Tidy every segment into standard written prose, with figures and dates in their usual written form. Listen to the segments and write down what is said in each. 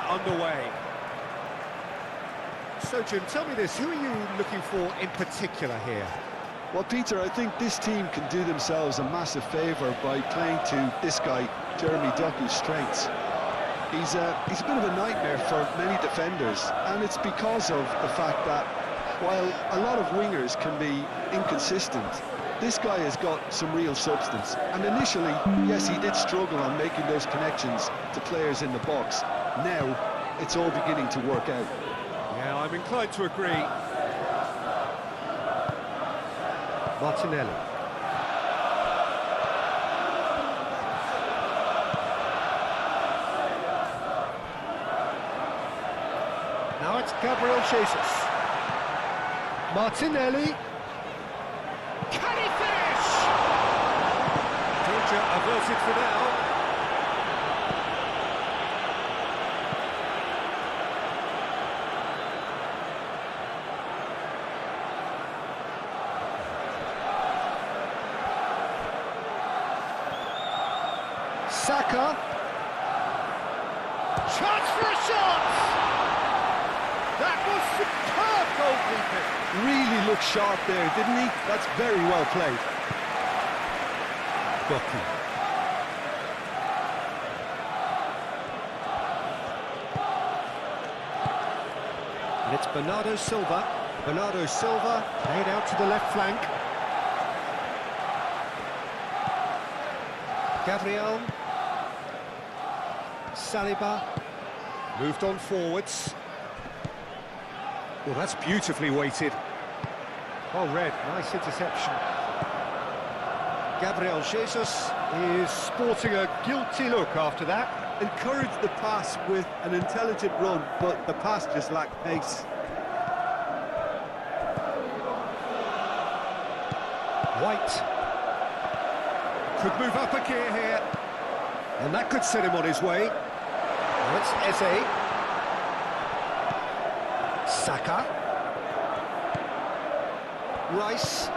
get underway. So, Jim, tell me this, who are you looking for in particular here? Well, Peter, I think this team can do themselves a massive favour by playing to this guy, Jeremy Doku's strengths. He's a bit of a nightmare for many defenders, and it's because of the fact that while a lot of wingers can be inconsistent, this guy has got some real substance. And initially, yes, he did struggle on making those connections to players in the box. Now, it's all beginning to work out. Yeah, I'm inclined to agree. Martinelli. Now it's Gabriel Jesus. Martinelli. Can he finish? Danger averted for now. Saka. Chance for a shot! That was superb goalkeeping. Really looked sharp there, didn't he? That's very well played. Doku. And it's Bernardo Silva. Bernardo Silva played out to the left flank. Gabriel. Saliba. Moved on forwards. Well, that's beautifully weighted. Well read, nice interception. Gabriel Jesus is sporting a guilty look after that. Encouraged the pass with an intelligent run, but the pass just lacked pace. White. Could move up a gear here. And that could set him on his way. Now it's Eze. Saka. Rice.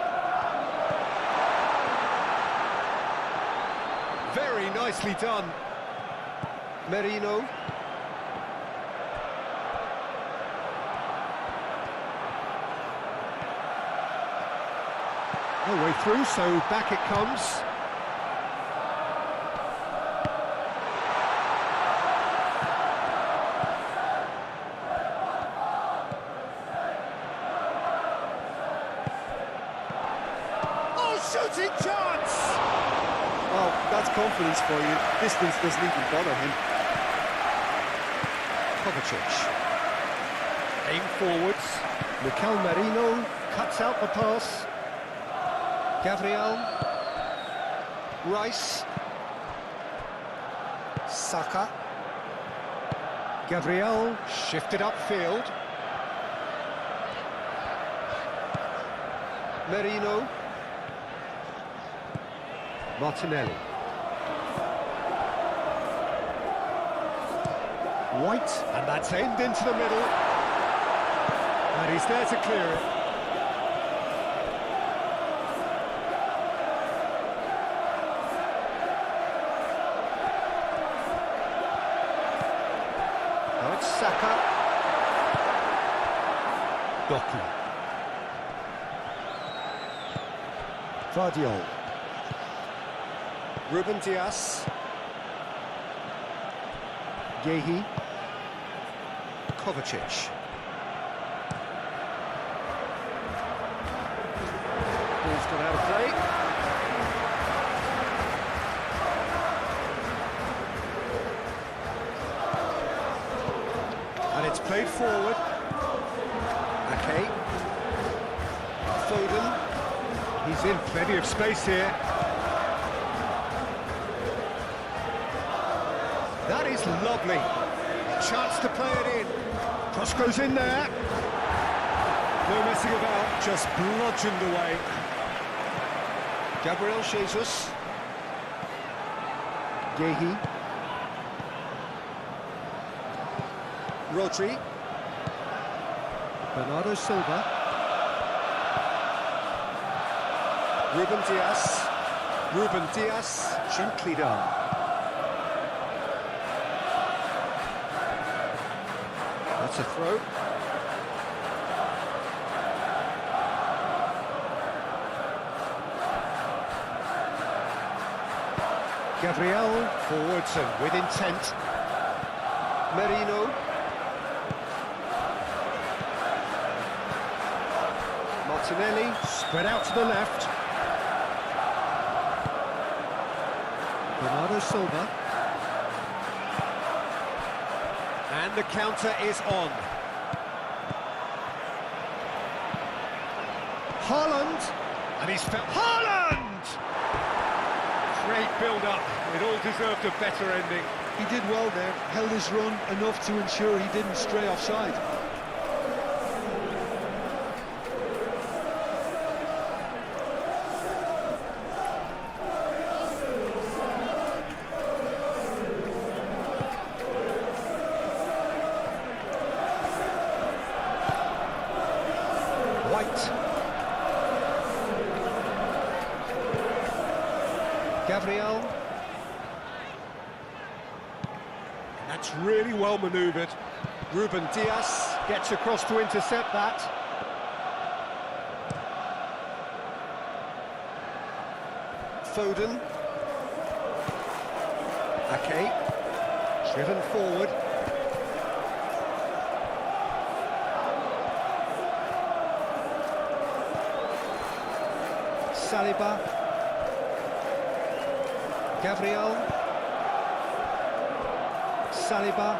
Very nicely done. Merino. No way through, so back it comes. Shooting chance! Well, that's confidence for you. Distance doesn't even bother him. Kovacic. Aim forwards. Mikel Merino cuts out the pass. Gabriel. Rice. Saka. Gabriel shifted upfield. Merino. Martinelli. White, and that's aimed into the middle. And he's there to clear it. Now it's Saka. Doku. Vardiol. Ruben Dias. Yehi. Kovacic. Ball's gone out of play. And it's played forward. Ake. Foden. He's in plenty of space here. That is lovely. Chance to play it in. Cross goes in there. No messing about, just bludgeoned away. Gabriel Jesus. Yehi. Rodri. Bernardo Silva. Ruben Dias. Ruben Dias, gently done. That's a throw. Gabriel forwards and with intent. Merino. Martinelli spread out to the left. Bernardo Silva. And the counter is on. Haaland. And he's felt... Haaland! Great build-up. It all deserved a better ending. He did well there, held his run enough to ensure he didn't stray offside. Gabriel. That's really well manoeuvred. Ruben Dias gets across to intercept that. Foden. Ake. Driven forward. Saliba. Gabriel, Saliba,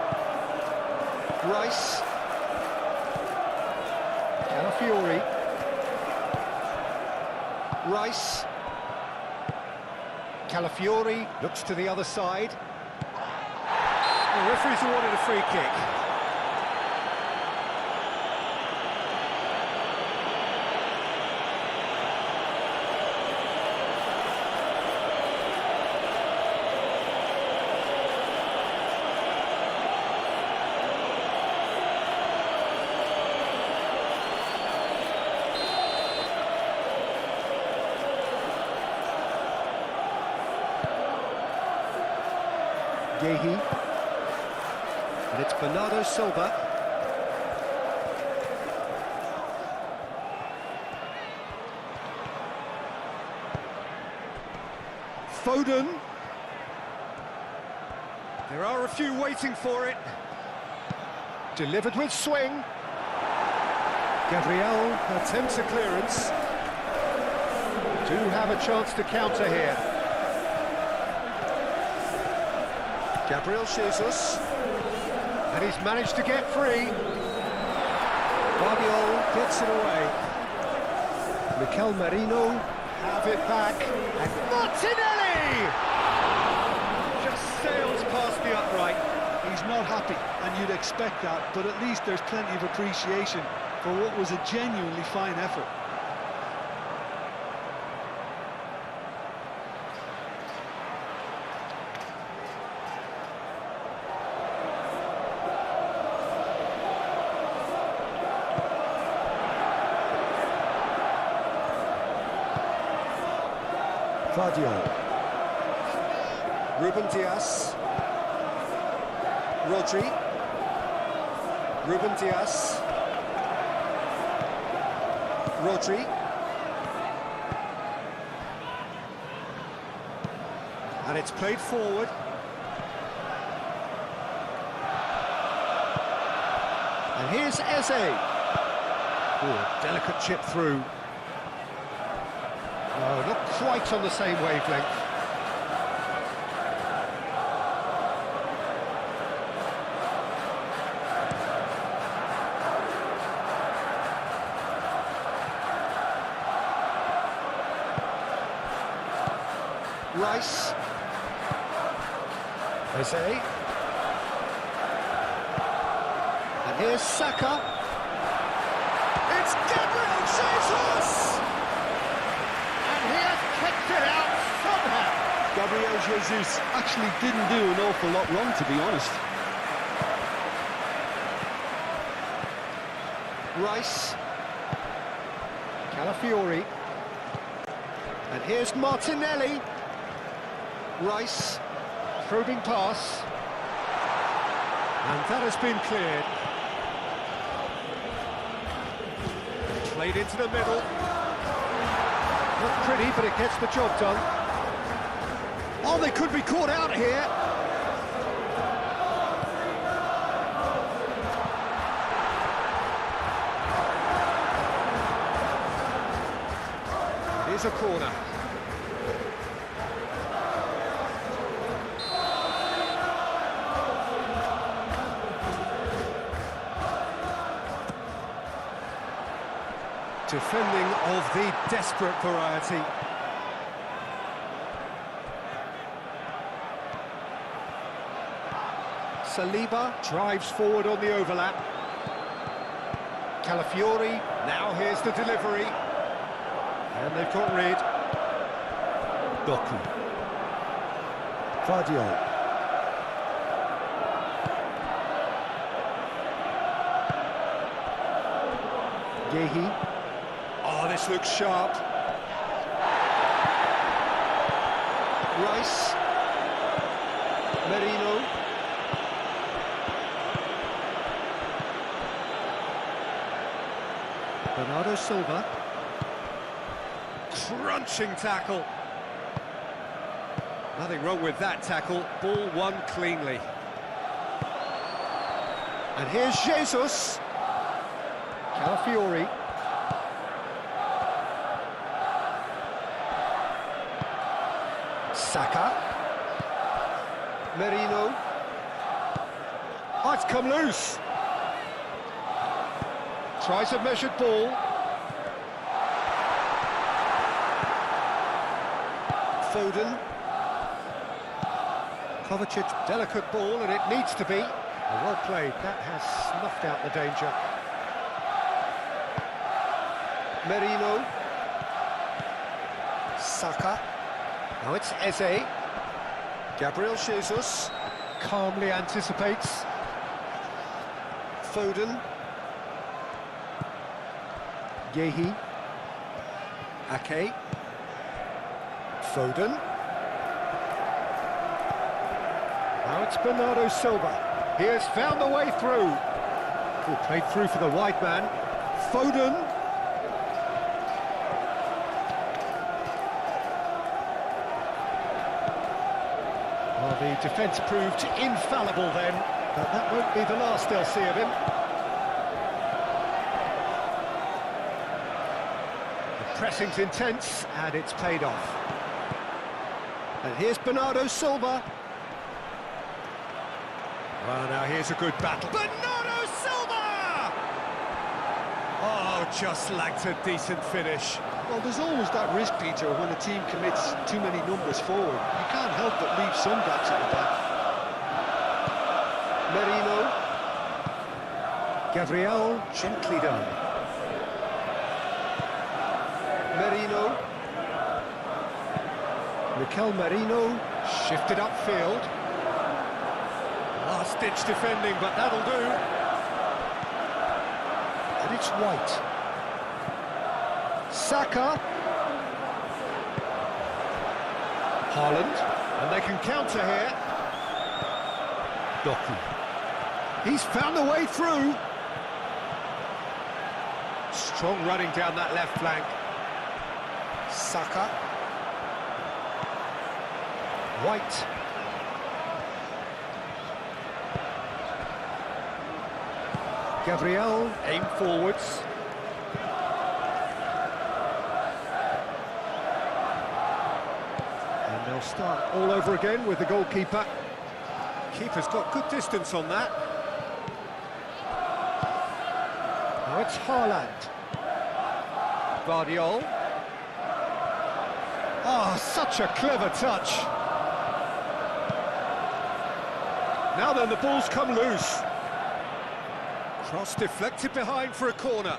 Rice, Calafiori, Rice, Calafiori looks to the other side. The referee's awarded a free kick. Yehi, and it's Bernardo Silva. Foden. There are a few waiting for it. Delivered with swing. Gabriel attempts a clearance. Do have a chance to counter here. Gabriel Jesus, and he's managed to get free. Guardiola gets it away. Mikel Merino have it back, and Martinelli just sails past the upright. He's not happy, and you'd expect that, but at least there's plenty of appreciation for what was a genuinely fine effort. Guardiola. Ruben Dias. Rodri. Ruben Dias. Rodri. And it's played forward. And here's Eze. Oh, delicate chip through. No, not quite on the same wavelength. Rice. Eze. And here's Saka. It's Gabriel Jesus! Gabriel Jesus actually didn't do an awful lot wrong, to be honest. Rice. Calafiori. And here's Martinelli. Rice. Probing pass. And that has been cleared. Played into the middle. Not pretty, but it gets the job done. Oh, they could be caught out here. Here's a corner. Defending of the desperate variety. Saliba drives forward on the overlap. Calafiori, now here's the delivery. And they've got rid. Doku. Vardiol. Yehi. Oh, this looks sharp. Rice. Merino. Bernardo Silva. Crunching tackle. Nothing wrong with that tackle. Ball won cleanly. And here's Jesus. Calafiori. Saka. Merino. Oh, it's come loose. Tries a measured ball. Foden. Kovacic, delicate ball, and it needs to be. Well played, that has snuffed out the danger. Merino. Saka. Now it's Eze. Gabriel Jesus calmly anticipates. Foden. Yehi. Ake. Foden. Now it's Bernardo Silva. He has found the way through. Good, played through for the wide man. Foden. Well, the defence proved infallible then, but that won't be the last they'll see of him. The pressing's intense, and it's paid off. And here's Bernardo Silva. Well, now here's a good battle. Bernardo Silva! Oh, just lacked a decent finish. Well, there's always that risk, Peter, when a team commits too many numbers forward. You can't help but leave some gaps at the back. Merino. Gabriel, gently done. Merino. Mikel Merino, shifted upfield. Last-ditch defending, but that'll do. And it's White. Saka. Haaland, and they can counter here. Doku. He's found the way through. Strong running down that left flank. Saka. White. Gabriel, aim forwards. And they'll start all over again with the goalkeeper. Keeper's got good distance on that. Now it's Haaland. Vardiol. Oh, such a clever touch. Now then, the ball's come loose. Cross deflected behind for a corner.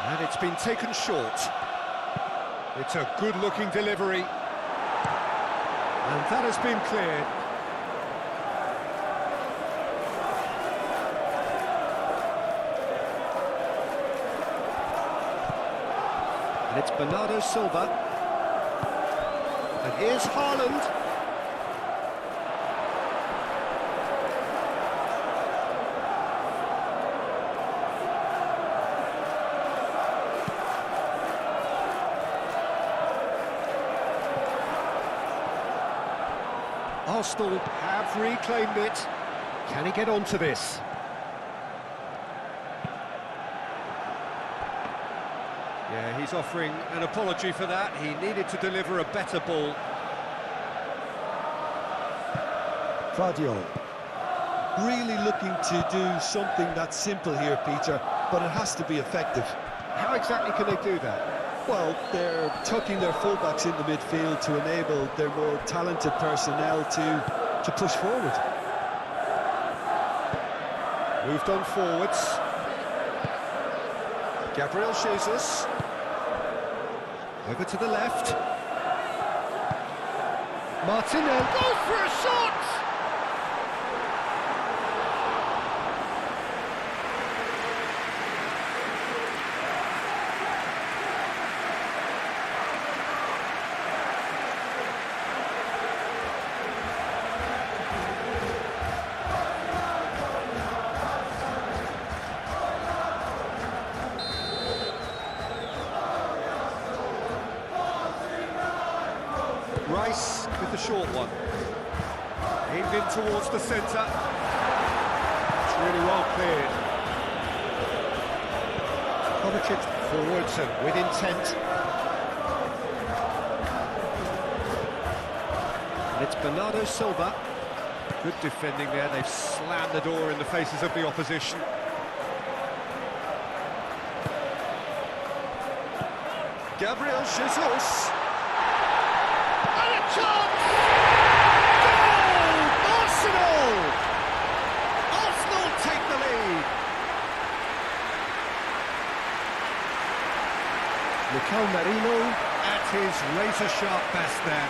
And it's been taken short. It's a good-looking delivery. And that has been cleared. And it's Bernardo Silva. And here's Haaland. Arsenal have reclaimed it. Can he get onto this? Yeah, he's offering an apology for that. He needed to deliver a better ball. Guardiola. Really looking to do something that's simple here, Peter, but it has to be effective. How exactly can they do that? Well, they're tucking their fullbacks into midfield to enable their more talented personnel to push forward. Moved on forwards. Gabriel Jesus. Over to the left. Martinelli goes for a shot! Rice with the short one. Aimed in towards the centre. It's really well cleared. Kovacic forwards and with intent. And it's Bernardo Silva. Good defending there. They've slammed the door in the faces of the opposition. Gabriel Jesus. Chance! Goal! Arsenal! Arsenal take the lead. Mikel Merino at his razor-sharp best there.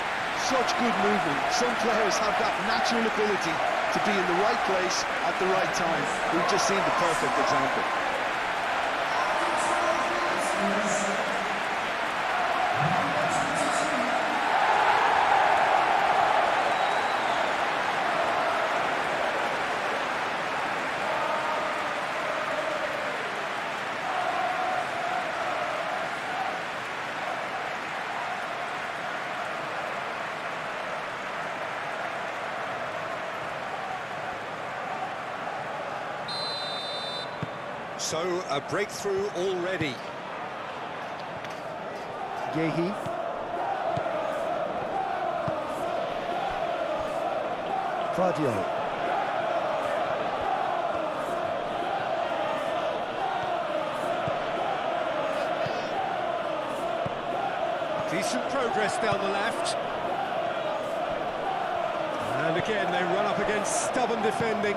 Such good movement. Some players have that natural ability to be in the right place at the right time. We've just seen the perfect example. So, a breakthrough already. Yehi. Guardiola. Decent progress down the left. And again, they run up against stubborn defending.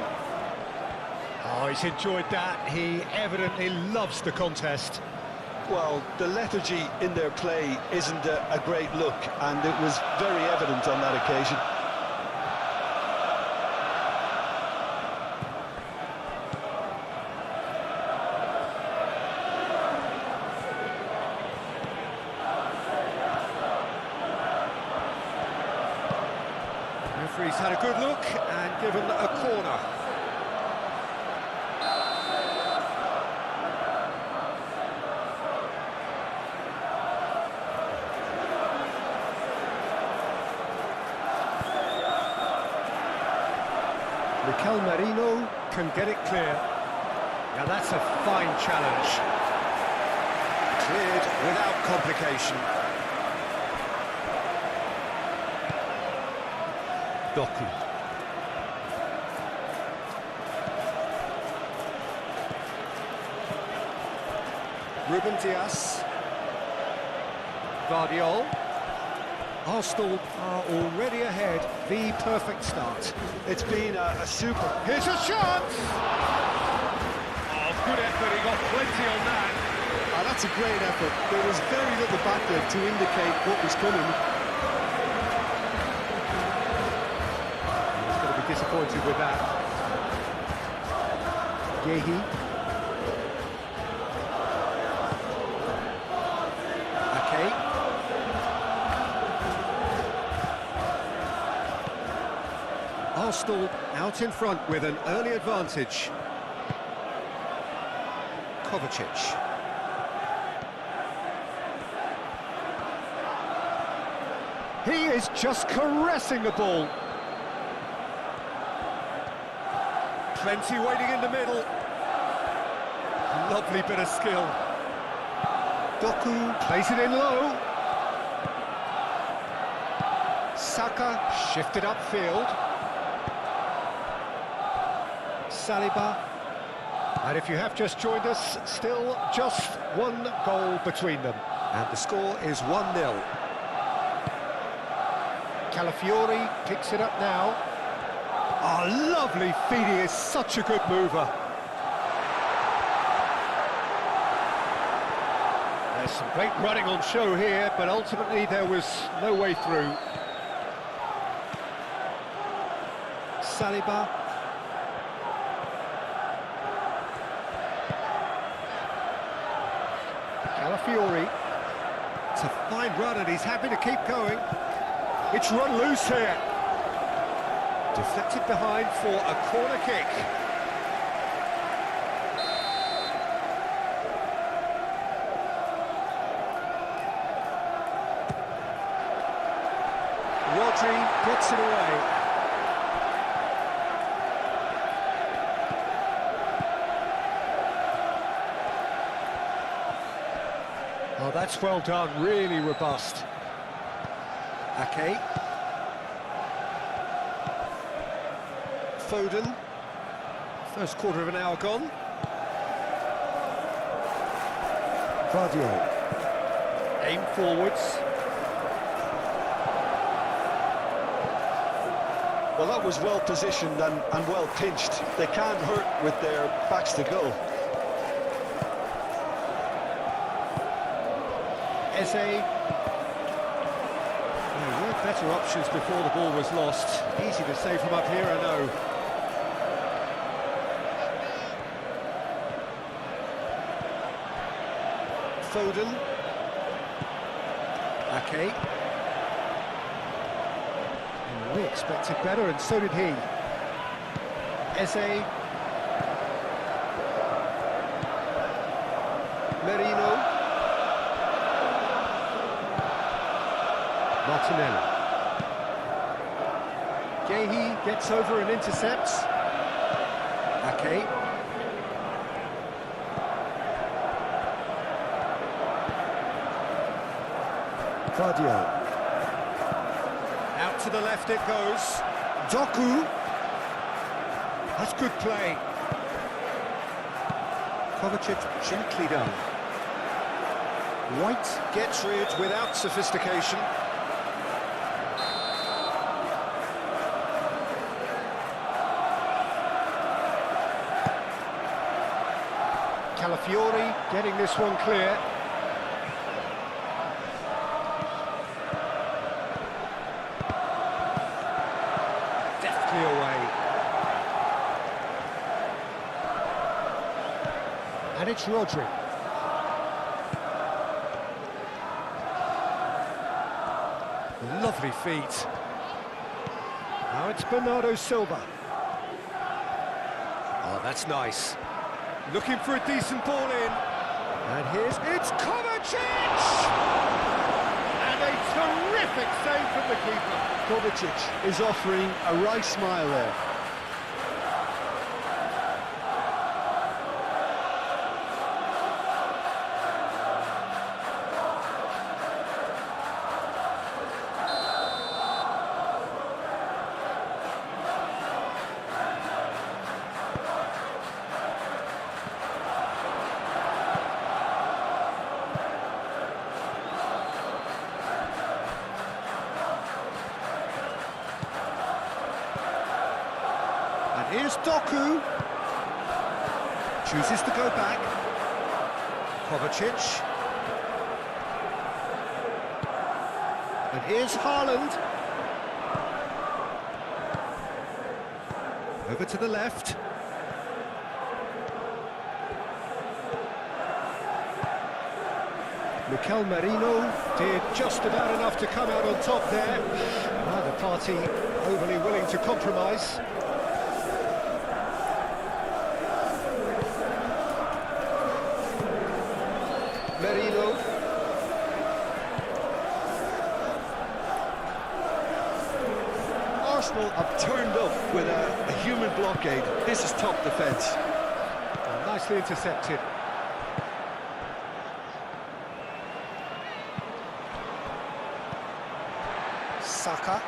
Oh, he's enjoyed that. He evidently loves the contest. Well, the lethargy in their play isn't a great look, and it was very evident on that occasion. Referee's had a good look and given a corner. Mikel Merino can get it clear. Now that's a fine challenge. Cleared without complication. Doku. Ruben Dias. Guardiola. Arsenal are already ahead. The perfect start. It's been a super... Here's a chance! Oh, good effort. He got plenty on that. Oh, that's a great effort. There was very little back there to indicate what was coming. He's going to be disappointed with that. Yehi. Okay. Arsenal out in front with an early advantage. Kovacic. He is just caressing the ball. Plenty waiting in the middle. Lovely bit of skill. Doku plays it in low. Saka shifted upfield. Saliba. And if you have just joined us, still just one goal between them. And the score is 1-0. Calafiori picks it up now. Oh, lovely feed, he is such a good mover. There's some great running on show here, but ultimately there was no way through. Saliba. Calafiori. It's a fine run and he's happy to keep going. It's run loose here. Deflected behind for a corner kick. Rodri puts it away. Oh, that's well done, really robust. Ake. Foden. First quarter of an hour gone. Vardio. Aim forwards. Well, that was well positioned and well pinched. They can't hurt with their backs to goal. Eze. There were better options before the ball was lost. Easy to say from up here, I know. Foden. Ake. We expected better, and so did he. Eze. Merino. Martinelli. Gehi gets over and intercepts. Ake. Vardio. Out to the left it goes. Doku. That's good play. Kovacic gently done. White gets rid without sophistication. Calafiori getting this one clear. Deftly away. And it's Rodri. Lovely feet. Now it's Bernardo Silva. Oh, that's nice. Looking for a decent ball in. And it's Kovacic! And a terrific save from the keeper. Kovacic is offering a right smile there. Here's Doku. Chooses to go back. Kovacic. And here's Haaland. Over to the left. Mikel Merino did just about enough to come out on top there. Neither party overly willing to compromise. Merino. Arsenal have turned up with a human blockade. This is top defence. Nicely intercepted. Saka.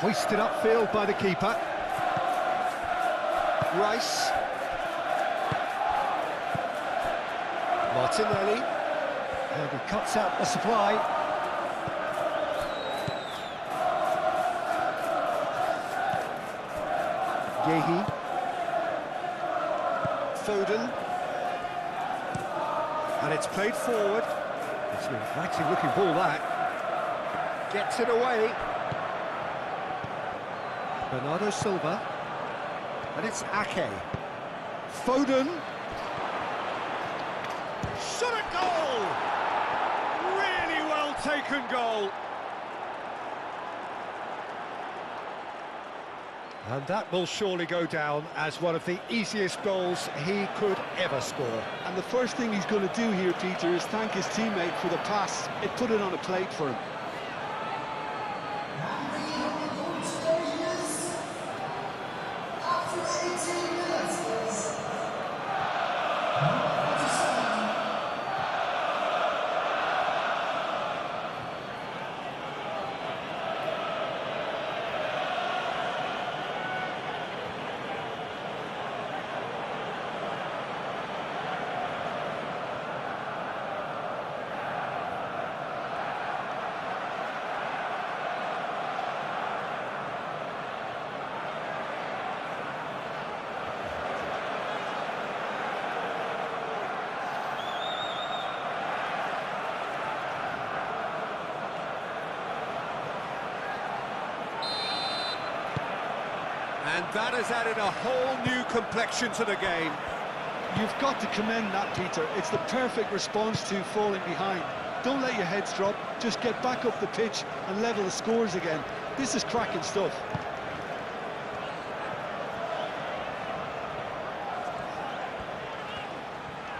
Hoisted upfield by the keeper. Rice. Martinelli. And he cuts out the supply. Yehi. Foden. And it's played forward. It's an inviting looking ball, that. Gets it away. Bernardo Silva. And it's Ake. Foden. Shot a goal! Really well taken goal. And that will surely go down as one of the easiest goals he could ever score. And the first thing he's going to do here, Peter, is thank his teammate for the pass. It put it on a plate for him. And that has added a whole new complexion to the game. You've got to commend that, Peter. It's the perfect response to falling behind. Don't let your heads drop, just get back up the pitch and level the scores again. This is cracking stuff.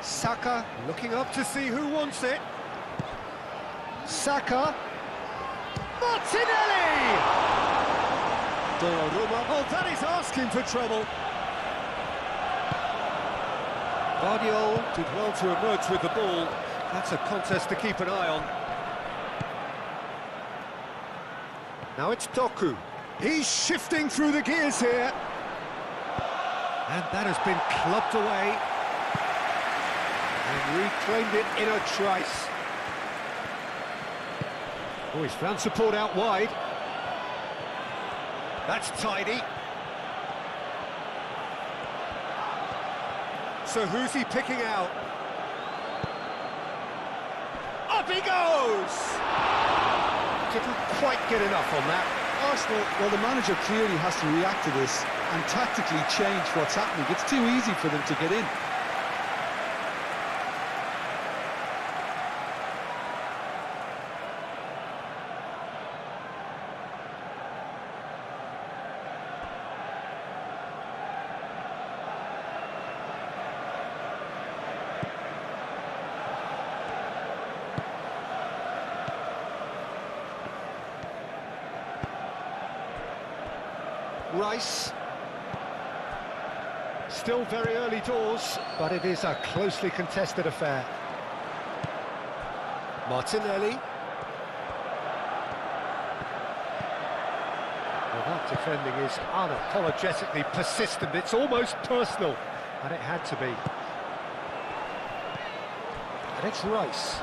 Saka looking up to see who wants it. Saka. Martinelli! Donnarumma. Oh, that is asking for trouble. Guardiola did well to emerge with the ball. That's a contest to keep an eye on. Now it's Doku. He's shifting through the gears here. And that has been clubbed away. And reclaimed it in a trice. Oh, he's found support out wide. That's tidy. So who's he picking out? Up he goes! Didn't quite get enough on that. Arsenal, well, the manager clearly has to react to this and tactically change what's happening. It's too easy for them to get in. Rice. Still very early doors, but it is a closely contested affair. Martinelli. Well, that defending is unapologetically persistent. It's almost personal, and it had to be. And it's Rice.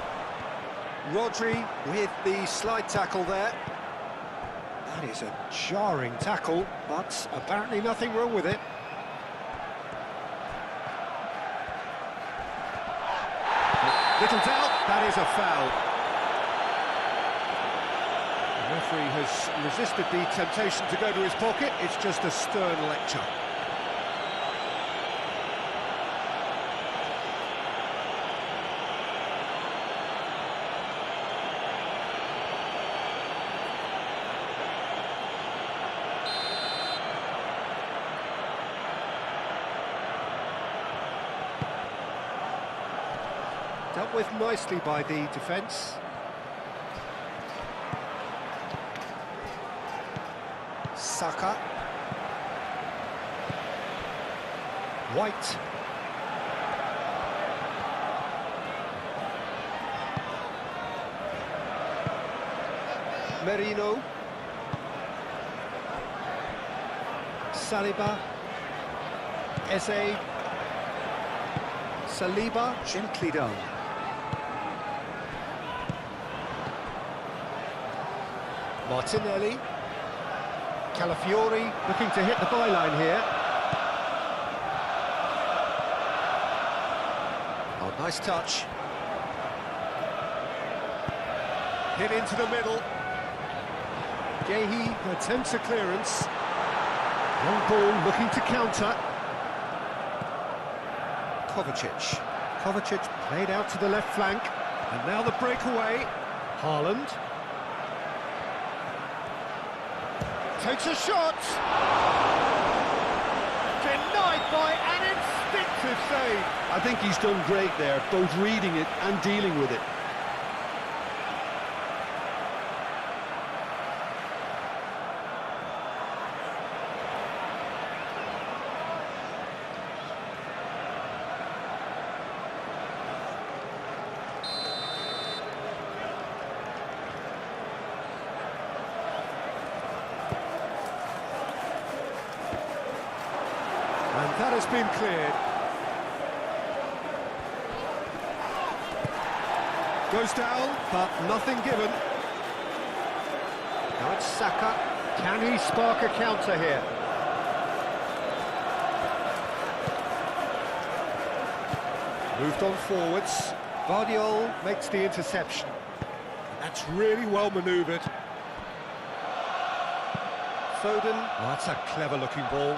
Rodri with the slide tackle there. That is a jarring tackle, but apparently nothing wrong with it. Little doubt, that is a foul. The referee has resisted the temptation to go to his pocket. It's just a stern lecture. Dealt with nicely by the defence. Saka. White. Merino. Saliba. Eze. Saliba, gently done. Martinelli. Calafiori looking to hit the byline here. Oh, nice touch. Hit into the middle. Gehi attempts a clearance. Long ball looking to counter. Kovacic. Kovacic played out to the left flank. And now the breakaway. Haaland. Takes a shot. Denied by an instinctive save. I think he's done great there, both reading it and dealing with it. And that has been cleared. Goes down, but nothing given. Now it's Saka. Can he spark a counter here? Moved on forwards. Vardiol makes the interception. That's really well manoeuvred. Foden. Oh, that's a clever-looking ball.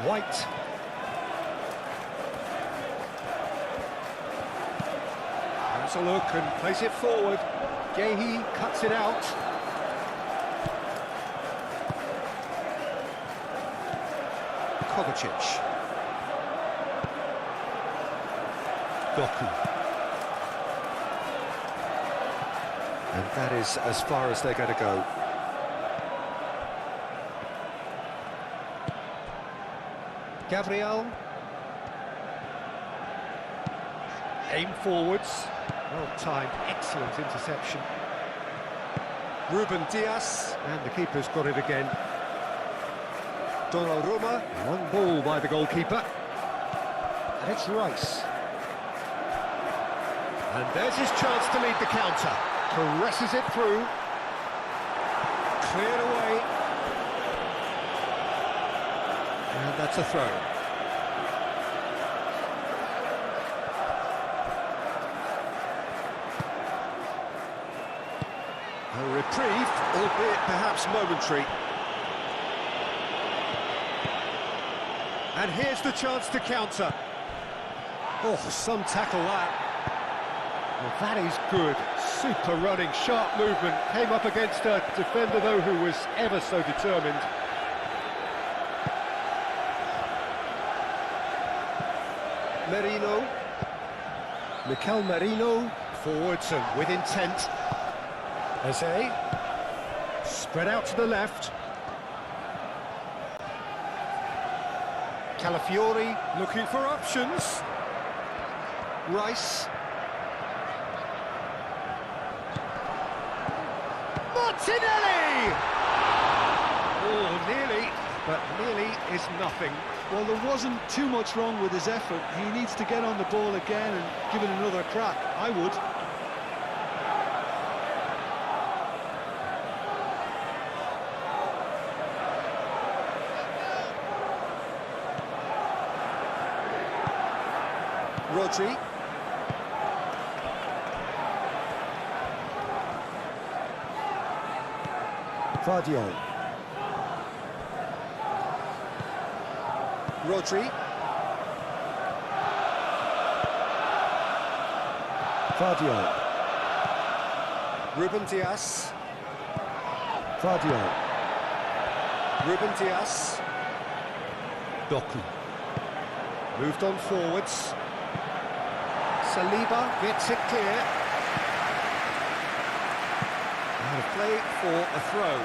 White. Has a look and plays it forward. Gehi cuts it out. Kovacic. Doku. And that is as far as they're going to go. Gabriel. Aim forwards. Well timed, excellent interception. Ruben Dias, and the keeper's got it again. Donnarumma, long ball by the goalkeeper. And it's Rice. And there's his chance to lead the counter. Caresses it through. Cleared away. And that's a throw. A reprieve, albeit perhaps momentary. And here's the chance to counter. Oh, some tackle that. Well, that is good. Super running, sharp movement. Came up against a defender, though, who was ever so determined. Merino. Mikel Merino. Forwards and with intent. Eze. Spread out to the left. Calafiori looking for options. Rice. Martinelli! Oh, nearly, but nearly is nothing. Well, there wasn't too much wrong with his effort. He needs to get on the ball again and give it another crack. I would. Rodri. Vardiol. Rodri. Vardiol. Ruben Dias. Vardiol. Ruben Dias. Doku. Moved on forwards. Saliba gets it clear. Out of play for a throw.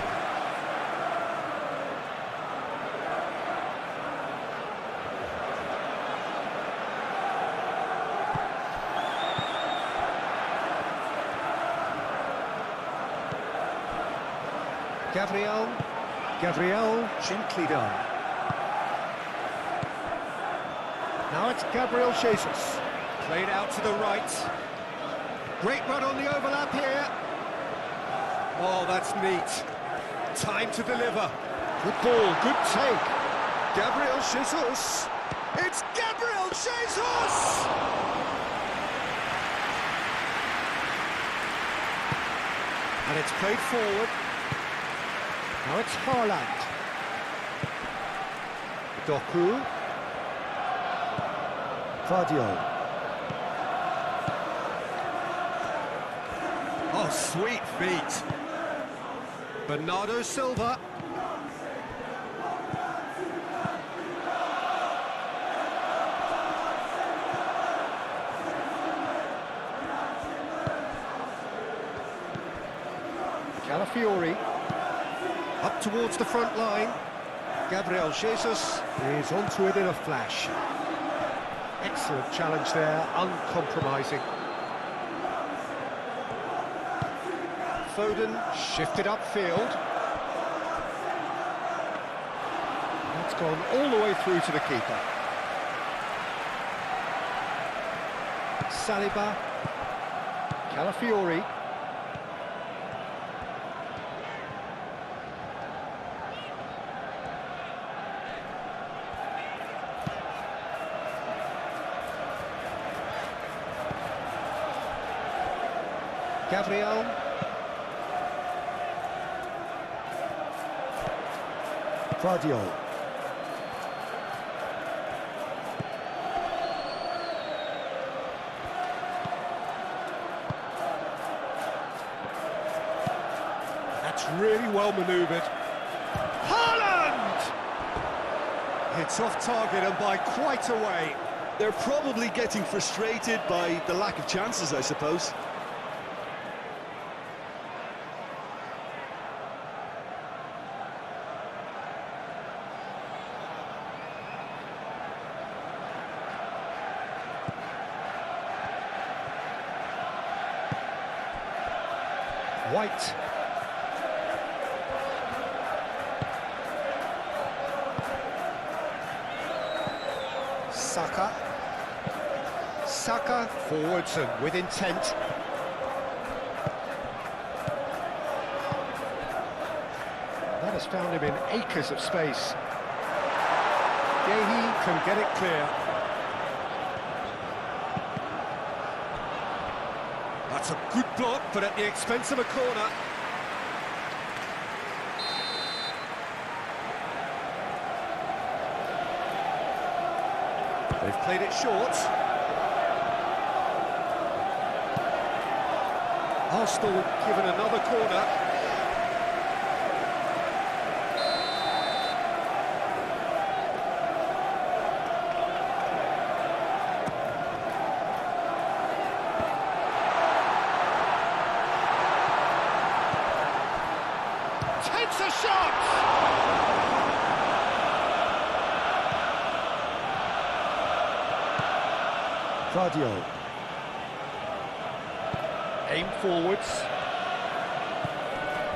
Gabriel, gently done. Now it's Gabriel Jesus. Played out to the right. Great run on the overlap here. Oh, that's neat. Time to deliver. Good ball, good take. Gabriel Jesus. It's Gabriel Jesus! And it's played forward. Now it's Haaland. Doku. Vardio. Oh, sweet feet. Bernardo Silva. Calafiori. Up towards the front line. Gabriel Jesus is onto it in a flash. Excellent challenge there, uncompromising. Foden shifted upfield. That's gone all the way through to the keeper. Saliba. Calafiori. Gabriel. Vardio. That's really well manoeuvred. Haaland! It's off target and by quite a way. They're probably getting frustrated by the lack of chances, I suppose. White. Saka forwards and with intent. That has found him in acres of space. Gehi can get it clear. That's a good block, but at the expense of a corner. They've played it short. Arsenal given another corner. Takes a shot! Vardio. Aim forwards.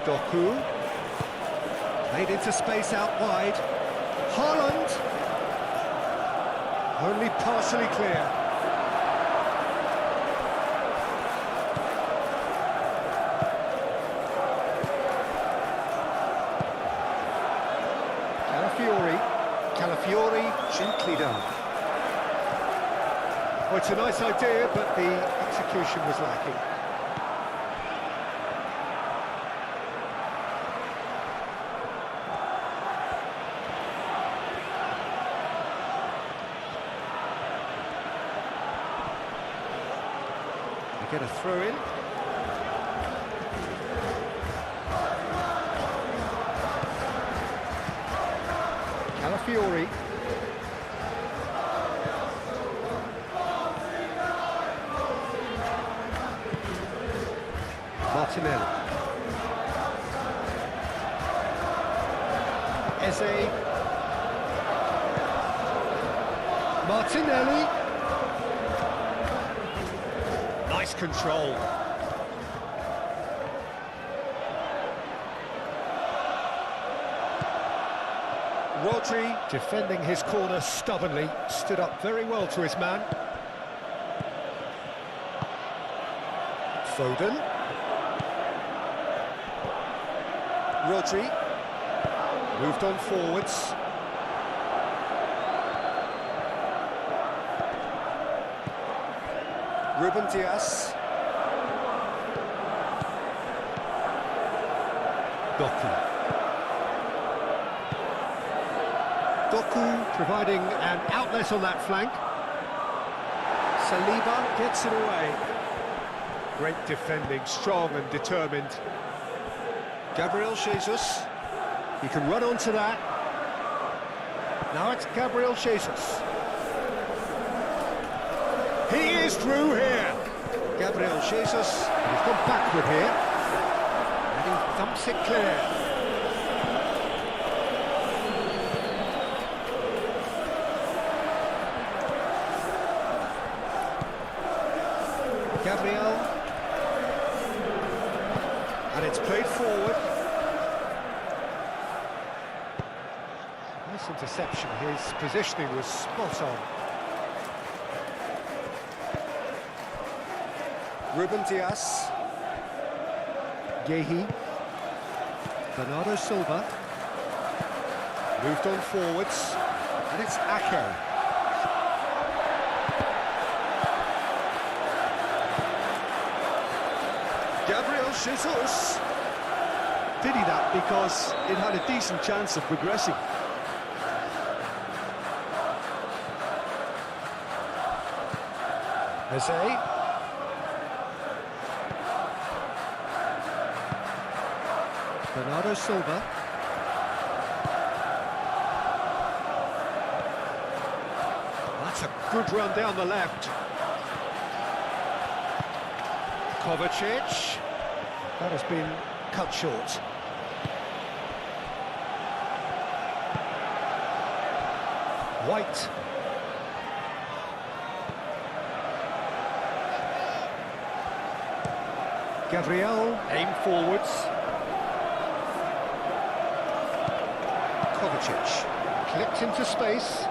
Doku. Played into space out wide. Haaland. Only partially clear. Calafiori, gently done. Well, it's a nice idea, but the execution was lacking. They get a throw in. Calafiori. Martinelli. Eze. Martinelli. Nice control. Rodri, defending his corner stubbornly, stood up very well to his man. Foden. Rodri. Moved on forwards. Ruben Dias. Doku providing an outlet on that flank. Saliba gets it away. Great defending, strong and determined. Gabriel Jesus. He can run onto that. Now it's Gabriel Jesus. He is through here. Gabriel Jesus. And he's gone backward here. And he thumps it clear. Gabriel, and it's played forward. Nice interception, his positioning was spot on. Ruben Dias, Yehi, Bernardo Silva, moved on forwards, and it's Ake. Gabriel Jesus. Did he that because it had a decent chance of progressing? Eze. Bernardo Silva. That's a good run down the left. Kovacic. That has been cut short. White. Gabriel, aim forwards. Kovacic, clipped into space.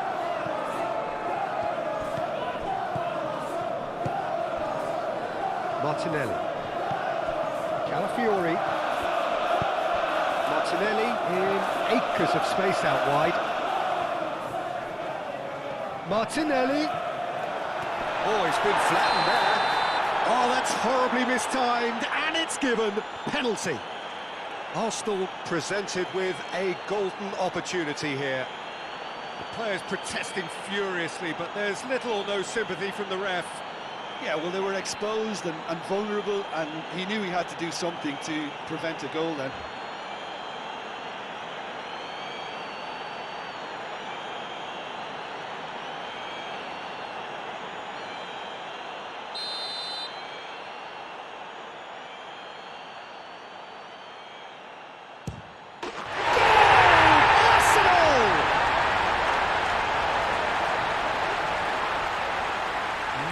Martinelli. Calafiori. Martinelli in acres of space out wide. Martinelli. Oh, he's been flattened there. Oh, that's horribly mistimed, and it's given. Penalty. Arsenal presented with a golden opportunity here. The players protesting furiously, but there's little or no sympathy from the ref. Yeah, well, they were exposed and vulnerable, and he knew he had to do something to prevent a goal then.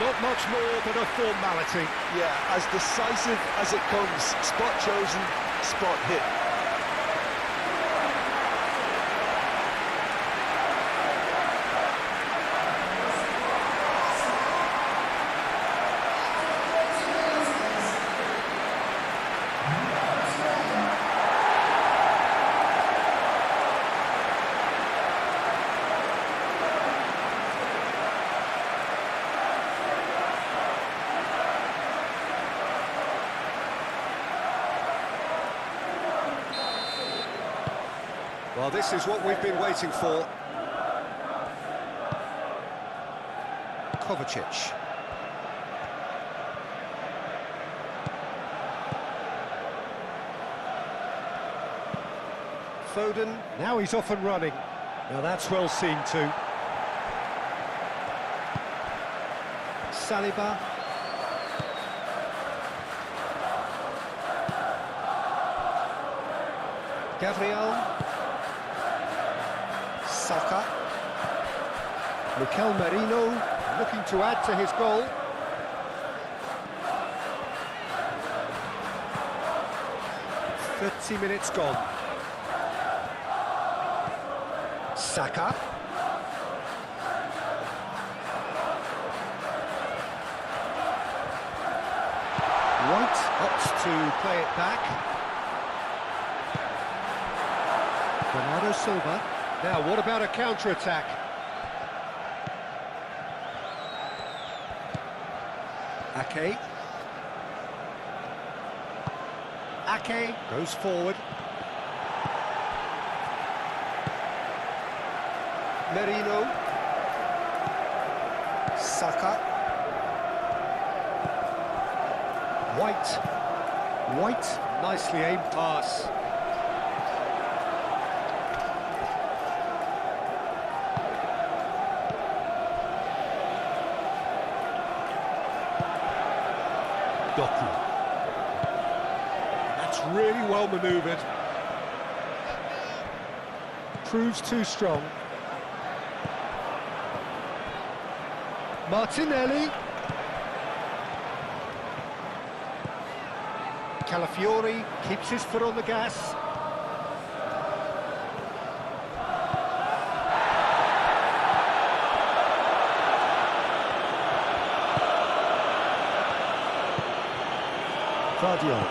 Not much more than a formality. Yeah, as decisive as it comes. Spot chosen, spot hit. Well, this is what we've been waiting for. Kovacic. Foden, now he's off and running. Now that's well seen too. Saliba. Gabriel. Saka. Mikel Merino looking to add to his goal. .30 minutes gone. Saka. White opts to play it back. Bernardo Silva. Now, what about a counter-attack? Ake. Ake goes forward. Merino. Saka. White, nicely aimed pass. Doku. That's really well manoeuvred. Proves too strong. Martinelli. Calafiori keeps his foot on the gas. Vardiol.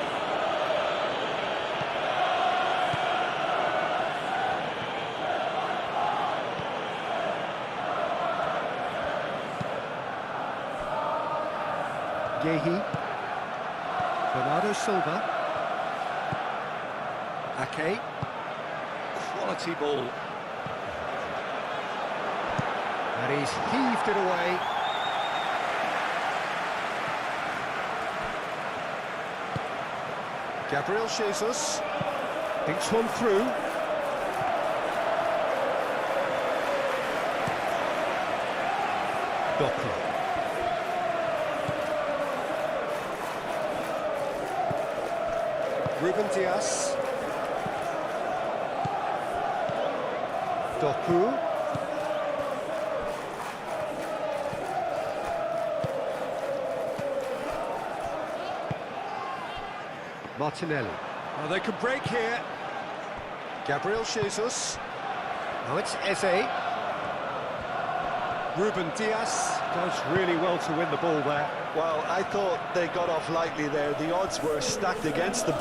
Gehi. Bernardo Silva. Ake. Quality ball. And he's heaved it away. Gabriel Jesus thinks one through. Doku. Ruben Dias. Doku. Martinelli. Oh, they can break here. Gabriel Jesus. Now it's Eze. Ruben Dias does really well to win the ball there. Well, I thought they got off lightly there. The odds were stacked against them.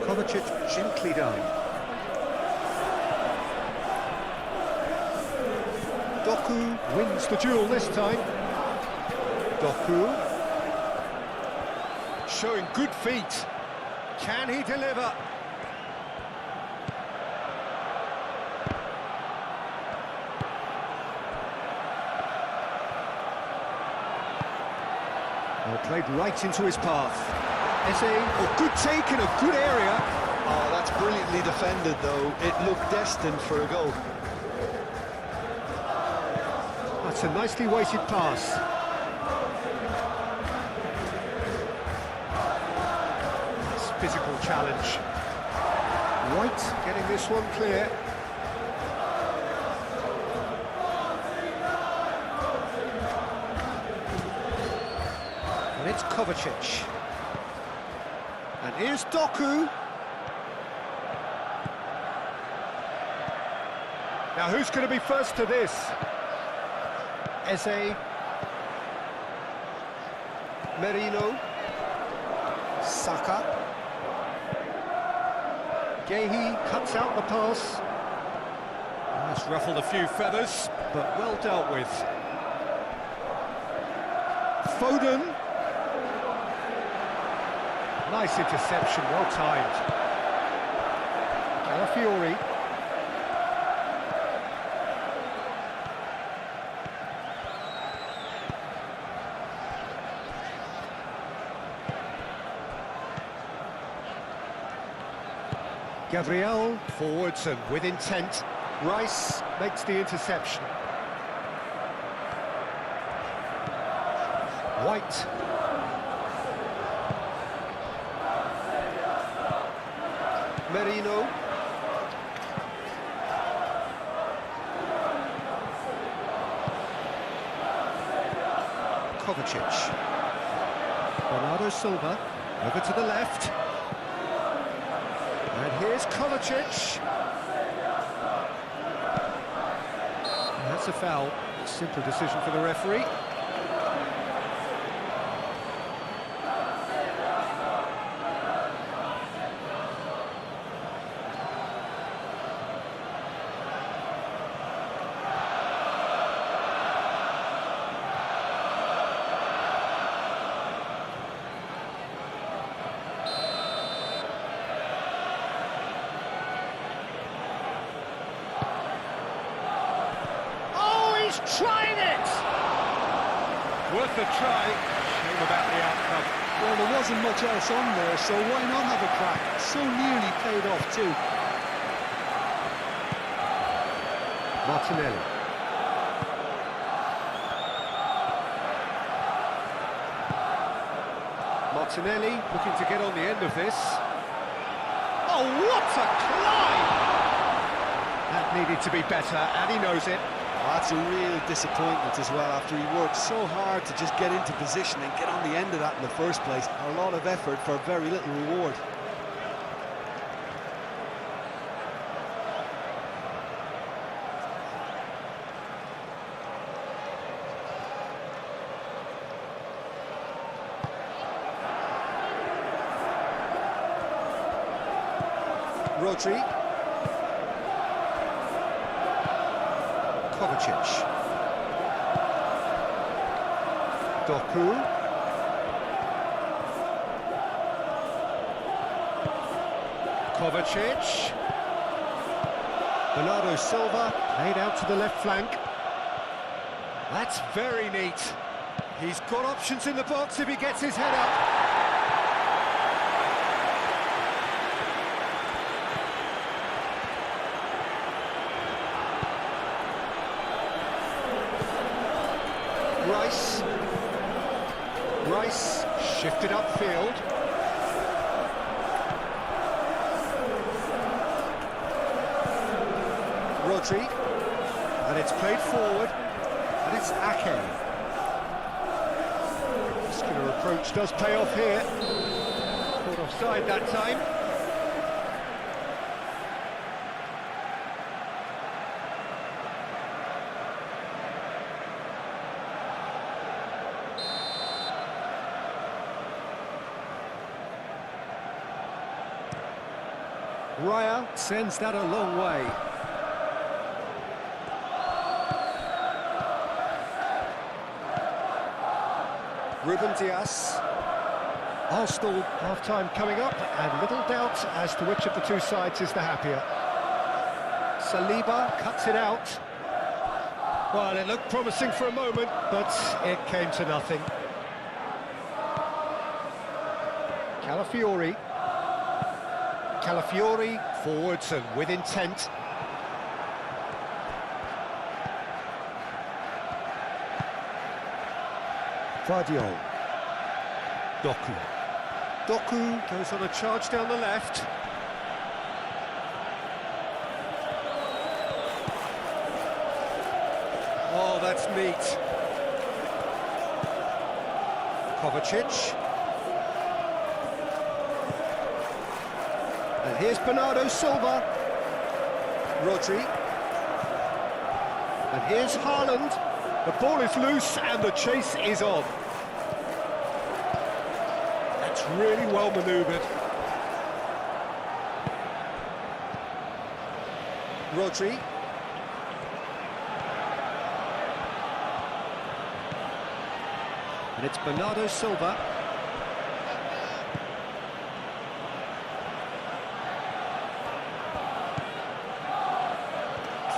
Kovacic gently down. Doku wins the duel this time. Doku showing good feet. Can he deliver? Well, played right into his path. Eze, a good take in a good area. Oh, that's brilliantly defended, though. It looked destined for a goal. That's a nicely weighted pass. Nice physical challenge. White getting this one clear. And it's Kovacic. And here's Doku. Now who's going to be first to this? Eze. Merino. Saka. Gehi cuts out the pass. That's ruffled a few feathers, but well dealt with. Foden. Nice interception, well timed. Calafiori. Gabriel forwards and with intent. Rice makes the interception. White. Merino. Kovacic. Bernardo Silva over to the left. And here's Kovacic. And that's a foul. Simple decision for the referee. He's trying it! Worth a try. Shame about the outcome. Well, there wasn't much else on there, so why not have a crack? So nearly paid off too. Martinelli. Martinelli looking to get on the end of this. Oh, what a climb! That needed to be better, and he knows it. That's a real disappointment as well, after he worked so hard to just get into position and get on the end of that in the first place. A lot of effort for very little reward. Rodri. Kovacic. Doku. Kovacic. Bernardo Silva played out to the left flank. That's very neat. He's got options in the box if he gets his head up. Rice shifted upfield. Rodri, and it's played forward, and it's Ake. Muscular approach does pay off here. Caught offside that time. Raya sends that a long way. Ruben Dias. Arsenal half-time coming up, and little doubt as to which of the two sides is the happier. Saliba cuts it out. Well, it looked promising for a moment, but it came to nothing. Calafiori. Calafiori forwards and with intent. Vardiol. Doku. Doku goes on a charge down the left. Oh, that's neat. Kovacic. And here's Bernardo Silva. Rodri. And here's Haaland. The ball is loose and the chase is on. That's really well manoeuvred. Rodri. And it's Bernardo Silva.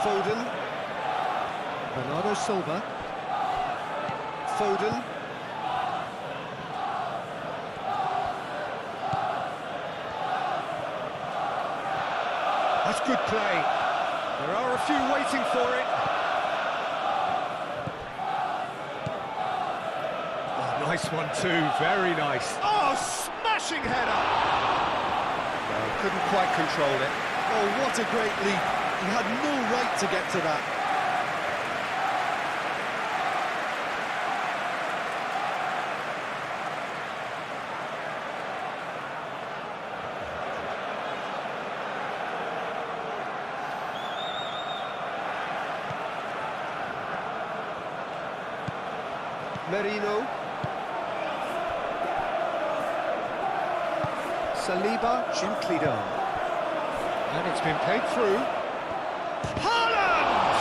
Foden. Bernardo Silva. Foden. That's good play. There are a few waiting for it. Oh, nice one too, very nice. Oh, smashing header! No, couldn't quite control it. Oh, what a great leap. He had no right to get to that. Merino. Saliba, gently done. And it's been played through. Haaland!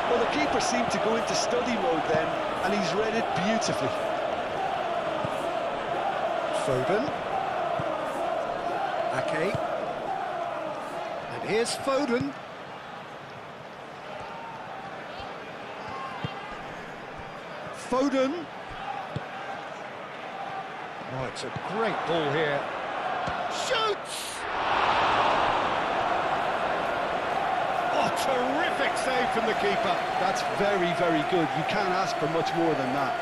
Well, the keeper seemed to go into study mode then, and he's read it beautifully. Foden. Ake. And here's Foden. Foden. Oh, it's a great ball here. Shoots! Oh, terrific save from the keeper. That's very, very good. You can't ask for much more than that.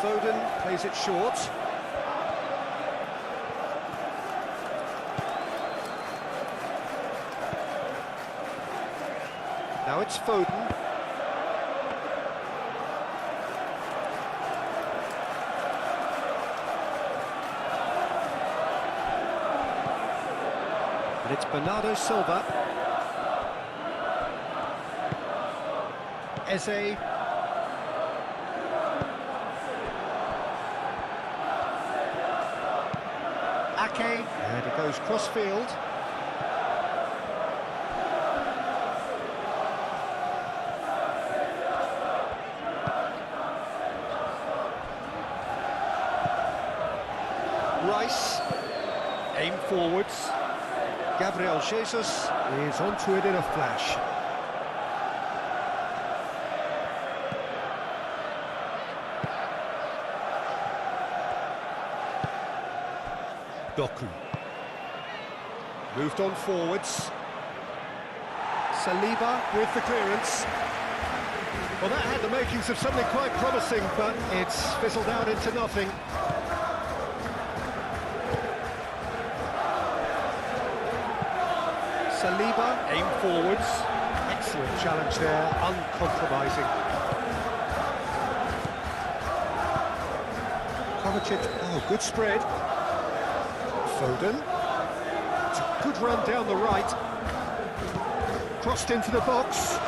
Foden plays it short. Now it's Foden. And it's Bernardo Silva. Eze. Ake, and it goes cross-field. Rice, aim forwards. Gabriel Jesus is onto it in a flash. Doku. Moved on forwards. Saliba with the clearance. Well, that had the makings of something quite promising, but it's fizzled out into nothing. Saliba, aim forwards. Excellent challenge there, uncompromising. Kovacic, oh, good spread. Foden. It's a good run down the right. Crossed into the box.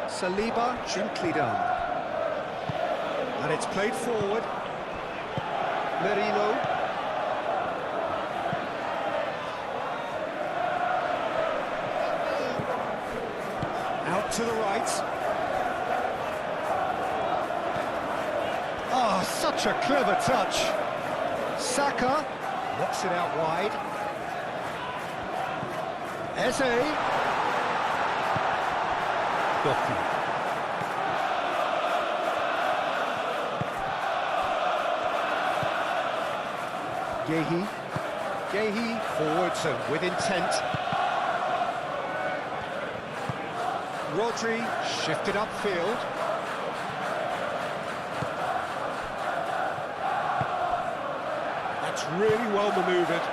Saliba, gently done. And it's played forward. Merino. Out to the right. Oh, such a clever touch. Saka knocks it out wide. Eze. Doku. Gehi forwards and with intent. Rodri shifted upfield. That's really well manoeuvred.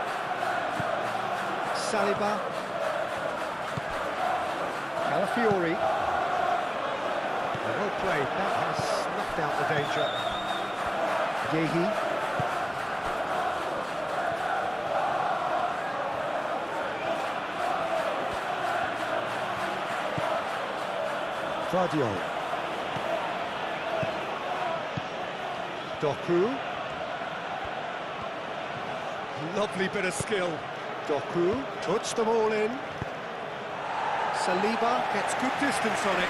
Saliba. Calafiori. Well played, that has snuffed out the danger. Gehi. Guardiola. Doku. Lovely bit of skill. Doku puts them all in. Saliba gets good distance on it.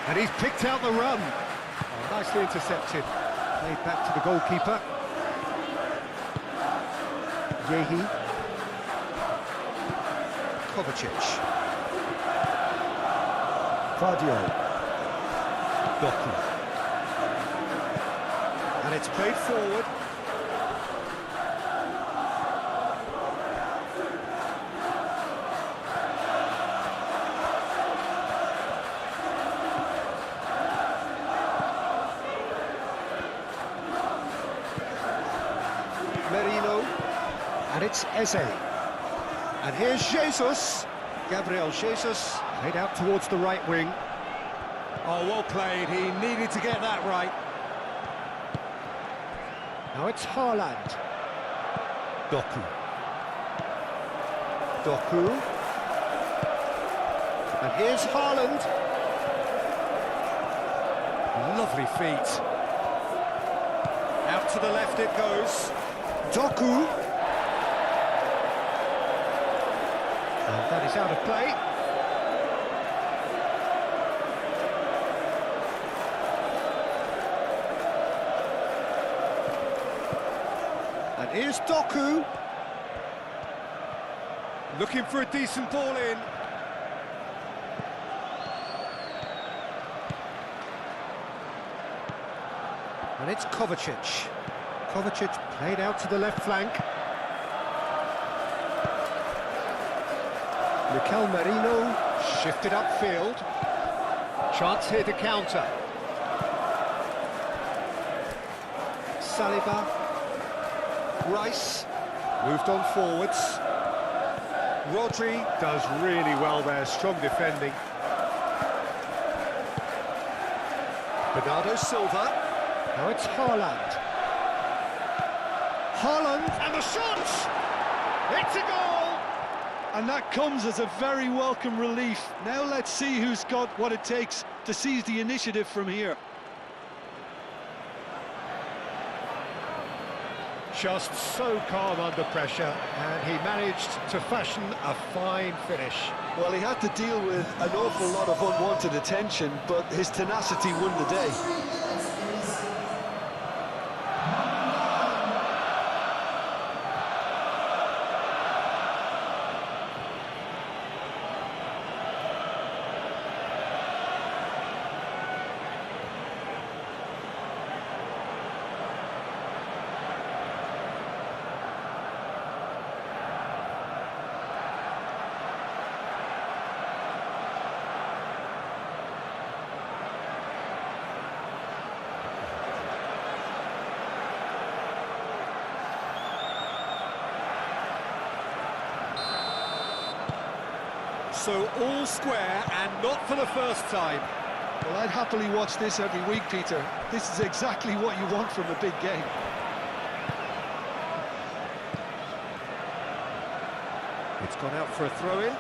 And he's picked out the run. Oh, nicely intercepted. Played back to the goalkeeper. Yehi. Kovacic. Cardio. Doku. And it's played forward. Merino, and it's Eze. And here's Jesus. Gabriel Jesus, played out towards the right wing. Oh, well played, he needed to get that right. Now it's Haaland. Doku. Doku. And here's Haaland. Lovely feet. Out to the left it goes. Doku. And that is out of play. And here's Doku. Looking for a decent ball in. And it's Kovacic. Kovacic played out to the left flank. Mikel Merino shifted upfield. Chance here to counter. Saliba. Rice moved on forwards. Rodri does really well there, strong defending. Bernardo Silva. Now it's Haaland. Haaland, and the shot! It's a goal! And that comes as a very welcome relief. Now let's see who's got what it takes to seize the initiative from here. Just so calm under pressure, and he managed to fashion a fine finish. Well, he had to deal with an awful lot of unwanted attention, but his tenacity won the day. So all square, and not for the first time. Well, I'd happily watch this every week, Peter. This is exactly what you want from a big game. It's gone out for a throw-in.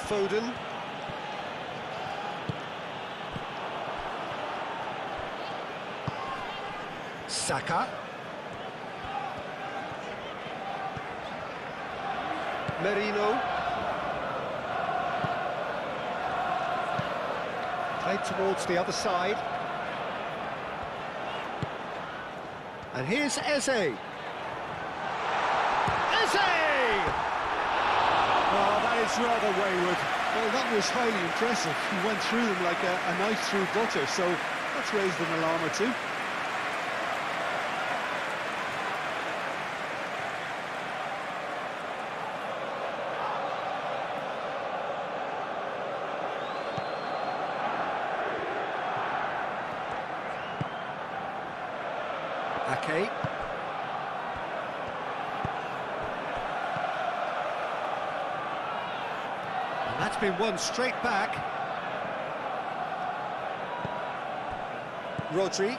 Foden. Saka. Merino. Played towards the other side. And here's Eze. Eze! Oh, that is rather wayward. Well, that was highly impressive. He went through them like a knife through butter, so that's raised an alarm or two. Ake. And that's been won straight back. Rodri.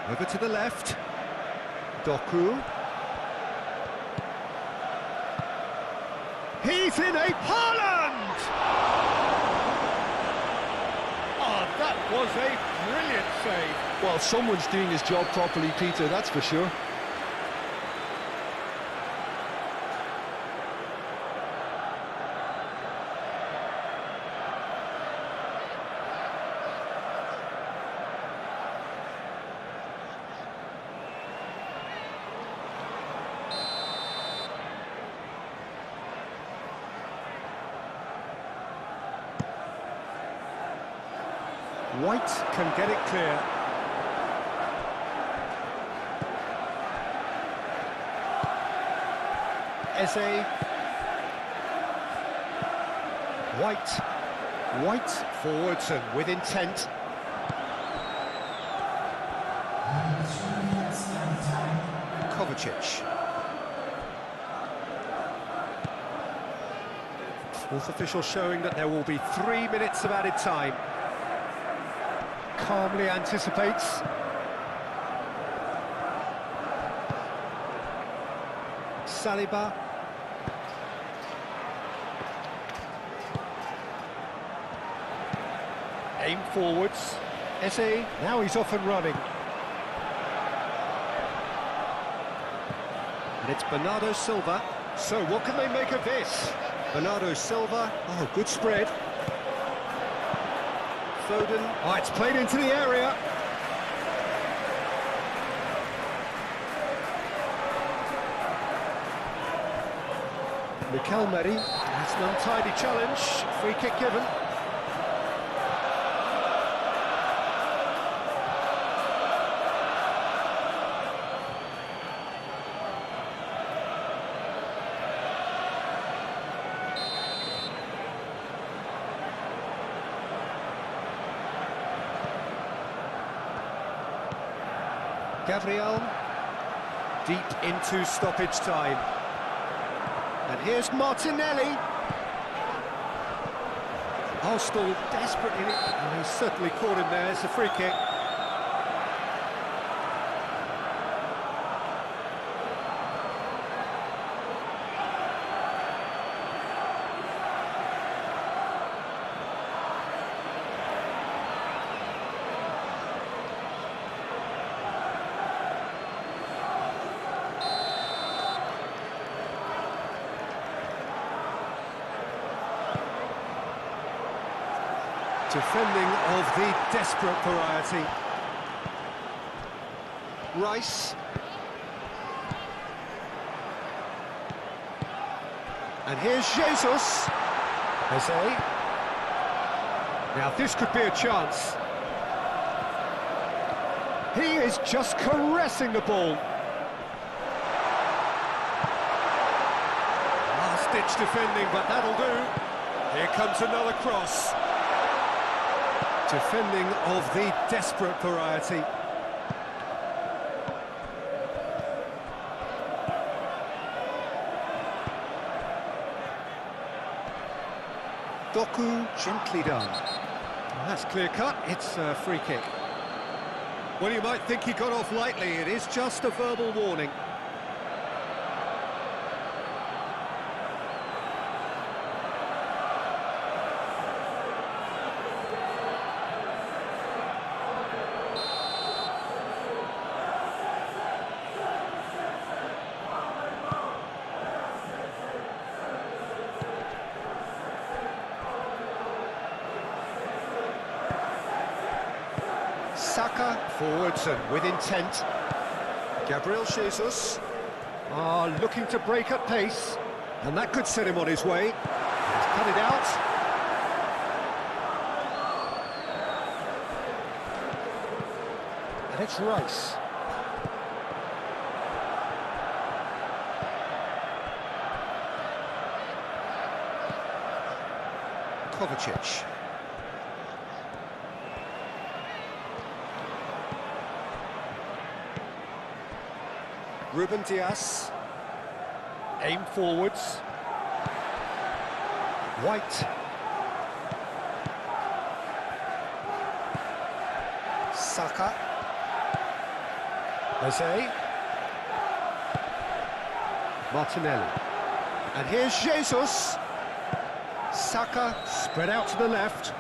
Over to the left. Doku. He's in a Haaland! Oh, that was a brilliant save. Well, someone's doing his job properly, Peter, that's for sure. White can get it clear. Eze. White forwards and with intent. Kovacic. Fourth official showing that there will be 3 minutes of added time. Calmly anticipates. Saliba. Aim forwards. Eze. Now he's off and running. And it's Bernardo Silva. So what can they make of this? Bernardo Silva. Oh, good spread. Foden. Oh, it's played into the area. Mikel Merri. That's an untidy challenge. Free kick given. Gabriel, deep into stoppage time. And here's Martinelli. Arsenal desperately, and he's certainly caught him there. It's a free kick. Defending of the desperate variety. Rice. And here's Jesus. Eze. Now this could be a chance. He is just caressing the ball. Last-ditch defending, but that'll do. Here comes another cross. Defending of the desperate variety. Doku, gently done. Well, that's clear cut, it's a free kick. Well, you might think he got off lightly, it is just a verbal warning. Saka forwards and with intent. Gabriel Jesus. Looking to break at pace. And that could set him on his way. He's cut it out. And it's Rice. Kovacic. Ruben Dias. Aim forwards. White. Saka. Eze. Martinelli. And here's Jesus. Saka spread out to the left.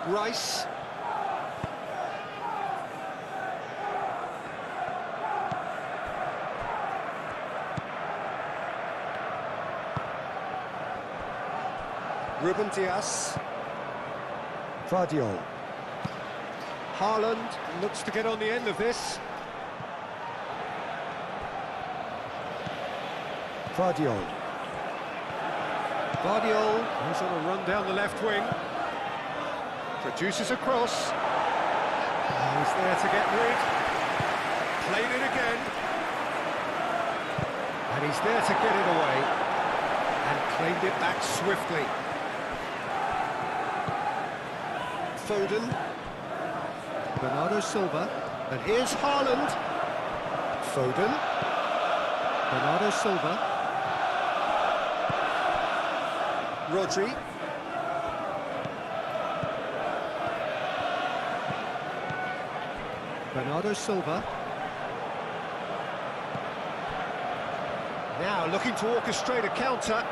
Rice. Ruben Dias. Vardiol. Haaland looks to get on the end of this. Vardiol. Vardiol goes on a run down the left wing. Produces a cross. He's there to get rid. Played it again. And he's there to get it away. And claimed it back swiftly. Foden. Bernardo Silva. And here's Haaland. Foden. Bernardo Silva. Rodri. Bernardo Silva. Now looking to orchestrate a counter.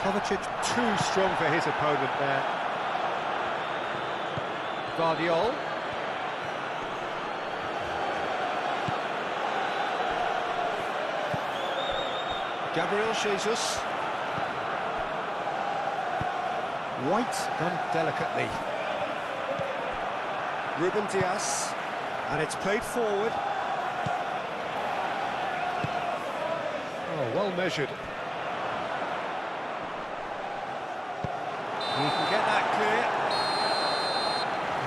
Kovacic too strong for his opponent there. Vardiol. Gabriel Jesus. White done delicately. Ruben Dias, and it's played forward. Oh, well measured. He can get that clear.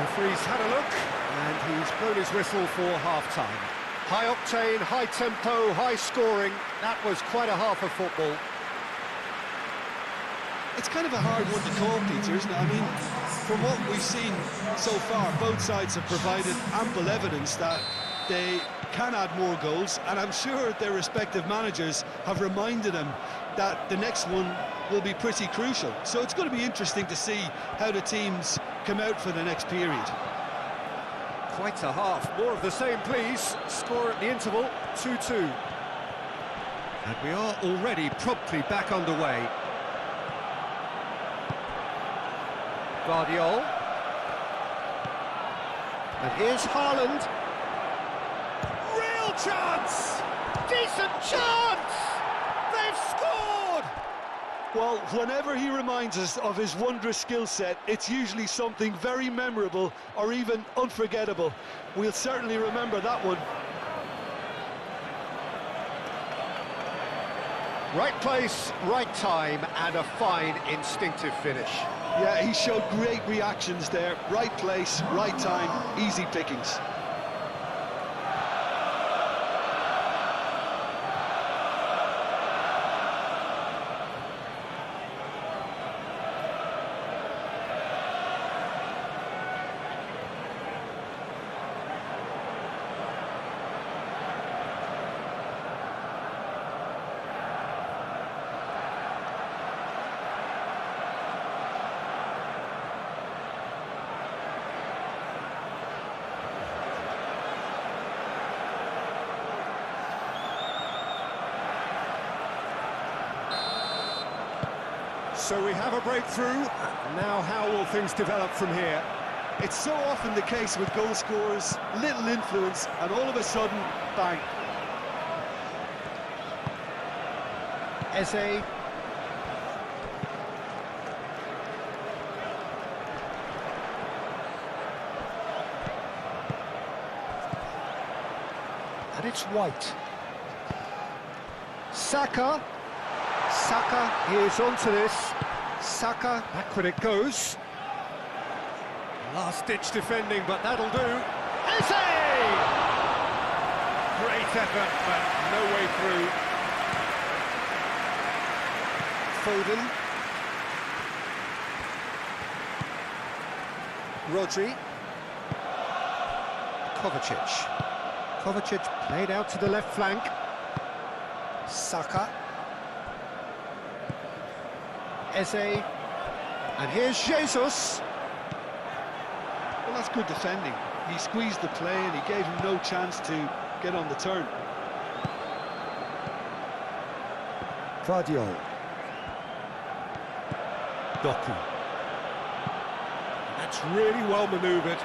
Referee's had a look, and he's blown his whistle for half-time. High octane, high tempo, high scoring. That was quite a half of football. It's kind of a hard one to call, Peter, isn't it? I mean, from what we've seen so far, both sides have provided ample evidence that they can add more goals, and I'm sure their respective managers have reminded them that the next one will be pretty crucial. So it's going to be interesting to see how the teams come out for the next period. Quite a half. More of the same, please. Score at the interval, 2-2. And we are already promptly back underway. Vardiol. And here's Haaland. Real chance! Decent chance! They've scored! Well, whenever he reminds us of his wondrous skill set, it's usually something very memorable or even unforgettable. We'll certainly remember that one. Right place, right time, and a fine instinctive finish. Yeah, he showed great reactions there. Right place, right time, easy pickings. So we have a breakthrough. Now how will things develop from here? It's so often the case with goal scorers, little influence, and all of a sudden, bang. Eze. And it's White. Saka. Saka is onto this. Saka, back when it goes. Last-ditch defending, but that'll do. Eze! Great effort, but no way through. Foden. Rodri. Kovacic. Kovacic played out to the left flank. Saka. Eze, and here's Jesus. Well, that's good defending. He squeezed the play and he gave him no chance to get on the turn. Guardiola. Doku. That's really well manoeuvred.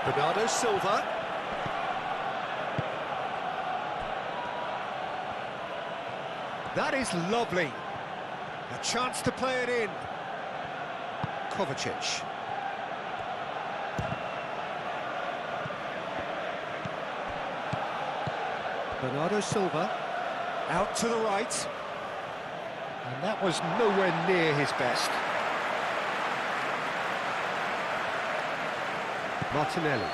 Bernardo Silva. That is lovely. A chance to play it in. Kovacic. Bernardo Silva. Out to the right. And that was nowhere near his best. Martinelli.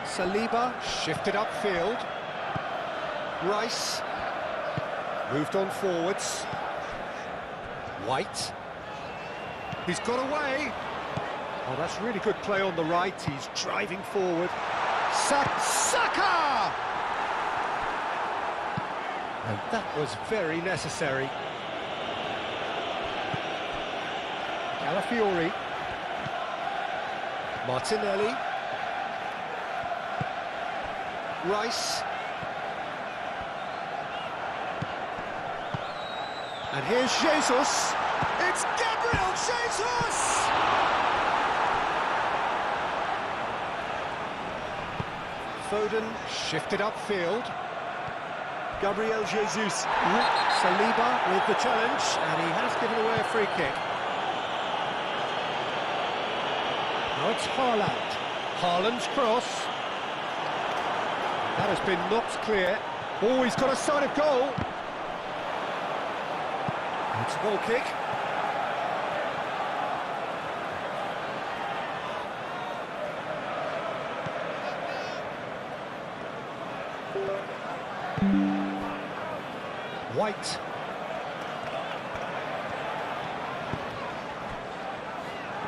Saliba shifted upfield. Rice moved on forwards. White. He's got away. Oh, that's really good play on the right. He's driving forward. Saka! And that was very necessary. Calafiori. Martinelli. Rice. And here's Jesus. It's Gabriel Jesus! Foden shifted upfield. Gabriel Jesus. Saliba with the challenge, and he has given away a free kick. Now it's Haaland. Haaland's cross. That has been knocked clear. Oh, he's got a sight of goal. It's a goal kick. White.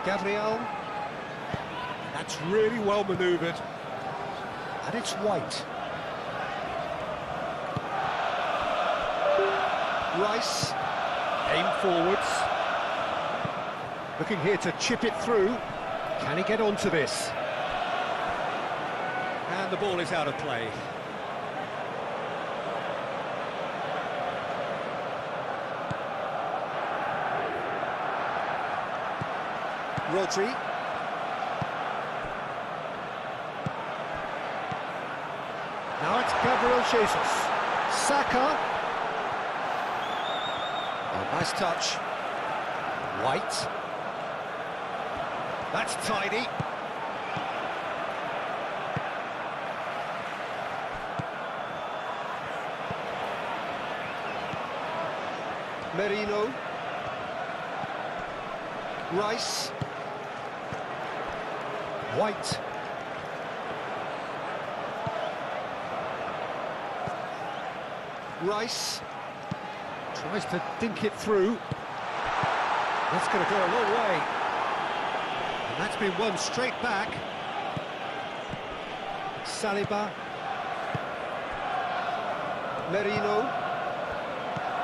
Gabriel. That's really well manoeuvred. And it's White. Rice. Aim forwards. Looking here to chip it through. Can he get onto this? And the ball is out of play. Rodri. Now it's Gabriel Jesus. Saka. Oh, nice touch. White. That's tidy. Merino. Rice. White. Rice tries to dink it through. That's going to go a long way. And that's been won straight back. Saliba. Merino.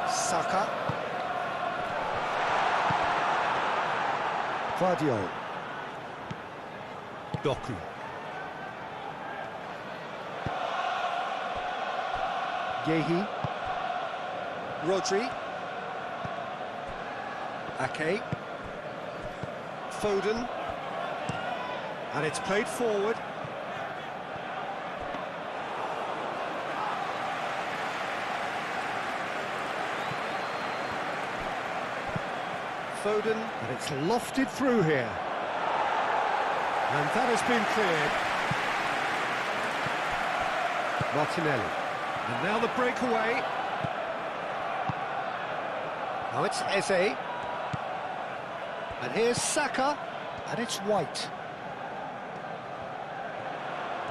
Saka. Guardiola. Doku. Yehi. Rodri. Ake. Foden. And it's played forward. Foden. And it's lofted through here. And that has been cleared. Martinelli. And now the breakaway. Now it's Eze. And here's Saka. And it's White.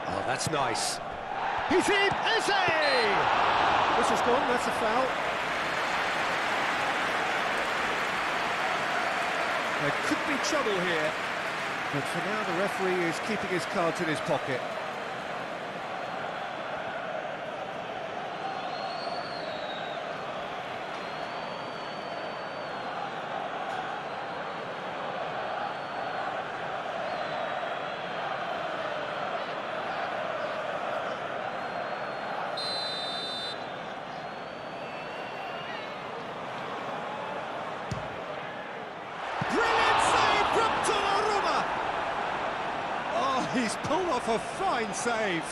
Oh, that's nice. He's in! Eze! This is gone, that's a foul. There could be trouble here. But for now, the referee is keeping his cards in his pocket. He's pulled off a fine save.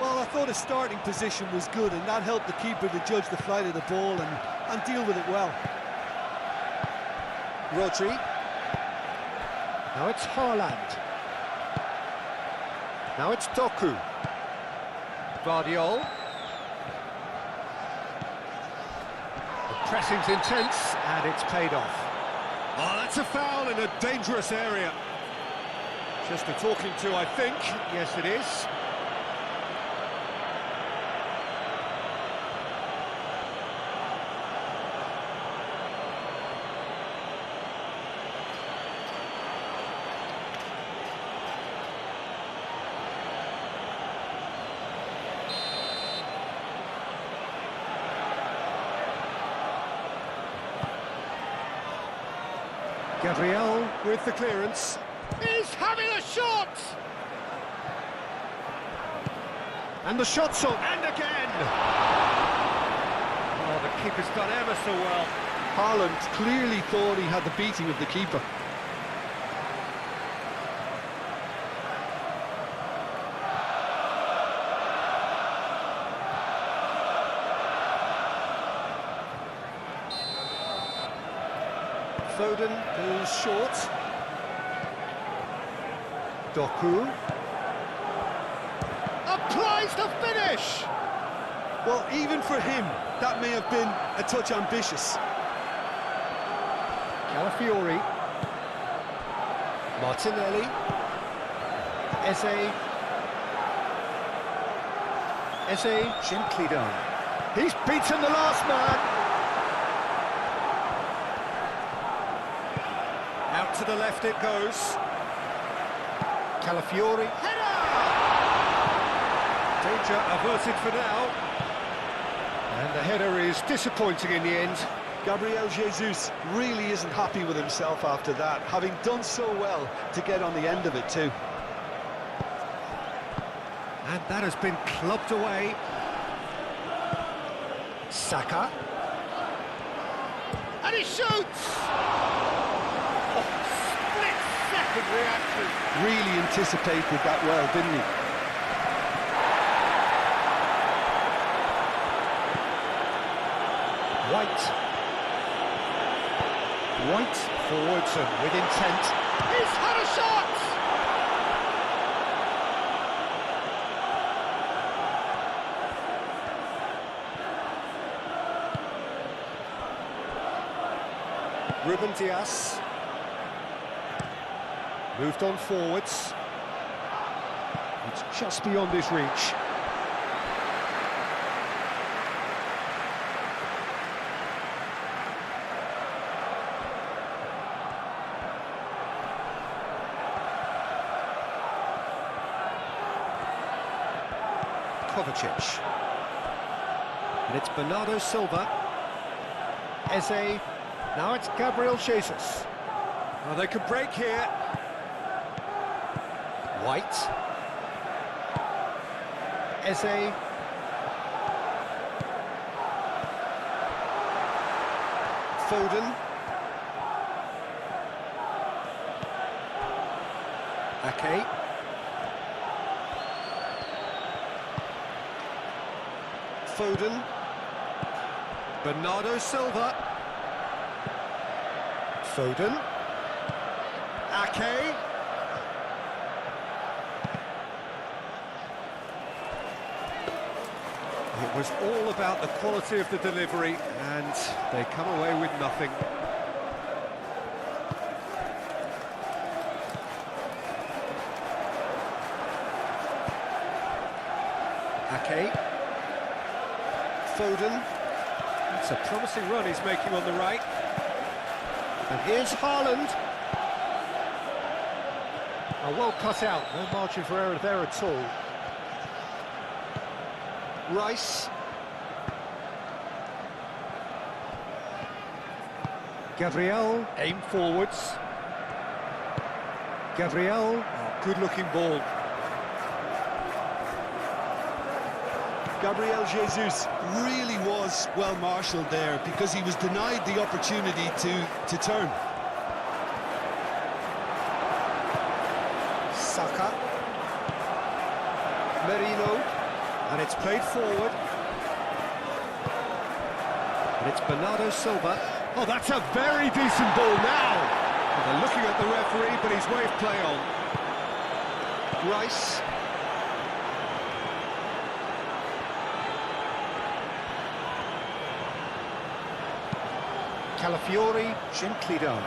Well, I thought his starting position was good, and that helped the keeper to judge the flight of the ball and deal with it well. Rodri. Now it's Haaland. Now it's Doku. Vardiol. The pressing's intense, and it's paid off. Oh, that's a foul in a dangerous area. Just a talking to, I think. Yes, it is. Gabriel with the clearance. He's having a shot! And the shot's on, and again! Oh, the keeper's done ever so well. Haaland clearly thought he had the beating of the keeper. Foden goes short. Doku applies the finish. Well, even for him, that may have been a touch ambitious. Calafiori. Martinelli. Eze gently done. He's beaten the last man. Out to the left it goes. Calafiori. Header! Danger averted for now. And the header is disappointing in the end. Gabriel Jesus really isn't happy with himself after that, having done so well to get on the end of it too. And that has been clubbed away. Saka. And he shoots! Split-second reaction. Really anticipated that well, didn't he? White forwards and with intent. He's had a shot! Ruben Dias. Moved on forwards. It's just beyond his reach. Kovacic. And it's Bernardo Silva. Eze. Now it's Gabriel Jesus. Oh, they could break here. White. Eze. Foden. Ake. Foden. Bernardo Silva. Foden. Ake. It was all about the quality of the delivery, and they come away with nothing. Ake. Foden. It's a promising run he's making on the right. And here's Haaland. Oh, well cut out, no margin for error there at all. Rice. Gabriel, aim forwards. Gabriel, oh, good-looking ball. Gabriel Jesus really was well marshalled there because he was denied the opportunity to turn. Saka. Merino, and it's played forward. And it's Bernardo Silva. Oh, that's a very decent ball now. And they're looking at the referee, but he's waved play on. Rice. Calafiori, gently done.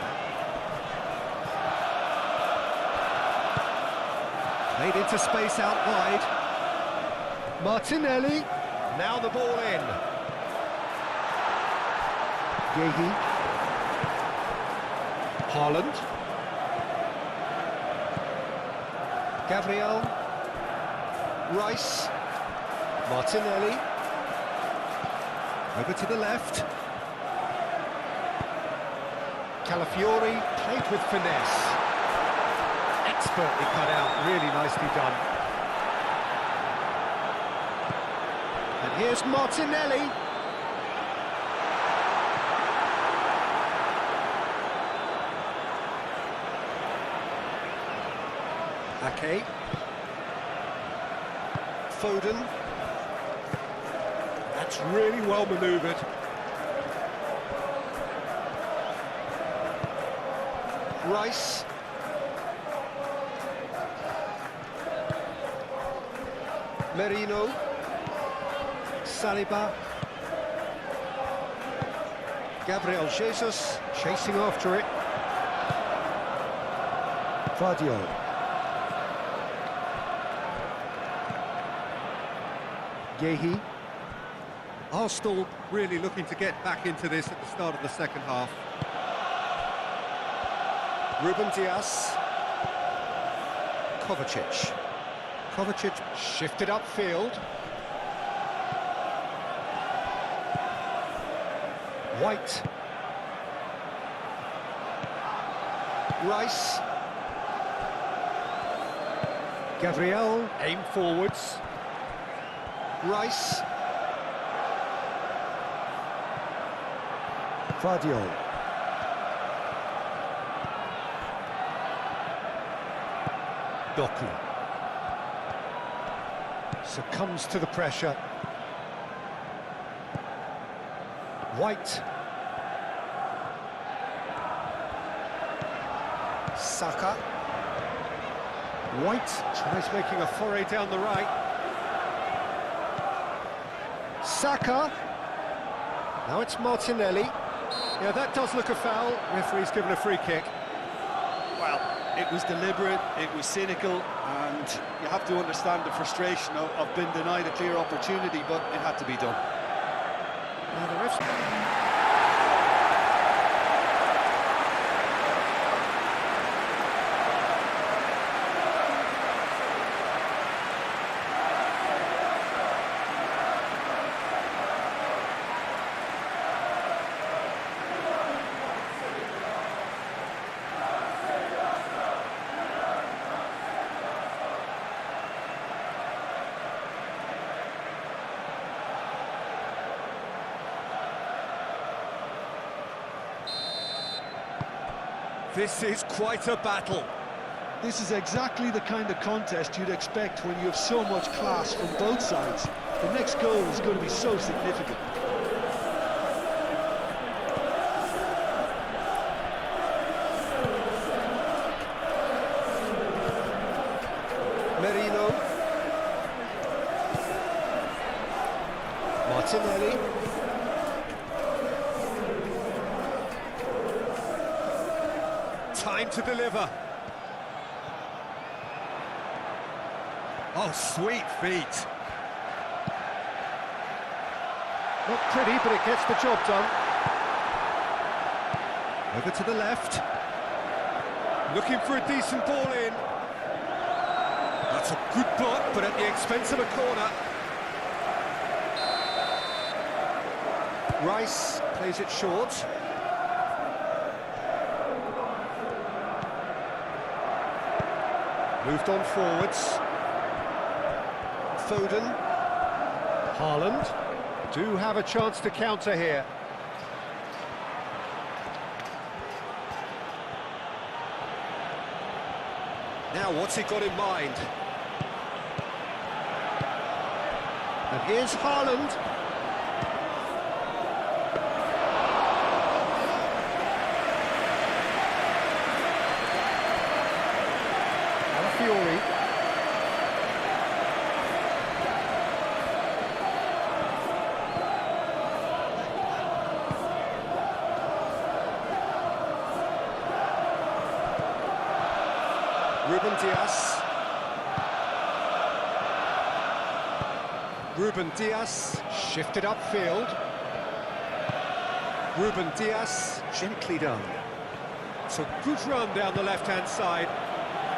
Made into space out wide. Martinelli. Now the ball in. Yehi. Haaland. Gabriel. Rice. Martinelli. Over to the left. Calafiori, played with finesse. Expertly cut out, really nicely done. And here's Martinelli. Ake. Foden. That's really well manoeuvred. Rice. Merino. Saliba. Gabriel Jesus chasing after it. Vardio. Yehi. Arsenal really looking to get back into this at the start of the second half. Ruben Dias. Kovacic. Kovacic shifted upfield. White. Rice. Gabriel, aim forwards. Rice. Vardio. Doku. Succumbs to the pressure. White. Saka. White tries making a foray down the right. Saka. Now it's Martinelli. Yeah, that does look a foul. Referee's given a free kick. Well, it was deliberate, it was cynical, and you have to understand the frustration of being denied a clear opportunity, but it had to be done. Now the ref's... This is quite a battle. This is exactly the kind of contest you'd expect when you have so much class from both sides. The next goal is going to be so significant. Merino. Martinelli. Time to deliver. Oh, sweet feet. Not pretty, but it gets the job done. Over to the left. Looking for a decent ball in. That's a good block, but at the expense of a corner. Rice plays it short. Moved on forwards. Foden. Haaland. Do have a chance to counter here. Now, what's he got in mind? And here's Haaland. Fiori. Ruben Dias. Ruben Dias shifted upfield. Ruben Dias, gently done. It's a good run down the left-hand side.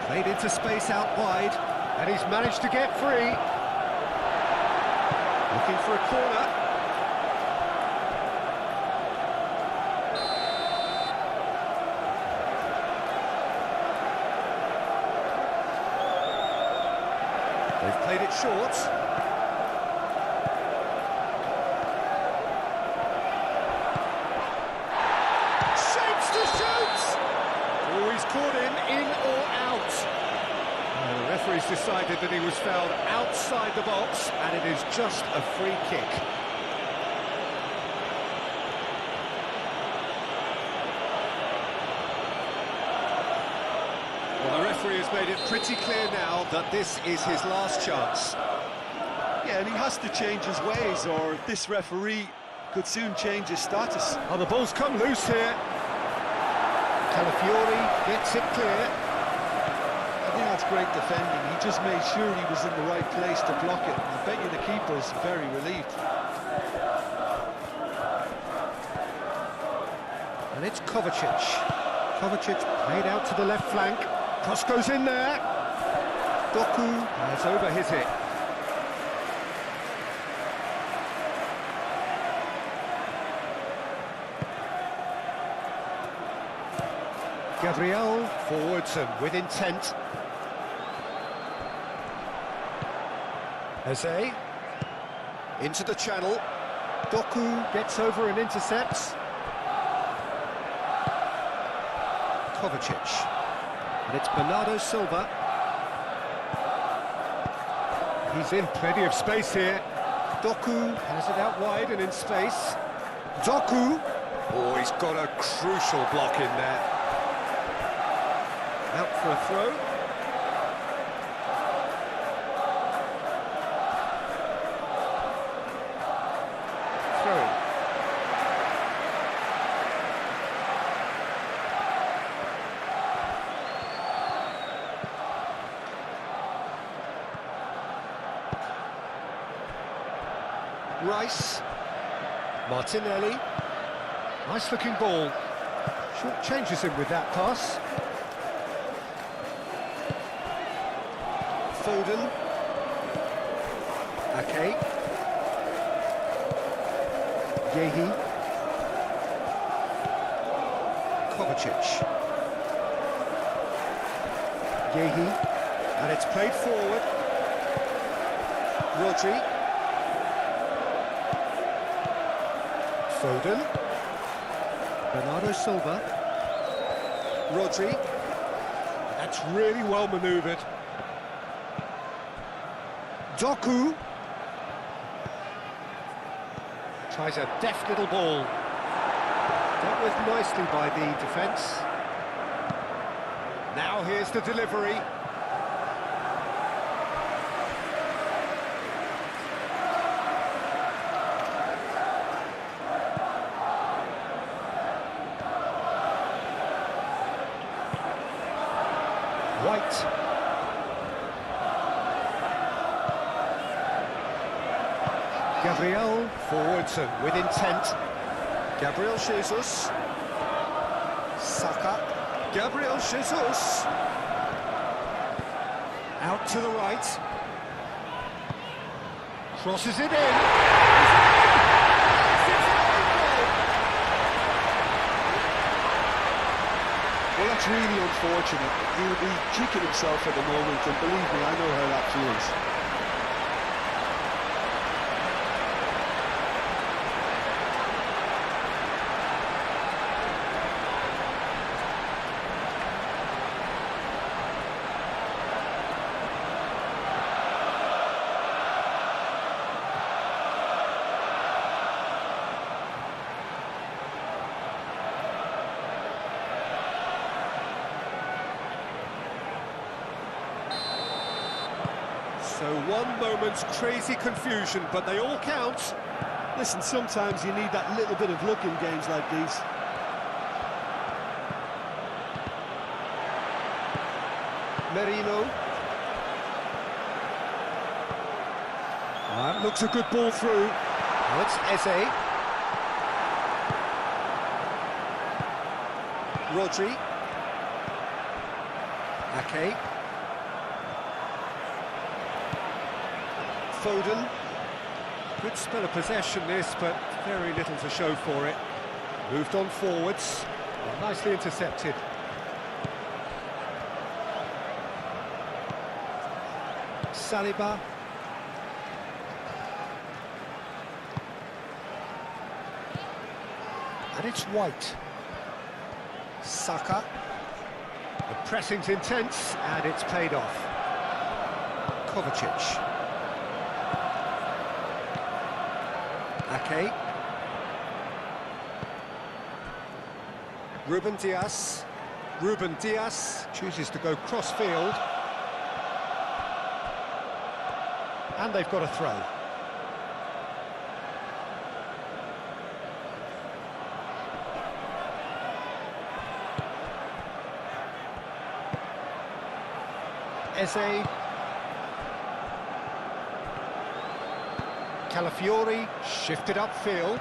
Played into space out wide, and he's managed to get free. Looking for a corner. They've played it short. Shapes to shoot! Oh, he's caught in or out. The referee's decided that he was fouled outside the box, and it is just a free kick. Well, the referee has made it pretty clear now that this is his last chance. Yeah, and he has to change his ways, or this referee could soon change his status. Oh, the ball's come loose here. Calafiori gets it clear. I think that's great defending. He just made sure he was in the right place to block it. I bet you the keeper's very relieved. And it's Kovacic. Kovacic played out to the left flank. Cross goes in there. Doku has over his hit. Gabriel forwards and with intent. Eze into the channel. Doku gets over and intercepts. Kovacic. And it's Bernardo Silva. He's in plenty of space here. Doku has it out wide and in space. Doku. Oh, he's got a crucial block in there. Out for a throw. Throw. Rice. Martinelli. Nice looking ball. Short changes him with that pass. Foden. Ake. Yehi. Kovacic. Yehi. And it's played forward. Rodri. Foden. Bernardo Silva. Rodri. That's really well manoeuvred. Doku tries a deft little ball. Dealt with nicely by the defence. Now here's the delivery. White. Gabriel forwards and with intent. Gabriel Jesus. Saka. Gabriel Jesus. Out to the right. Crosses it in. Well, that's really unfortunate. He would be kicking himself at the moment, and believe me, I know how that feels. So one moment's crazy confusion, but they all count. Listen, sometimes you need that little bit of luck in games like these. Merino. That looks a good ball through. Now it's Eze. Rodri. Ake. Foden. Good spell of possession this, but very little to show for it. Moved on forwards. Nicely intercepted. Saliba. And it's White. Saka. The pressing's intense, and it's paid off. Kovacic. Ake. Ruben Dias. Ruben Dias chooses to go cross-field. And they've got a throw. Eze. Calafiori shifted upfield.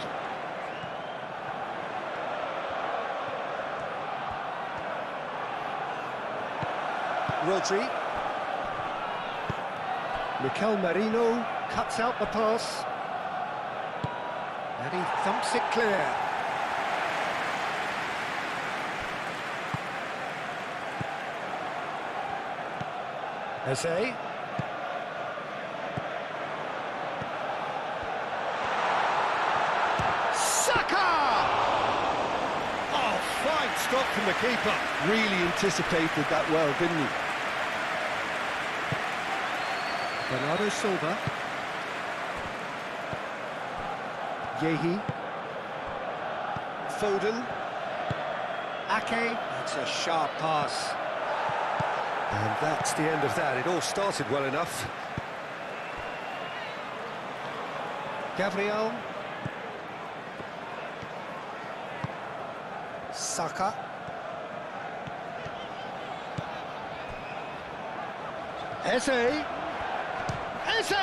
Rodri. Mikel Merino cuts out the pass. And he thumps it clear. Eze. Saka! Oh, fine stop from the keeper. Really anticipated that well, didn't he? Bernardo Silva. Yehi. Foden. Ake. It's a sharp pass. And that's the end of that. It all started well enough. Gabriel. Saka. Eze. Eze!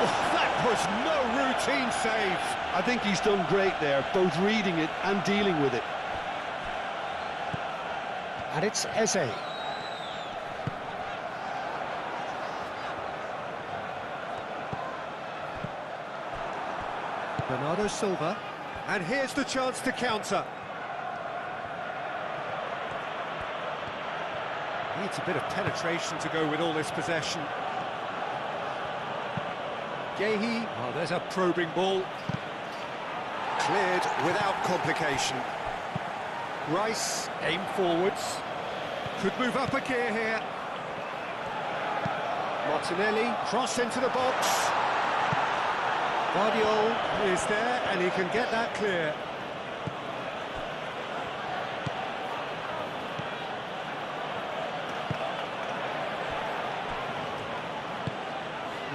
Oh, that was no routine save. I think he's done great there, both reading it and dealing with it. And it's Eze. Bernardo Silva. And here's the chance to counter. Needs a bit of penetration to go with all this possession. Yehi. Oh, there's a probing ball. Cleared without complication. Rice, aim forwards. Could move up a gear here. Martinelli, cross into the box. Guardiola is there, and he can get that clear.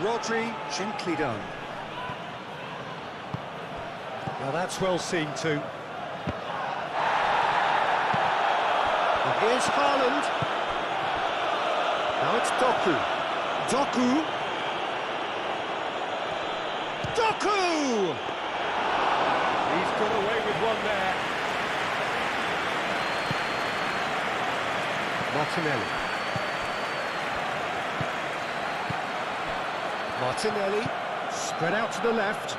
Rodri, gently done. Now that's well seen too. And here's Haaland. Now it's Doku. Doku! Doku! He's got away with one there. Martinelli. Martinelli, spread out to the left.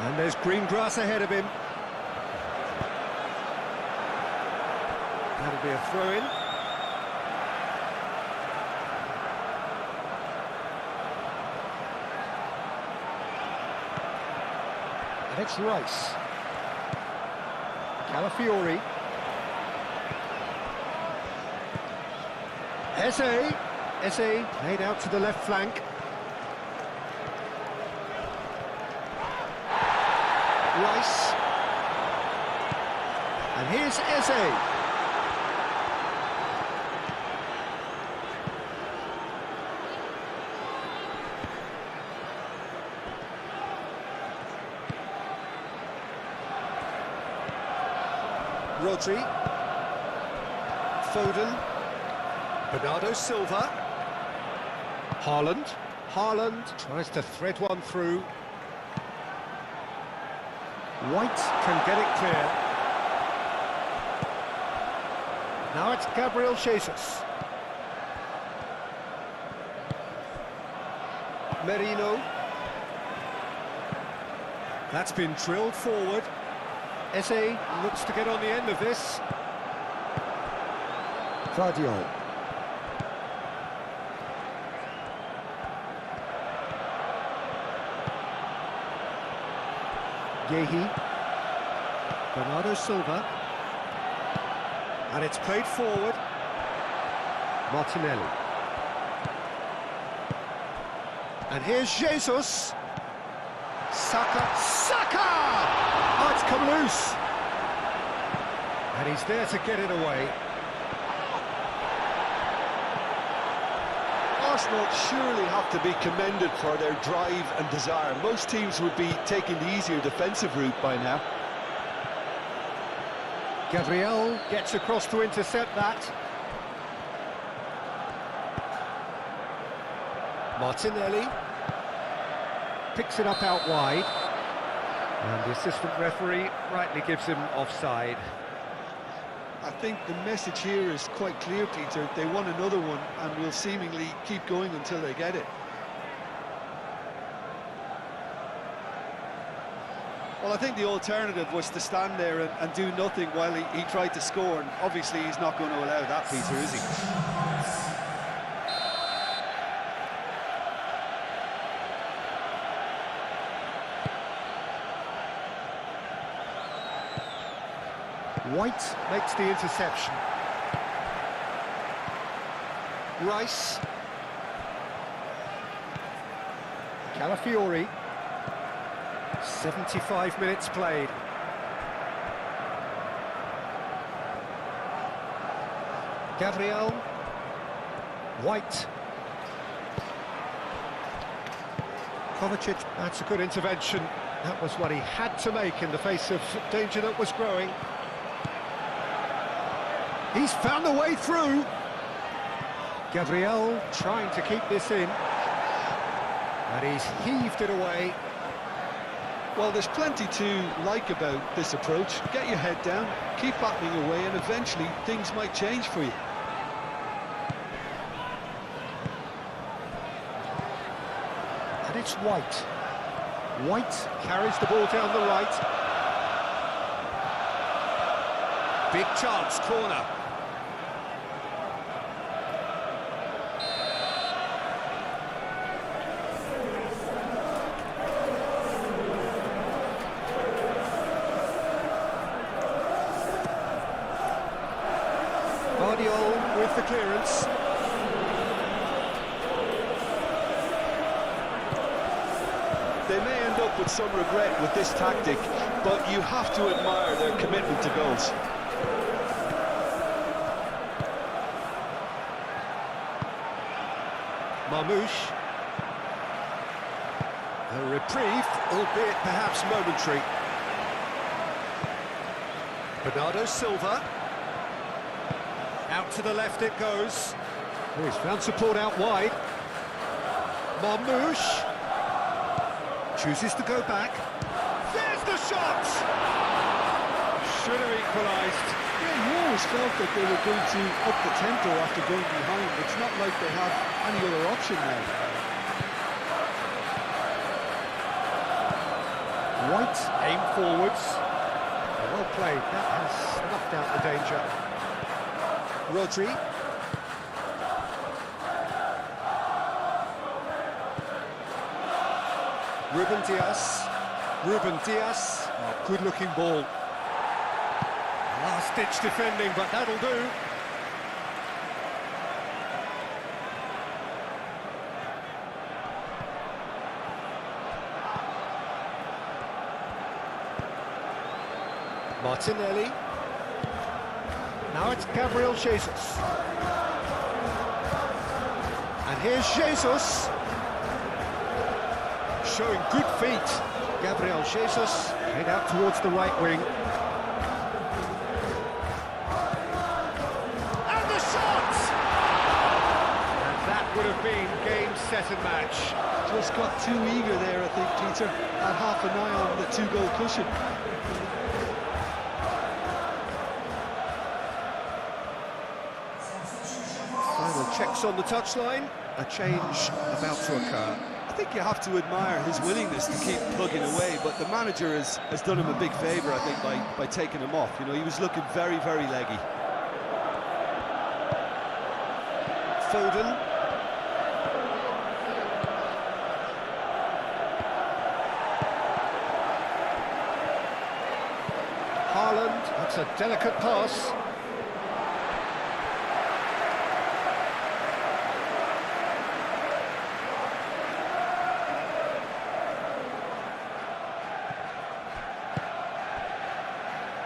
And there's green grass ahead of him. That'll be a throw-in. And it's Rice. Calafiori. Eze played out to the left flank. Rice. And here's Eze. Rodri. Foden. Bernardo Silva. Haaland. Haaland tries to thread one through. White can get it clear. Now it's Gabriel Jesus. Merino. That's been drilled forward. Eze looks to get on the end of this. Guardiol. Yehi. Bernardo Silva. And it's played forward. Martinelli. And here's Jesus. Saka. Saka! Oh, it's come loose. And he's there to get it away. Arsenal surely have to be commended for their drive and desire. Most teams would be taking the easier defensive route by now. Gabriel gets across to intercept that. Martinelli picks it up out wide. And the assistant referee rightly gives him offside. I think the message here is quite clear, Peter. They want another one and will seemingly keep going until they get it. Well, I think the alternative was to stand there and do nothing while he tried to score, and obviously he's not going to allow that, Peter, is he? White makes the interception. Rice. Calafiori. 75 minutes played. Gabriel. White. Kovacic. That's a good intervention. That was what he had to make in the face of danger that was growing. He's found a way through. Gabriel trying to keep this in. And he's heaved it away. Well, there's plenty to like about this approach. Get your head down, keep battling away, and eventually things might change for you. And it's White. White carries the ball down the right. Big chance, corner. Guardiol with the clearance. They may end up with some regret with this tactic, but you have to admire their commitment to goals. Marmouche. A reprieve, albeit perhaps momentary. Bernardo Silva. Out to the left it goes. Oh, he's found support out wide. Marmouche. Chooses to go back. There's the shot! Should have equalised. Yeah, you always felt that they were going to up the tempo after going behind. It's not like they have any other option now. White aim forwards. Well played. That has snuffed out the danger. Rodri. Ruben Dias. Ruben Dias. Oh, good-looking ball. Last-ditch defending, but that'll do. Martinelli. Now it's Gabriel Jesus. And here's Jesus. Showing good feet. Gabriel Jesus played out towards the right wing. been game, set and match. Just got too eager there, I think, Peter. Had half an eye on the two-goal cushion. Final checks on the touchline. A change about to occur. I think you have to admire his willingness to keep plugging away, but the manager has done him a big favour, I think, by taking him off. You know, he was looking very, very leggy. Foden. Haaland, that's a delicate pass.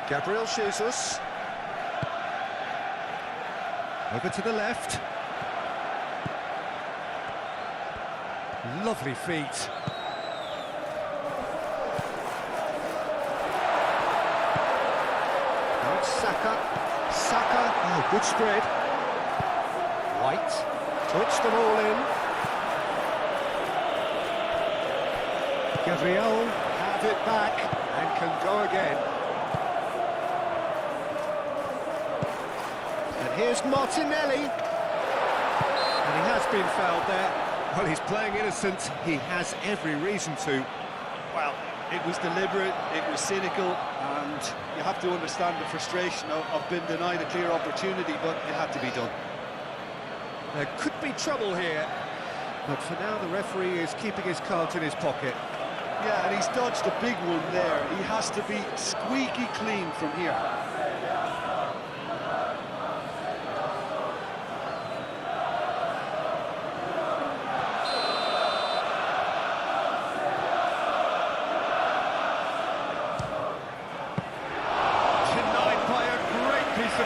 Gabriel Jesus. Over to the left. Lovely feet. Now it's Saka. Saka, oh, good spread. White, puts them all in. Gabriel, have it back, and can go again. And here's Martinelli. And he has been fouled there. Well, he's playing innocent. He has every reason to. Well, it was deliberate, it was cynical, and you have to understand the frustration of being denied a clear opportunity, but it had to be done. There could be trouble here, but for now the referee is keeping his cards in his pocket. Yeah, and he's dodged a big one there. He has to be squeaky clean from here.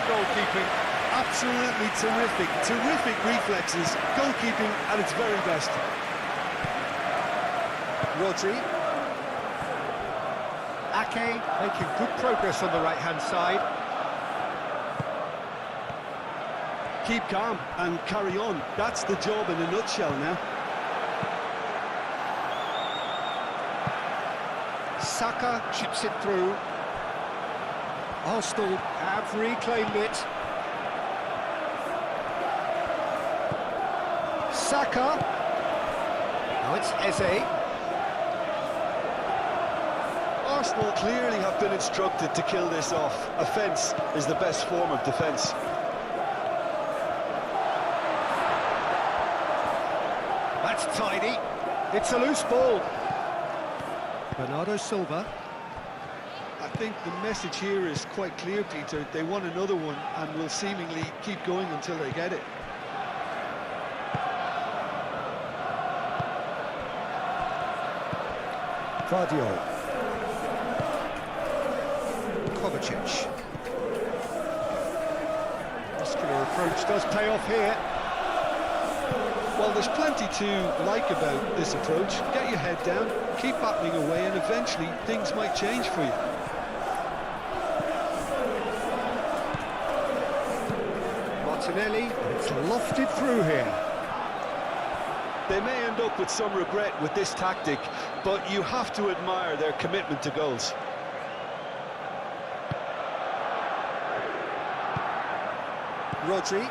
Goalkeeping. Absolutely terrific reflexes, goalkeeping at its very best. Rodri. Ake making good progress on the right-hand side. Keep calm and carry on. That's the job in a nutshell now. Saka chips it through. Arsenal have reclaimed it. Saka. Now it's Eze. Arsenal clearly have been instructed to kill this off. Offence is the best form of defence. That's tidy. It's a loose ball. Bernardo Silva. I think the message here is quite clear, Peter. They want another one and will seemingly keep going until they get it. Guardiola. Kovacic. Muscular approach does pay off here. Well, there's plenty to like about this approach. Get your head down, keep battling away, and eventually things might change for you. Martinelli, it's lofted through here. They may end up with some regret with this tactic, but you have to admire their commitment to goals. Rodri.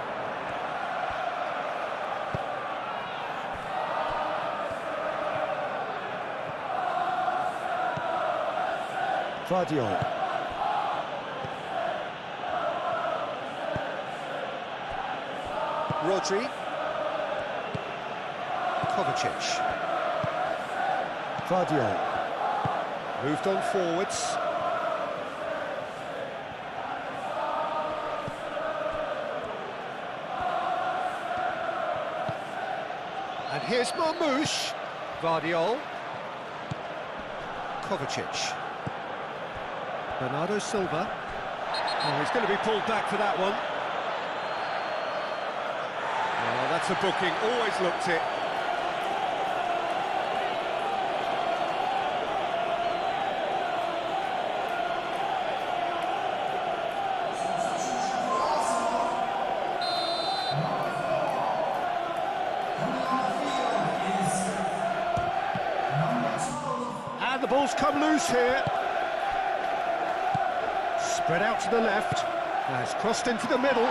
Guardiola. Rodri. Kovacic. Guardiola. Moved on forwards. And here's Marmoush. Guardiola. Kovacic. Bernardo Silva. Oh, he's going to be pulled back for that one. Oh, that's a booking. Always looked it. ball's come loose here. Spread out to the left. Now it's crossed into the middle.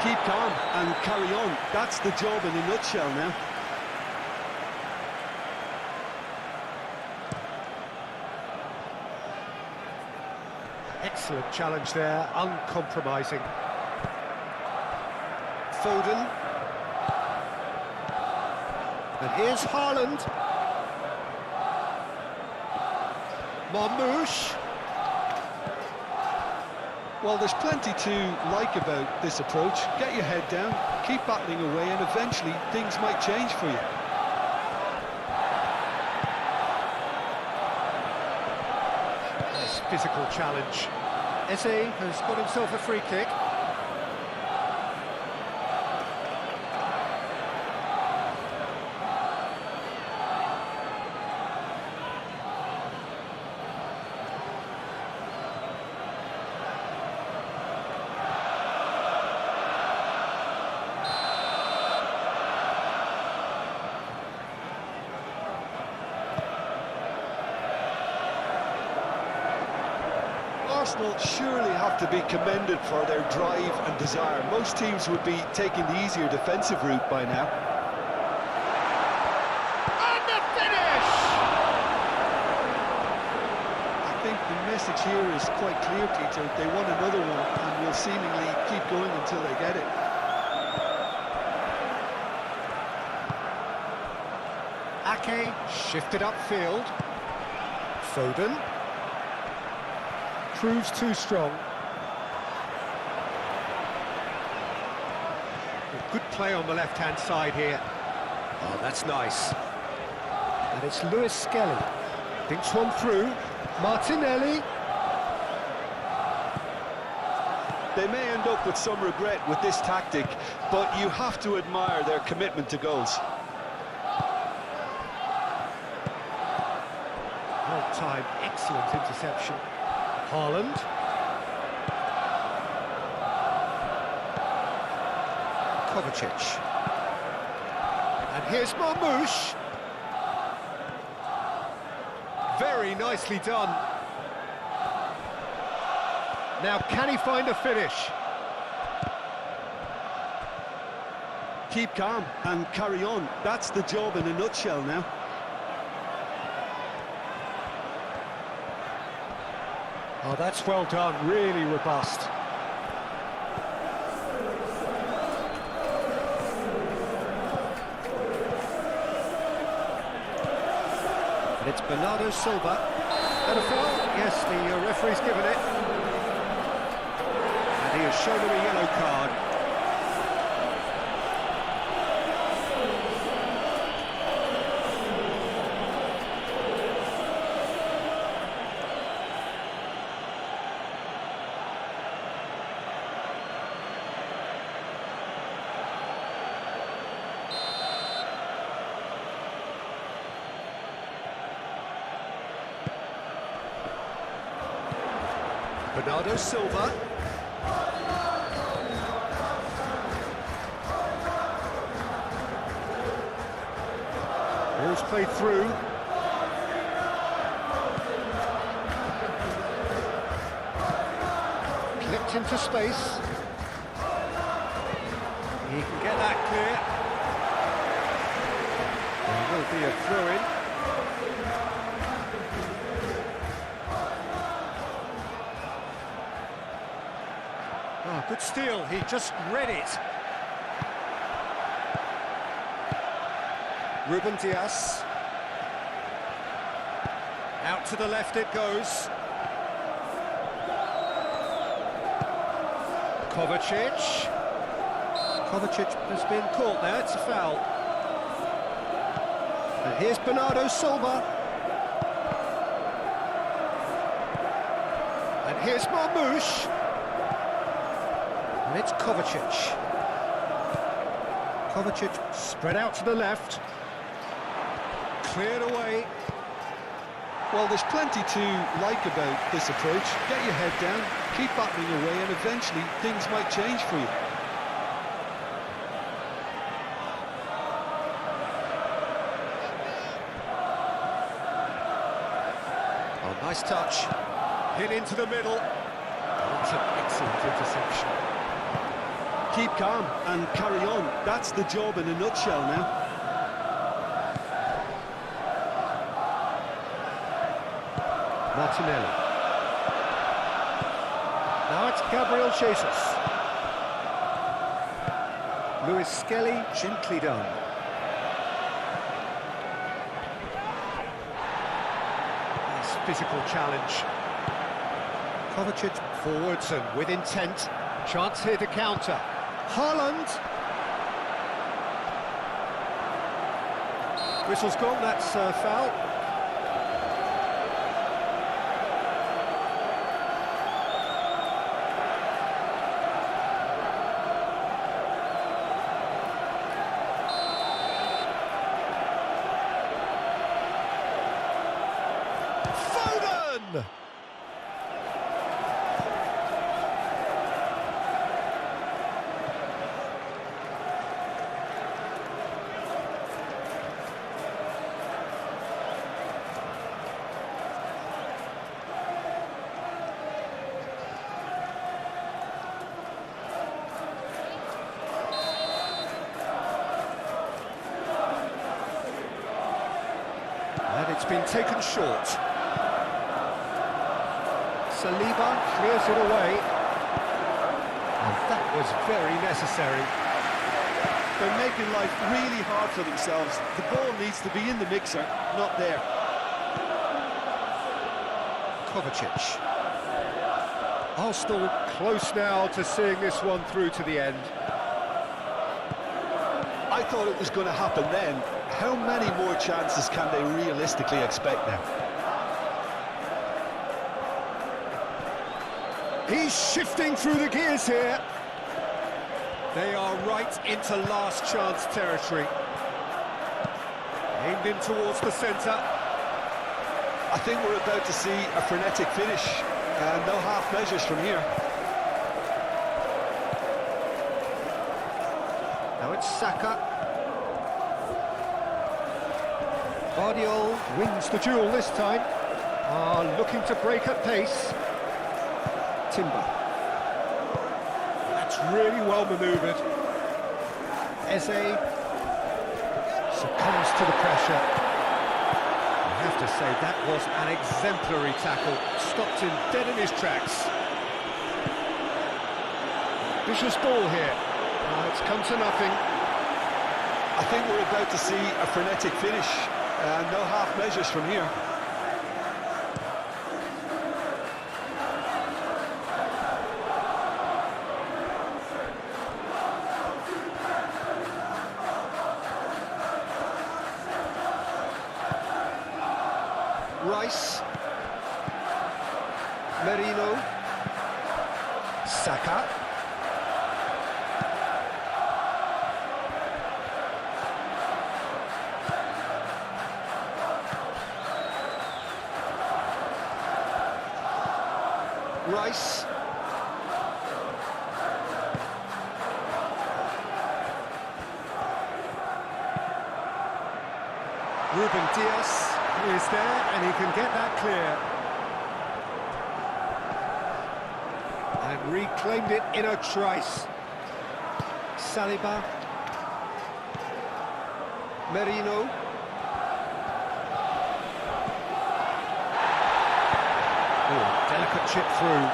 Keep calm and carry on. That's the job in a nutshell now. Excellent challenge there, uncompromising. Foden. And here's Haaland. Marmoush. Well, there's plenty to like about this approach. Get your head down, keep battling away, and eventually things might change for you. Nice physical challenge. Eze has got himself a free kick. Arsenal surely have to be commended for their drive and desire. Most teams would be taking the easier defensive route by now. And the finish! I think the message here is quite clear, Peter. They want another one and will seemingly keep going until they get it. Ake shifted upfield. Foden. Proves too strong. Good play on the left-hand side here. Oh, that's nice. And it's Lewis Skelly. Thinks one through. Martinelli. They may end up with some regret with this tactic, but you have to admire their commitment to goals. Well-timed, excellent interception. Haaland. Kovacic. And here's Marmoush. Very nicely done. Now, can he find a finish? Keep calm and carry on. That's the job in a nutshell now. Oh, that's well done, really robust. And it's Bernardo Silva. And a foul? Yes, the referee's given it. And he has shown him a yellow card. Bernardo Silva. Ball's played through. Clipped into space. He can get that clear. There will be a throw-in. Oh, good steal, he just read it. Ruben Dias. Out to the left it goes. Kovacic. Kovacic has been caught there, it's a foul. And here's Bernardo Silva. And here's Marmoush. And it's Kovacic. Kovacic spread out to the left. Cleared away. Well, there's plenty to like about this approach. Get your head down, keep battling away, and eventually things might change for you. Nice touch. Hit into the middle. That's an excellent interception. Keep calm and carry on. That's the job in a nutshell now. Martinelli. Now it's Gabriel Jesus. Lewis Skelly, gently done. Nice physical challenge. Kovacic forwards and with intent. Chance here to counter. Haaland. Whistle's gone, that's foul. Foden! And it's been taken short. Saliba clears it away. And that was very necessary. They're making life really hard for themselves. The ball needs to be in the mixer, not there. Kovacic. Arsenal close now to seeing this one through to the end. I thought it was going to happen then. How many more chances can they realistically expect now? He's shifting through the gears here. They are right into last chance territory. Aimed in towards the centre. I think we're about to see a frenetic finish, and no half measures from here. Now it's Saka. Guardiola wins the duel this time. Looking to break at pace. Timber. That's really well manoeuvred. Eze succumbs to the pressure. I have to say that was an exemplary tackle. Stopped him dead in his tracks. Vicious ball here. It's come to nothing. I think we're about to see a frenetic finish, and no half measures from here. Rice, Merino, Saka, Rice, Ruben Dias is there, and he can get that clear. And reclaimed it in a trice. Saliba. Merino. Oh, delicate chip through.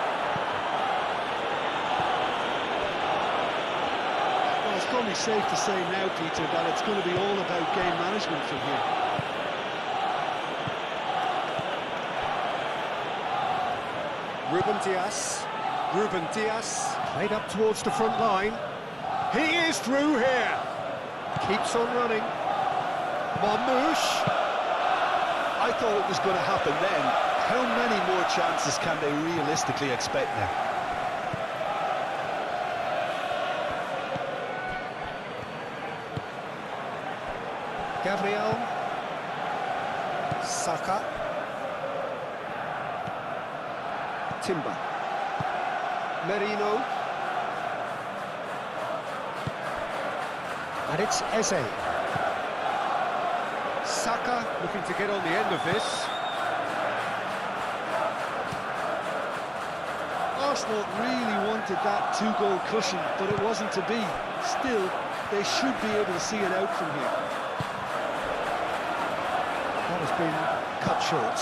Well, it's probably safe to say now, Peter, that it's going to be all about game management from here. Ruben Dias, played up towards the front line. He is through here. Keeps on running. Marmoush. I thought it was going to happen then. How many more chances can they realistically expect now? Gabriel. Saka. Timber. Merino. And it's Eze. Saka looking to get on the end of this. Arsenal really wanted that two-goal cushion, but it wasn't to be. Still, they should be able to see it out from here. That has been cut short.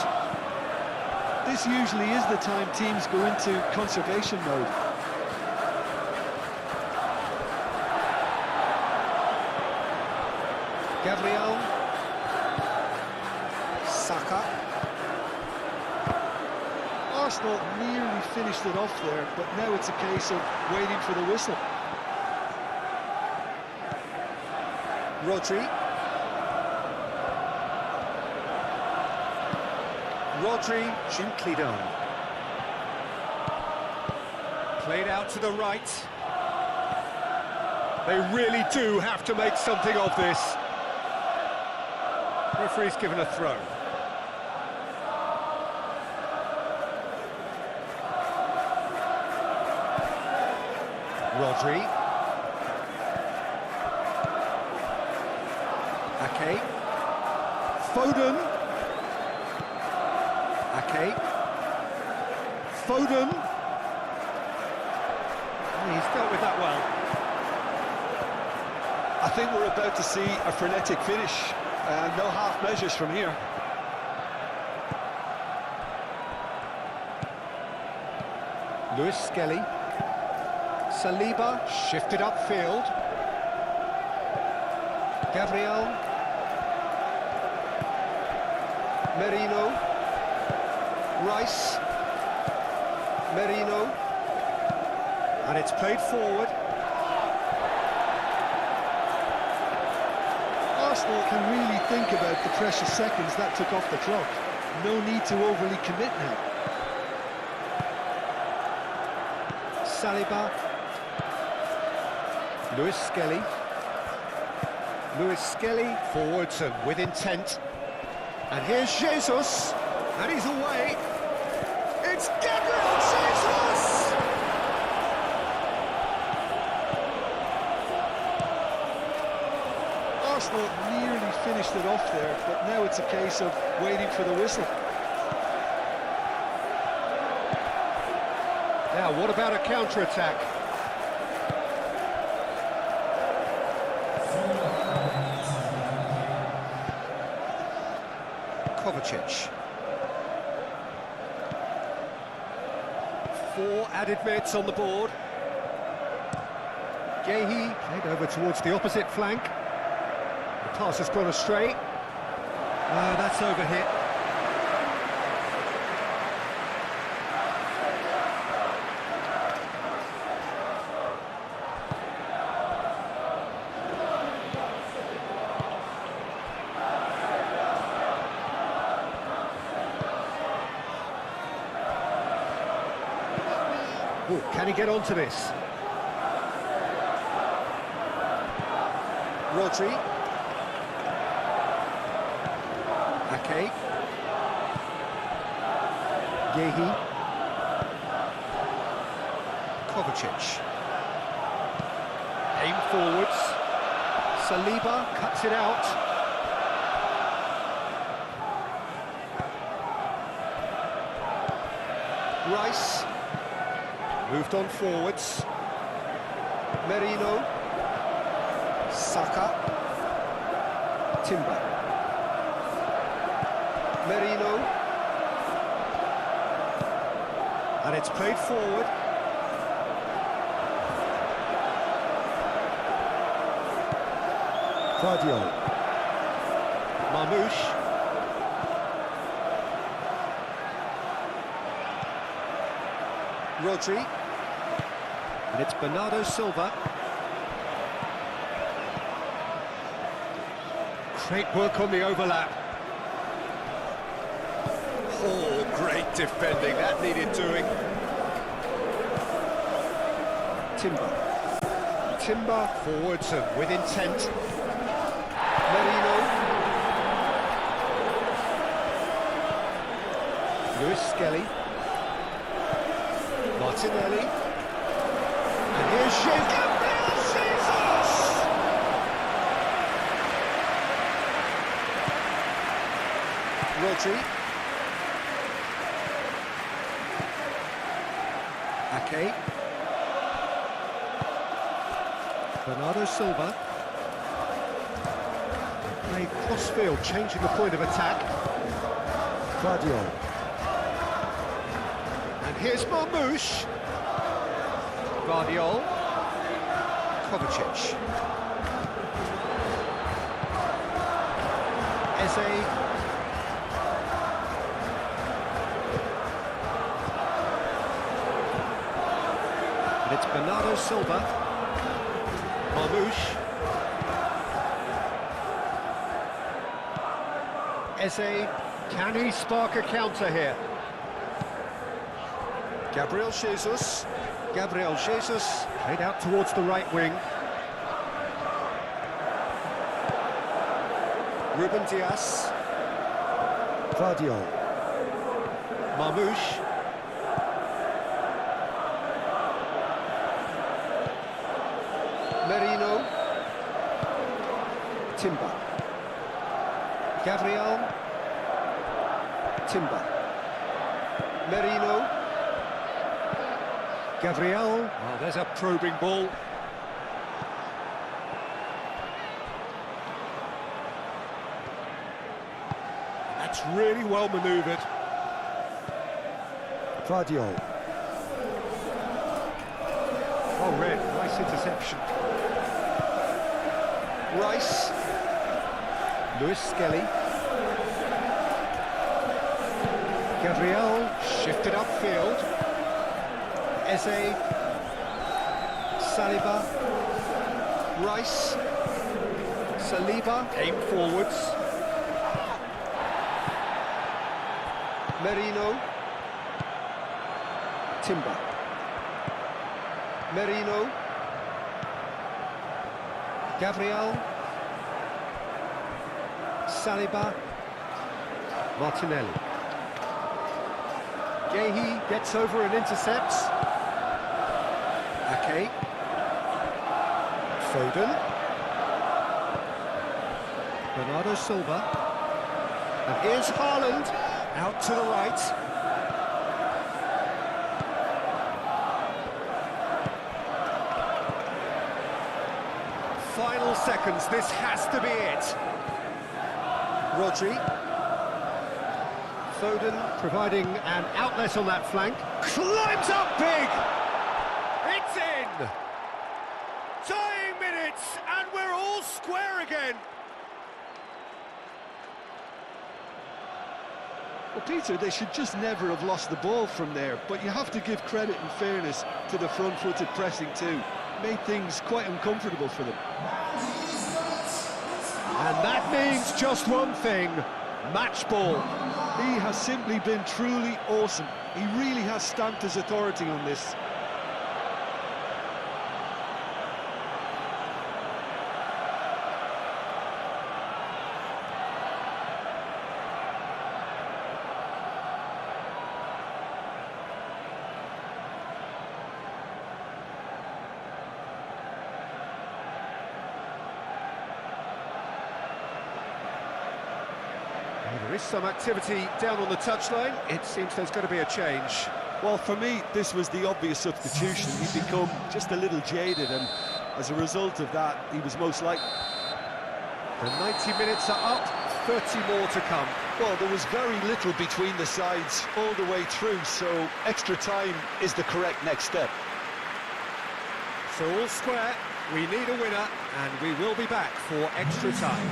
This usually is the time teams go into conservation mode. Gabriel. Saka. Arsenal nearly finished it off there, but now it's a case of waiting for the whistle. Rodri. Rodri gently done. Played out to the right. They really do have to make something of this. Referee's given a throw. Rodri. Ake. Foden. Ake. Foden. And he's dealt with that well. I think we're about to see a frenetic finish, and no half measures from here. Lewis Skelly. Saliba shifted upfield. Gabriel. Merino. Rice. Merino. And it's played forward. Arsenal can really think about the precious seconds that took off the clock. No need to overly commit now. Saliba. Lewis Skelly. Lewis Skelly forwards and with intent. And here's Jesus, and he's away. It's Gabriel Jesus! Arsenal nearly finished it off there, but now it's a case of waiting for the whistle. Now, what about a counter-attack? Kovacic. 4 added minutes on the board. Gehi played over towards the opposite flank. The pass has gone astray. That's overhit. Ooh, can he get onto this? Rodri. Ake. Gehi. Kovacic. Aim forwards. Saliba cuts it out. Rice. Moved on forwards. Merino. Saka. Timber. Merino. And it's played forward. Guardiola. Marmoush. Rodri. And it's Bernardo Silva. Great work on the overlap. Oh, great defending, that needed doing. Timber. Timber forwards and with intent. Merino. Lewis Skelly. Martinelli. And here's Gabriel Jesus! Rodri. Okay. Bernardo Silva. Played cross-field, changing the point of attack. Guardiola. And here's Marmoush. Guardiola. Kovacic. Eze. And it's Bernardo Silva. Marmoush. Eze, can he spark a counter here? Gabriel Jesus. Gabriel Jesus played out towards the right wing. Ruben Dias. Guardiola. Marmoush. Merino. Timber. Gabriel. Timber. Merino. Gabriel. Oh, there's a probing ball. That's really well manoeuvred. Guardiola. Oh, red. Nice interception. Rice. Lewis Skelly. Gabriel shifted upfield. Eze. Saliba. Rice. Saliba came forwards. Merino. Timber. Merino. Gabriel. Saliba. Martinelli. Gehi gets over and intercepts. Ake. Foden. Bernardo Silva. And here's Haaland, out to the right. Final seconds, this has to be it. Rodri. Foden providing an outlet on that flank. Climbs up big! It's in! Tying minutes, and we're all square again. Well, Peter, they should just never have lost the ball from there, but you have to give credit and fairness to the front-footed pressing too. Made things quite uncomfortable for them. And that means just one thing, match ball. He has simply been truly awesome. He really has stamped his authority on this. There is some activity down on the touchline. It seems there's going to be a change. Well, for me, this was the obvious substitution. He'd become just a little jaded, and as a result of that, he was most likely... The 90 minutes are up, 30 more to come. Well, there was very little between the sides all the way through, so extra time is the correct next step. So all square, we need a winner, and we will be back for extra time.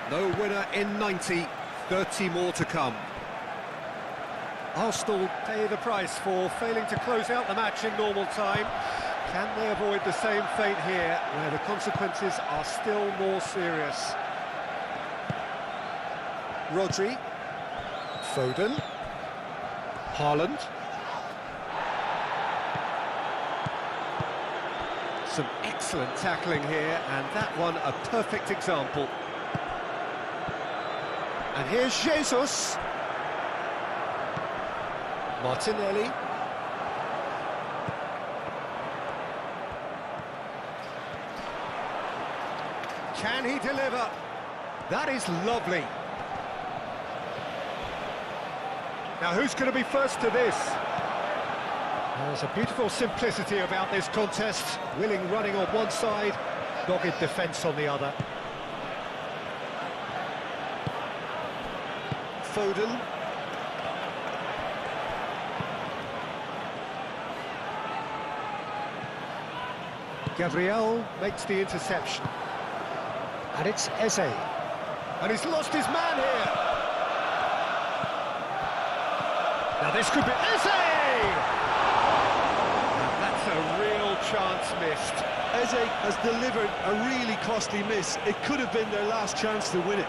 No winner in 90, 30 more to come. Arsenal pay the price for failing to close out the match in normal time. Can they avoid the same fate here, where the consequences are still more serious? Rodri. Foden. Haaland. Some excellent tackling here, and that one a perfect example. And here's Jesus. Martinelli. Can he deliver? That is lovely. Now, who's going to be first to this? There's a beautiful simplicity about this contest. Willing running on one side, dogged defence on the other. Foden. Gabriel makes the interception. And it's Eze. And he's lost his man here. Now this could be Eze! And that's a real chance missed. Eze has delivered a really costly miss. It could have been their last chance to win it.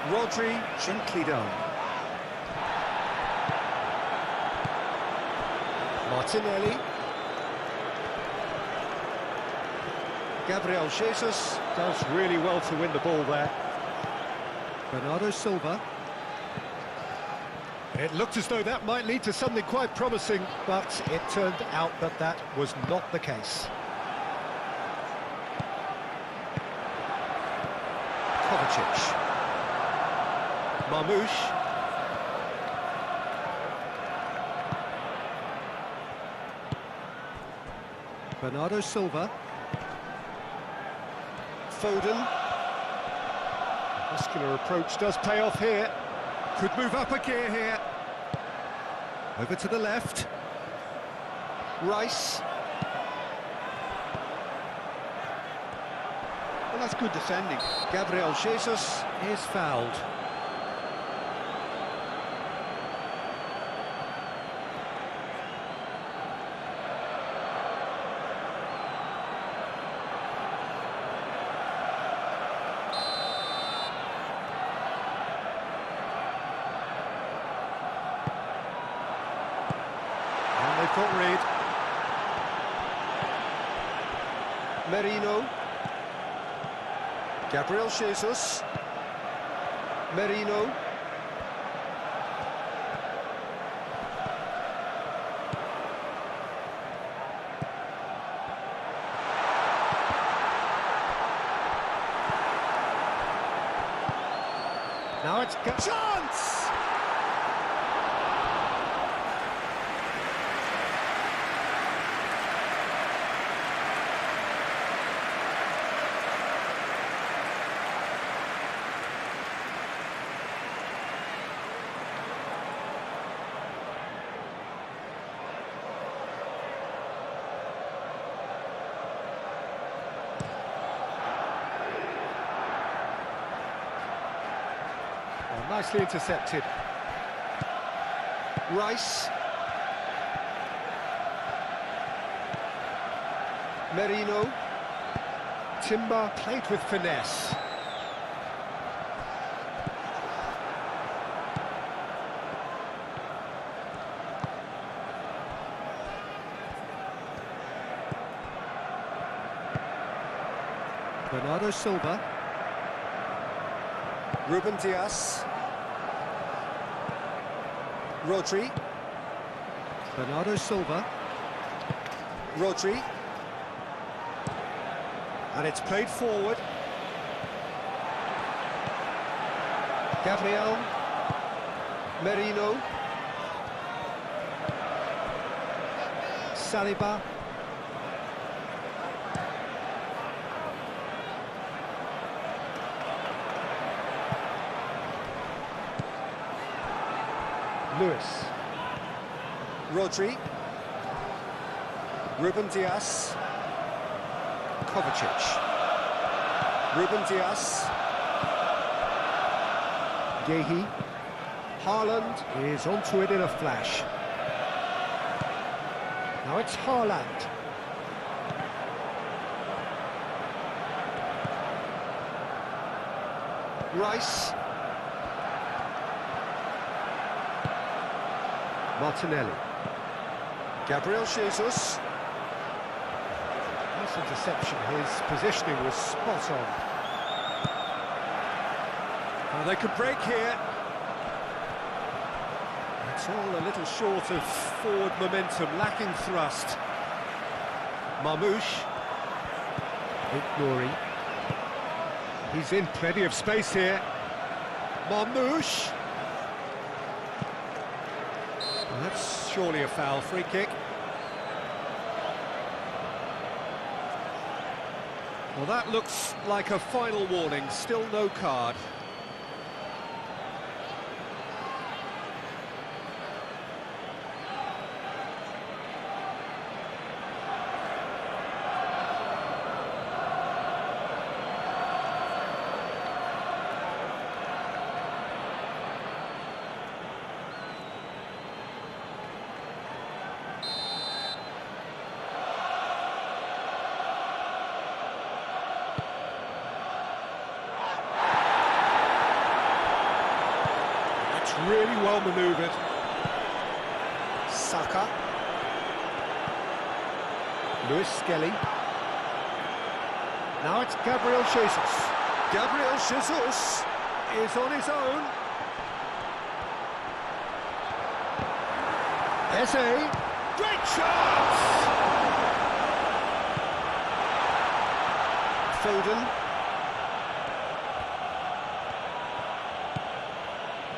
Rodri gently done. Martinelli. Gabriel Jesus does really well to win the ball there. Bernardo Silva. It looked as though that might lead to something quite promising, but it turned out that that was not the case. Kovacic. Marmoush. Bernardo Silva. Foden. Muscular approach does pay off here. Could move up a gear here. Over to the left. Rice. Well, that's good defending. Gabriel Jesus is fouled. They've got Reed. Merino. Gabriel Jesus. Merino. Now it's a chance! Nicely intercepted. Rice. Merino. Timber played with finesse. Bernardo Silva. Ruben Dias. Rodri. Bernardo Silva. Rodri. And it's played forward. Gabriel. Merino. Saliba. Lewis. Rodri. Ruben Dias. Kovacic. Ruben Dias. Gehi. Haaland is onto it in a flash. Now it's Haaland. Rice. Martinelli. Gabriel Jesus. Nice interception, his positioning was spot on. Oh, they could break here. It's all a little short of forward momentum, lacking thrust. Marmouche. Nouri. He's in plenty of space here. Marmouche. Well, that's surely a foul, free kick. Well, that looks like a final warning, still no card. Really well manoeuvred. Saka. Luis Skelly. Now it's Gabriel Jesus. Gabriel Jesus is on his own. Eze. Great chance! Foden.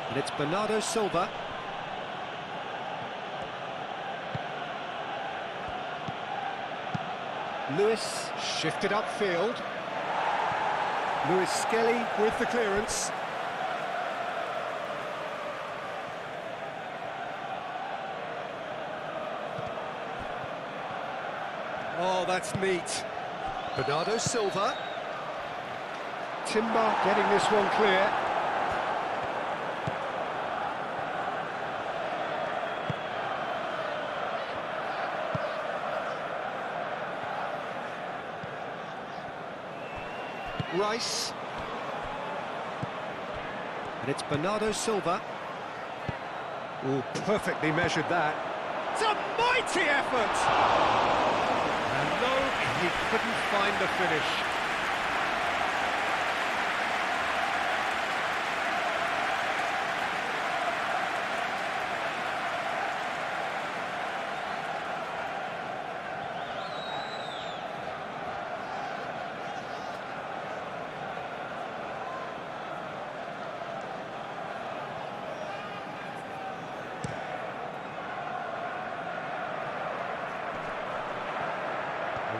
And it's Bernardo Silva. Lewis shifted upfield. Luis Skelly with the clearance. Oh, that's neat. Bernardo Silva. Timber getting this one clear. Rice. And it's Bernardo Silva. Oh, perfectly measured that. It's a mighty effort! And no, he couldn't find the finish.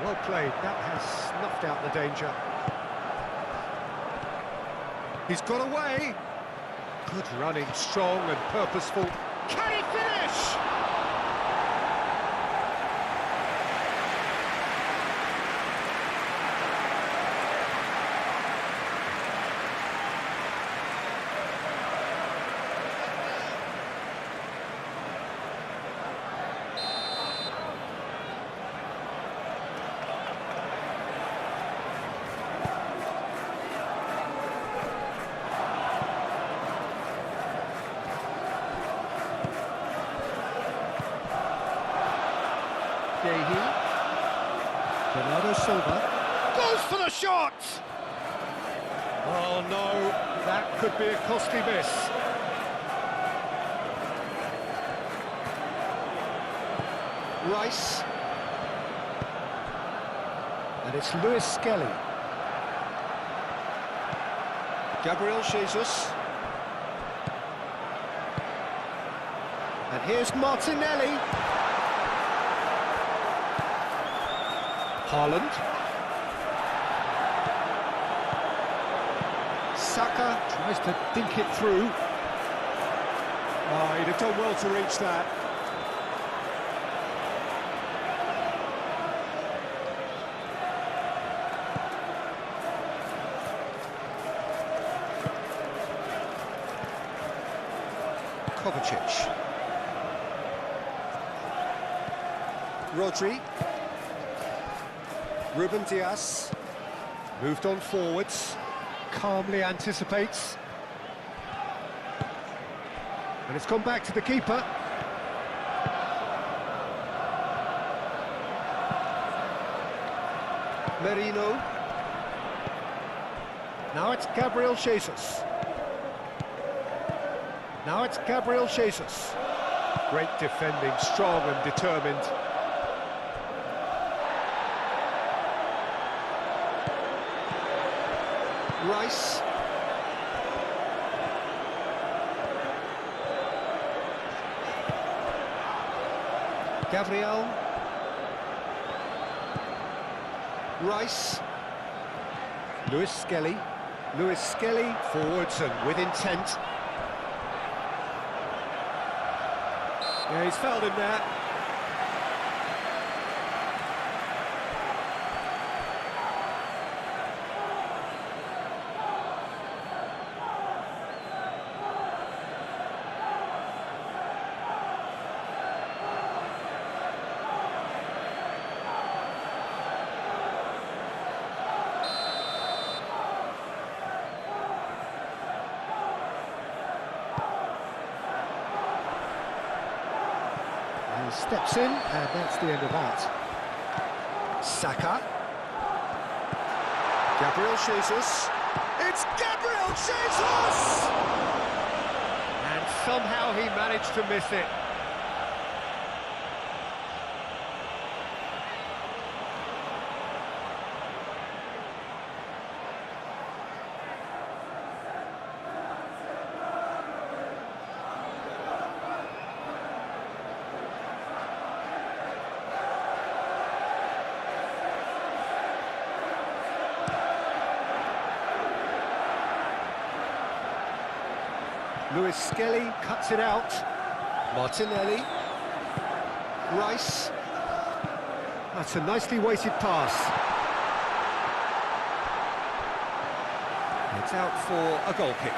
Well played, that has snuffed out the danger. He's got away. Good running, strong and purposeful. Can he finish? Bernardo Silva goes for the shot! Oh no, that could be a costly miss. Rice. And it's Luis Skelly. Gabriel Jesus. And here's Martinelli. Haaland. Saka tries to dink it through. Oh, he'd have done well to reach that. Kovacic. Rodri. Ruben Diaz moved on forwards. calmly anticipates. And it's gone back to the keeper. Merino. Now it's Gabriel Jesus. Now it's Gabriel Jesus. Great defending, strong and determined. Rice. Gabriel. Rice. Lewis Skelly. Lewis Skelly forwards and with intent. Yeah, he's fouled him there. He steps in, and that's the end of that. Saka. Gabriel Jesus. It's Gabriel Jesus! And somehow he managed to miss it. Lewis Skelly cuts it out. Martinelli. Rice. That's a nicely weighted pass. It's out for a goal kick.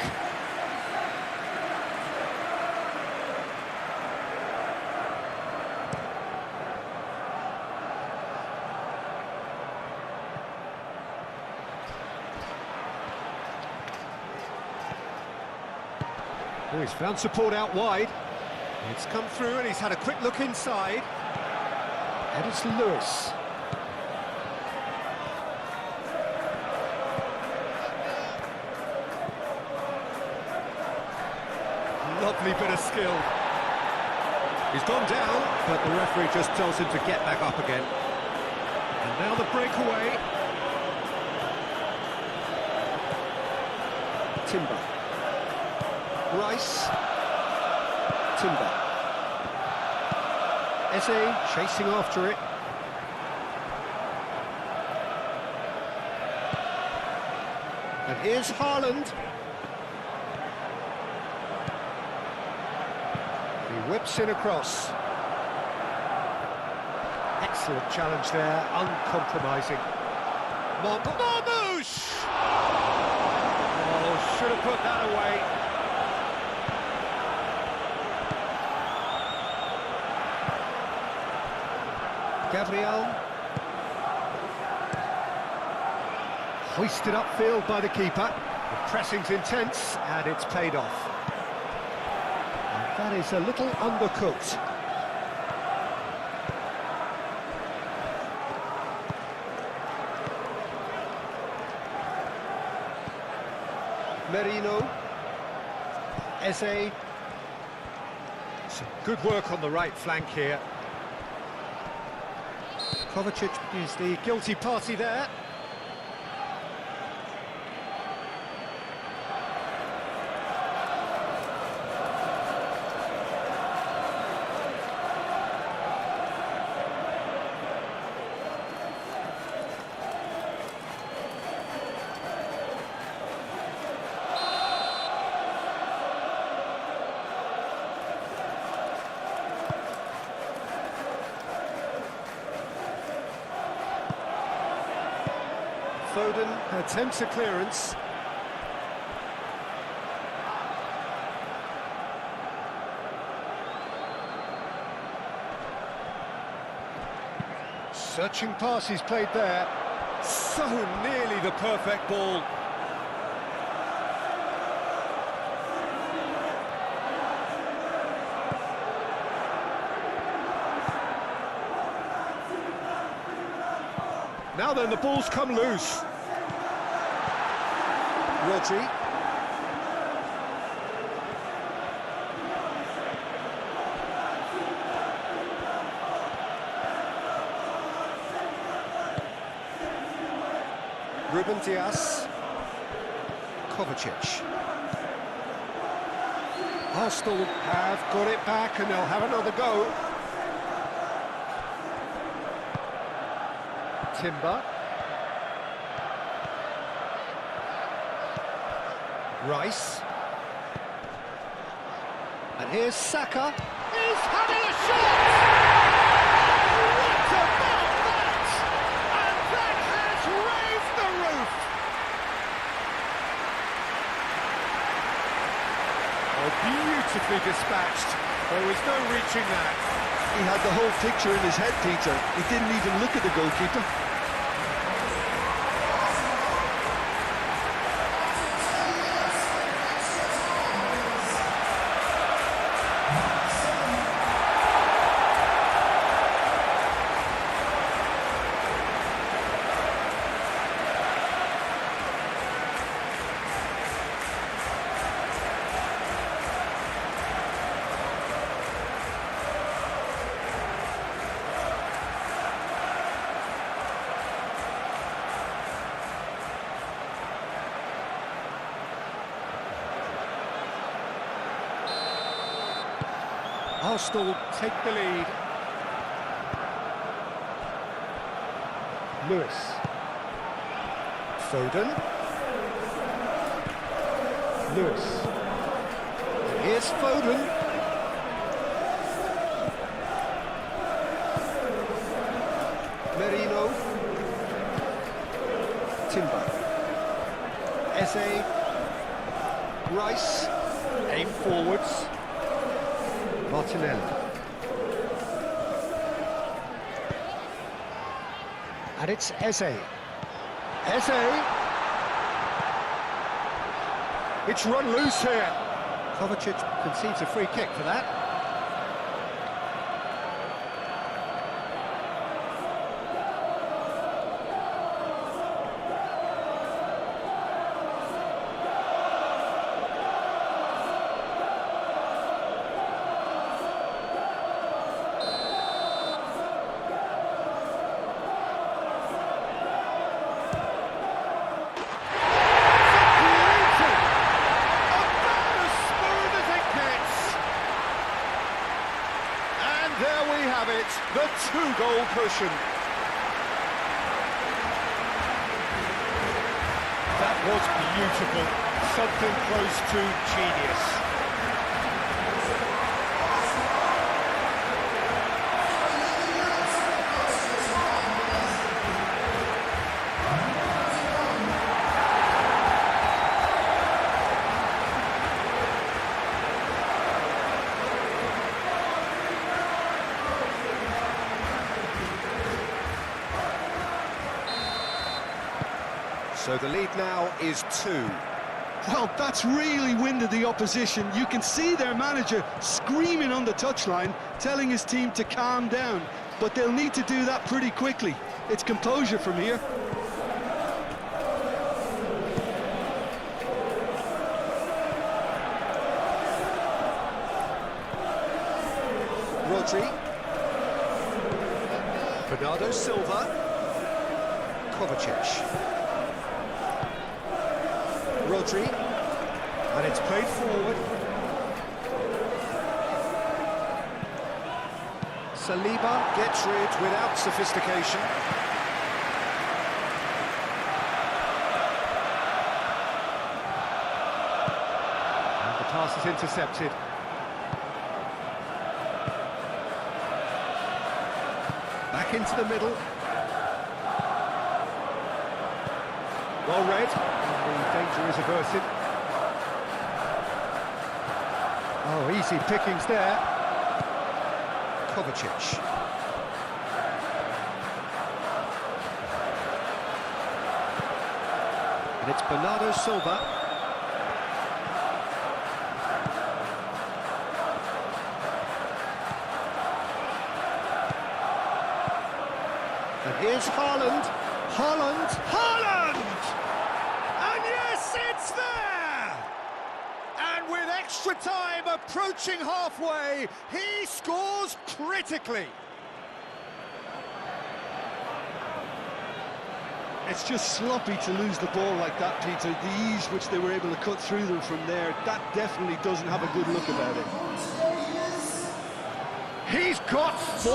Oh, he's found support out wide. It's come through and he's had a quick look inside. And it's Lewis. Lovely bit of skill. He's gone down, but the referee just tells him to get back up again. And now the breakaway. Timber. Rice. Timber. Eze chasing after it. And here's Haaland. He whips in across. Excellent challenge there, uncompromising. Marmouche! Oh, should have put that away. Gabriel. Hoisted upfield by the keeper. The pressing's intense, and it's paid off. And that is a little undercooked. Merino. Eze. Some good work on the right flank here. Kovacic is the guilty party there. Foden attempts a clearance. Searching pass he's played there. So nearly the perfect ball. Now then, the ball's come loose. Rodri. Ruben Dias. Kovacic. Arsenal have got it back and they'll have another go. Timber. Rice. And here's Saka. He's having a shot! What about that? And that has raised the roof! Oh, beautifully dispatched. There was no reaching that. He had the whole picture in his head, Peter. He didn't even look at the goalkeeper. Arsenal take the lead. Lewis. Foden. Lewis. And here's Foden. Merino. Timber. Eze. Rice. Aim forwards. Martinelli. And it's Eze. Eze! It's run loose here. Kovacic concedes a free kick for that. There we have it, the two-goal cushion. That was beautiful, something close to genius. So the lead now is 2. Well, that's really winded the opposition. You can see their manager screaming on the touchline, telling his team to calm down. But they'll need to do that pretty quickly. It's composure from here. Rodri. Bernardo Silva. Kovacic. Rodri, and it's played forward. Saliba gets rid without sophistication. And the pass is intercepted. Back into the middle. Well read. The danger is averted. Oh, easy pickings there. Kovacic. And it's Bernardo Silva. And here's Haaland. Haaland! Haaland! And yes, it's there! And with extra time approaching halfway, he scores critically. It's just sloppy to lose the ball like that, Peter. The ease which they were able to cut through them from there, that definitely doesn't have a good look about it. He's got 4.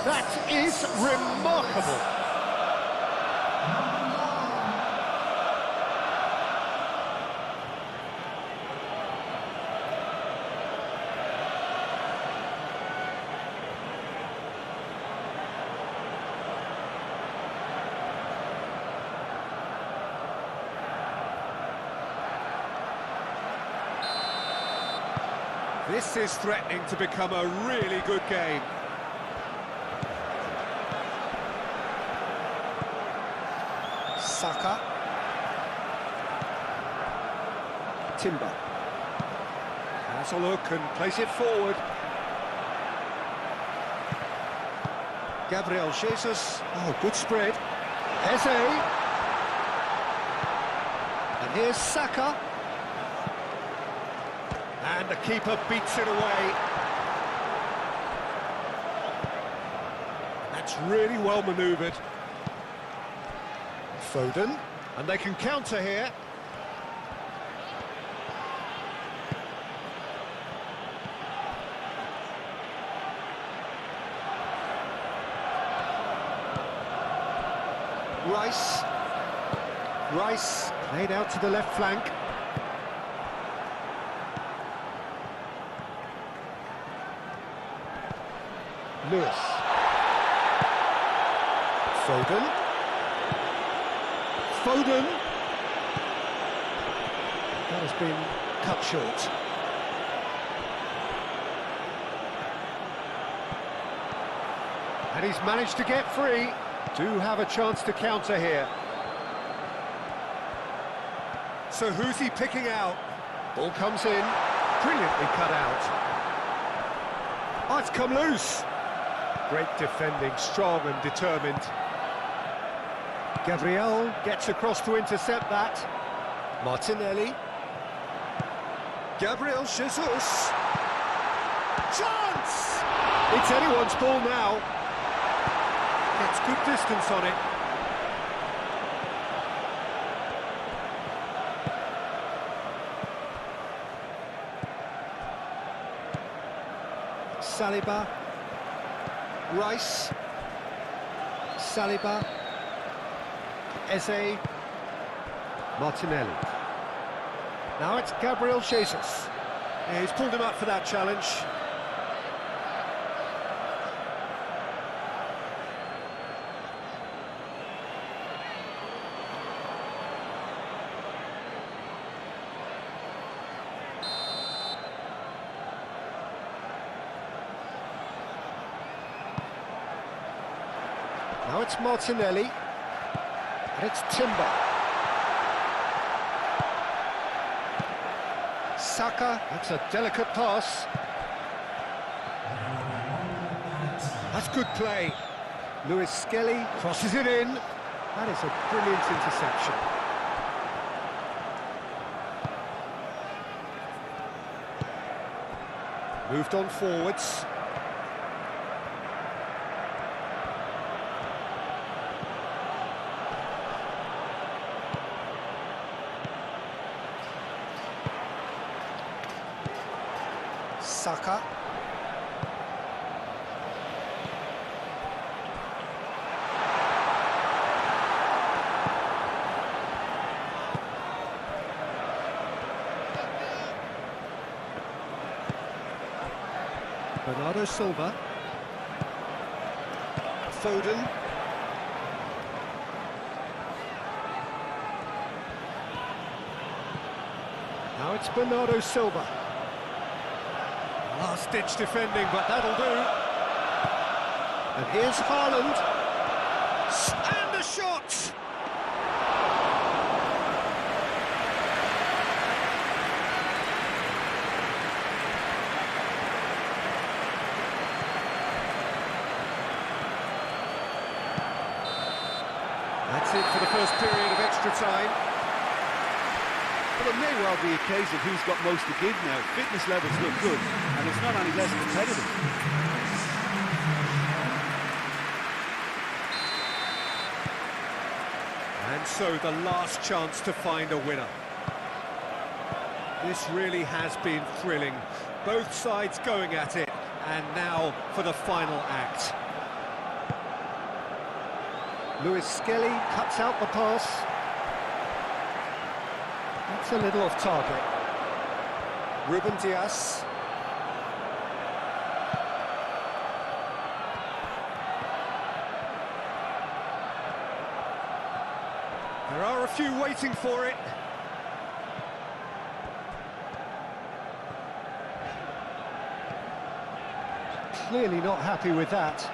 That is remarkable. This is threatening to become a really good game. Saka. Timber. Has a look and plays it forward. Gabriel Jesus. Oh, good spread. Eze. And here's Saka. And the keeper beats it away. That's really well manoeuvred. Foden, and they can counter here. Rice played out to the left flank. Lewis. Foden. That has been cut short. And he's managed to get free. Do have a chance to counter here. So who's he picking out? Ball comes in, brilliantly cut out. Oh, it's come loose. Great defending, strong and determined. Gabriel gets across to intercept that. Martinelli. Gabriel Jesus. Chance! It's anyone's ball now. Gets good distance on it. Saliba. Rice. Saliba. Eze. Martinelli. Now it's Gabriel Jesus. Yeah, he's pulled him up for that challenge. Now it's Martinelli. And it's Timber. Saka, that's a delicate pass. That's good play. Lewis Skelly crosses it in. That is a brilliant interception. Moved on forwards. Saka. Bernardo Silva. Foden. Now it's Bernardo Silva. Last-ditch defending, but that'll do. And here's Haaland. And a shot! That's it for the first period of extra time. Well, it may well be a case of who's got most to give now. Fitness levels look good, and it's not any less competitive. And so the last chance to find a winner. This really has been thrilling. Both sides going at it, and now for the final act. Lewis Skelly cuts out the pass. That's a little off target. Ruben Dias. There are a few waiting for it. Clearly not happy with that.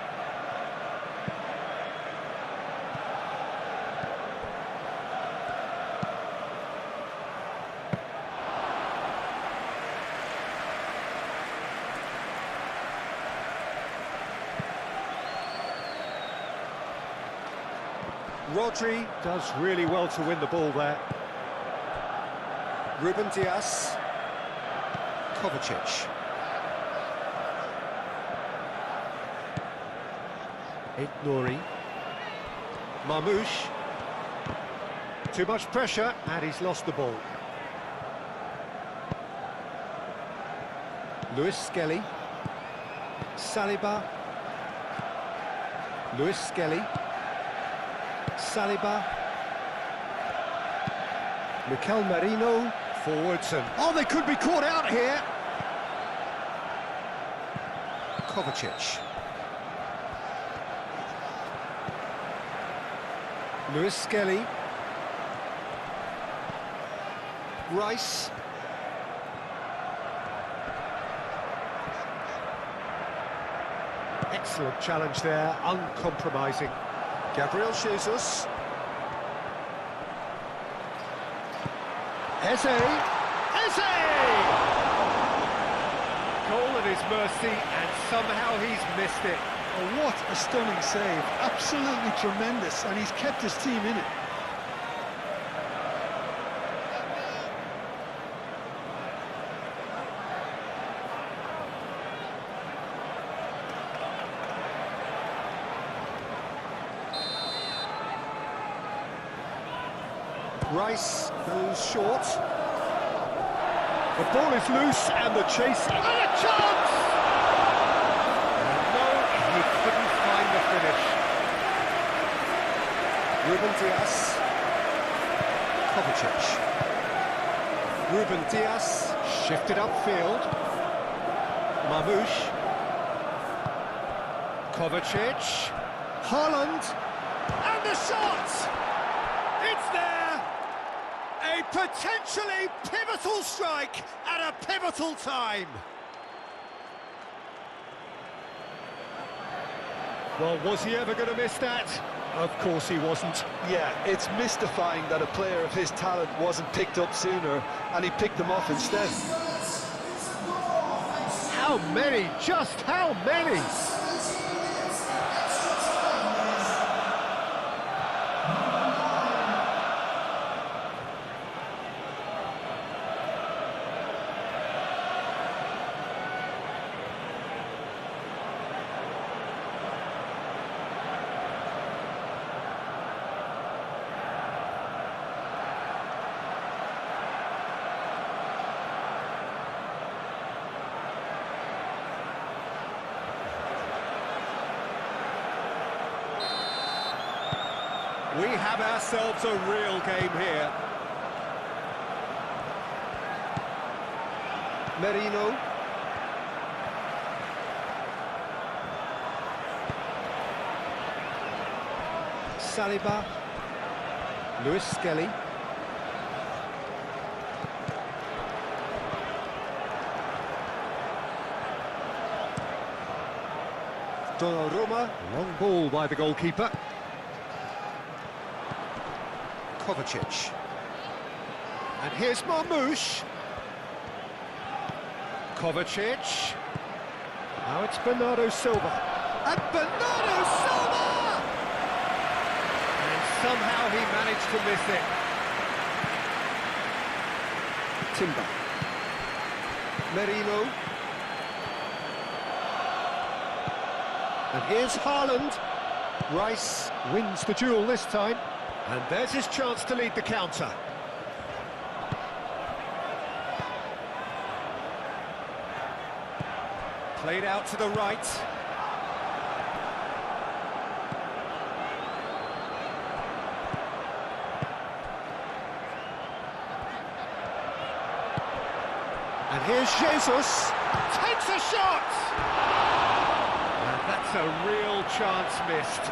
Rodri does really well to win the ball there. Ruben Dias. Kovacic. Nouri. Marmoush. Too much pressure, and he's lost the ball. Lewis Skelly. Saliba. Lewis Skelly. Saliba. Mikel Merino. Forwards and... Oh, they could be caught out here! Kovacic. Lewis Skelly. Rice. Excellent challenge there, uncompromising. Gabriel Jesus. Eze! Eze! Goal at his mercy, and somehow he's missed it. Oh, what a stunning save. Absolutely tremendous, and he's kept his team in it. Rice goes short. The ball is loose, and the chase... And a chance! No, he couldn't find the finish. Ruben Dias. Kovacic. Ruben Dias shifted upfield. Marmoush. Kovacic. Haaland. And the shot! It's there! A potentially pivotal strike at a pivotal time. Well, was he ever going to miss that? Of course he wasn't. Yeah, it's mystifying that a player of his talent wasn't picked up sooner, and he picked them off instead. How many? Just how many? We have ourselves a real game here. Merino. Saliba. Lewis Skelly. Donnarumma. Long ball by the goalkeeper. Kovacic. And here's Marmoush. Kovacic. Now it's Bernardo Silva. And Bernardo Silva! And somehow he managed to miss it. Timber. Merino. And here's Haaland. Rice wins the duel this time. And there's his chance to lead the counter. Played out to the right. And here's Jesus. Takes a shot! And that's a real chance missed.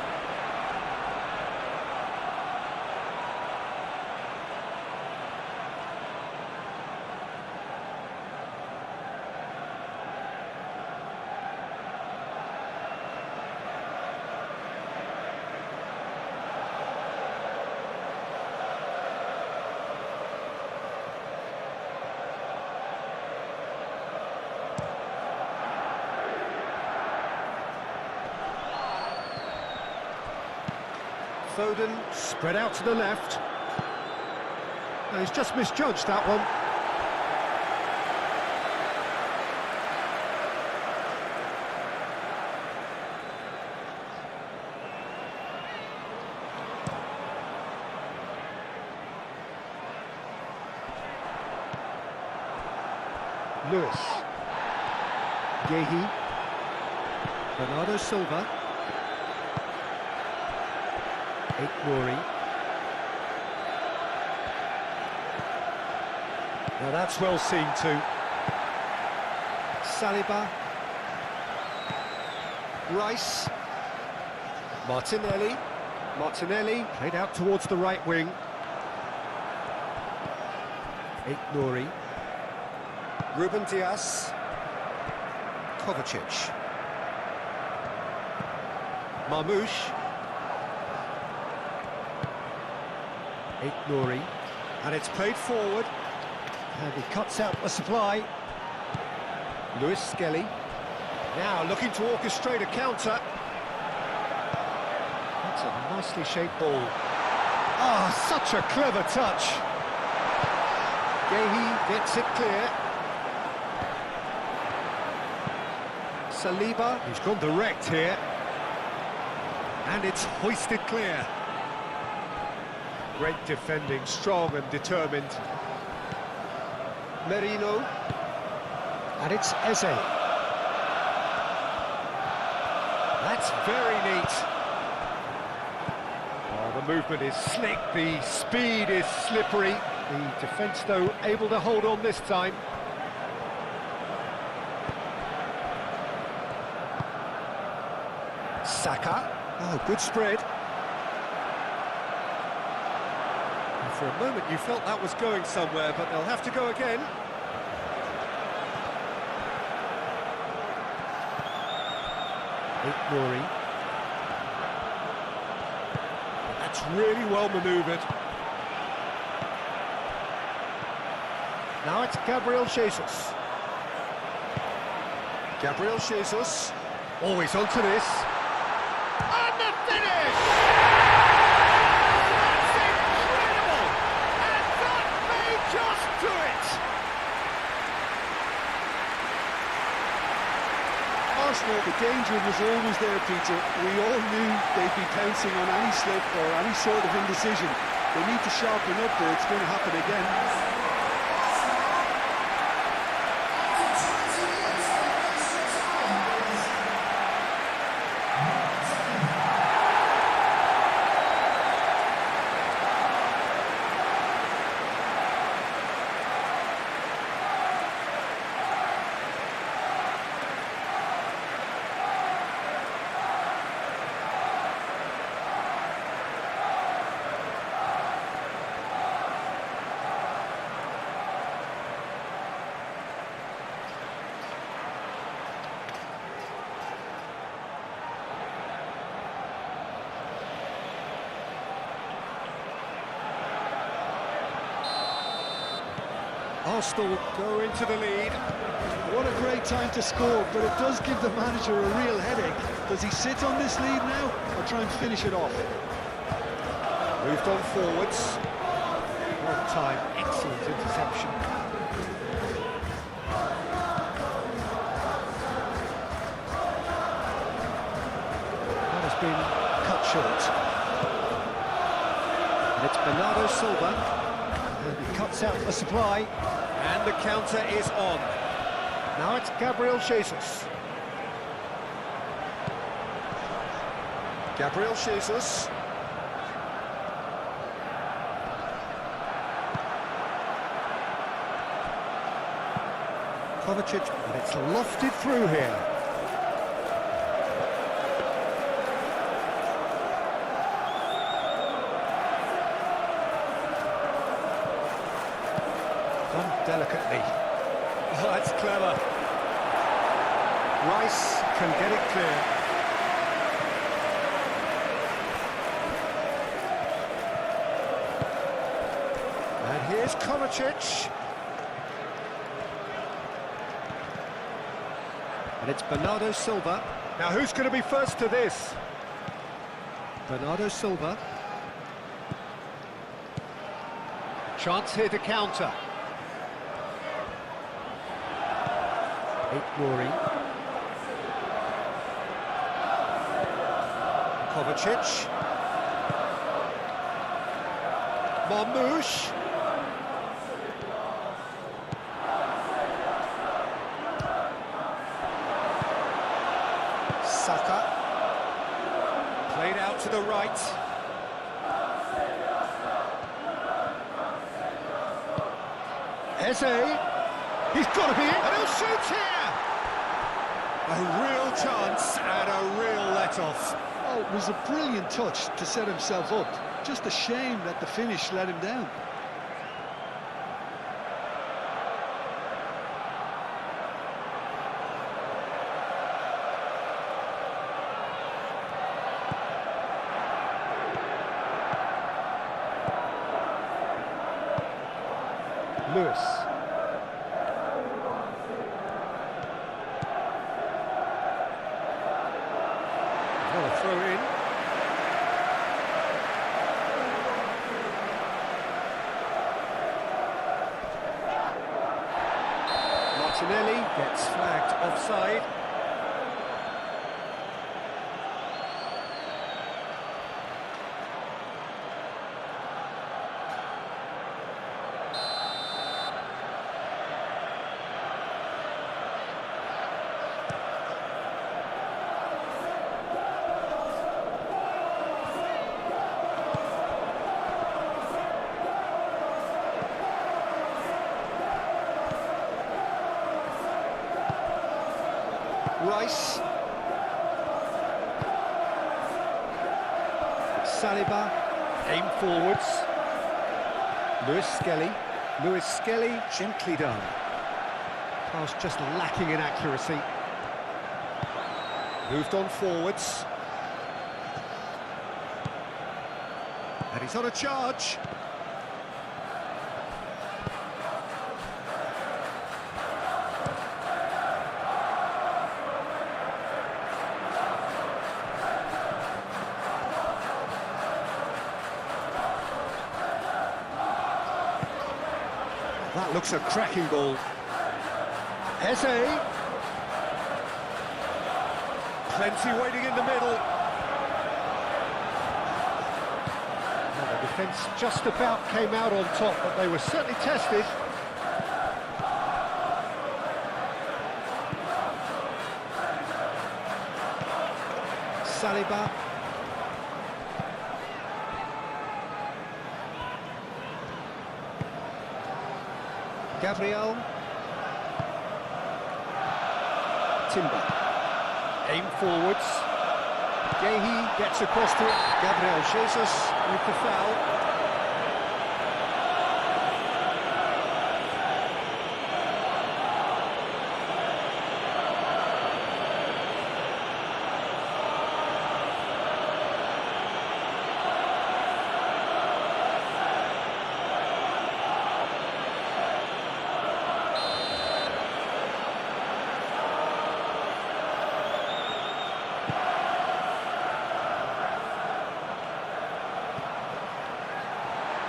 Foden spread out to the left. No, he's just misjudged that one. Lewis. Gehi. Bernardo Silva. Nori. Now that's well seen too. Saliba. Rice. Martinelli. Martinelli played out towards the right wing. Nori. Ruben Dias. Kovacic. Marmoush. Nori, and it's played forward, and he cuts out the supply. Lewis Skelly, now looking to orchestrate a counter. That's a nicely shaped ball. Ah, such a clever touch. Gehi gets it clear. Saliba, he's gone direct here, and it's hoisted clear. Great defending, strong and determined. Merino. And it's Eze. That's very neat. Oh, the movement is slick, the speed is slippery. The defence, though, able to hold on this time. Saka. Oh, good spread. For a moment you felt that was going somewhere, but they'll have to go again. Nori. That's really well manoeuvred. Now it's Gabriel Jesus. Gabriel Jesus. Always onto this. And the finish! Just do it! Arsenal, the danger was always there, Peter. We all knew they'd be pouncing on any slip or any sort of indecision. They need to sharpen up or it's going to happen again. Arsenal go into the lead. What a great time to score, but it does give the manager a real headache. Does he sit on this lead now or try and finish it off? Moved on forwards. Well timed, excellent interception. That has been cut short. And it's Bernardo Silva. And he cuts out the supply. And the counter is on. Now it's Gabriel Jesus. Gabriel Jesus. Kovacic, and it's lofted through here. Done delicately. Oh, that's clever. Rice can get it clear. And here's Kovacic. And it's Bernardo Silva. Now who's going to be first to this? Bernardo Silva. Chance here to counter. Ignoring. Kovacic. Marmoush. Saka. Played out to the right. Eze. He's got to be in, and he'll shoot here! A real chance and a real let-off. Oh, it was a brilliant touch to set himself up. Just a shame that the finish let him down. Lewis. What a throw in. Martinelli gets flagged offside. Rice. Saliba. Aim forwards. Lewis Skelly, gently done. Pass just lacking in accuracy. Moved on forwards. And he's on a charge. That looks a cracking ball. Eze. Plenty waiting in the middle. Well, the defence just about came out on top, but they were certainly tested. Saliba. Gabriel. Timber. Aim forwards. Gehi gets across to it. Gabriel Jesus with the foul.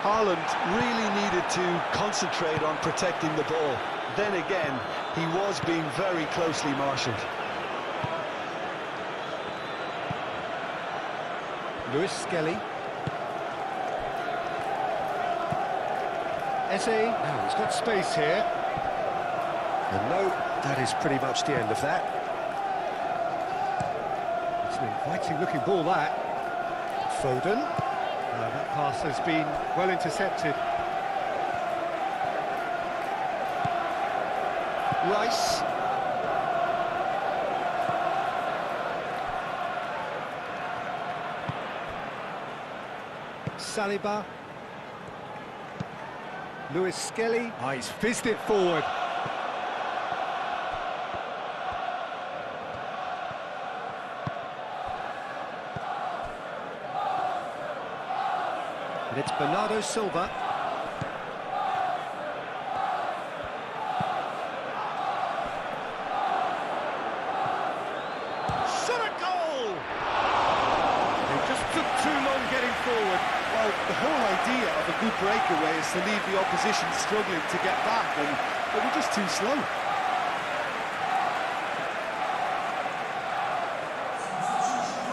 Haaland really needed to concentrate on protecting the ball. Then again, he was being very closely marshalled. Lewis Skelly. Eze, now he's got space here. And no, that is pretty much the end of that. It's an inviting looking ball, that. Foden. That pass has been well intercepted. Rice. Saliba. Lewis Skelly. Oh, he's fizzed it forward. And it's Bernardo Silva. Shot a goal! They just took too long getting forward. Well, the whole idea of a good breakaway is to leave the opposition struggling to get back, and they were just too slow.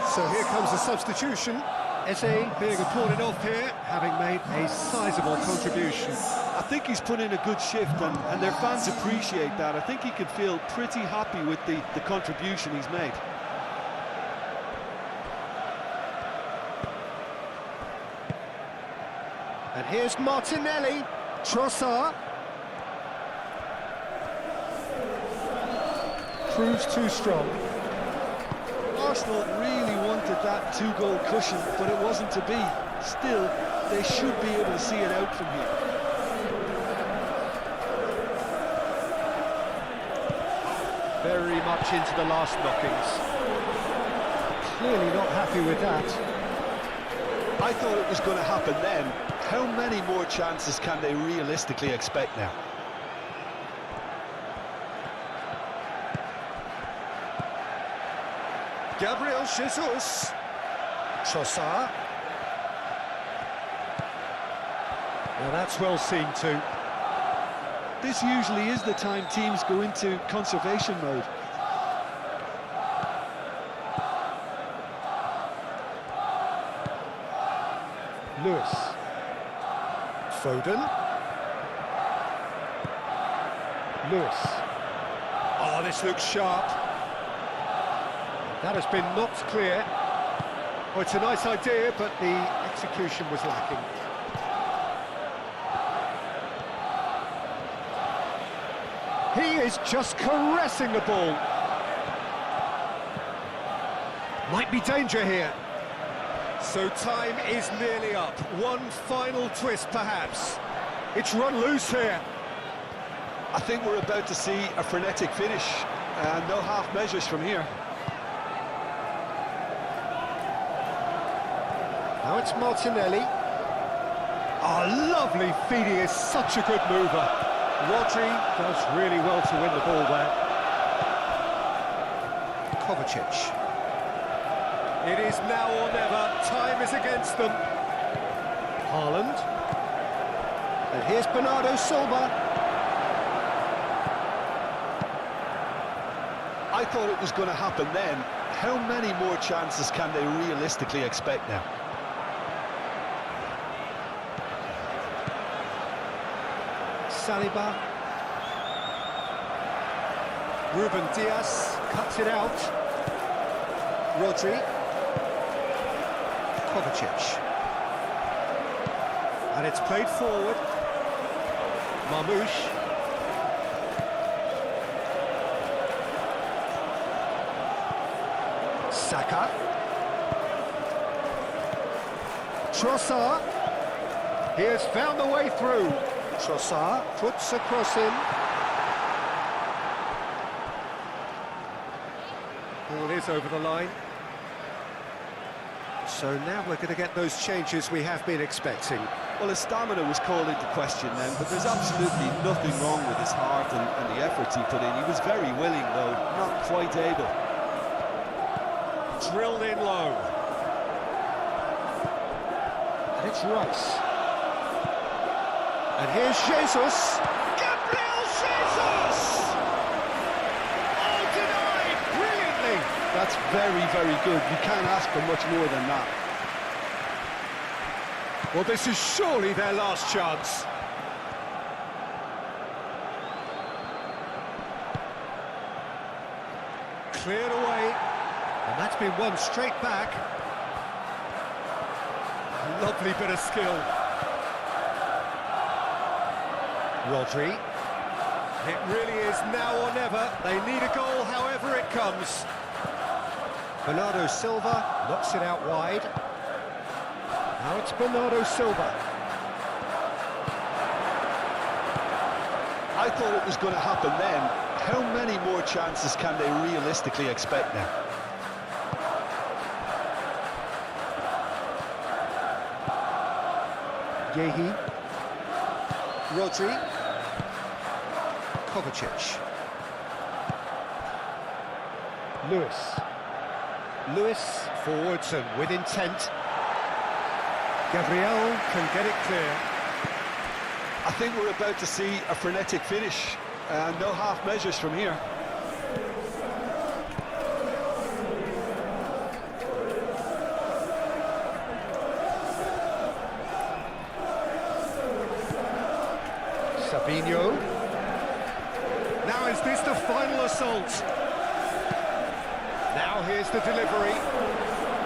So here comes the substitution. Eze being applauded off here, having made a sizable contribution. I think he's put in a good shift, and their fans appreciate that. I think he could feel pretty happy with the contribution he's made. And here's Martinelli. Trossard. Proves too strong. Arsenal really wanted that two-goal cushion, but it wasn't to be. Still, they should be able to see it out from here. Very much into the last knockings. Clearly not happy with that. I thought it was going to happen then. How many more chances can they realistically expect now? Gabriel Jesus. Trossard. Now that's well seen too. This usually is the time teams go into conservation mode. Lewis. Foden. Lewis. Oh, this looks sharp. That has been knocked clear. Oh, it's a nice idea, but the execution was lacking. He is just caressing the ball. Might be danger here. So time is nearly up. One final twist, perhaps. It's run loose here. I think we're about to see a frenetic finish, and no half measures from here. Now it's Martinelli. Oh, lovely feed. He is such a good mover. Rodri does really well to win the ball there. Kovacic. It is now or never. Time is against them. Haaland. And here's Bernardo Silva. I thought it was going to happen then. How many more chances can they realistically expect now? Saliba. Ruben Diaz cuts it out. Rodri. Kovacic. And it's played forward. Marmoush. Saka. Trossard. He has found the way through. Trossard puts a cross in. Ball is over the line. So now we're going to get those changes we have been expecting. Well, his stamina was called into question then, but there's absolutely nothing wrong with his heart and the efforts he put in. He was very willing, though, not quite able. Drilled in low. And it's Rice. And here's Jesus. Gabriel Jesus! Oh, denied brilliantly. That's very, very good. You can't ask for much more than that. Well, this is surely their last chance. Cleared away, and that's been won straight back. Lovely bit of skill. Rodri. It really is now or never. They need a goal, however it comes. Bernardo Silva knocks it out wide. Now it's Bernardo Silva. I thought it was going to happen then. How many more chances can they realistically expect now? Yehi. Rodri. Kovacic. Lewis forwards and with intent. Gabriel can get it clear. I think we're about to see a frenetic finish. No half measures from here. Sabinho. Now is this the final assault? Now here's the delivery.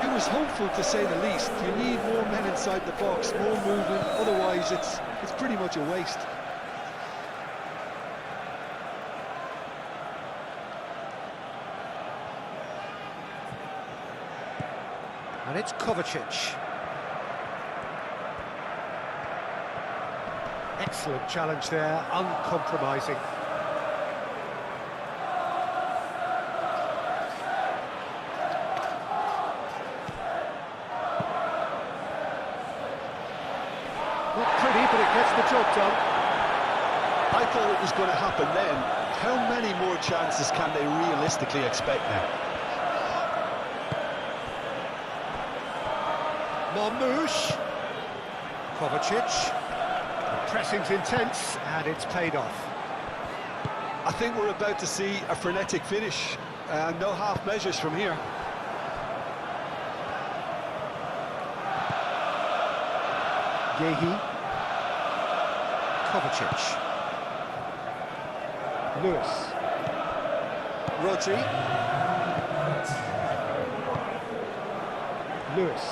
It was hopeful, to say the least. You need more men inside the box, more movement, otherwise it's pretty much a waste. And it's Kovacic. Excellent challenge there, uncompromising. Not pretty, but it gets the job done. I thought it was going to happen then. How many more chances can they realistically expect now? Marmouche. Kovacic. The pressing's intense, and it's paid off. I think we're about to see a frenetic finish. No half measures from here. Yehi. Kovacic. Lewis. Rodri. Lewis.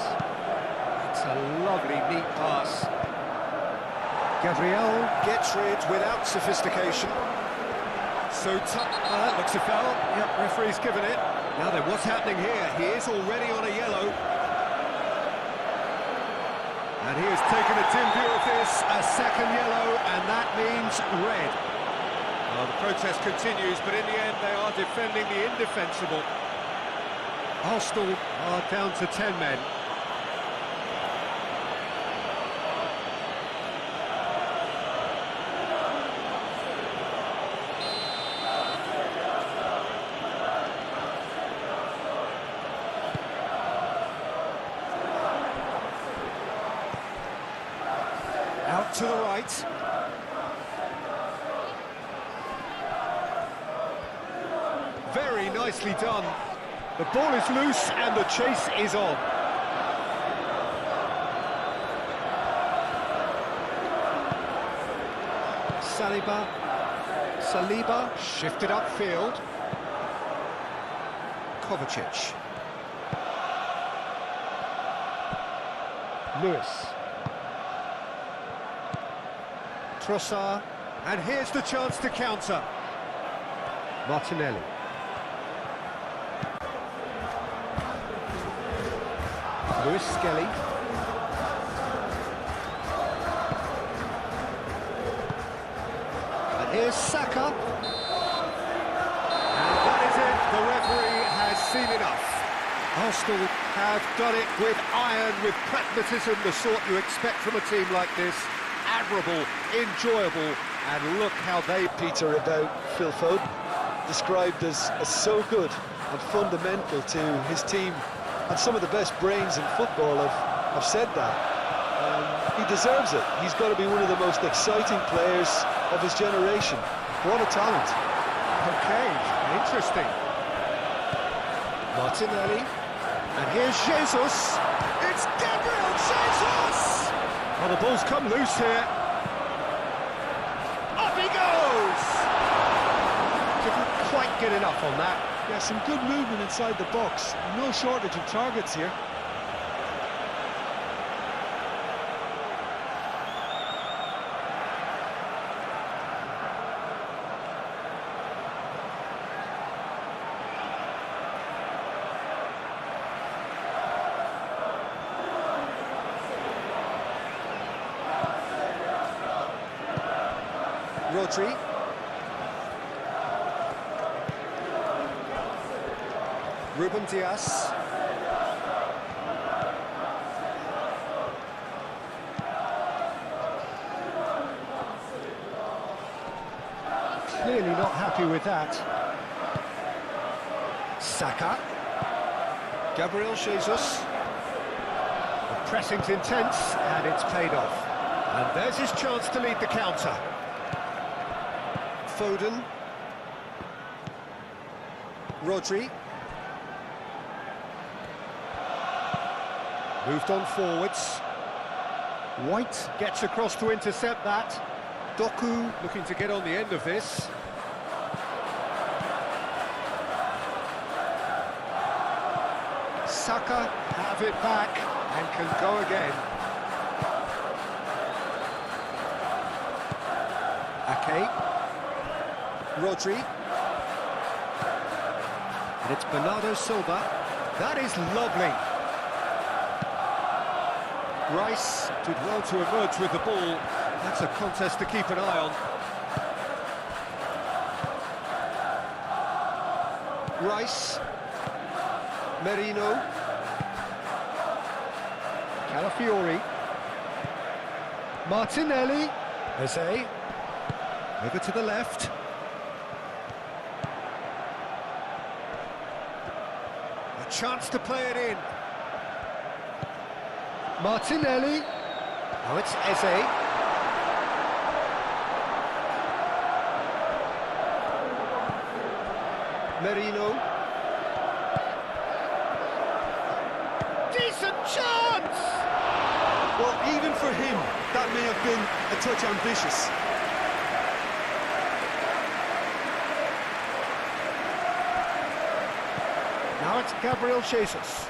It's a lovely, neat pass. Gabriel gets rid without sophistication. So that looks a foul. Yep, referee's given it. Now then, what's happening here? He is already on a yellow. And he has taken a dim view of this, a second yellow, and that means red. Well, the protest continues, but in the end they are defending the indefensible. Arsenal are down to 10 men. Out to the right. Very nicely done. The ball is loose and the chase is on. Saliba shifted upfield. Kovacic. Lewis. Trossard, and here's the chance to counter. Martinelli. Lewis Skelly. And here's Saka. And that is it. The referee has seen enough. Arsenal have done it with iron, with pragmatism, the sort you expect from a team like this. Admirable, enjoyable, and look how they... Peter, about Phil Foden, described as so good and fundamental to his team, and some of the best brains in football have said that. He deserves it. He's got to be one of the most exciting players of his generation. What a talent. Okay, interesting. Martinelli, and here's Jesus. It's Gabriel Jesus! Well, the ball's come loose here. Up he goes! Didn't quite get enough on that. Yeah, some good movement inside the box. No shortage of targets here. Rodri. Ruben Dias. Clearly not happy with that. Saka. Gabriel Jesus. The pressing's intense and it's paid off. And there's his chance to lead the counter. Foden. Rodri. Moved on forwards. White gets across to intercept that. Doku looking to get on the end of this. Saka have it back and can go again. Ake. Rodri. And it's Bernardo Silva. That is lovely. Rice did well to emerge with the ball. That's a contest to keep an eye on. Rice. Merino. Calafiori. Martinelli. Jose. Over to the left. A chance to play it in. Martinelli. Now it's Eze. Merino. Decent chance! Well, even for him, that may have been a touch ambitious. Now it's Gabriel Jesus.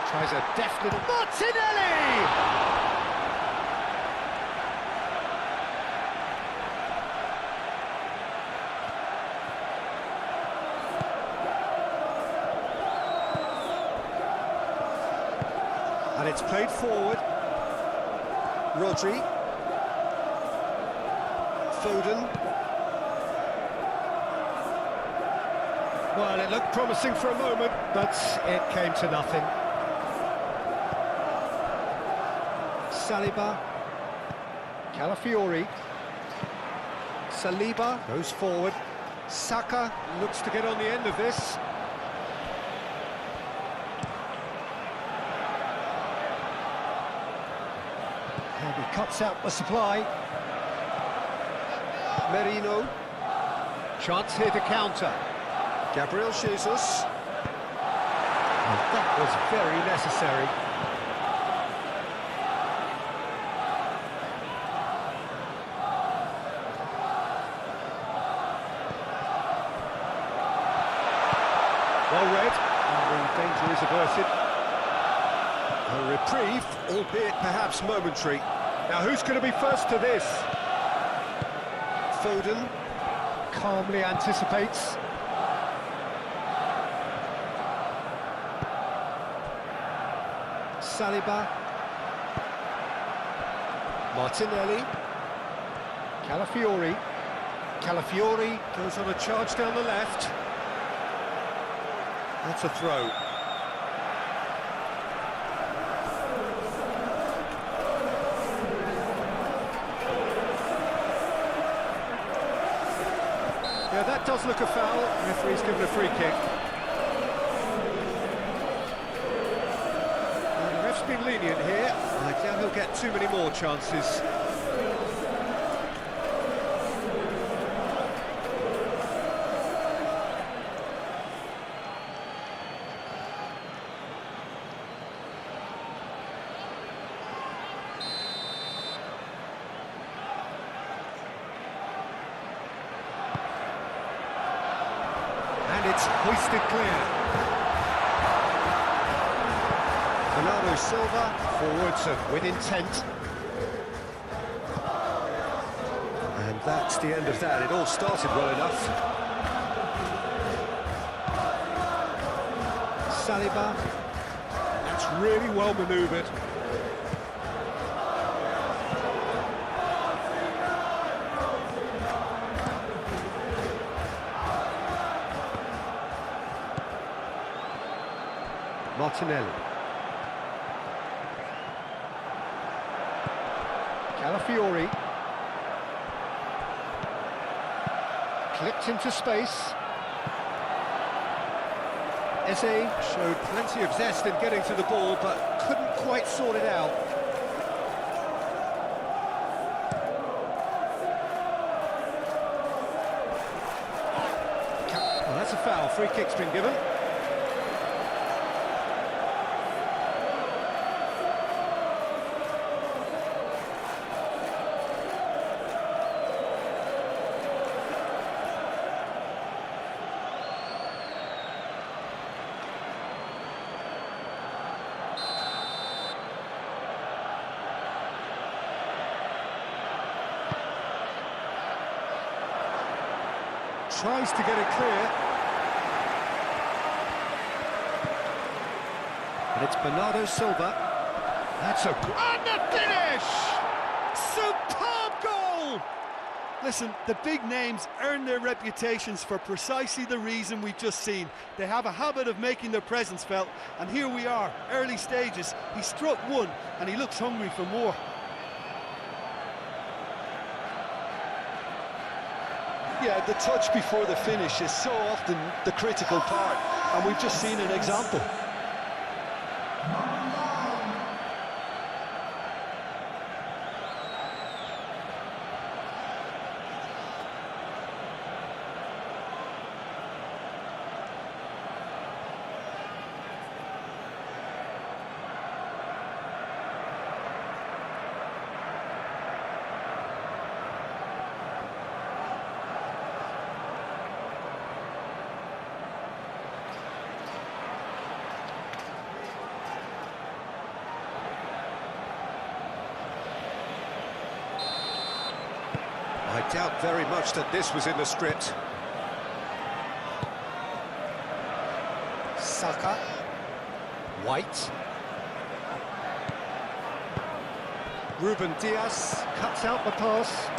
Tries a deft little... Martinelli! And it's played forward. Rodri. Foden. Well, it looked promising for a moment, but it came to nothing. Saliba. Calafiori. Saliba goes forward. Saka looks to get on the end of this. And he cuts out the supply. Merino. Chance here to counter. Gabriel Jesus. And that was very necessary. Well read, and the danger is averted. A reprieve, albeit perhaps momentary. Now who's going to be first to this? Foden calmly anticipates. Saliba. Martinelli. Calafiori. Calafiori goes on a charge down the left. That's a throw. Yeah, that does look a foul. Referee's given a free kick. And the ref's lenient here. I doubt he'll get too many more chances. And it's hoisted clear. Bernardo Silva, forwards and with intent. And that's the end of that. It all started well enough. Saliba, that's really well manoeuvred. Martinelli. Calafiori. Clipped into space. Eze showed plenty of zest in getting to the ball, but couldn't quite sort it out. Well, that's a foul. Free kick's been given. Tries to get it clear. And it's Bernardo Silva. That's a... And the finish! Superb goal! Listen, the big names earn their reputations for precisely the reason we've just seen. They have a habit of making their presence felt, and here we are, early stages. He struck one, and he looks hungry for more. Yeah, the touch before the finish is so often the critical part, and we've just seen an example. I doubt very much that this was in the script. Saka. White. Ruben Diaz cuts out the pass.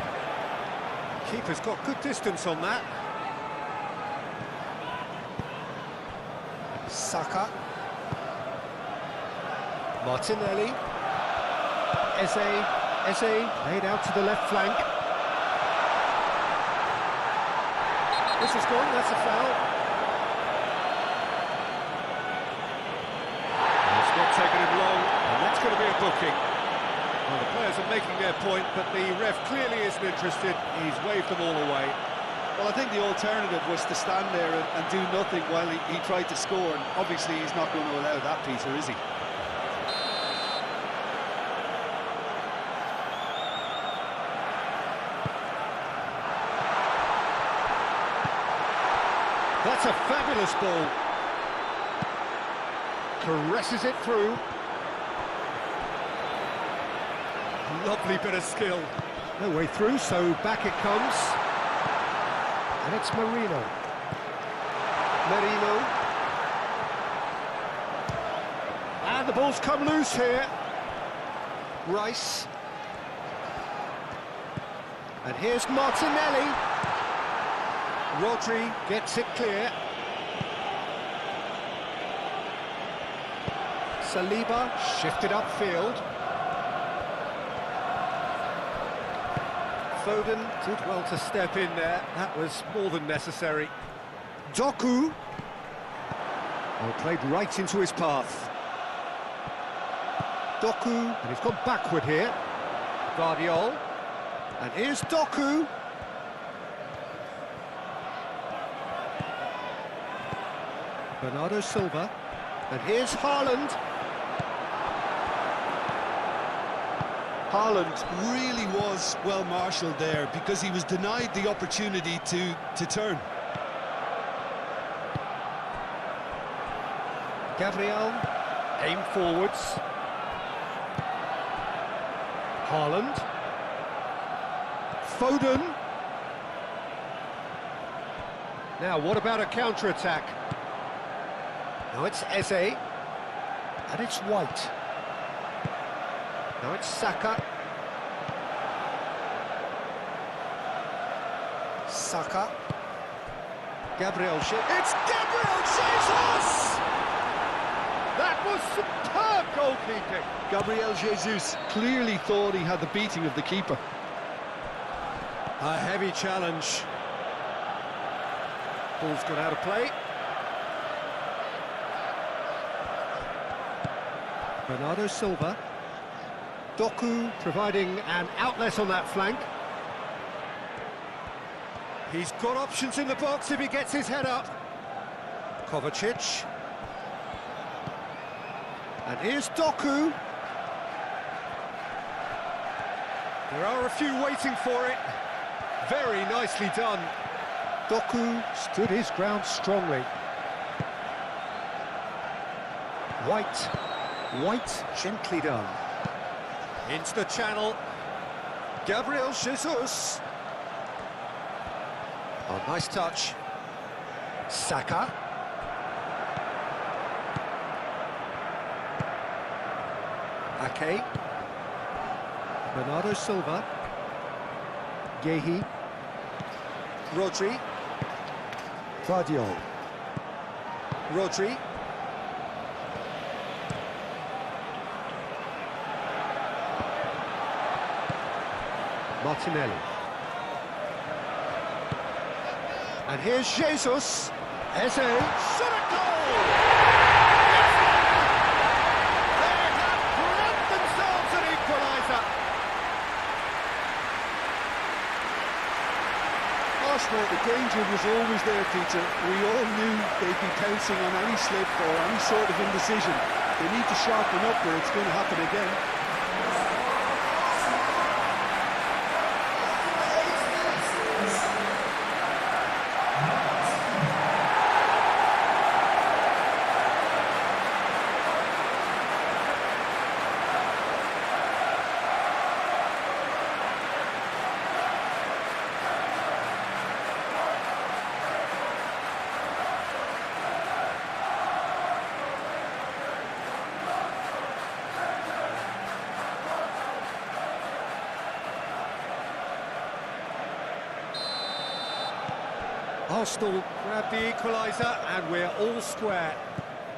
Keeper's got good distance on that. Saka. Martinelli. Eze played out to the left flank. This is gone, that's a foul. It's not taken him long, and that's going to be a booking. Well, the players are making their point, but the ref clearly isn't interested. He's waved them all away. Well, I think the alternative was to stand there and do nothing while he tried to score, and obviously he's not going to allow that, Peter, is he? That's a fabulous ball. Caresses it through. Lovely bit of skill. No way through, so back it comes. And it's Merino. And the ball's come loose here. Rice. And here's Martinelli. Rodri gets it clear. Saliba shifted upfield. Foden did well to step in there. That was more than necessary. Doku. Oh, played right into his path. Doku, and he's gone backward here. Guardiola, and here's Doku. Bernardo Silva, and here's Haaland. Haaland really was well marshalled there because he was denied the opportunity to turn. Gabriel, aim forwards. Haaland. Foden. Now, what about a counter-attack? Now it's Eze. And it's White. Now it's Saka. Saka. Gabriel Jesus. It's Gabriel Jesus! That was superb goalkeeping. Gabriel Jesus clearly thought he had the beating of the keeper. A heavy challenge. Ball's gone out of play. Bernardo Silva. Doku providing an outlet on that flank. He's got options in the box if he gets his head up. Kovacic. And here's Doku. There are a few waiting for it. Very nicely done. Doku stood his ground strongly. White, gently done. Into the channel. Gabriel Jesus. Oh, nice touch. Saka. Ake. Bernardo Silva. Gehi. Rodri. Guardiola. Rodri. Martinelli. And here's Jesus. Eze. Shot a goal! They have grabbed themselves an equaliser. Arsenal, the danger was always there, Peter. We all knew they'd be pouncing on any slip or any sort of indecision. They need to sharpen up or it's going to happen again. Arsenal grab the equaliser and we're all square.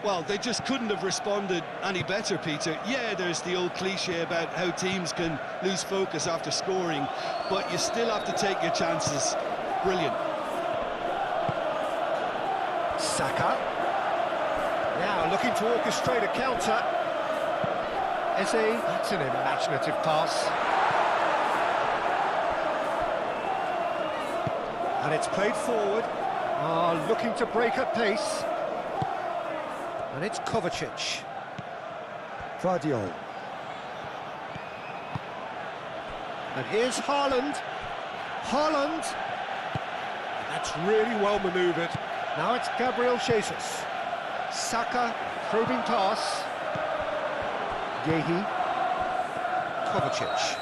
Well, they just couldn't have responded any better, Peter. Yeah, there's the old cliche about how teams can lose focus after scoring, but you still have to take your chances. Brilliant. Saka. Now looking to orchestrate a counter. Eze, that's an imaginative pass. And it's played forward. Looking to break at pace. And it's Kovacic. Guardiola. And here's Haaland. Haaland. That's really well manoeuvred. Now it's Gabriel Jesus. Saka, probing pass. Gehi. Kovacic.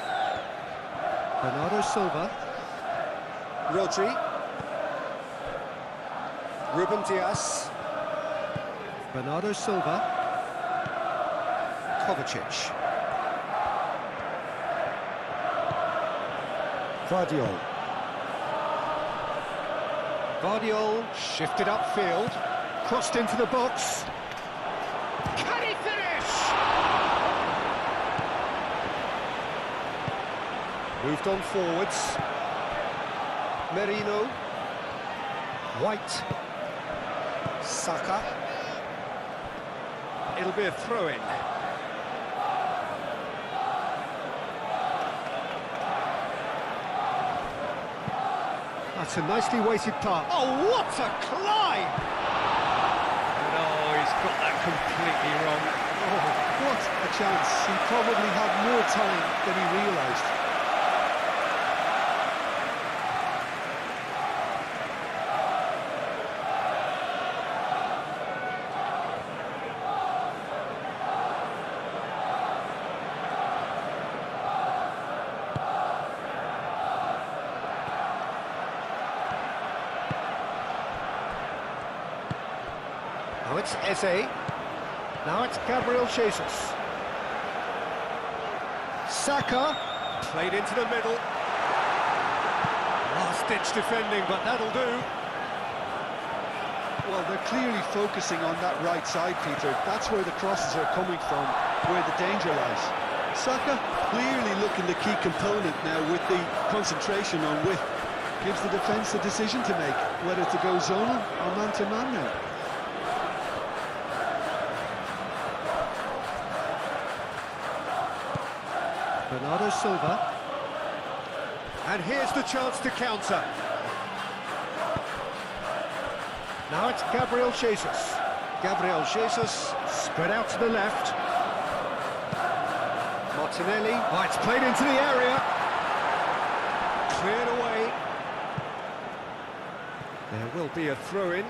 Bernardo Silva. Rodri. Ruben Dias. Bernardo Silva. Kovacic. Guardiola. Guardiola shifted upfield, crossed into the box. Can he finish? Moved on forwards. Merino. White. Saka. It'll be a throw-in. That's a nicely weighted pass. Oh, what a climb! No, he's got that completely wrong. Oh, what a chance. He probably had more time than he realised. Now it's Eze. Now it's Gabriel Jesus. Saka. Played into the middle. Last-ditch defending, but that'll do. Well, they're clearly focusing on that right side, Peter. That's where the crosses are coming from, where the danger lies. Saka clearly looking the key component now with the concentration on width. Gives the defence the decision to make, whether to go zonal or man-to-man now. Bernardo Silva. And here's the chance to counter. Now it's Gabriel Jesus. Gabriel Jesus spread out to the left. Martinelli. Oh, it's played into the area. Cleared away. There will be a throw-in.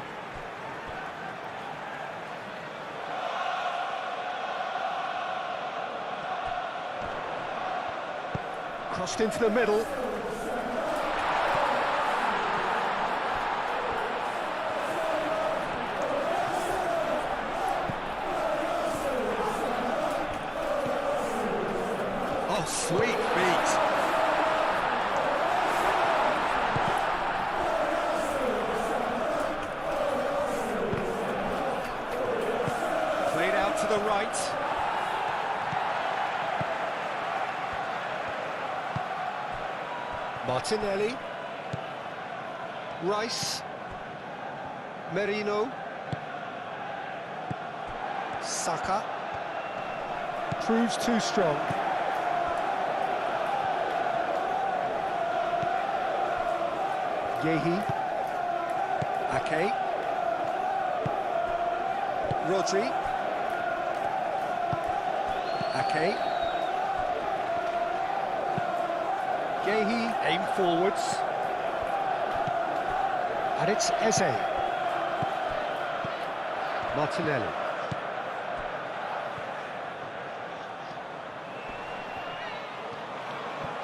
Crossed into the middle. Oh, sweet feet. Played out to the right. Martinelli, Rice, Merino, Saka, proves too strong. Yehi, Ake, Rodri, Ake. Yehi, aim forwards. And it's Eze. Martinelli.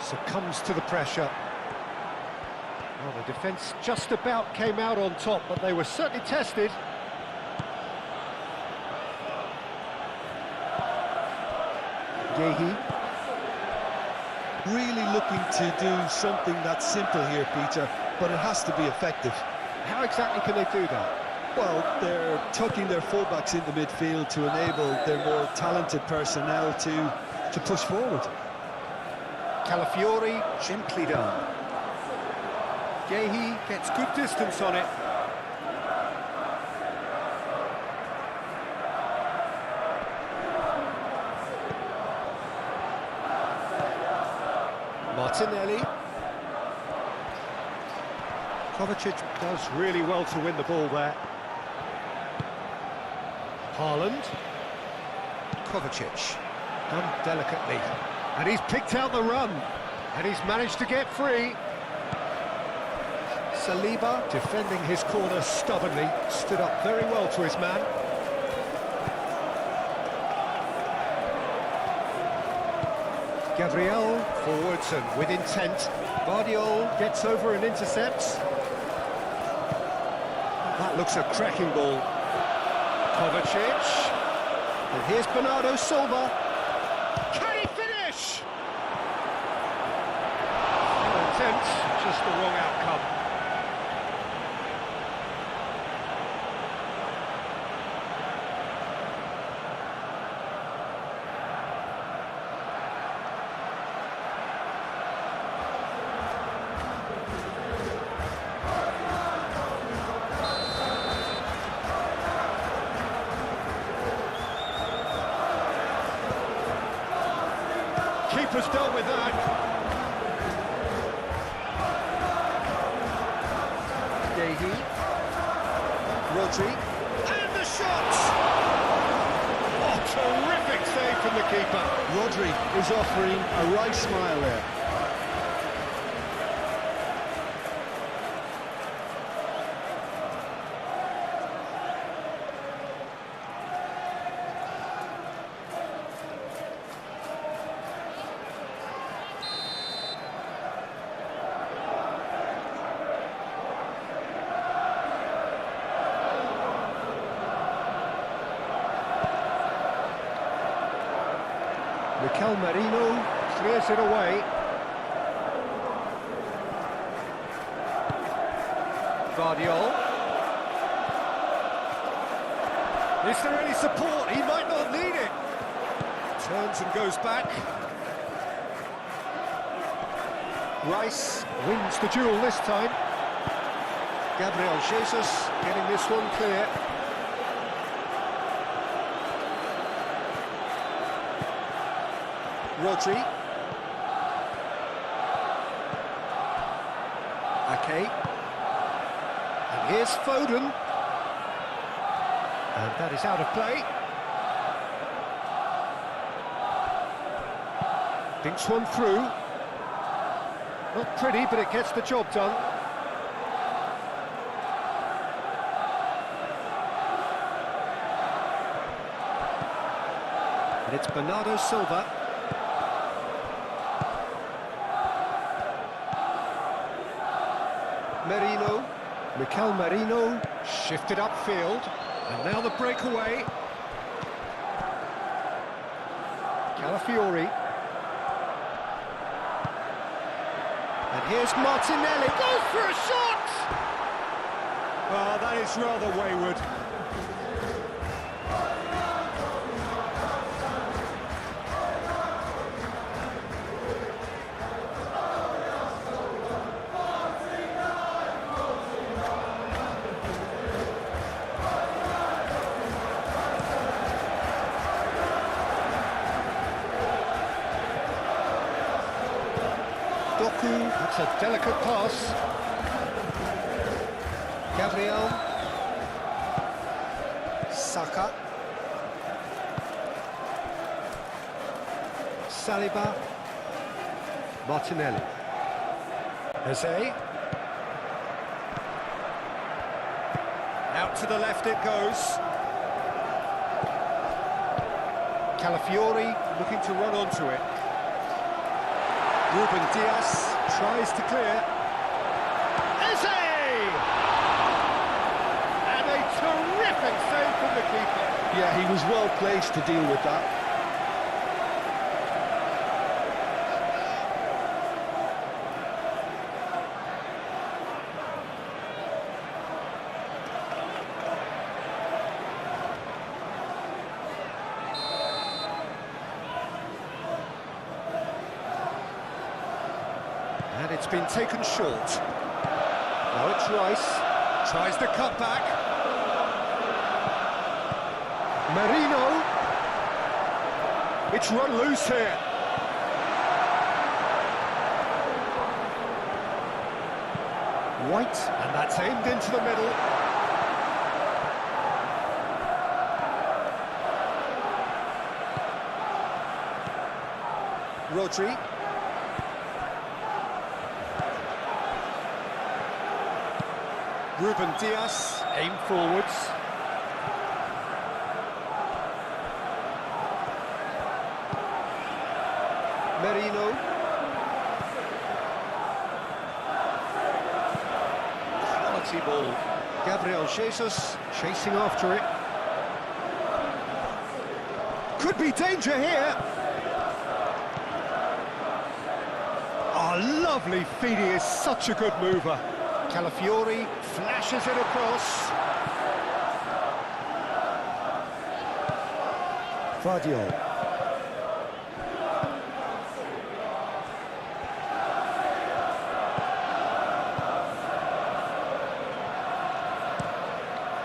Succumbs to the pressure. Well, the defence just about came out on top, but they were certainly tested. Yehi. Really looking to do something that's simple here, Peter, but it has to be effective. How exactly can they do that? Well, they're tucking their fullbacks into midfield to enable their more talented personnel to push forward. Calafiori, gently done. Yehi gets good distance on it. Martinelli. Kovacic does really well to win the ball there. Haaland. Kovacic. Done delicately. And he's picked out the run. And he's managed to get free. Saliba, defending his corner stubbornly, stood up very well to his man. Gabriel, forwards and with intent. Guardiola gets over and intercepts. That looks a cracking ball. Kovacic. And here's Bernardo Silva. Can he finish? Full attempt, just the wrong outcome. Keeper's dealt with that. Rodri, and the shot! Oh, terrific save from the keeper. Rodri is offering a right smile there. Mikel Merino clears it away. Guardiola. Is there any support? He might not need it. Turns and goes back. Rice wins the duel this time. Gabriel Jesus getting this one clear. Rodri. Ake. And here's Foden. And that is out of play. Dinks one through. Not pretty, but it gets the job done. And it's Bernardo Silva. Merino, Mikel Merino, shifted upfield, and now the breakaway. Calafiori. And here's Martinelli, goes for a shot! Oh, that is rather wayward. Doku, that's a delicate pass. Gabriel. Saka. Saliba. Martinelli. Jose. Out to the left it goes. Calafiori looking to run onto it. Ruben Dias tries to clear. Eze! And a terrific save from the keeper. Yeah, he was well placed to deal with that. And it's been taken short. Now it's Rice. Tries the cut back. Merino. It's run loose here. White. And that's aimed into the middle. Rodri. Ruben Dias, aim forwards. Merino. Quality ball. Gabriel Jesus chasing after it. Could be danger here. Oh, lovely feed, he is such a good mover. Calafiori flashes it across. Guardiola.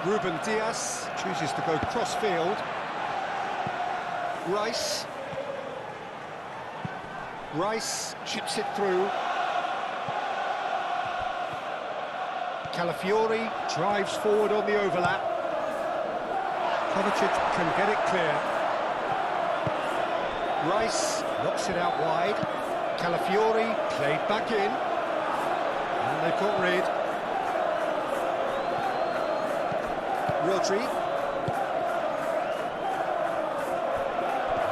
Ruben Dias chooses to go cross-field. Rice. Rice chips it through. Calafiori drives forward on the overlap. Kovacic can get it clear. Rice knocks it out wide. Calafiori played back in. And they've got rid. Rodri.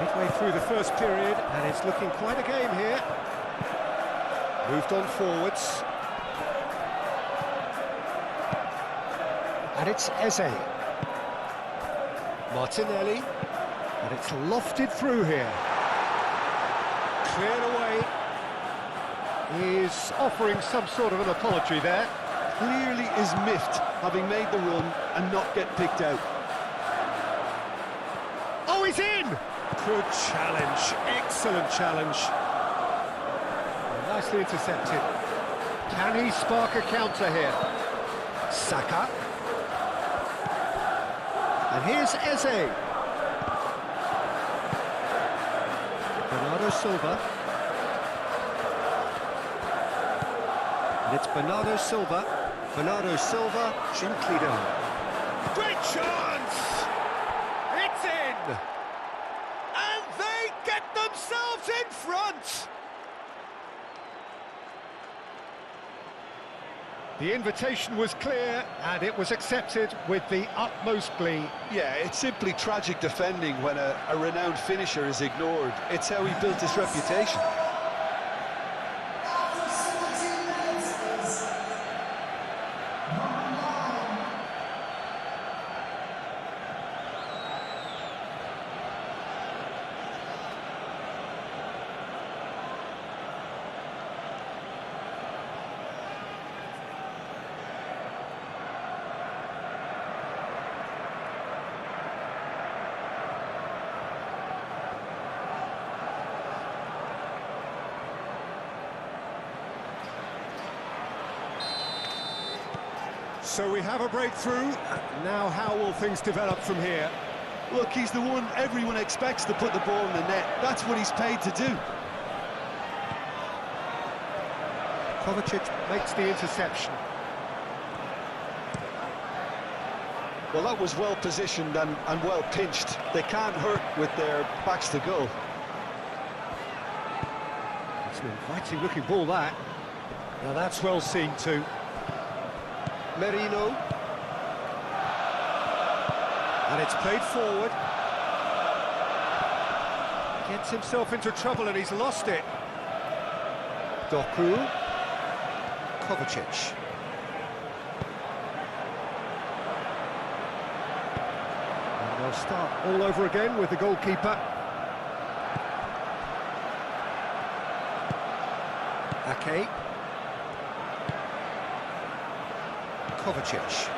Midway through the first period, and it's looking quite a game here. Moved on forwards. And it's Eze. Martinelli. And it's lofted through here. Cleared away. He's offering some sort of an apology there. Clearly is miffed, having made the run and not get picked out. Oh, he's in! Good challenge, excellent challenge. Nicely intercepted. Can he spark a counter here? Saka. And here's Eze. Bernardo Silva. And it's Bernardo Silva. Bernardo Silva, gently done. Great chance! It's in! And they get themselves in front! The invitation was clear, and it was accepted with the utmost glee. Yeah, it's simply tragic defending when a renowned finisher is ignored. It's how he built his reputation. So we have a breakthrough. Now how will things develop from here? Look, he's the one everyone expects to put the ball in the net. That's what he's paid to do. Kovacic makes the interception. Well, that was well positioned and well pinched. They can't hurt with their backs to goal. It's an inviting looking ball, that. Now that's well seen too. Merino. And it's played forward. Gets himself into trouble and he's lost it. Doku. Kovacic. And they'll start all over again with the goalkeeper. Ake. Kovacic.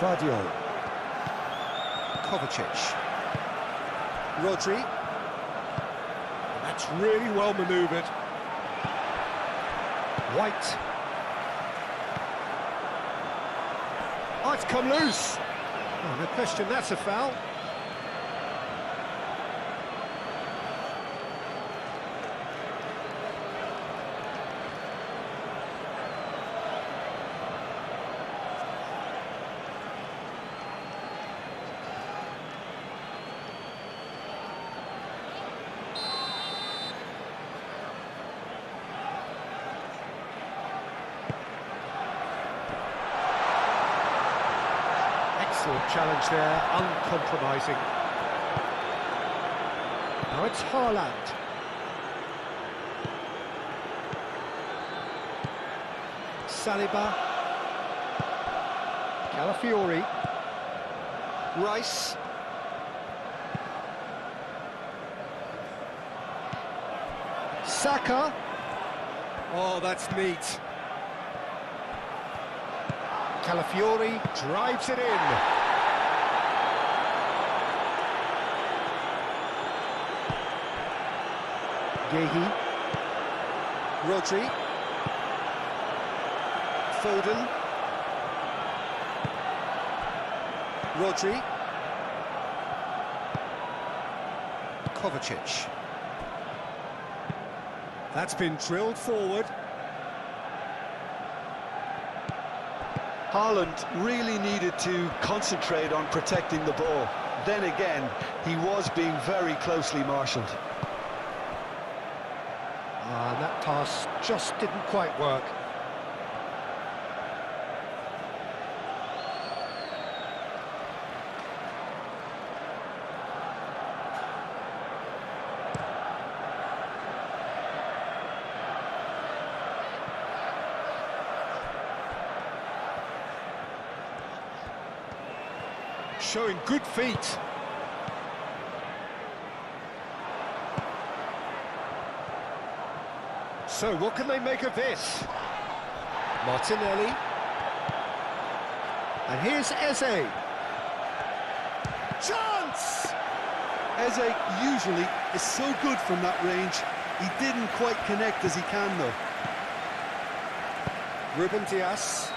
Vardio. Kovacic. Rodri. That's really well manoeuvred. White. Oh, it's come loose. Oh, no question, that's a foul. Excellent challenge there, uncompromising. Now it's Haaland. Saliba. Calafiori. Rice. Saka. Oh, that's neat. Calafiori drives it in. Gehi. Rodri. Foden. Rodri. Kovacic. That's been drilled forward. Haaland really needed to concentrate on protecting the ball. Then again, he was being very closely marshalled. And that pass just didn't quite work. Showing good feet. So what can they make of this? Martinelli. And here's Eze. Chance! Eze usually is so good from that range. He didn't quite connect as he can though. Ruben Dias.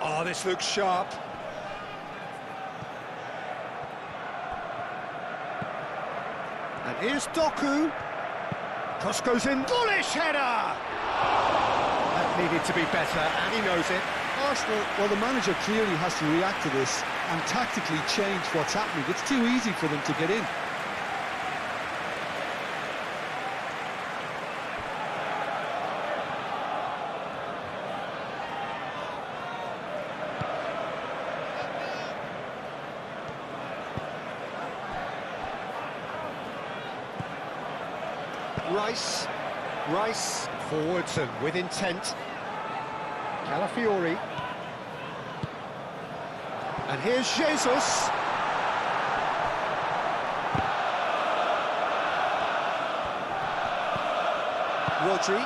Oh, this looks sharp. And here's Doku. Cross goes in. Bullish header! That needed to be better, and he knows it. Arsenal, well, the manager clearly has to react to this and tactically change what's happening. It's too easy for them to get in. Rice forwards and with intent. Calafiori. And here's Jesus. Rodri.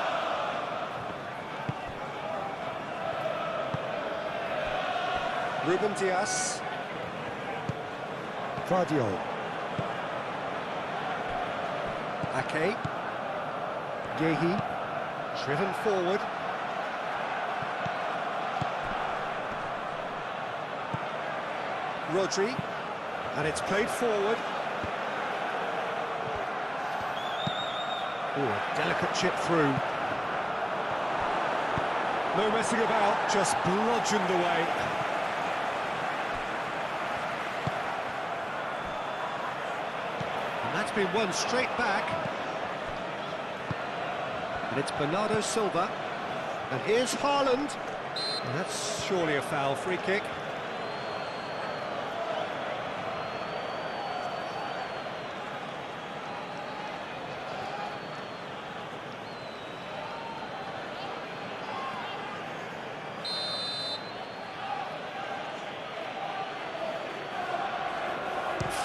Ruben Dias. Vardiol. Ake. Yehi, driven forward. Rodri, and it's played forward. Oh, a delicate chip through. No messing about, just bludgeoned away. And that's been won straight back. And it's Bernardo Silva, and here's Haaland, and that's surely a foul. Free kick.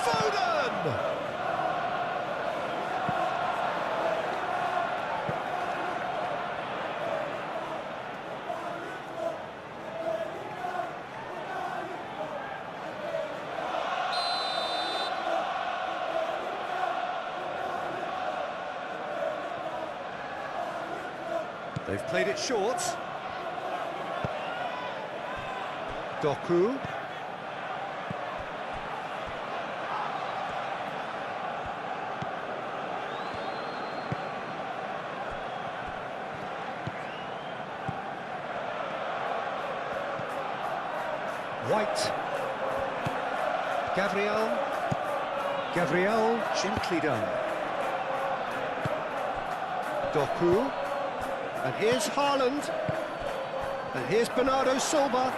Foden! They've played it short. Doku. White. Gabriel, gently done. Doku. And here's Haaland. And here's Bernardo Silva.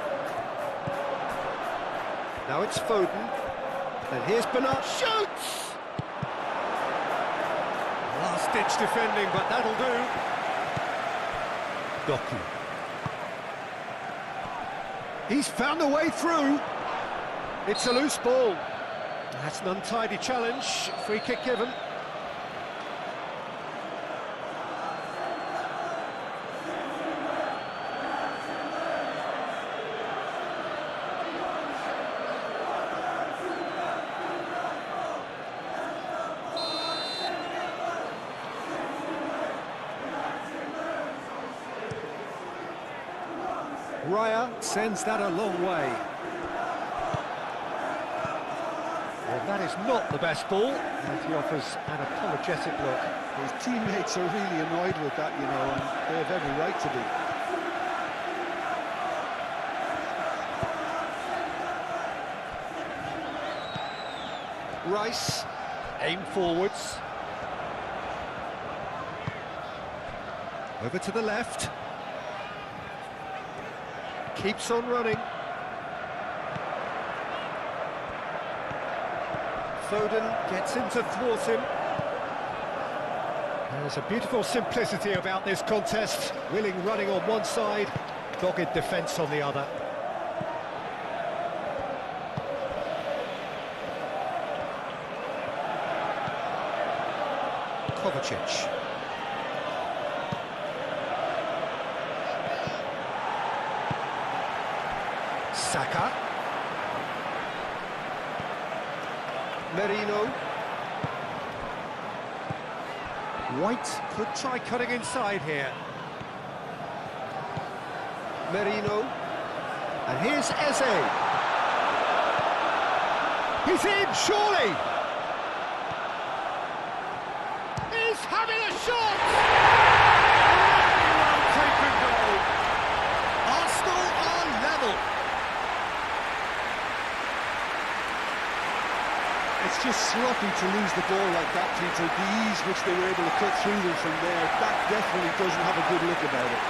Now it's Foden. And here's Bernardo. Shoots! Last-ditch defending, but that'll do. Doku. He's found a way through. It's a loose ball. That's an untidy challenge. Free kick given. Raya sends that a long way. Well, that is not the best ball, and he offers an apologetic look. His teammates are really annoyed with that, you know, and they have every right to be. Rice, aim forwards. Over to the left. Keeps on running. Foden gets in to thwart him. There's a beautiful simplicity about this contest. Willing running on one side, dogged defence on the other. Kovacic. Saka. Merino. White could try cutting inside here. Merino. And here's Eze. He's in, surely! He's having a shot! Really well taken goal. Arsenal are level. It's just sloppy to lose the ball like that, Peter. The ease which they were able to cut through them from there, that definitely doesn't have a good look about it.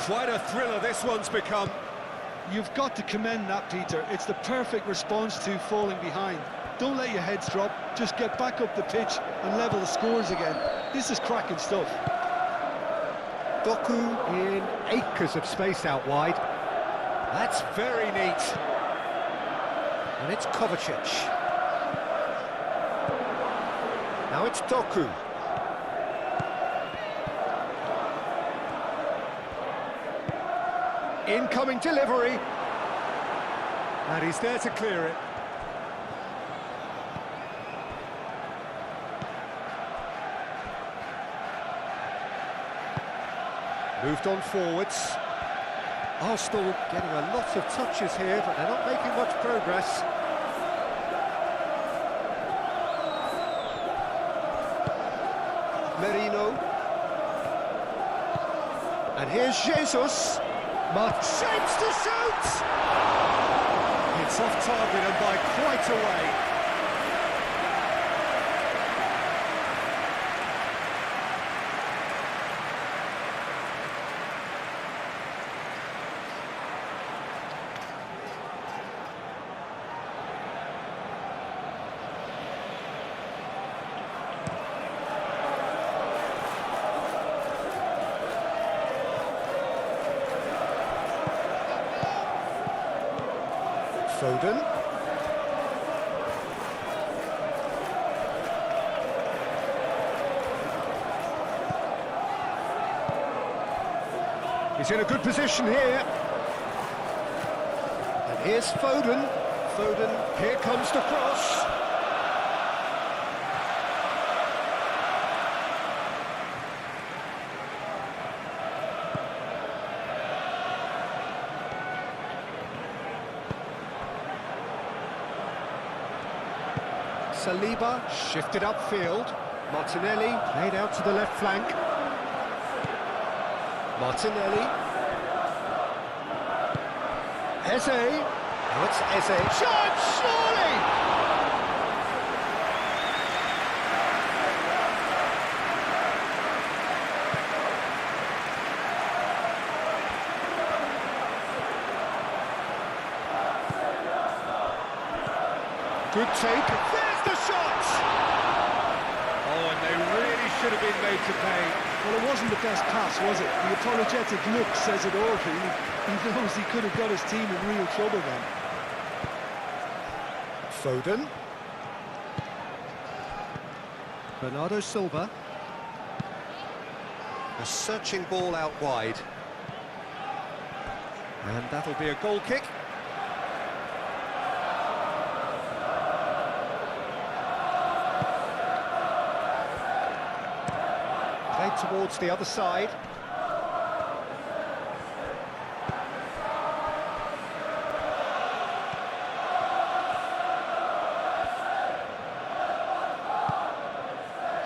Quite a thriller this one's become. You've got to commend that, Peter. It's the perfect response to falling behind. Don't let your heads drop, just get back up the pitch and level the scores again. This is cracking stuff. Doku in acres of space out wide. That's very neat. And it's Kovacic. Now it's Doku. Incoming delivery. And he's there to clear it. Moved on forwards. Arsenal getting a lot of touches here, but they're not making much progress. Merino. And here's Jesus. Shapes to shoot! It's off target and by quite a way. Foden. He's in a good position here. And here's Foden. Foden, here comes the cross. Saliba shifted upfield. Martinelli played out to the left flank. Martinelli. Eze. Now it's Eze. Shot, surely! Good take. There's the shot! Oh, and they really should have been made to pay. Well, it wasn't the best pass, was it? The apologetic look says it all, really. He knows he could have got his team in real trouble then. Foden. Bernardo Silva. A searching ball out wide. And that'll be a goal kick. Played towards the other side.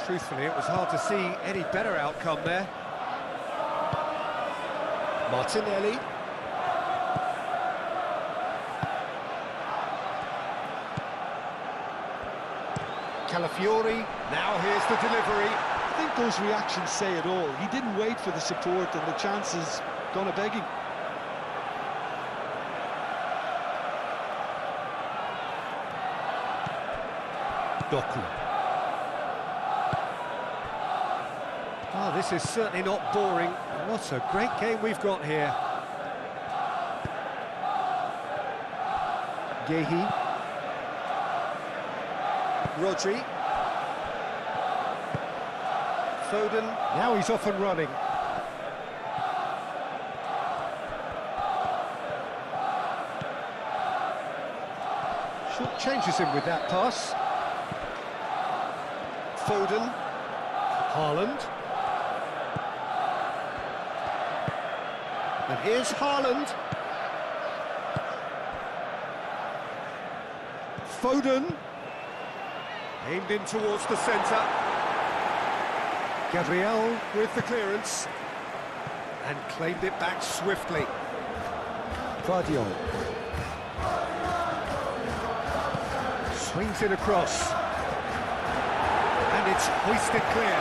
Truthfully, it was hard to see any better outcome there. Martinelli. Calafiori. Now here's the delivery. I think those reactions say it all. He didn't wait for the support and the chances gone a-begging. Doku. Oh, this is certainly not boring. What a great game we've got here. Gehi. Rodri. Foden. Now he's off and running. Short changes him with that pass. Foden. Haaland. And here's Haaland. Foden. Aimed in towards the centre. Gabriel with the clearance. And claimed it back swiftly. Guardiola. Swings it across. And it's hoisted clear.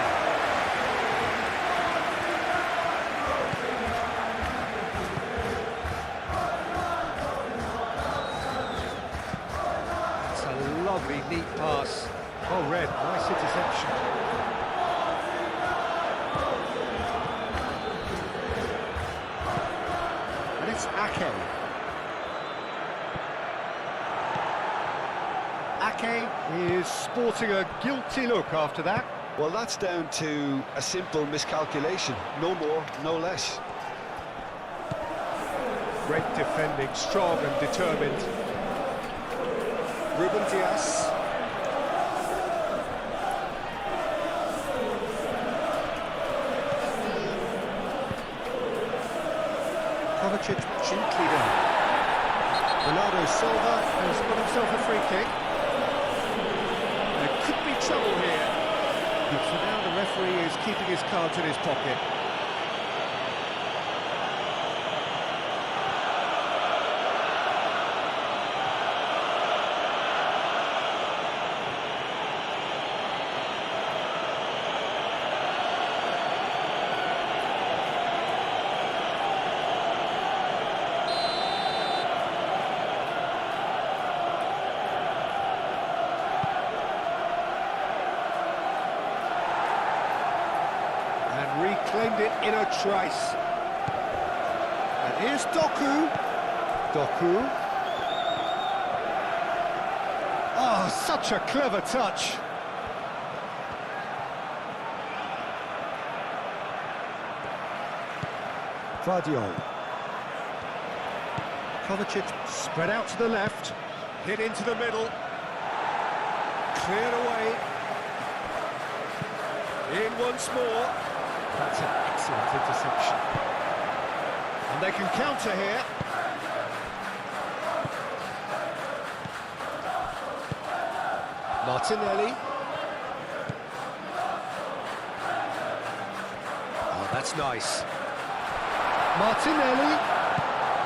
It's a lovely, neat pass. Well read, nice interception. And it's Ake. Ake is sporting a guilty look after that. Well, that's down to a simple miscalculation. No more, no less. Great defending, strong and determined. Ruben Dias. Kovacic gently down. Bernardo Silva has got himself a free kick. There could be trouble here. But for now, the referee is keeping his cards in his pocket. Reclaimed it in a trice. And here's Doku. Doku. Oh, such a clever touch. Guardiola. Kovacic spread out to the left. Hit into the middle. Cleared away. In once more. That's an excellent interception. And they can counter here. Martinelli. Oh, that's nice. Martinelli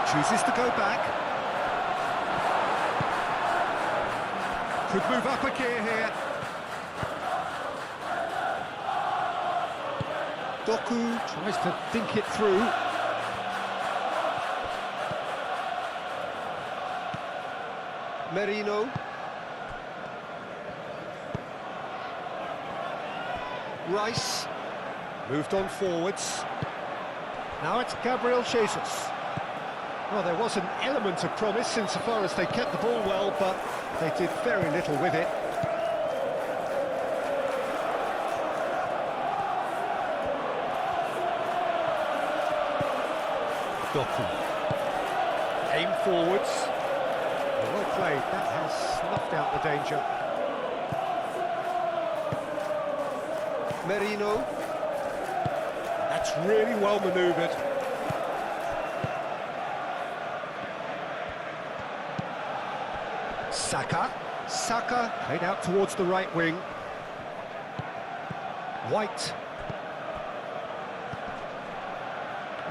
chooses to go back. Could move up a gear here. Doku tries to think it through. Merino. Rice. Moved on forwards. Now it's Gabriel Jesus. Well, there was an element of promise insofar as they kept the ball well, but they did very little with it. Doku. Aim forwards. Well played, that has snuffed out the danger. Merino. That's really well manoeuvred. Saka played out towards the right wing. White.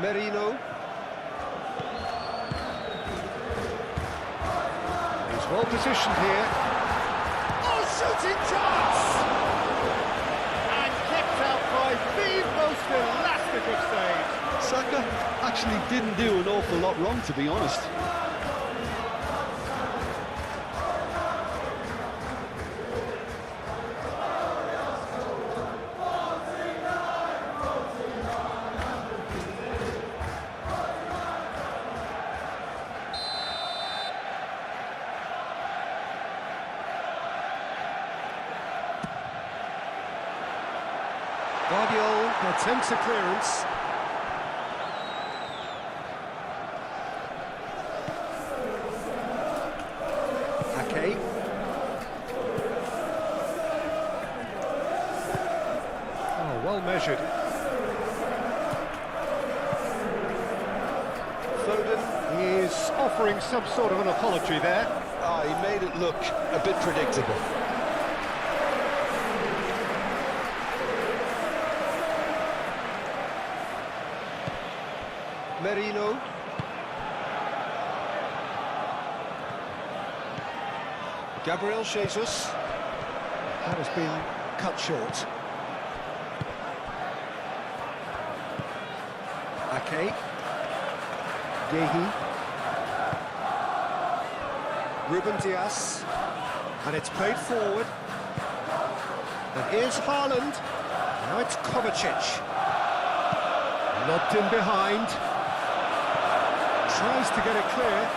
Merino. He's well positioned here. Oh, shooting chance! And kept out by the most elastic of saves. Saka actually didn't do an awful lot wrong, to be honest. Guardiola attempts a clearance. Ake. Oh, well measured. Foden is offering some sort of an apology there. Ah, he made it look a bit predictable. Merino. Gabriel Jesus. That has been cut short. Ake. Yehi. Ruben Dias. And it's played forward. And here's Haaland. Now it's Kovacic. Lobbed in behind. Tries to get it clear.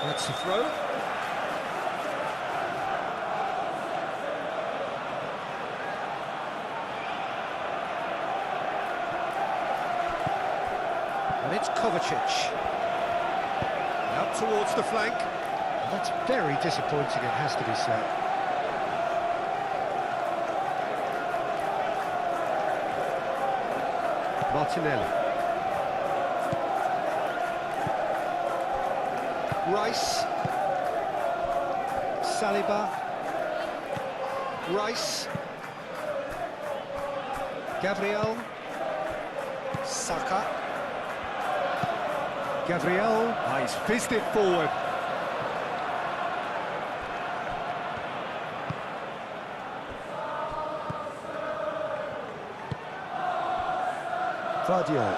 That's the throw. And it's Kovacic. Out towards the flank. That's very disappointing, it has to be said. Martinelli. Rice. Saliba. Rice. Gabriel. Saka. Gabriel, he's fizzed it forward. Vardiol.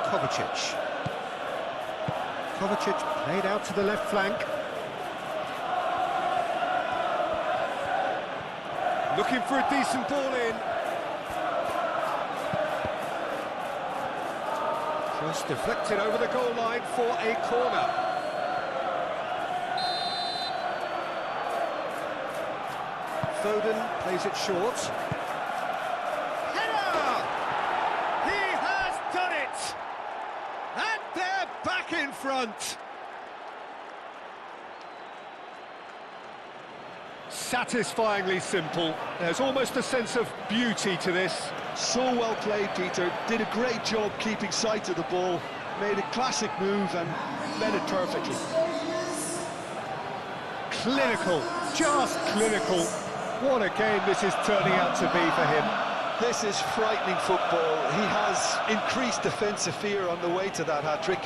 Kovacic. Kovacic played out to the left flank. Looking for a decent ball in. Cross deflected over the goal line for a corner. Foden plays it short. Header! He has done it! And they're back in front. Satisfyingly simple. There's almost a sense of beauty to this. So well played, Peter. Did a great job keeping sight of the ball. Made a classic move and met it perfectly. Clinical, just clinical. What a game this is turning out to be for him. This is frightening football. He has increased defensive fear on the way to that hat-trick.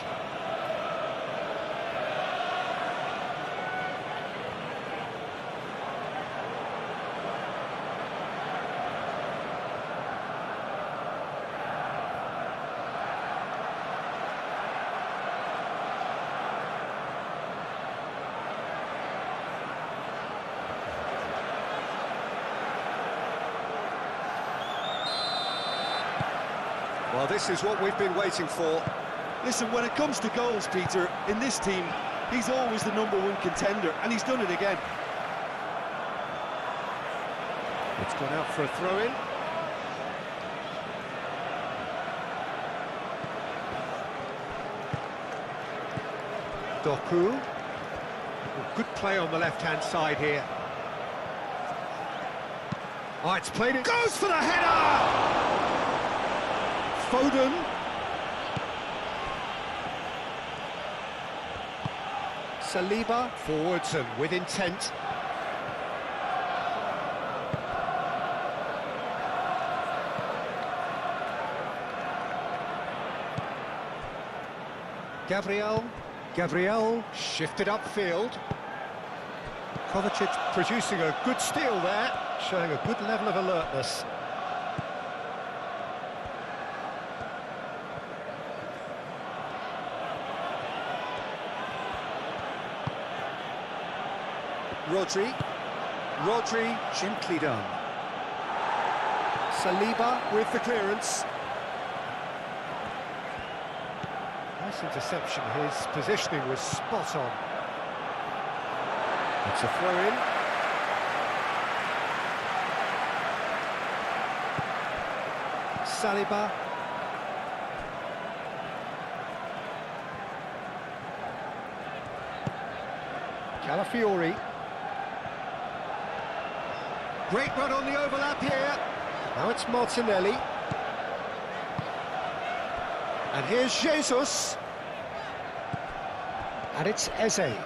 Well, this is what we've been waiting for. Listen, when it comes to goals, Peter, in this team, he's always the #1 contender, and he's done it again. It's gone out for a throw-in. Doku. Good play on the left-hand side here. Oh, it's played it. Goes for the header! Foden. Saliba forwards and with intent. Gabriel shifted upfield. Kovacic producing a good steal there, showing a good level of alertness. Rodri, gently done. Saliba with the clearance. Nice interception, his positioning was spot on. It's a throw-in. Saliba. Calafiori. Great run on the overlap here. Now it's Martinelli. And here's Jesus. And it's Eze.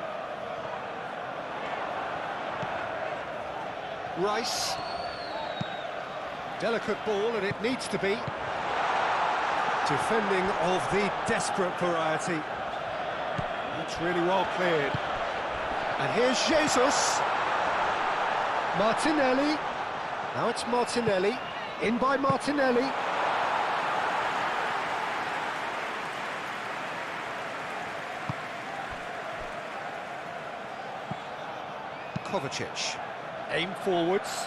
Rice. Delicate ball, and it needs to be. Defending of the desperate variety. That's really well cleared. And here's Jesus. Martinelli. Now it's Martinelli. In by Martinelli. Kovacic. Aim forwards.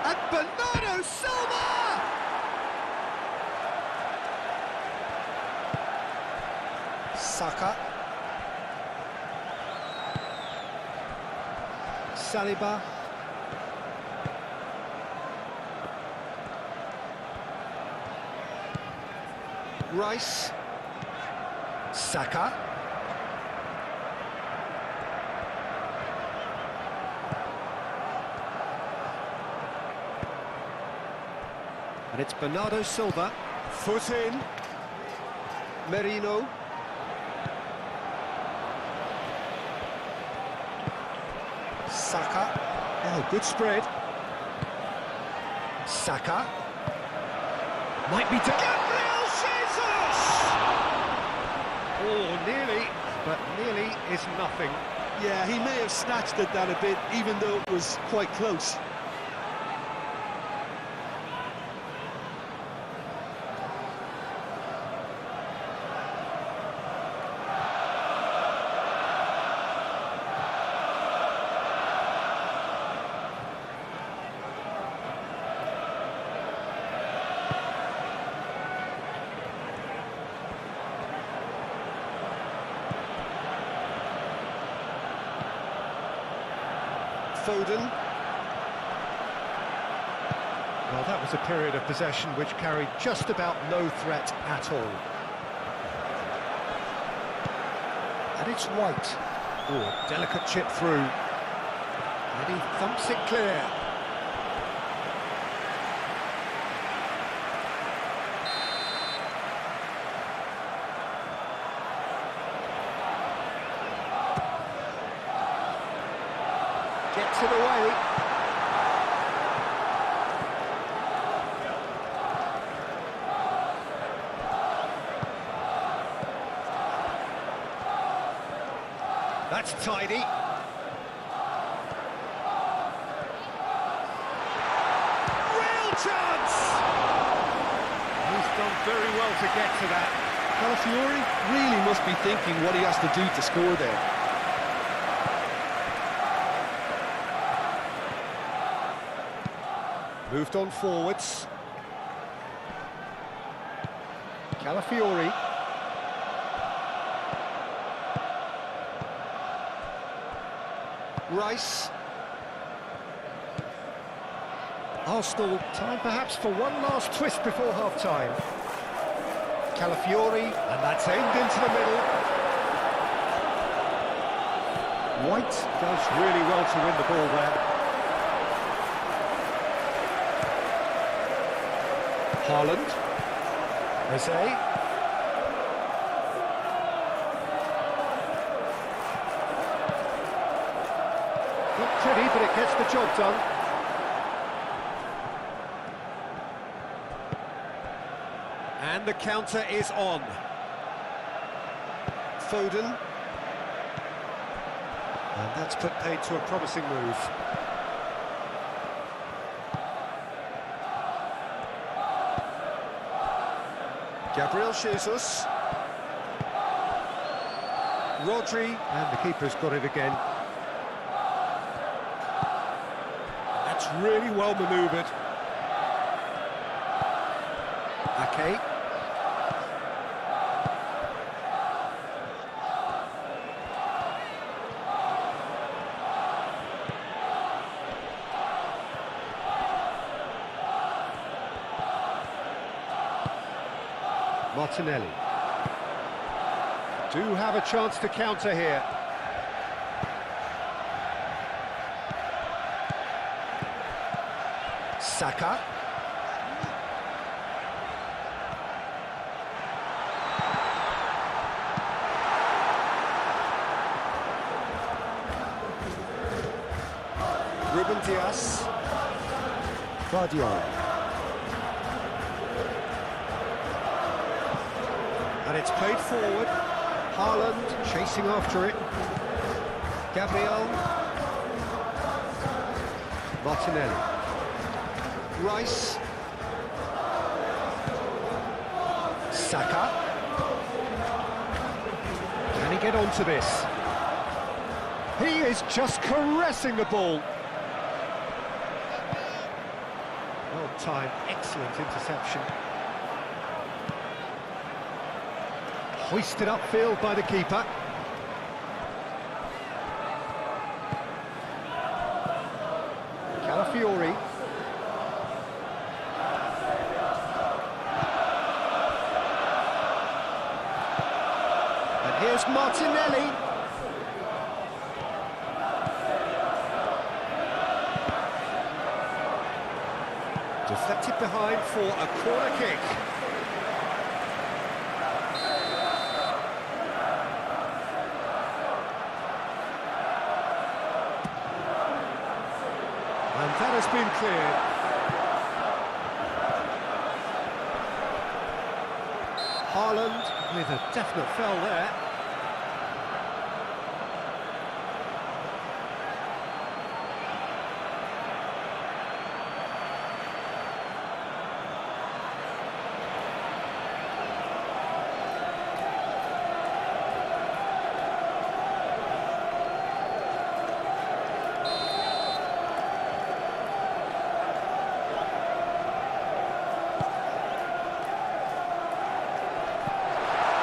And Bernardo Silva! Saka. Saliba. Rice. Saka. And it's Bernardo Silva. Foot in. Merino. Saka. Oh, good spread. Saka. Might be to Gabriel Jesus! Oh, nearly, but nearly is nothing. Yeah, he may have snatched at that a bit, even though it was quite close. Foden. Well, that was a period of possession which carried just about no threat at all. And it's White. Oh, delicate chip through. And he thumps it clear. Gets it away. that's tidy. Real chance! He's done very well to get to that. Calafiori really must be thinking what he has to do to score there. Moved on forwards. Calafiori. Rice. Arsenal, time perhaps for one last twist before half-time. Calafiori, and that's aimed into the middle. White does really well to win the ball there. Haaland. Jose. Not pretty, but it gets the job done. And the counter is on. Foden. And that's put paid to a promising move. Gabriel Jesus. Rodri, and the keeper's got it again. That's really well manoeuvred. Ake. Martinelli. Do have a chance to counter here. Saka. Ruben Dias. Guardiola. And it's played forward. Haaland chasing after it. Gabriel. Martinelli. Rice. Saka. Can he get onto this? He is just caressing the ball. Well timed, excellent interception. Hoisted upfield by the keeper. Calafiori. And here's Martinelli. Deflected behind for a corner kick. And that has been cleared. Haaland with a definite foul there.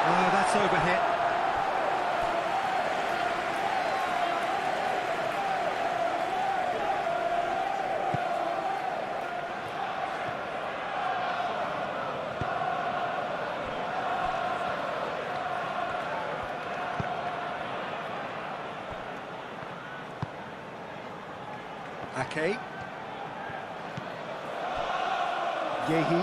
Oh, that's overhit. Ake. Yehi.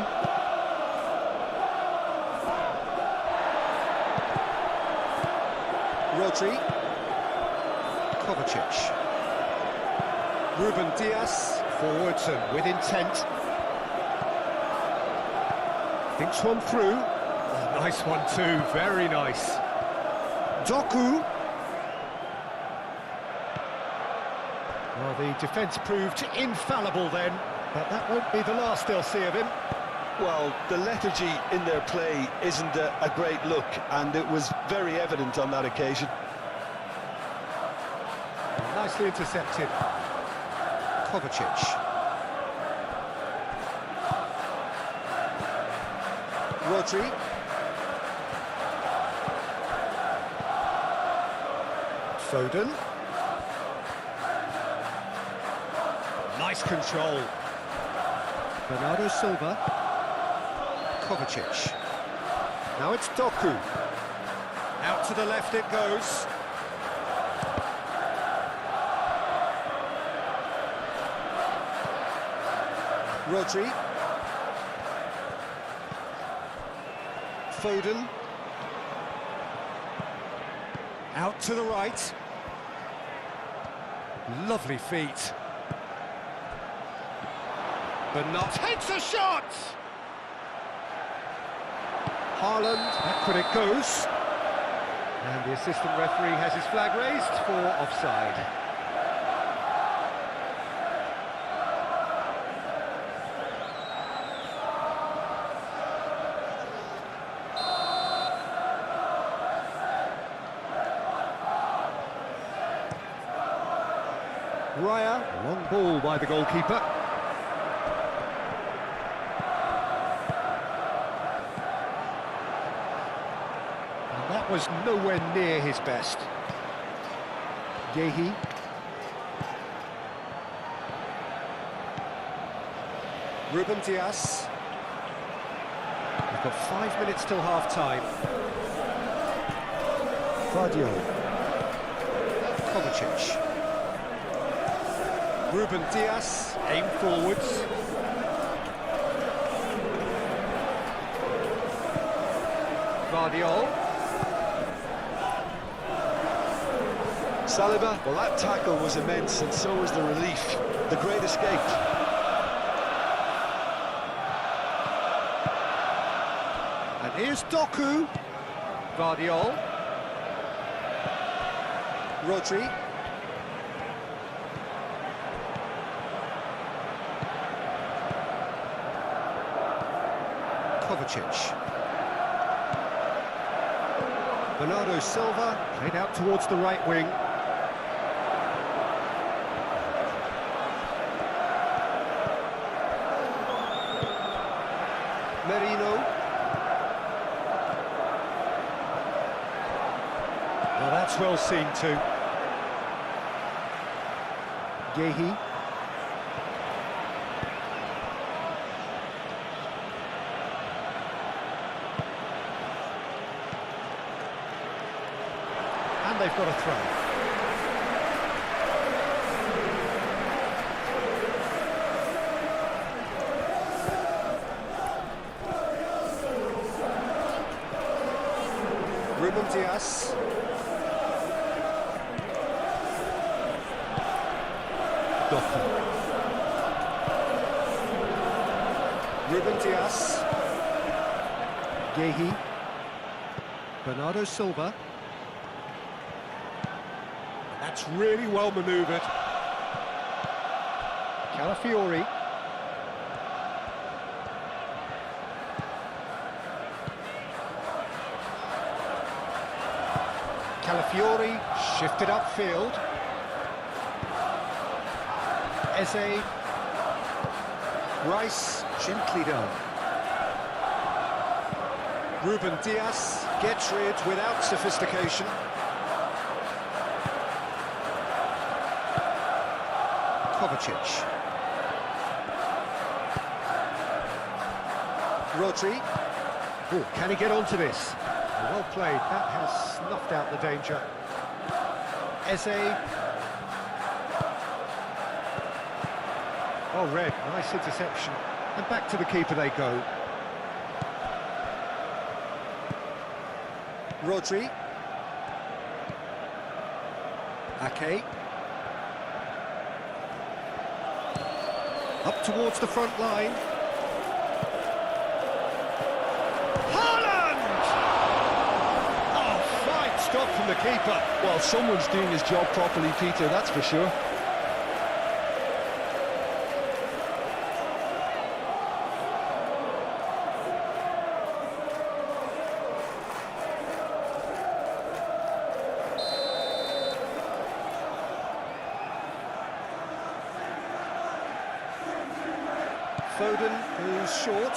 Rodri. Kovacic. Ruben Dias. Forwards and with intent. Thinks one through. Oh, nice one too, very nice. Doku. Well, the defence proved infallible then, but that won't be the last they'll see of him. Well, the lethargy in their play isn't a great look, and it was very evident on that occasion. Nicely intercepted. Kovacic. Rodri. Foden. Nice control. Bernardo Silva. Kovacic. Now it's Doku. Out to the left it goes. Rodri. Foden. Out to the right. Lovely feet. Bernard takes a shot! Haaland, back when it goes. And the assistant referee has his flag raised for offside. Raya, long ball by the goalkeeper. And that was nowhere near his best. Yehi. Ruben Dias. We've got 5 minutes till half-time. Vardio. Kovacic. Ruben Dias, aim forwards. Vardiol. Saliba, well, that tackle was immense, and so was the relief. The great escape. And here's Doku. Vardiol. Rodri. Kovacic. Bernardo Silva played out towards the right wing. Merino. Well, that's well seen too. Yehi. And they've got a throw. Ruben Dias. Doku. Ruben Dias. Yehi. Bernardo Silva. That's really well manoeuvred. Calafiori. Calafiori shifted upfield. Eze. Rice gently done. Ruben Dias gets rid without sophistication. Kovacic. Rodri. Oh, can he get onto this? Well played, that has snuffed out the danger. Eze. Oh, red, nice interception. And back to the keeper they go. Rodri. Ake. Up towards the front line. Haaland! Oh, fine stop from the keeper. Well, someone's doing his job properly, Peter, that's for sure. Foden, who's short.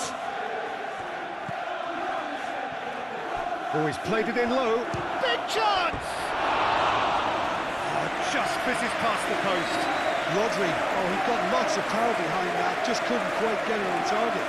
Oh, he's played it in low. Big chance! Oh, just fizzes past the post. Rodri, oh, he got lots of power behind that, just couldn't quite get it on target.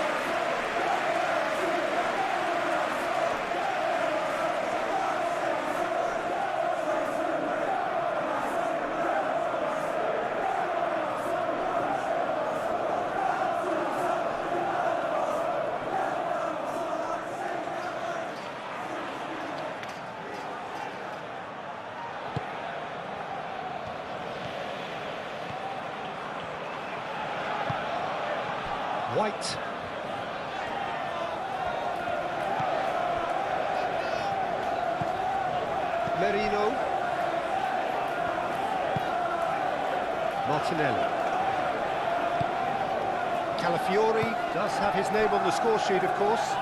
White. Merino. Martinelli. Calafiori does have his name on the score sheet, of course.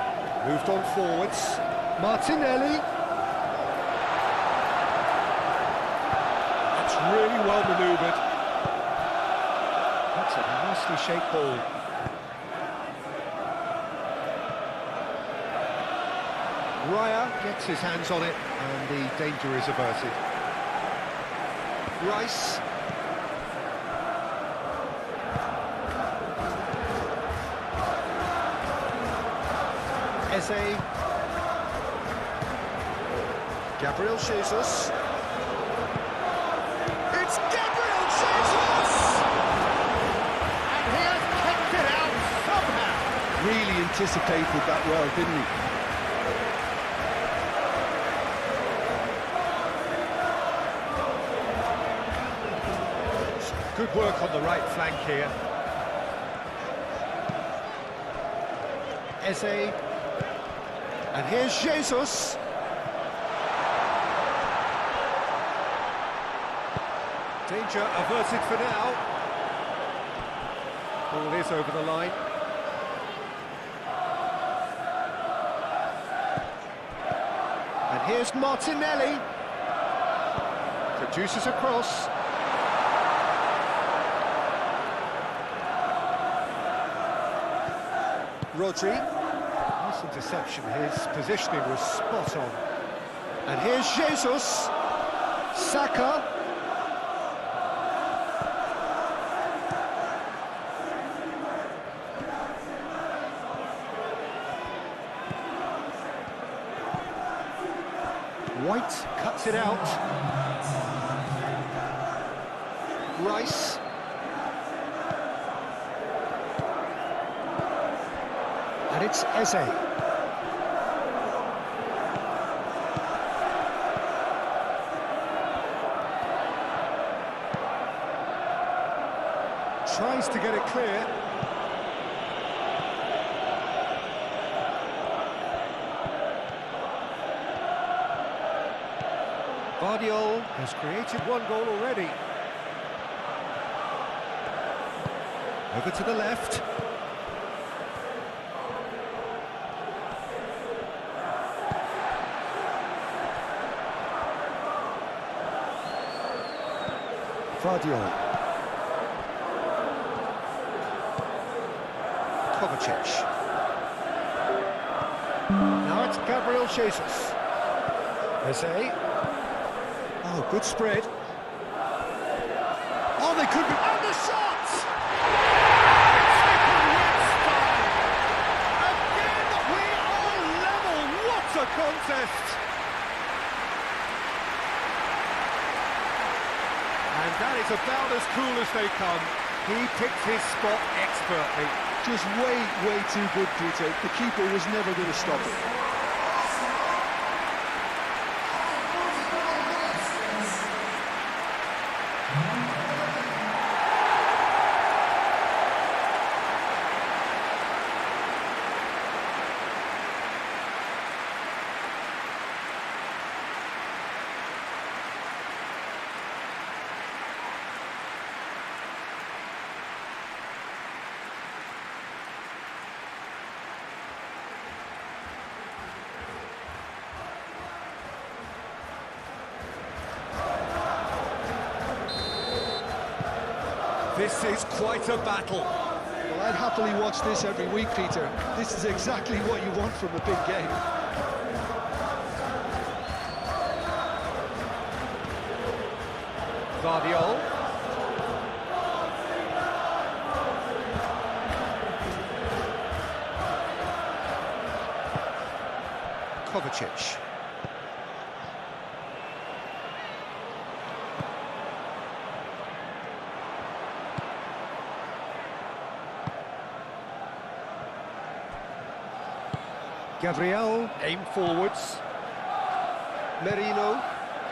Moved on forwards. Martinelli. That's really well manoeuvred. That's a nicely shaped ball. Raya gets his hands on it, and the danger is averted. Rice. Eze. Gabriel Jesus. It's Gabriel Jesus! And he has kept it out somehow. Really anticipated that well, didn't he? Good work on the right flank here. Eze. And here's Jesus. Danger averted for now. Ball is over the line. And here's Martinelli. Produces a cross. Rodri. Nice interception, his positioning was spot on. And here's Jesus. Saka. White cuts it out. Rice. And it's Eze. Tries to get it clear. Guardiola has created one goal already. Over to the left. Guardiola. Kovacic. Now it's Gabriel Jesus. Eze. Oh, good spread. Oh, they could be... And the shot! Again, we are level. What a contest! And that is about as cool as they come. He picked his spot expertly. Just way too good, Peter. The keeper was never going to stop it. This is quite a battle. Well, I'd happily watch this every week, Peter. This is exactly what you want from a big game. Guardiola. Kovacic. Gabriel, aim forwards. Merino,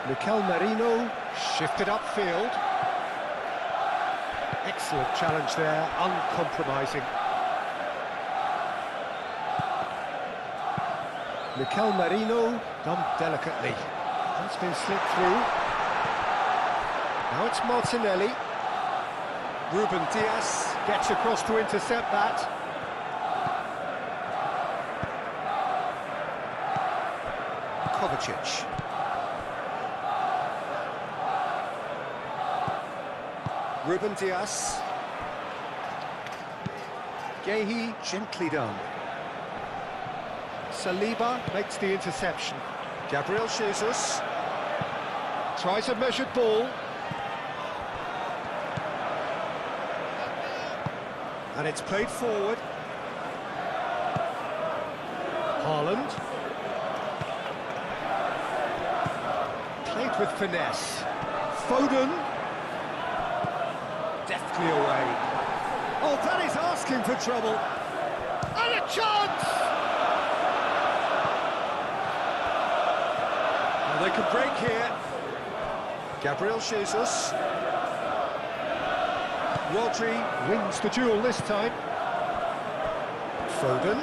Mikel Merino, shifted upfield. Excellent challenge there, uncompromising. Mikel Merino, done delicately. That's been slipped through. Now it's Martinelli. Ruben Diaz gets across to intercept that. Kovacic. Ruben Diaz. Gehi, gently done. Saliba makes the interception. Gabriel Jesus tries a measured ball. And it's played forward. Haaland. Played with finesse. Foden. Deftly away. Oh, that is asking for trouble. And a chance! Well, they could break here. Gabriel Jesus. Rodri wins the duel this time. Foden.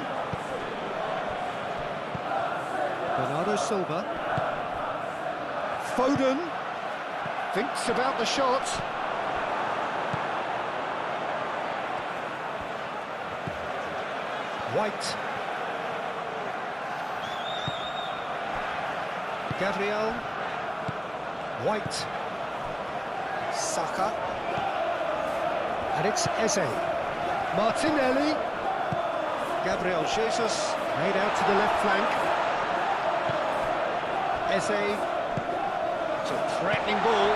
Bernardo Silva. Foden thinks about the shot. White. Gabriel. White. Saka. And it's Eze. Martinelli. Gabriel Jesus made out to the left flank. Eze. It's a threatening ball.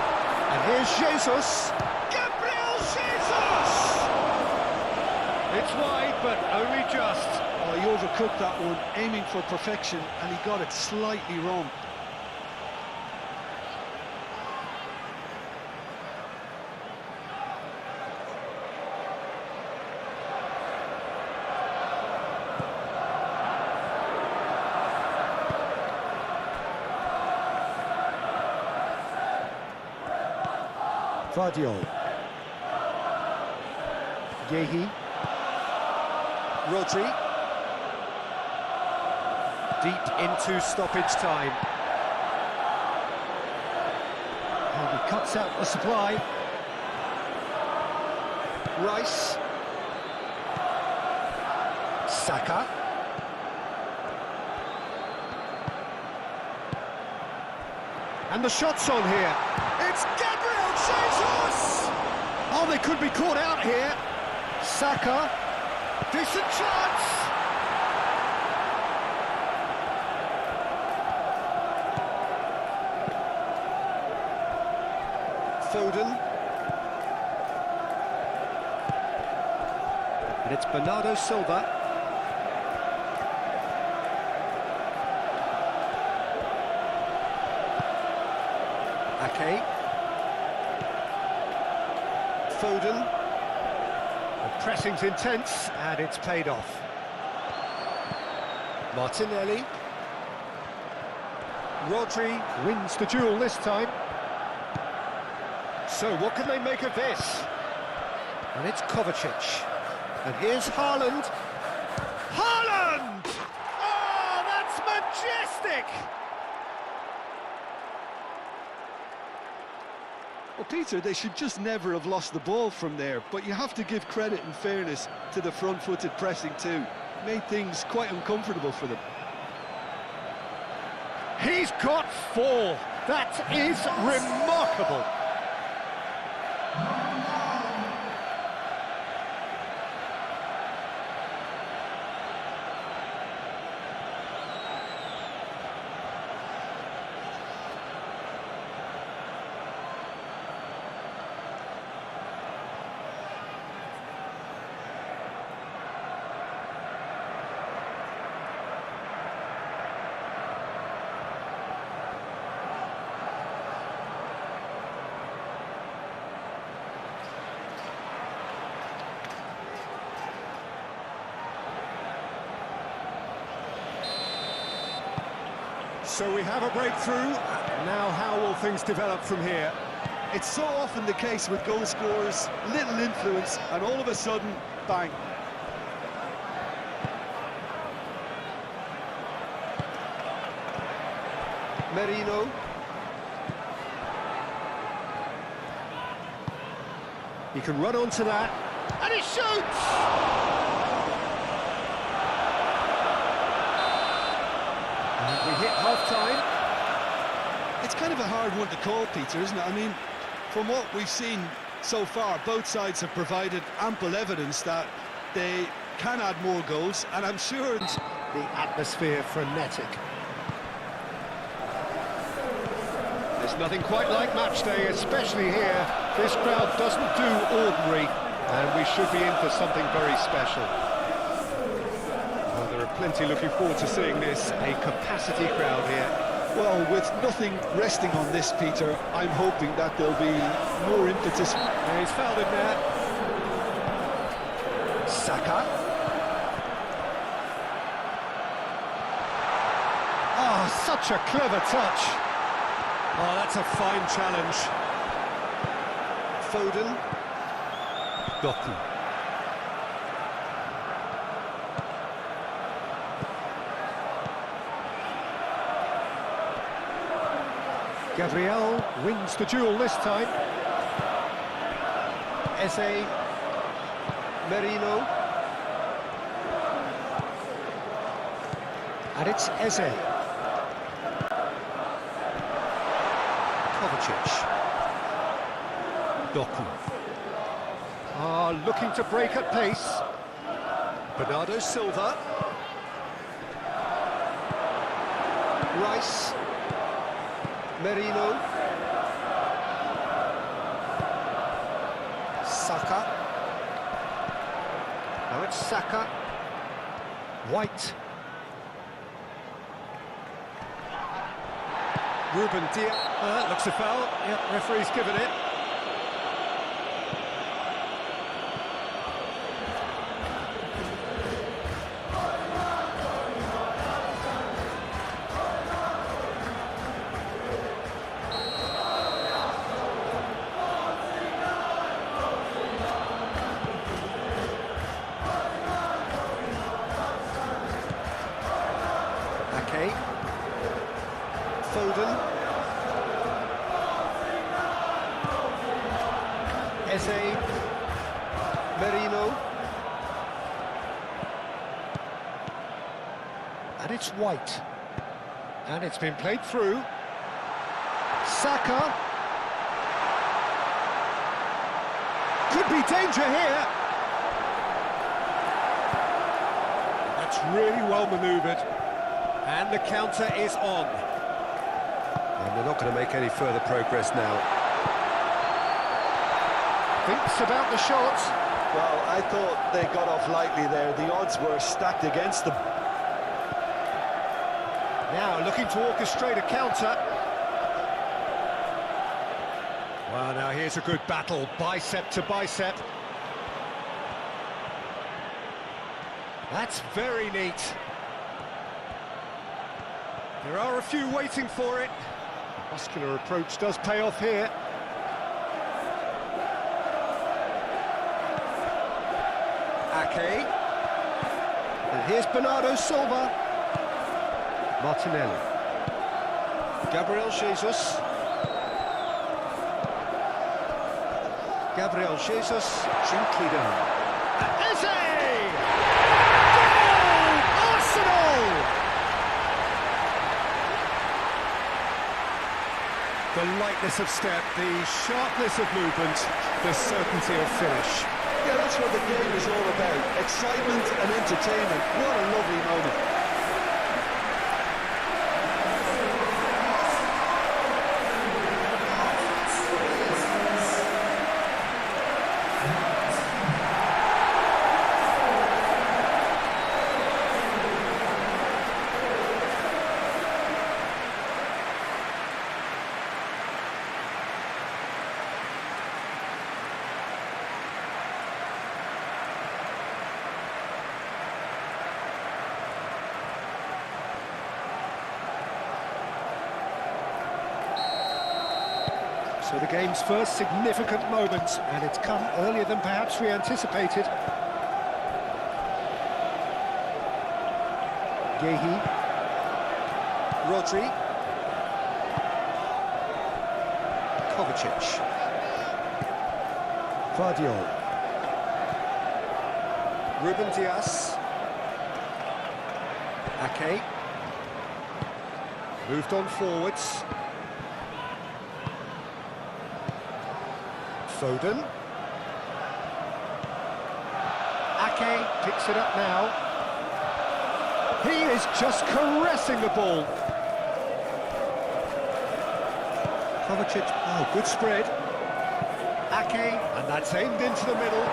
And here's Jesus. Gabriel Jesus! It's wide, but only just. Oh, he overcooked that one, aiming for perfection, and he got it slightly wrong. Guardiola. Gehi. Rodri. Deep into stoppage time. And he cuts out the supply. Rice. Saka. And the shot's on here. It's Gabriel Jesus! Oh, they could be caught out here. Saka. Decent chance! Foden. And it's Bernardo Silva. Ake. Foden. The pressing's intense, and it's paid off. Martinelli. Rodri wins the duel this time. So what can they make of this? And it's Kovacic. And here's Haaland. Haaland! Oh, that's majestic! Well, Peter, they should just never have lost the ball from there, but you have to give credit and fairness to the front-footed pressing too. Made things quite uncomfortable for them. He's got 4. That is remarkable. So we have a breakthrough. Now how will things develop from here? It's so often the case with goal scorers, little influence, and all of a sudden, bang. Merino. He can run onto that, and he shoots! And we hit half-time. It's kind of a hard one to call, Peter, isn't it? I mean, from what we've seen so far, both sides have provided ample evidence that they can add more goals, and I'm sure The atmosphere frenetic. There's nothing quite like match day, especially here. This crowd doesn't do ordinary, and we should be in for something very special. Well, there are plenty looking forward to seeing this, a capacity crowd here. Well, with nothing resting on this, Peter, I'm hoping that there'll be more impetus. Yeah, he's fouled him there. Saka. Oh, such a clever touch. Oh, that's a fine challenge. Foden. Doku. Gabriel wins the duel this time. Eze. Merino. And it's Eze. Kovacic. Doku. Looking to break at pace. Bernardo Silva. Rice. Merino. Saka. Now it's Saka. White. Ruben Diaz. That looks a foul. Yep, referee's given it. Okay. Foden. Eze. Merino. And it's White. And it's been played through. Saka. Could be danger here. That's really well manoeuvred. And the counter is on. And they're not going to make any further progress now. Thinks about the shot. Well, I thought they got off lightly there. The odds were stacked against them. Now looking to orchestrate a counter. Well, now here's a good battle, bicep to bicep. That's very neat. There are a few waiting for it. The muscular approach does pay off here. Ake. And here's Bernardo Silva. Martinelli. Gabriel Jesus. Gabriel Jesus. Gently done. Eze! Goal! Arsenal! The lightness of step, the sharpness of movement, the certainty of finish. Yeah, that's what the game is all about. Excitement and entertainment. What a lovely moment. So the game's first significant moment, and it's come earlier than perhaps we anticipated. Gehi. Rodri. Kovacic. Vardiol. Ruben Dias. Ake. Moved on forwards. Foden. Ake picks it up now. He is just caressing the ball. Kovacic, oh, good spread. Ake, and that's aimed into the middle.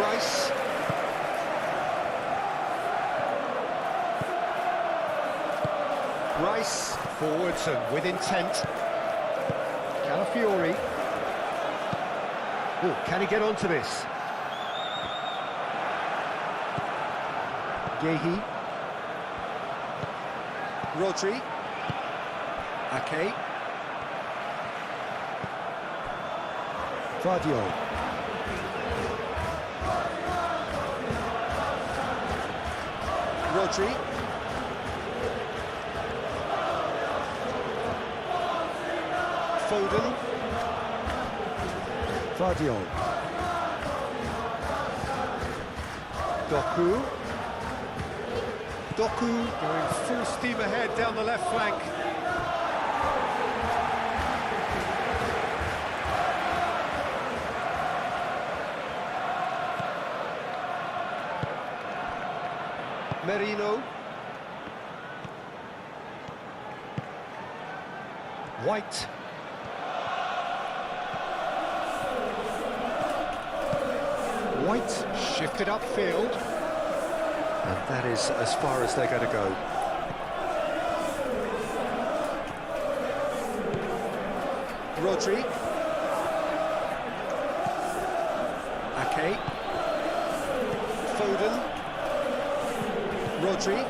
Rice. Rice, forwards and with intent. Calafiori. Oh, can he get onto this? Gehi. Rodri. Ake. Vardiol. Rodri. Foden. Vardiol. Doku. Doku going full steam ahead down the left flank. Merino. White. White shifted upfield. And that is as far as they're going to go. Rodri. Ake. Foden. Rodri.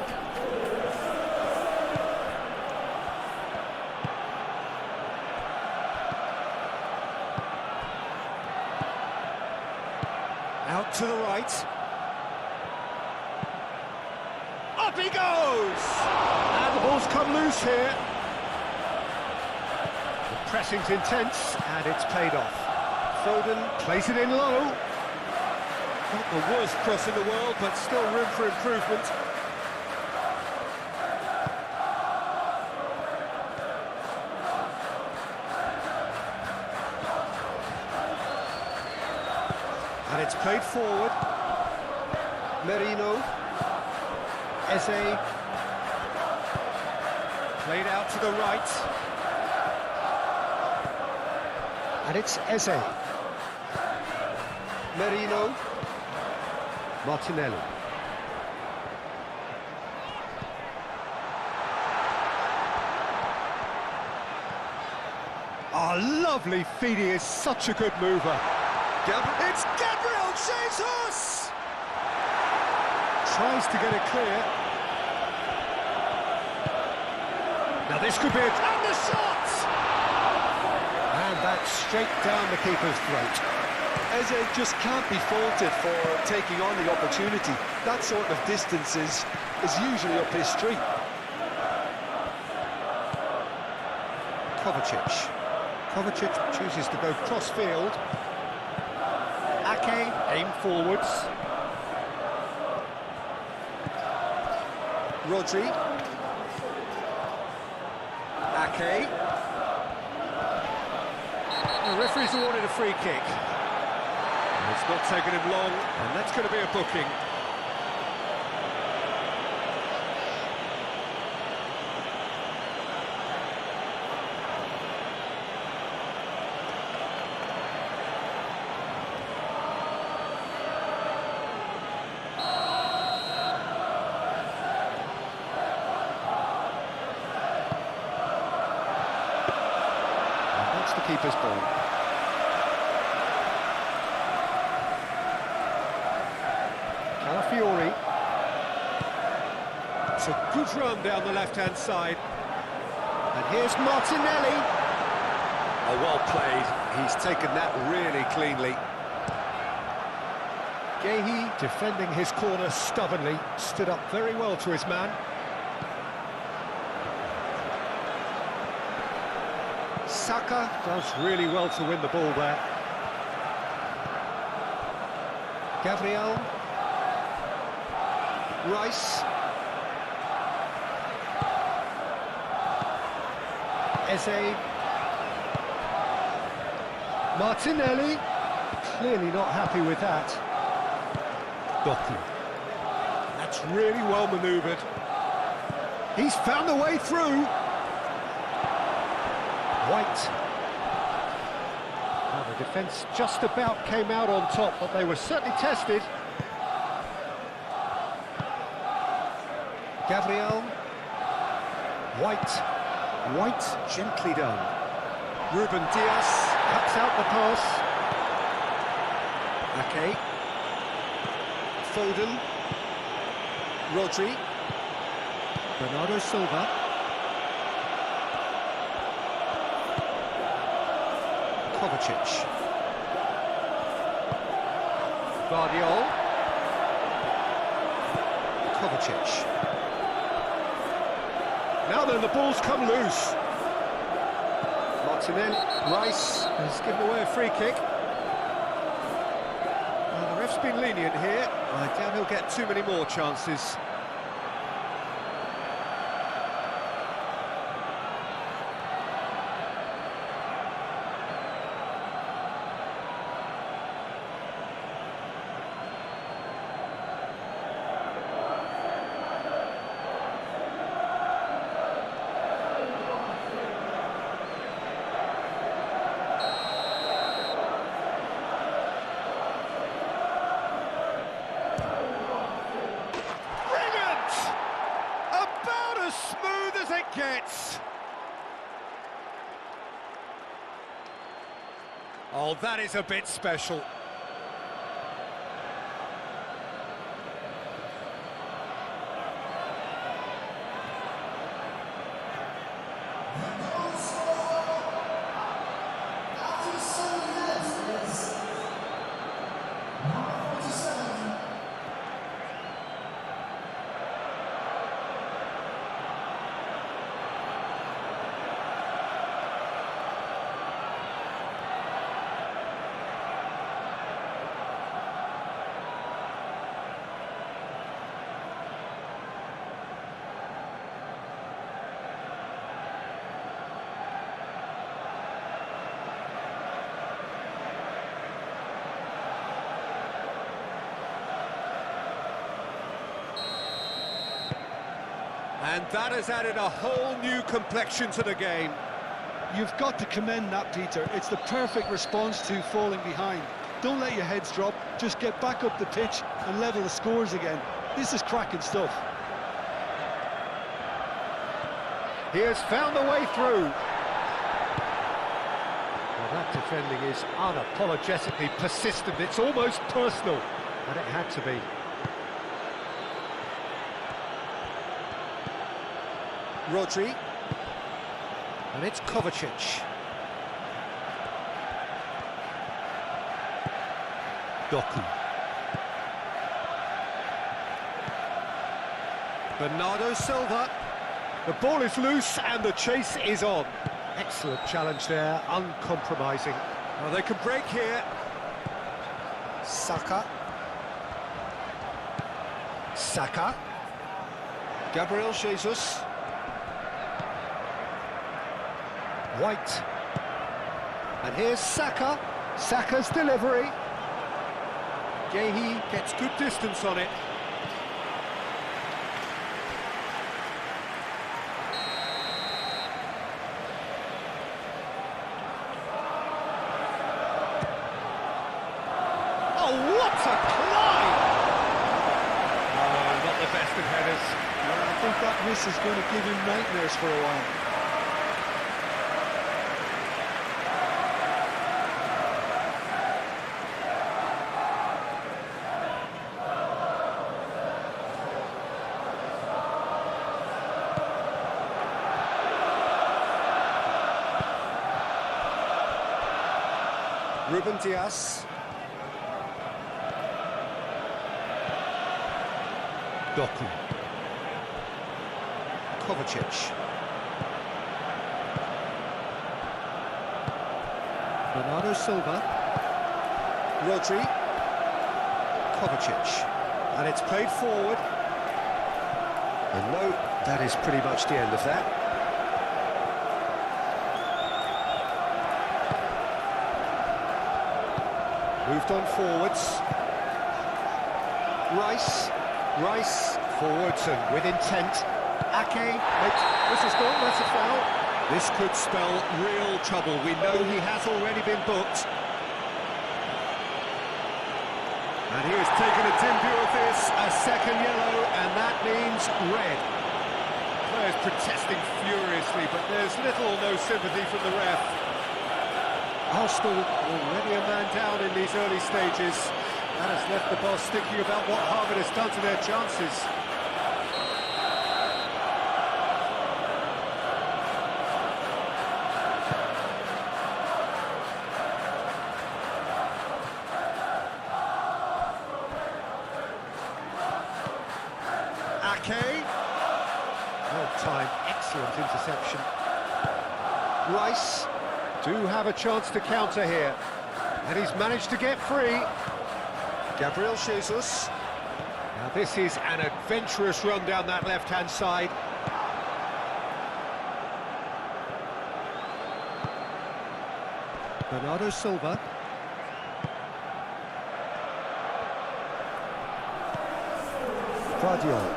Out to the right. Up he goes! And the ball's come loose here. The pressing's intense, and it's paid off. Foden plays it in low. Not the worst cross in the world, but still room for improvement. And it's played forward. Merino. Eze. Played out to the right. And it's Eze. Merino. Martinelli. Oh, lovely feed. He is such a good mover. It's Gabriel Jesus! Tries to get it clear. Now this could be it. And the shot! And that's straight down the keeper's throat. Eze just can't be faulted for taking on the opportunity. That sort of distance is usually up his street. Kovacic. Kovacic chooses to go cross-field. Ake, aim forwards. Rodri. Ake. The referee's awarded a free kick. It's not taken him long, and that's going to be a booking. The keeper's ball. Calafiori. It's a good run down the left-hand side. And here's Martinelli. Oh, well played. He's taken that really cleanly. Gehi, defending his corner stubbornly, stood up very well to his man. Saka does really well to win the ball there. Gabriel. Rice. Eze. Martinelli. Clearly not happy with that. Doku. That's really well manoeuvred. He's found a way through. White. Well, the defence just about came out on top, but they were certainly tested. Gabriel. White. White, gently done. Ruben Dias cuts out the pass. Ake. Foden. Rodri. Bernardo Silva. Kovacic. Guardiol. Kovacic. Now then, the ball's come loose. Martinelli. Rice has given away a free kick. Well, the ref's been lenient here. I doubt he'll get too many more chances. Smooth as it gets. Oh, that is a bit special. And that has added a whole new complexion to the game. You've got to commend that, Peter. It's the perfect response to falling behind. Don't let your heads drop, just get back up the pitch and level the scores again. This is cracking stuff. He has found a way through. Well, that defending is unapologetically persistent. It's almost personal, and it had to be. Rodri. And it's Kovacic. Doku. Bernardo Silva. The ball is loose and the chase is on. Excellent challenge there, uncompromising. Well, they can break here. Saka. Saka. Gabriel Jesus. White. And here's Saka. Saka's delivery. Gehi gets good distance on it. Oh, what a climb! Oh, not the best of headers. Well, I think that miss is going to give him nightmares for a while. Ruben Dias. Doku. Kovacic. Bernardo Silva. Rodri. Kovacic. And it's played forward. And no, that is pretty much the end of that. Moved on forwards. Rice forwards and with intent. Ake makes, this is gone, that's a foul. This could spell real trouble. We know he has already been booked. And he has taken a dim view of this, a second yellow, and that means red. Players protesting furiously, but there's little or no sympathy from the ref. Arsenal already a man down in these early stages. That has left the boss thinking about what harm it has done to their chances. Ake. Well timed, excellent interception. Rice do have a chance to counter here. And he's managed to get free. Gabriel Jesus. Now this is an adventurous run down that left-hand side. Bernardo Silva. Guardiola.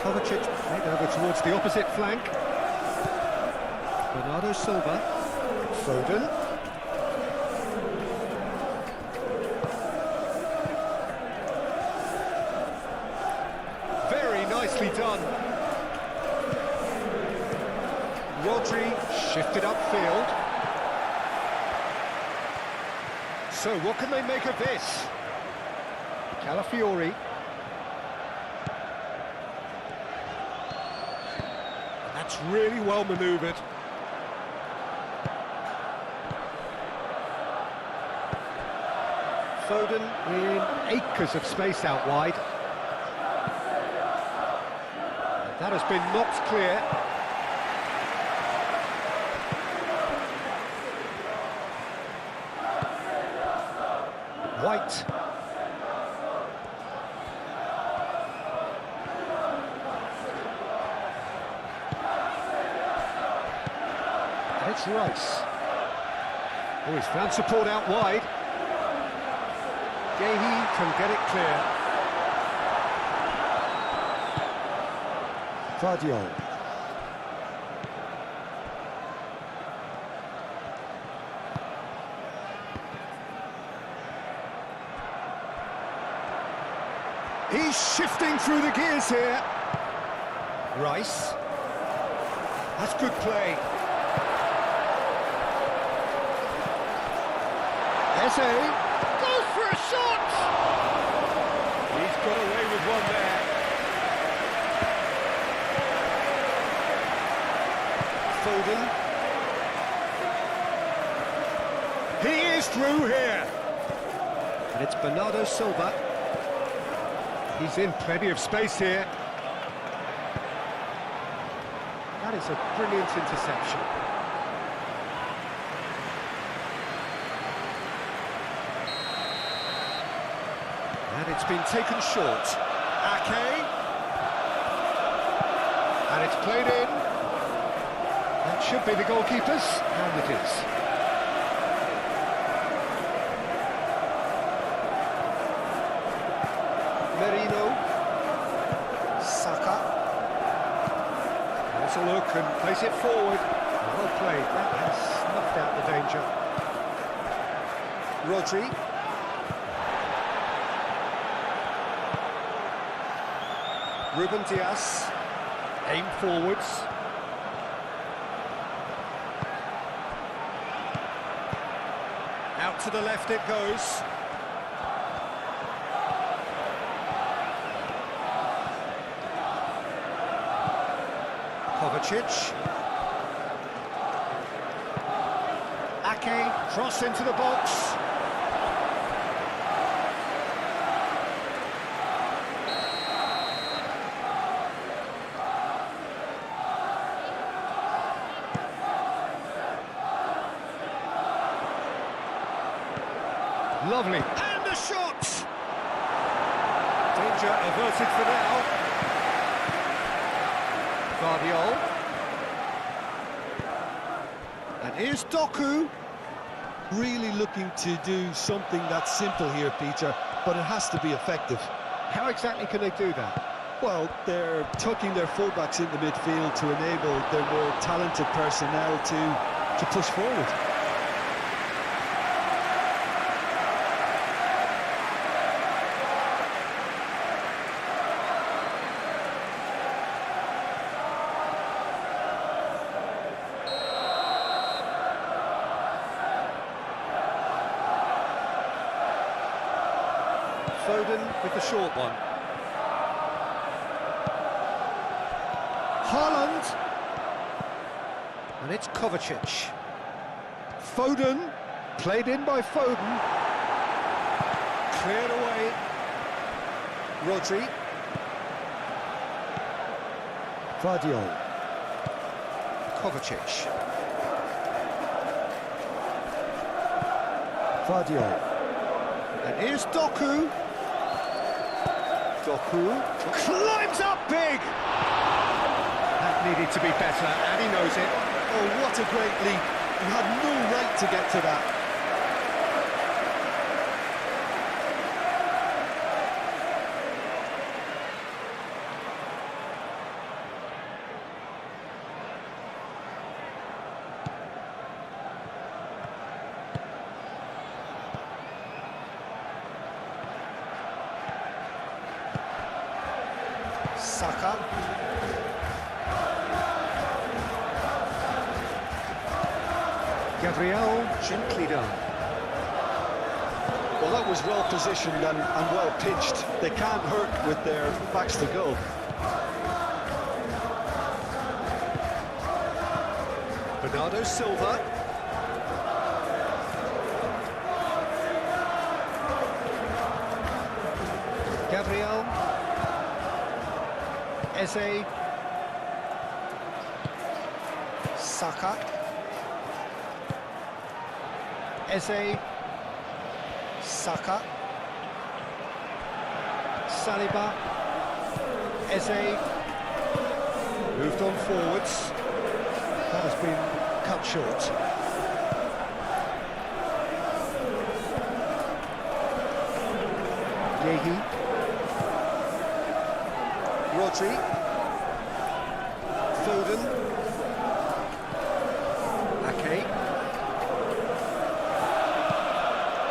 Kovacic made over towards the opposite flank. Bernardo Silva. Foden. Very nicely done. Rodri shifted upfield. So what can they make of this? Calafiori. That's really well manoeuvred. Foden in acres of space out wide. That has been knocked clear. White. And it's Rice. Oh, he's found support out wide. Gehi can get it clear. Guardiola. He's shifting through the gears here. Rice. That's good play. Eze goes for a shot. He's got away with one there. Foden. He is through here. And it's Bernardo Silva. He's in plenty of space here. That is a brilliant interception. And it's been taken short. Ake. And it's played in. That should be the goalkeeper's, and it is. Merino. Saka. Has a look and plays it forward. Well played, that has snuffed out the danger. Rodri. Ruben Dias. Aim forwards. Out to the left it goes. Kovacic. Ake, cross into the box. Lovely. And a shot! Danger averted for now. Guardiola. And here's Doku. Really looking to do something that's simple here, Peter, but it has to be effective. How exactly can they do that? Well, they're tucking their fullbacks into midfield to enable their more talented personnel to push forward. Foden with the short one. Haaland. And it's Kovacic. Foden. Played in by Foden. Cleared away. Rodri. Guardiola. Kovacic. Guardiola. And here's Doku. Doku climbs up big! That needed to be better, and he knows it. Oh, what a great leap. He had no right to get to that. Saka. Gabriel, gently done. Well, that was well positioned and well pitched. They can't hurt with their backs to goal. Bernardo Silva. Gabriel. Eze. Saka. Eze. Saka. Saliba. Eze. Moved on forwards. That has been cut short. Yehi. Rodri. Foden. Ake.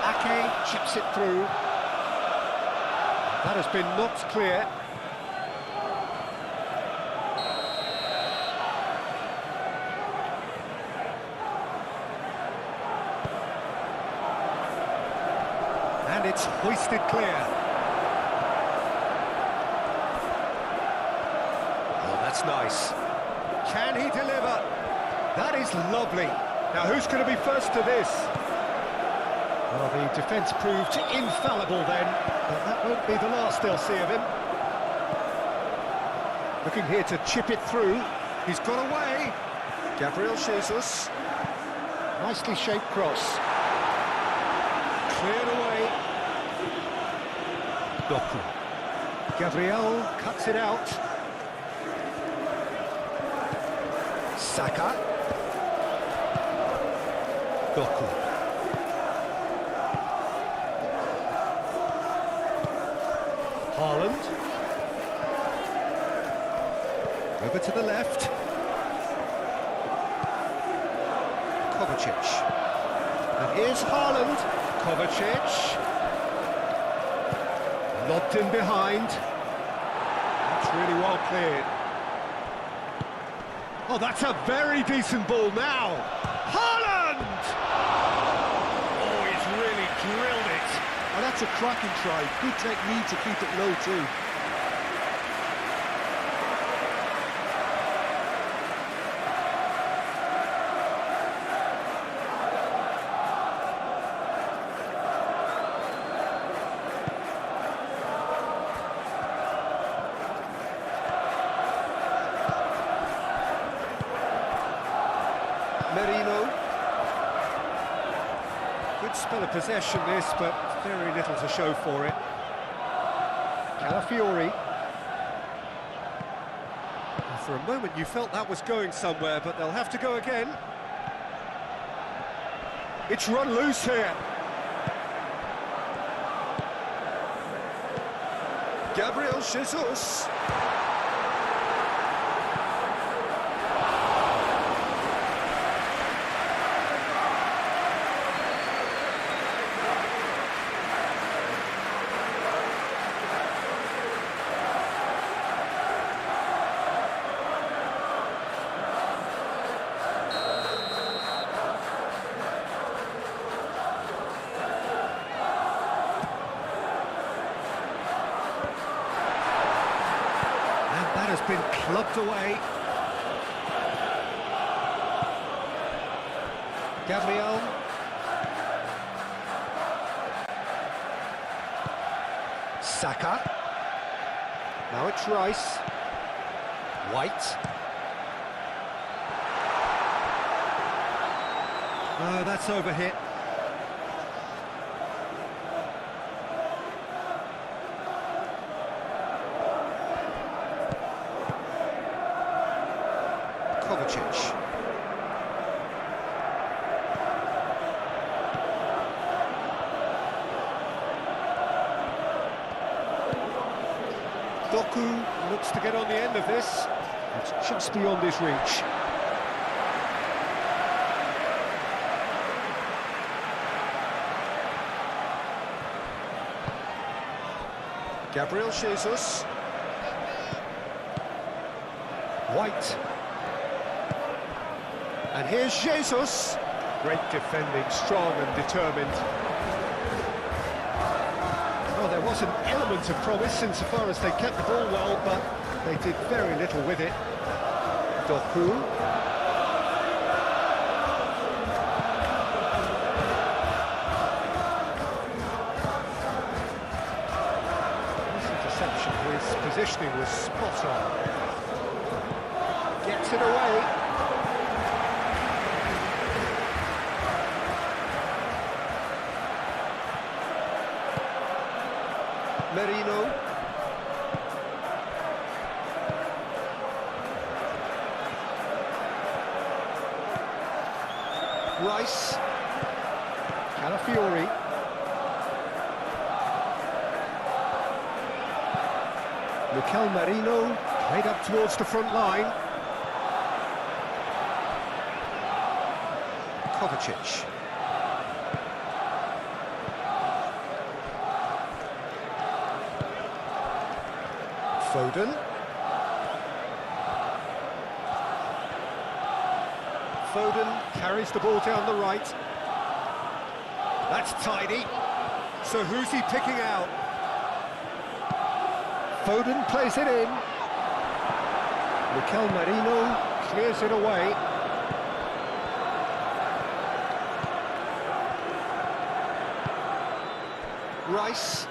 Ake chips it through. That has been knocked clear. And it's hoisted clear. Oh, that's nice. Can he deliver? That is lovely. Now, who's going to be first to this? Well, the defence proved infallible then, but that won't be the last they'll see of him. Looking here to chip it through. He's got away. Gabriel Jesus. Nicely shaped cross. Cleared away. Doku. Gabriel cuts it out. Saka. Doku. Haaland. Over to the left. Kovacic. And here's Haaland. Kovacic. Lobbed in behind. That's really well cleared. Oh, that's a very decent ball now. Haaland! Oh, he's really drilled it. Oh, that's a cracking try. Good technique to keep it low too. spell of possession this, but very little to show for it. Calafiori. For a moment you felt that was going somewhere, but they'll have to go again. It's run loose here. Gabriel Jesus. Has been clubbed away. Gabriel. Saka. Now it's Rice. White. Oh, that's overhit. Doku looks to get on the end of this. It's just beyond his reach. Gabriel Jesus. White. And here's Jesus. Great defending, strong and determined. Well, there was an element of promise insofar as they kept the ball well, but they did very little with it. Doku. This interception, his positioning was spot on. Gets it away. Merino. Rice. Calafiori. Mikel Merino played up towards the front line. Kovacic. Foden. Foden carries the ball down the right. That's tidy. So who's he picking out? Foden plays it in. Mikel Merino clears it away. Rice.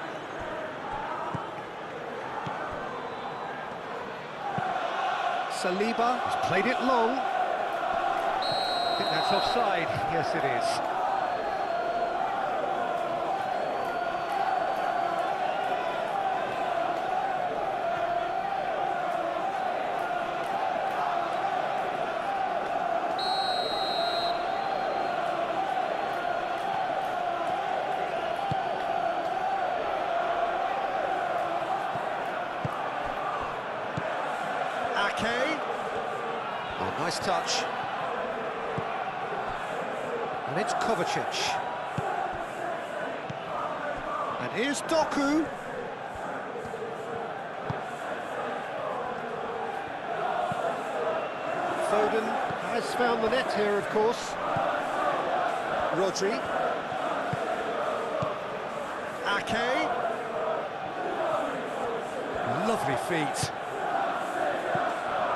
Saliba has played it long. I think that's offside. Yes, it is. Oh, nice touch. And it's Kovacic. And here's Doku. Foden has found the net here, of course. Rodri. Ake. Lovely feet.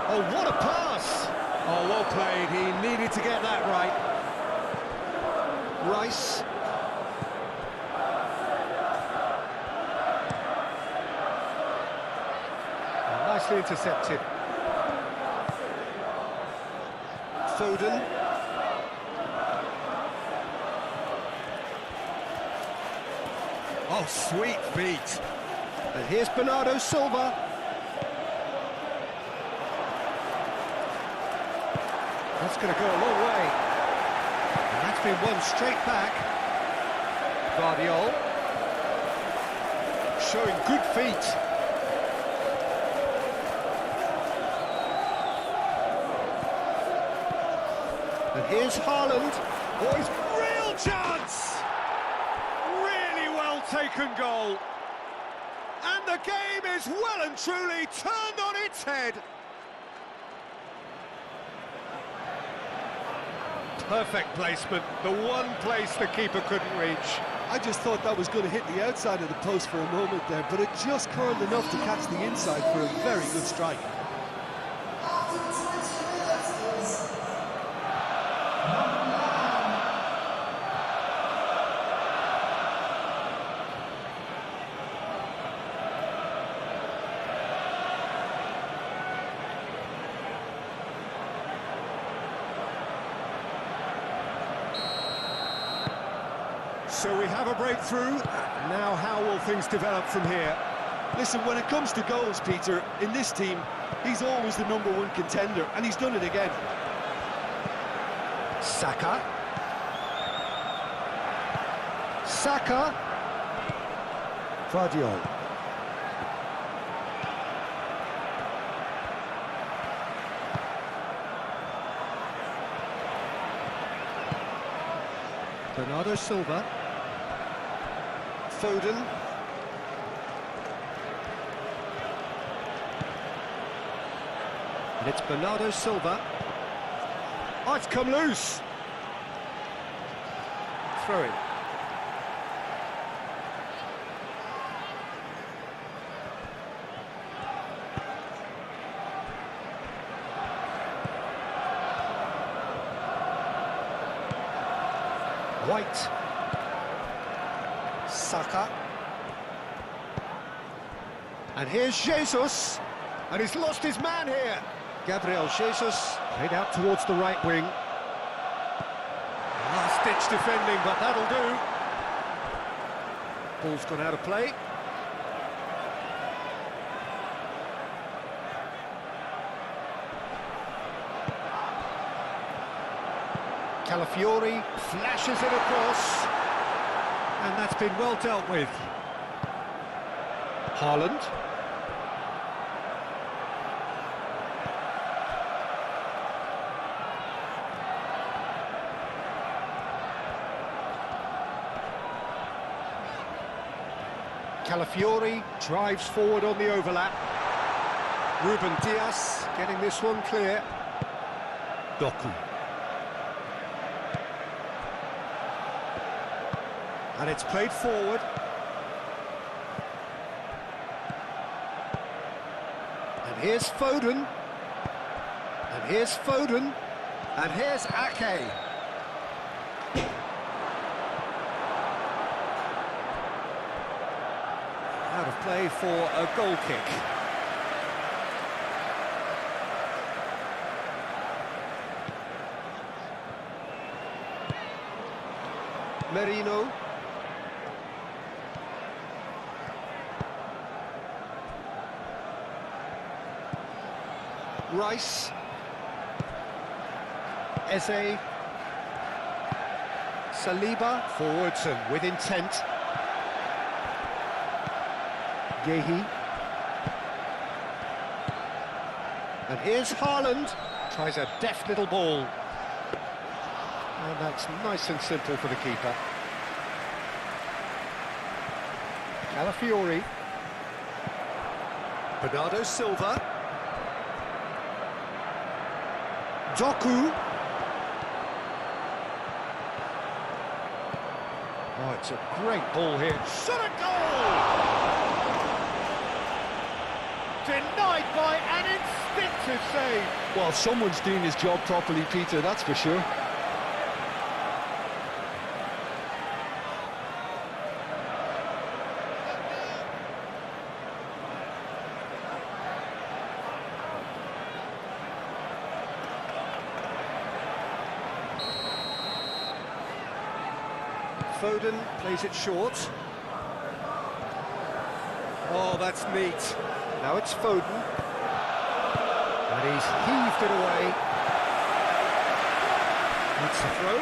Oh, what a pass! Oh, well played. He needed to get that right. Rice. Oh, nicely intercepted. Foden. Oh, sweet feet. And here's Bernardo Silva. That's going to go a long way. And that's been won straight back. Guardiol. Showing good feet. And here's Haaland. Oh, he's real chance! Really well taken goal. And the game is well and truly turned on its head. Perfect placement, the one place the keeper couldn't reach. I just thought that was going to hit the outside of the post for a moment there, but it just curled enough to catch the inside for a very good strike. So we have a breakthrough. Now how will things develop from here? Listen, when it comes to goals, Peter, in this team, he's always the #1 contender, and he's done it again. Saka. Saka. Guardiol. Bernardo Silva. Foden. And it's Bernardo Silva. Oh, it's come loose. Throw in. White. Saka. And here's Jesus. And he's lost his man here. Gabriel Jesus played out towards the right wing. Last-ditch defending, but that'll do. Ball's gone out of play. Calafiori flashes it across, and that's been well dealt with. Haaland. Calafiori drives forward on the overlap. Ruben Dias getting this one clear. Doku. And it's played forward. And here's Foden. And here's Foden. And here's Ake. Out of play for a goal kick. Merino. Rice. Eze. Saliba. Forwards and with intent. Gehi. And here's Haaland. Tries a deft little ball. And that's nice and simple for the keeper. Calafiori. Bernardo Silva. Doku. Oh, it's a great ball here. Shot a goal! Denied by an instinctive save. Well, someone's doing his job properly, Peter, that's for sure. Foden plays it short. Oh, that's neat. Now it's Foden. And he's heaved it away. It's a throw.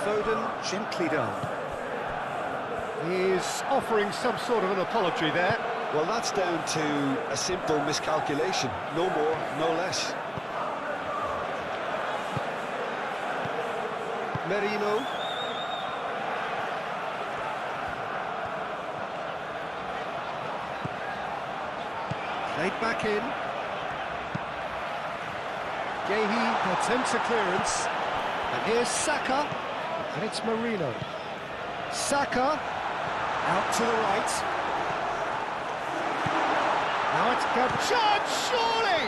Foden gently done. He's offering some sort of an apology there. Well, that's down to a simple miscalculation. No more, no less. Merino. Played back in. Gehi attempts a clearance. And here's Saka. And it's Merino. Saka out to the right. Now it's Gabchad, surely!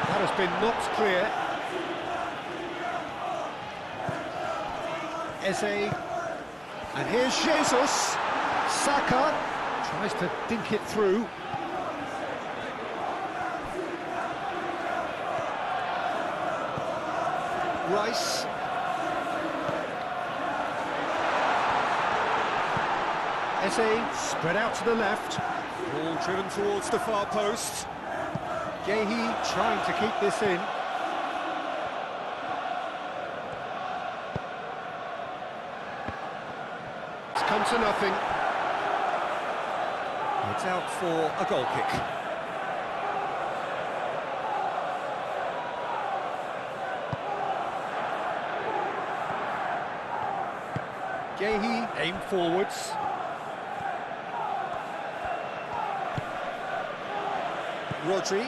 That has been knocked clear. Eze. And here's Jesus. Saka tries to dink it through. Rice. Eze spread out to the left. Ball driven towards the far post. Gehi trying to keep this in. It's come to nothing. It's out for a goal kick. Gehi aim forwards. Rodri.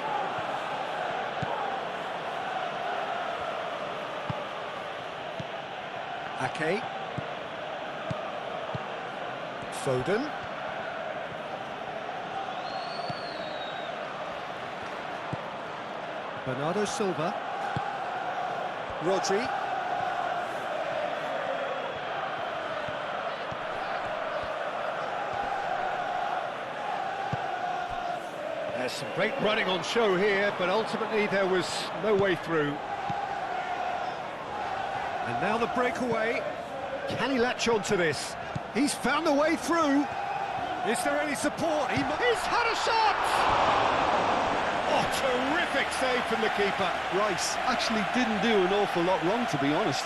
Ake. Foden. Bernardo Silva. Rodri. There's some great running on show here, but ultimately there was no way through. And now the breakaway. Can he latch on to this? He's found a way through. Is there any support? He's had a shot! Oh, terrific save from the keeper. Rice actually didn't do an awful lot wrong, to be honest.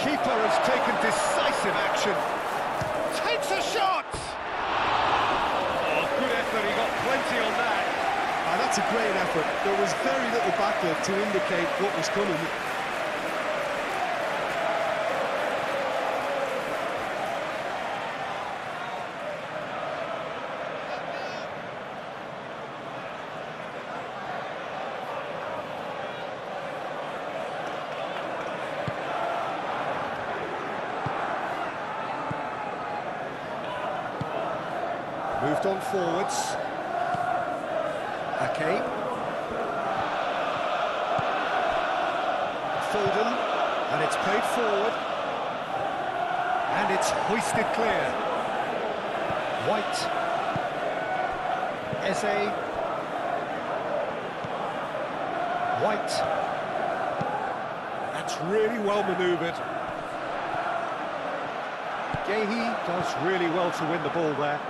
Keeper has taken decisive action. Takes a shot! Oh, good effort, he got plenty on that. That's a great effort. There was very little backup to indicate what was coming. Moved on forwards. Ake. Foden. And it's played forward. And it's hoisted clear. White. Eze. White. That's really well manoeuvred. Gehi does really well to win the ball there.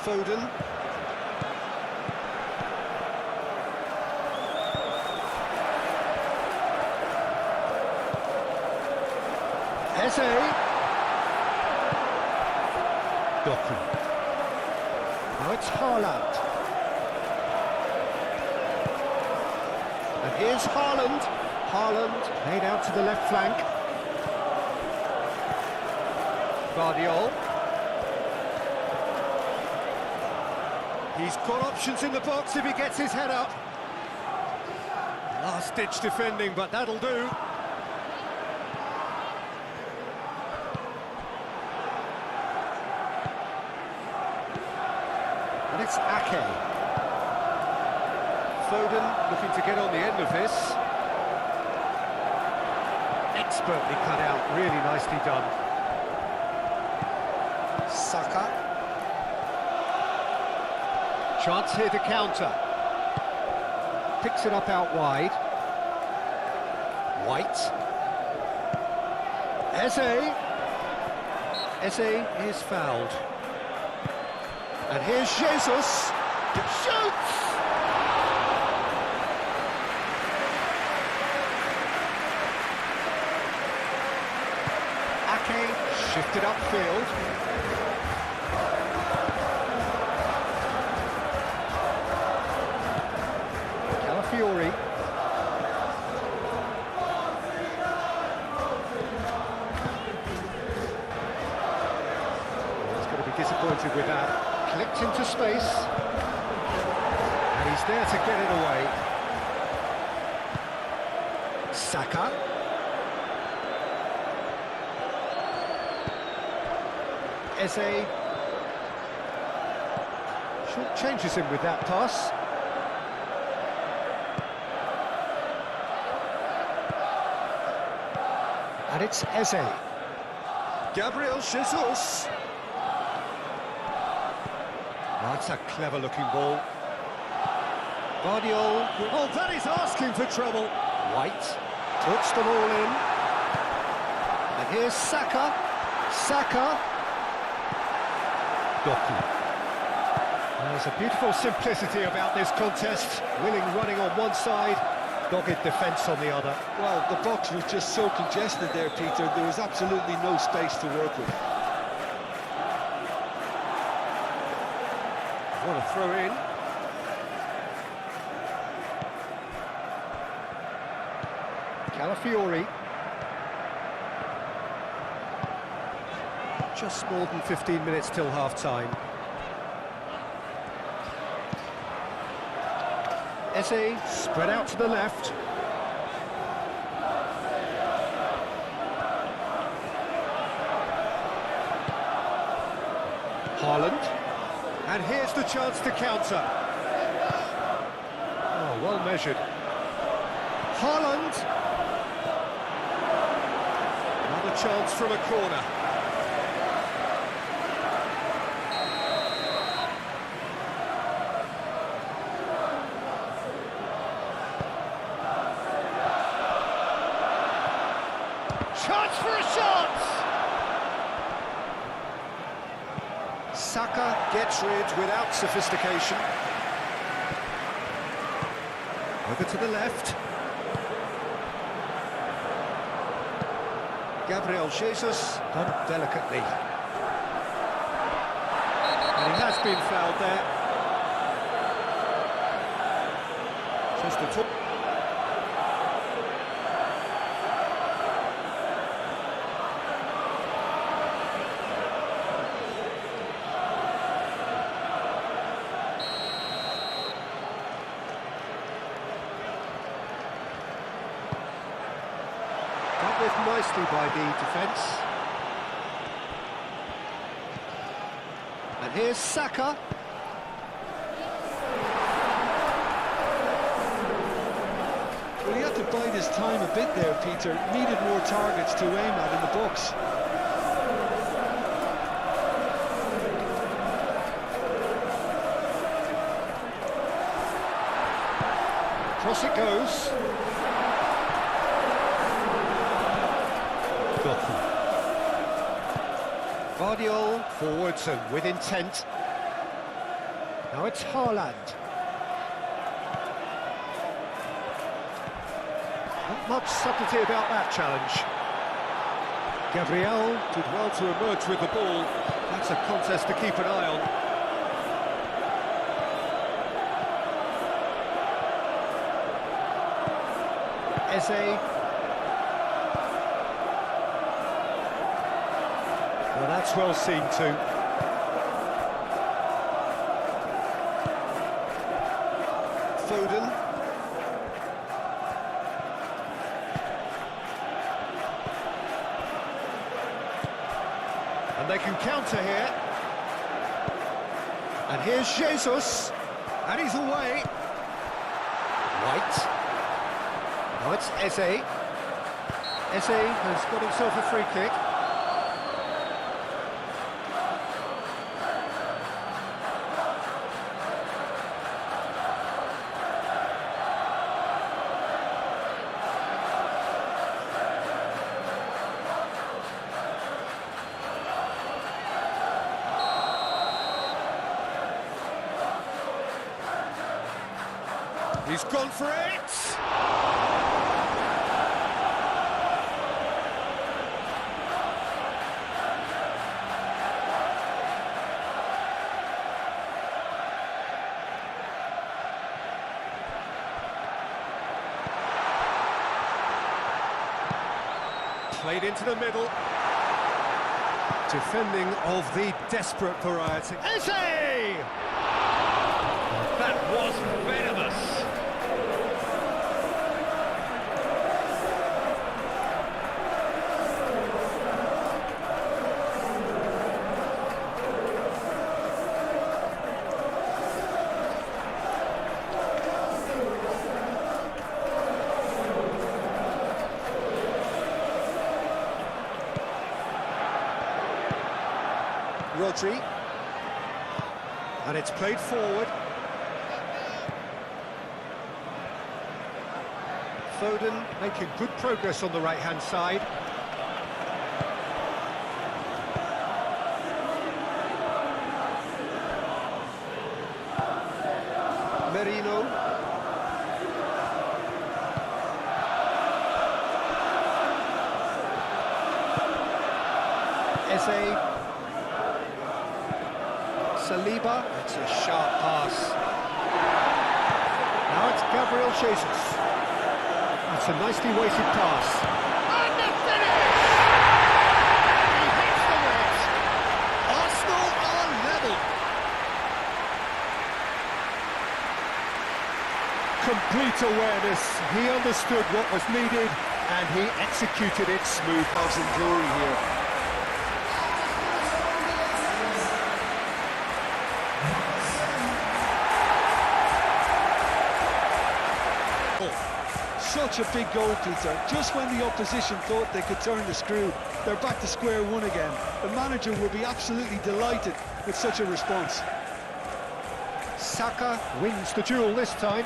Foden. Eze. Doku. Now it's Haaland. And here's Haaland. Haaland played out to the left flank. Guardiola. He's got options in the box if he gets his head up. Last-ditch defending, but that'll do. Ake. Foden looking to get on the end of this. Expertly cut out, really nicely done. Saka. Chance here to counter. Picks it up out wide. White. Eze. Eze is fouled. And here's Jesus. Shoots! Ake shifted upfield. Calafiori. He's going to be disappointed with that. Clipped into space. And he's there to get it away. Saka. Eze. Short changes him with that pass. And it's Eze. Gabriel Jesus. That's a clever-looking ball. Guardiola. Oh, that is asking for trouble. White puts them all in. And here's Saka. Saka. Doku. There's a beautiful simplicity about this contest. Willing running on one side, dogged defence on the other. Well, the box was just so congested there, Peter. There was absolutely no space to work with. What a throw in. Calafiori. Just more than 15 minutes till half-time. Eze spread out to the left. Haaland. And here's the chance to counter. Oh, well measured. Haaland. Another chance from a corner. Chance for a shot! Saka gets rid without sophistication. Over to the left. Gabriel Jesus done delicately. And he has been fouled there. Just a talk. Dealt with nicely by the defence. And here's Saka. Well, he had to bide his time a bit there, Peter. Needed more targets to aim at in the box. Across it goes. Guardiola forwards and with intent. Now it's Haaland. Not much subtlety about that challenge. Gabriel did well to emerge with the ball. That's a contest to keep an eye on. Eze. Well, that's well seen too. Foden. And they can counter here. And here's Jesus. And he's away. White. Now it's Eze. Eze has got himself a free kick. He's gone for it! Played into the middle. Defending of the desperate variety. Eze! That was venomous. Rodri, and it's played forward. Foden making good progress on the right-hand side. Merino. Eze. Saliba, it's a sharp pass. Now it's Gabriel Jesus. That's a nicely weighted pass. And the finish! He hits the net. Arsenal are level. Complete awareness. He understood what was needed and he executed it smooth. Loves and glory here. Such a big goal, Peter. Just when the opposition thought they could turn the screw, they're back to square one again. The manager will be absolutely delighted with such a response. Saka wins the duel this time.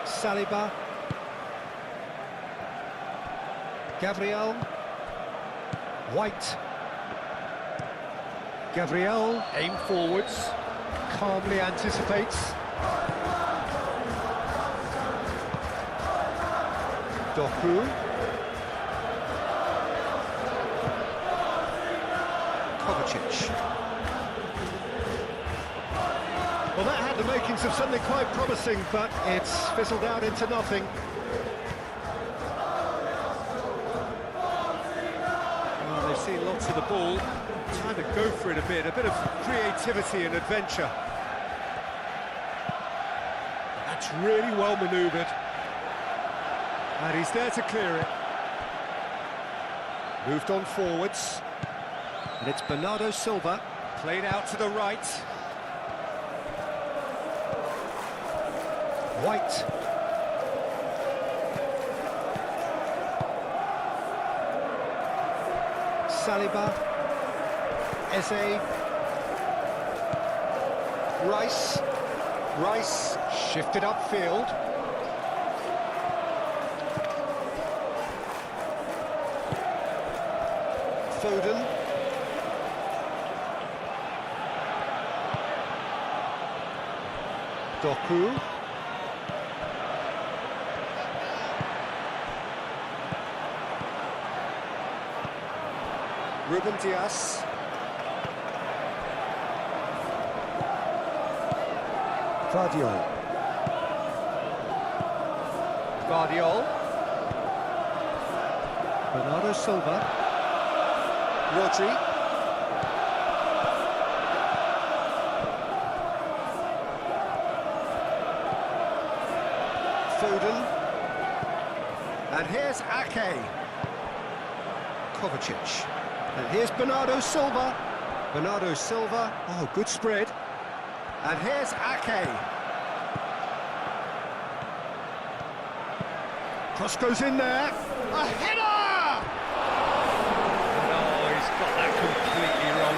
Saliba. Gabriel. White. Gabriel, aim forwards. Calmly anticipates. Doku. Kovacic. Well, that had the makings of something quite promising, but it's fizzled out into nothing. Well, they've seen lots of the ball. Time to go for it a bit of creativity and adventure. That's really well manoeuvred. And he's there to clear it. Moved on forwards. And it's Bernardo Silva, played out to the right. White. Saliba. Eze. Rice shifted upfield. Foden. Doku. Ruben Dias. Guardiol. Bernardo Silva. Rodri. Foden. And here's Ake. Kovacic. And here's Bernardo Silva. Bernardo Silva. Oh, good spread. And here's Ake. Cross goes in there. A header! No, he's got that completely wrong.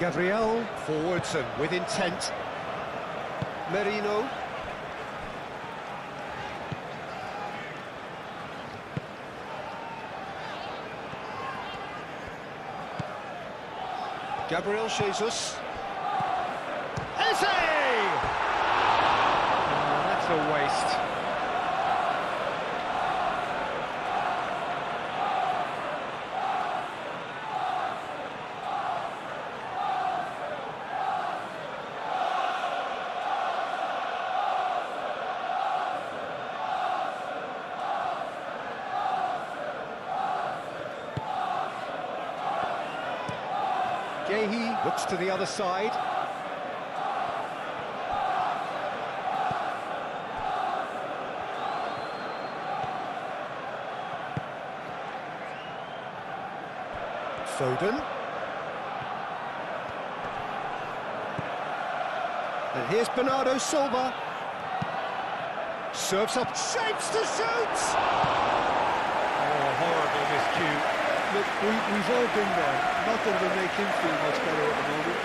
Gabriel, forwards and with intent. Merino. Gabriel Jesus. Eze! Oh, that's a waste. Gehi looks to the other side. Foden. And here's Bernardo Silva. Serves up, shapes to shoot! Oh, horrible miscue. Look, we've all been there. Not that it'll make him feel much better at the moment.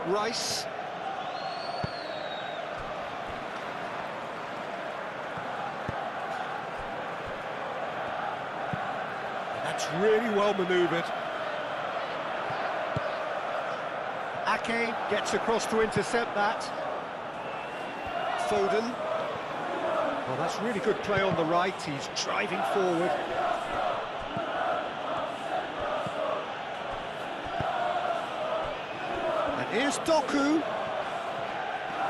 Rice. That's really well manoeuvred. Ake gets across to intercept that. Foden. Well, that's really good play on the right. He's driving forward. And here's Doku.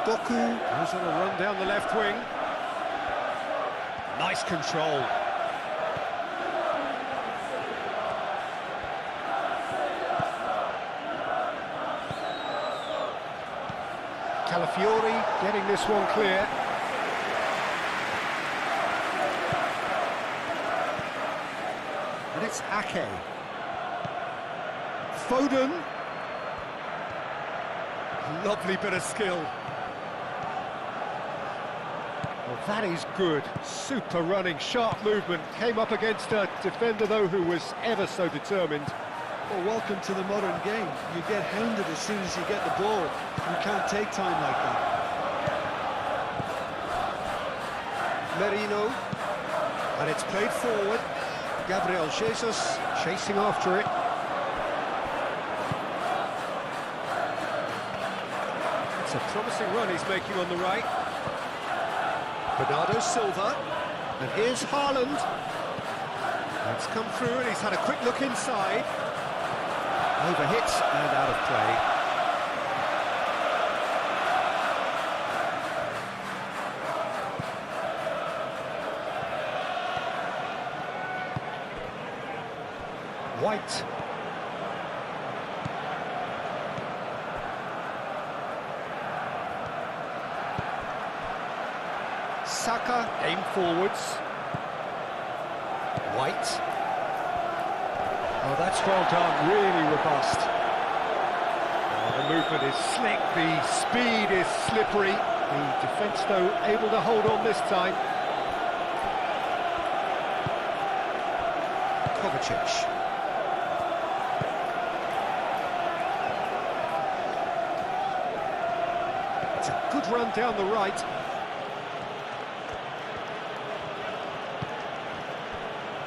Doku goes on a run down the left wing. Nice control. Calafiori getting this one clear. And it's Ake. Foden. Lovely bit of skill. Well, that is good. Super running, sharp movement. Came up against a defender, though, who was ever so determined. Well, welcome to the modern game. You get hounded as soon as you get the ball. You can't take time like that. Merino. And it's played forward. Gabriel Jesus chasing after it. It's a promising run he's making on the right. Bernardo Silva. And here's Haaland. It's come through and he's had a quick look inside. Overhit and out of play. White. Saka aim forwards. White. Oh, that's well done, really robust. Oh, the movement is slick, the speed is slippery. The defence, though, able to hold on this time. Kovacic. It's a good run down the right.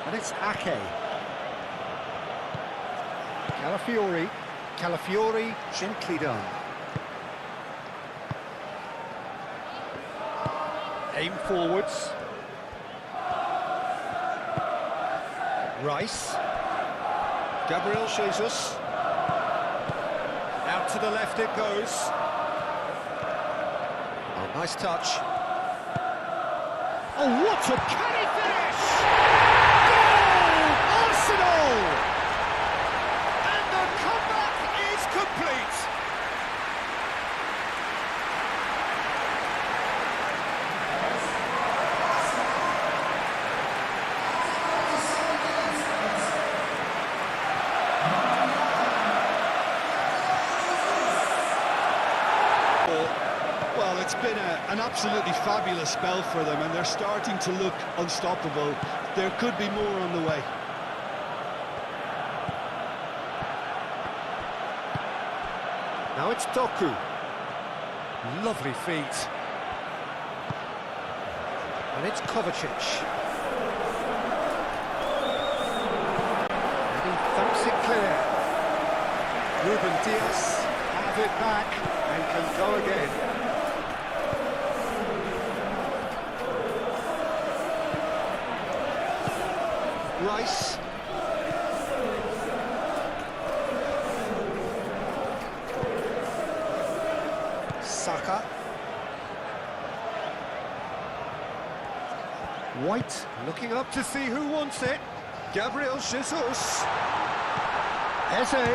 And it's Ake. Calafiori, gently done. Aim forwards. Rice. Gabriel Jesus. Out to the left it goes. Oh, nice touch. Oh, what a canny finish! Goal! Arsenal! And the comeback is complete. Well, it's been an absolutely fabulous spell for them, and they're starting to look unstoppable. There could be more on the way. Now it's Doku. Lovely feet. And it's Kovacic. And he thumps it clear. Ruben Dias have it back and can go again. Rice. Saka. White looking up to see who wants it. Gabriel Jesus. Eze.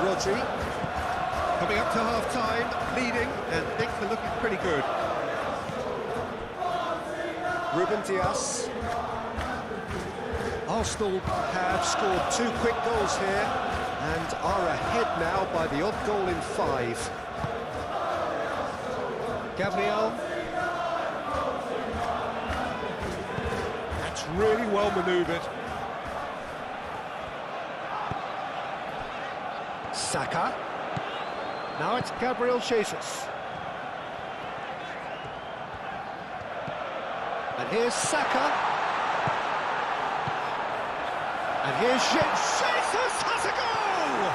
Rodri. Coming up to half-time, leading, and things are looking pretty good. Ruben Dias. Arsenal have scored 2 quick goals here and are ahead now by the odd goal in 5. Gabriel. That's really well manoeuvred. Saka. Now it's Gabriel Jesus. And here's Saka. And here's Jesus has a goal!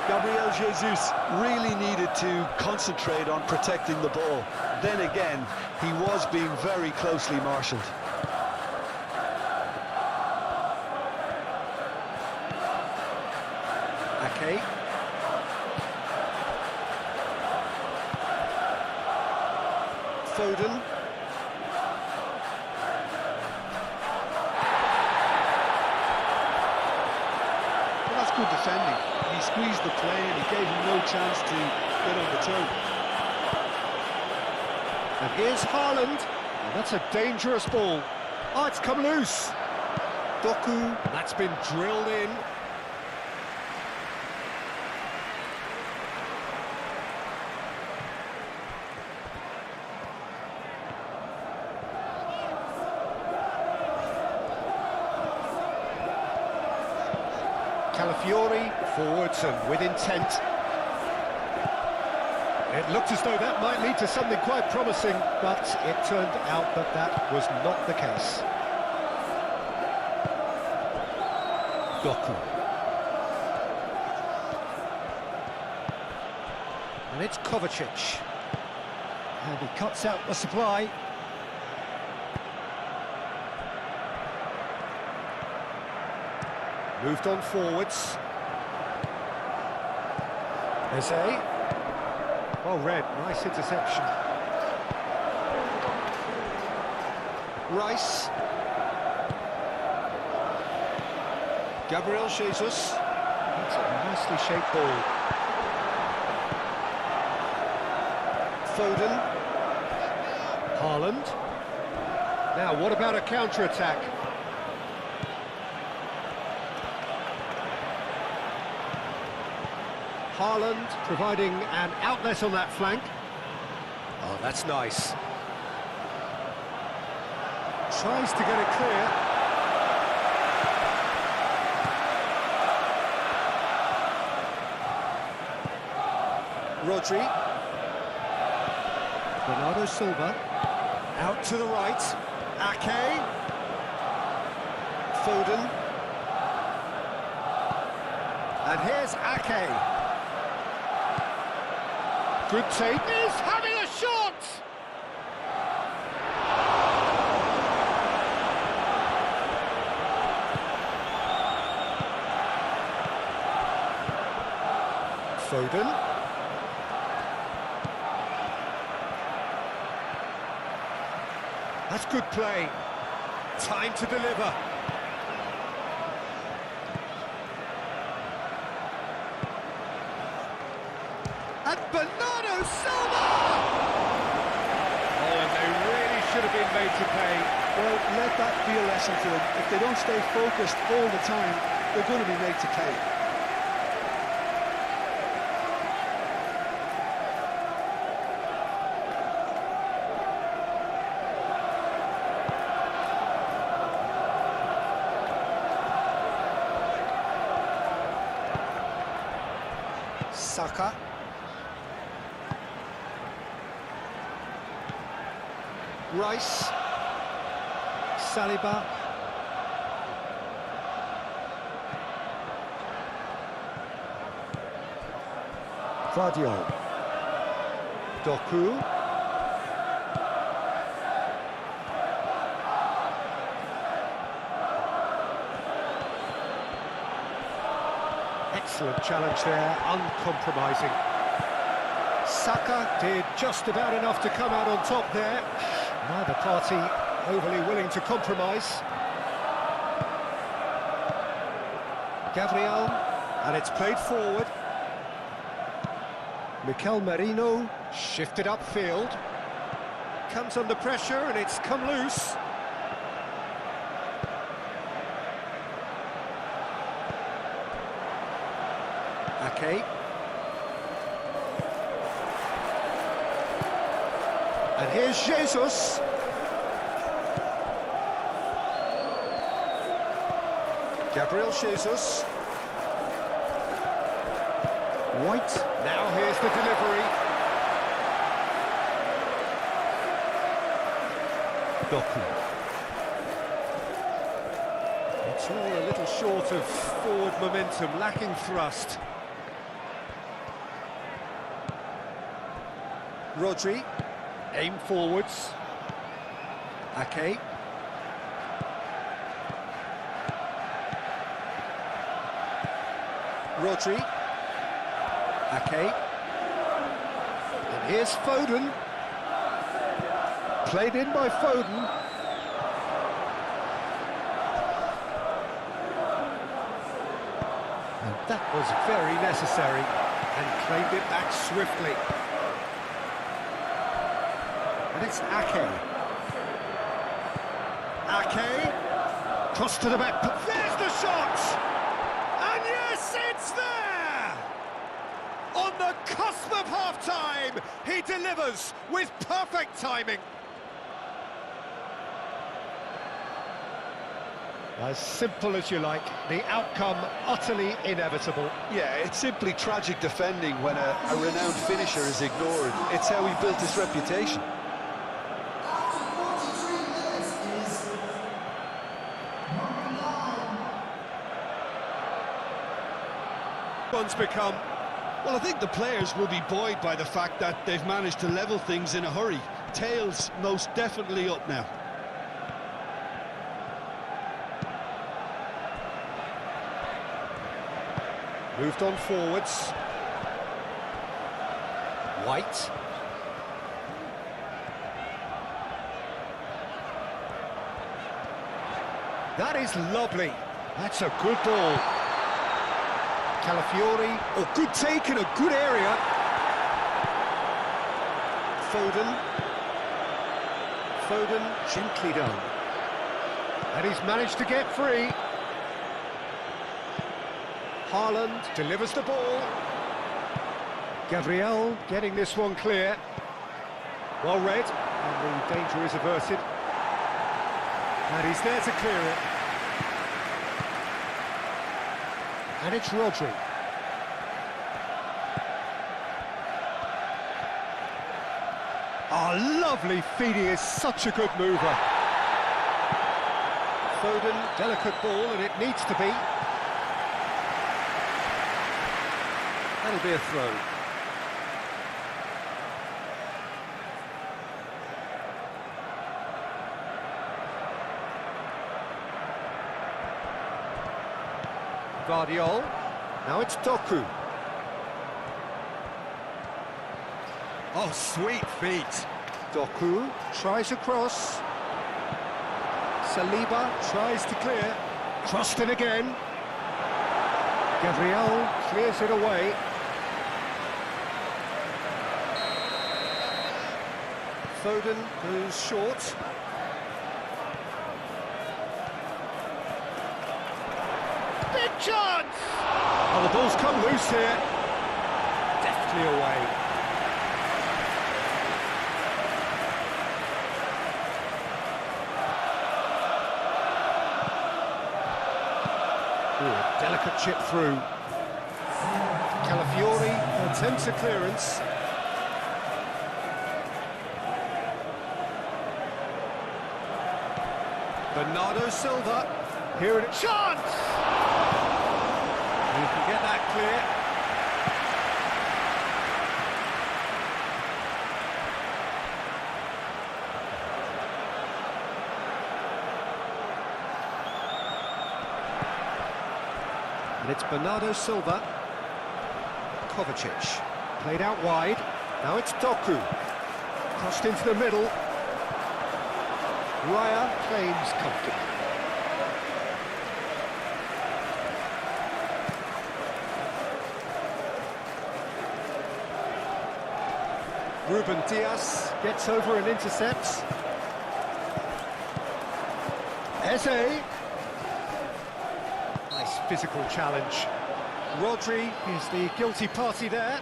Gabriel Jesus really needed to concentrate on protecting the ball. Then again, he was being very closely marshalled. Ake. Foden. Well, that's good defending. He squeezed the play and he gave him no chance to get on the turn. And here's Haaland. Oh, that's a dangerous ball. Oh, it's come loose. Doku. That's been drilled in. Calafiori forwards and with intent. It looked as though that might lead to something quite promising, but it turned out that that was not the case. Doku. And it's Kovacic. And he cuts out the supply. Moved on forwards. Eze. Well read, nice interception. Rice. Gabriel Jesus. That's a nicely shaped ball. Foden. Haaland. Now, what about a counter-attack? Haaland providing an outlet on that flank. Oh, that's nice. Tries to get it clear. Rodri. Bernardo Silva. Out to the right. Ake. Foden. And here's Ake. Good take. He's having a shot! Foden. That's good play. Time to deliver. And Bernardo Silva! Oh, and they really should have been made to pay. Well, let that be a lesson for them. If they don't stay focused all the time, they're going to be made to pay. Saka. Rice. Saliba. Vardio. Doku. Excellent challenge there, uncompromising. Saka did just about enough to come out on top there. Neither party overly willing to compromise. Gabriel, and it's played forward. Mikel Merino shifted upfield. Comes under pressure and it's come loose. Ake. And here's Jesus. Gabriel Jesus. White. Now here's the delivery. Doku. It's all a little short of forward momentum, lacking thrust. Rodri, aim forwards. Ake. Rodri. Ake. And here's Foden. Played in by Foden. And that was very necessary, and claimed it back swiftly. And it's Ake. Ake. Cross to the back. There's the shot! And yes, it's there! On the cusp of half-time, he delivers with perfect timing. As simple as you like, the outcome utterly inevitable. Yeah, it's simply tragic defending when a renowned finisher is ignored. It's how he built his reputation. One's become... Well, I think the players will be buoyed by the fact that they've managed to level things in a hurry. Tails most definitely up now. Moved on forwards. White. That is lovely. That's a good ball. Calafiori. Oh, good take in a good area. Foden. Foden, gently done. And he's managed to get free. Haaland delivers the ball. Gabriel getting this one clear. Well read, and the danger is averted. And he's there to clear it. And it's Rodri. Oh, lovely feed, he is such a good mover. Foden, delicate ball, and it needs to be. That'll be a throw. Guardiola. Now it's Doku. Oh, sweet feet. Doku tries across. Saliba tries to clear. Crossed in again. Gabriel clears it away. Foden goes short. Big chance! Oh, the ball's come loose here. Deftly away. Ooh, a delicate chip through. Calafiori attempts a clearance. Bernardo Silva. Here it is. Chance! He can get that clear. And it's Bernardo Silva. Kovacic. Played out wide. Now it's Doku. Crossed into the middle. Raya claims comfortably. Ruben Dias gets over and intercepts. Eze. Nice physical challenge. Rodri is the guilty party there.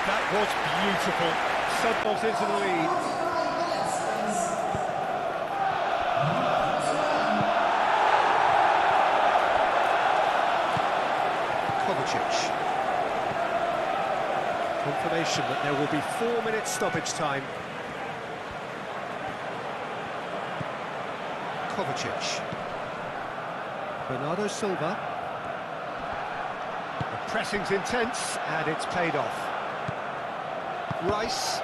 That was beautiful. Subs into the lead. Kovacic. Confirmation that there will be 4 minutes stoppage time. Kovacic. Bernardo Silva. The pressing's intense and it's paid off. Rice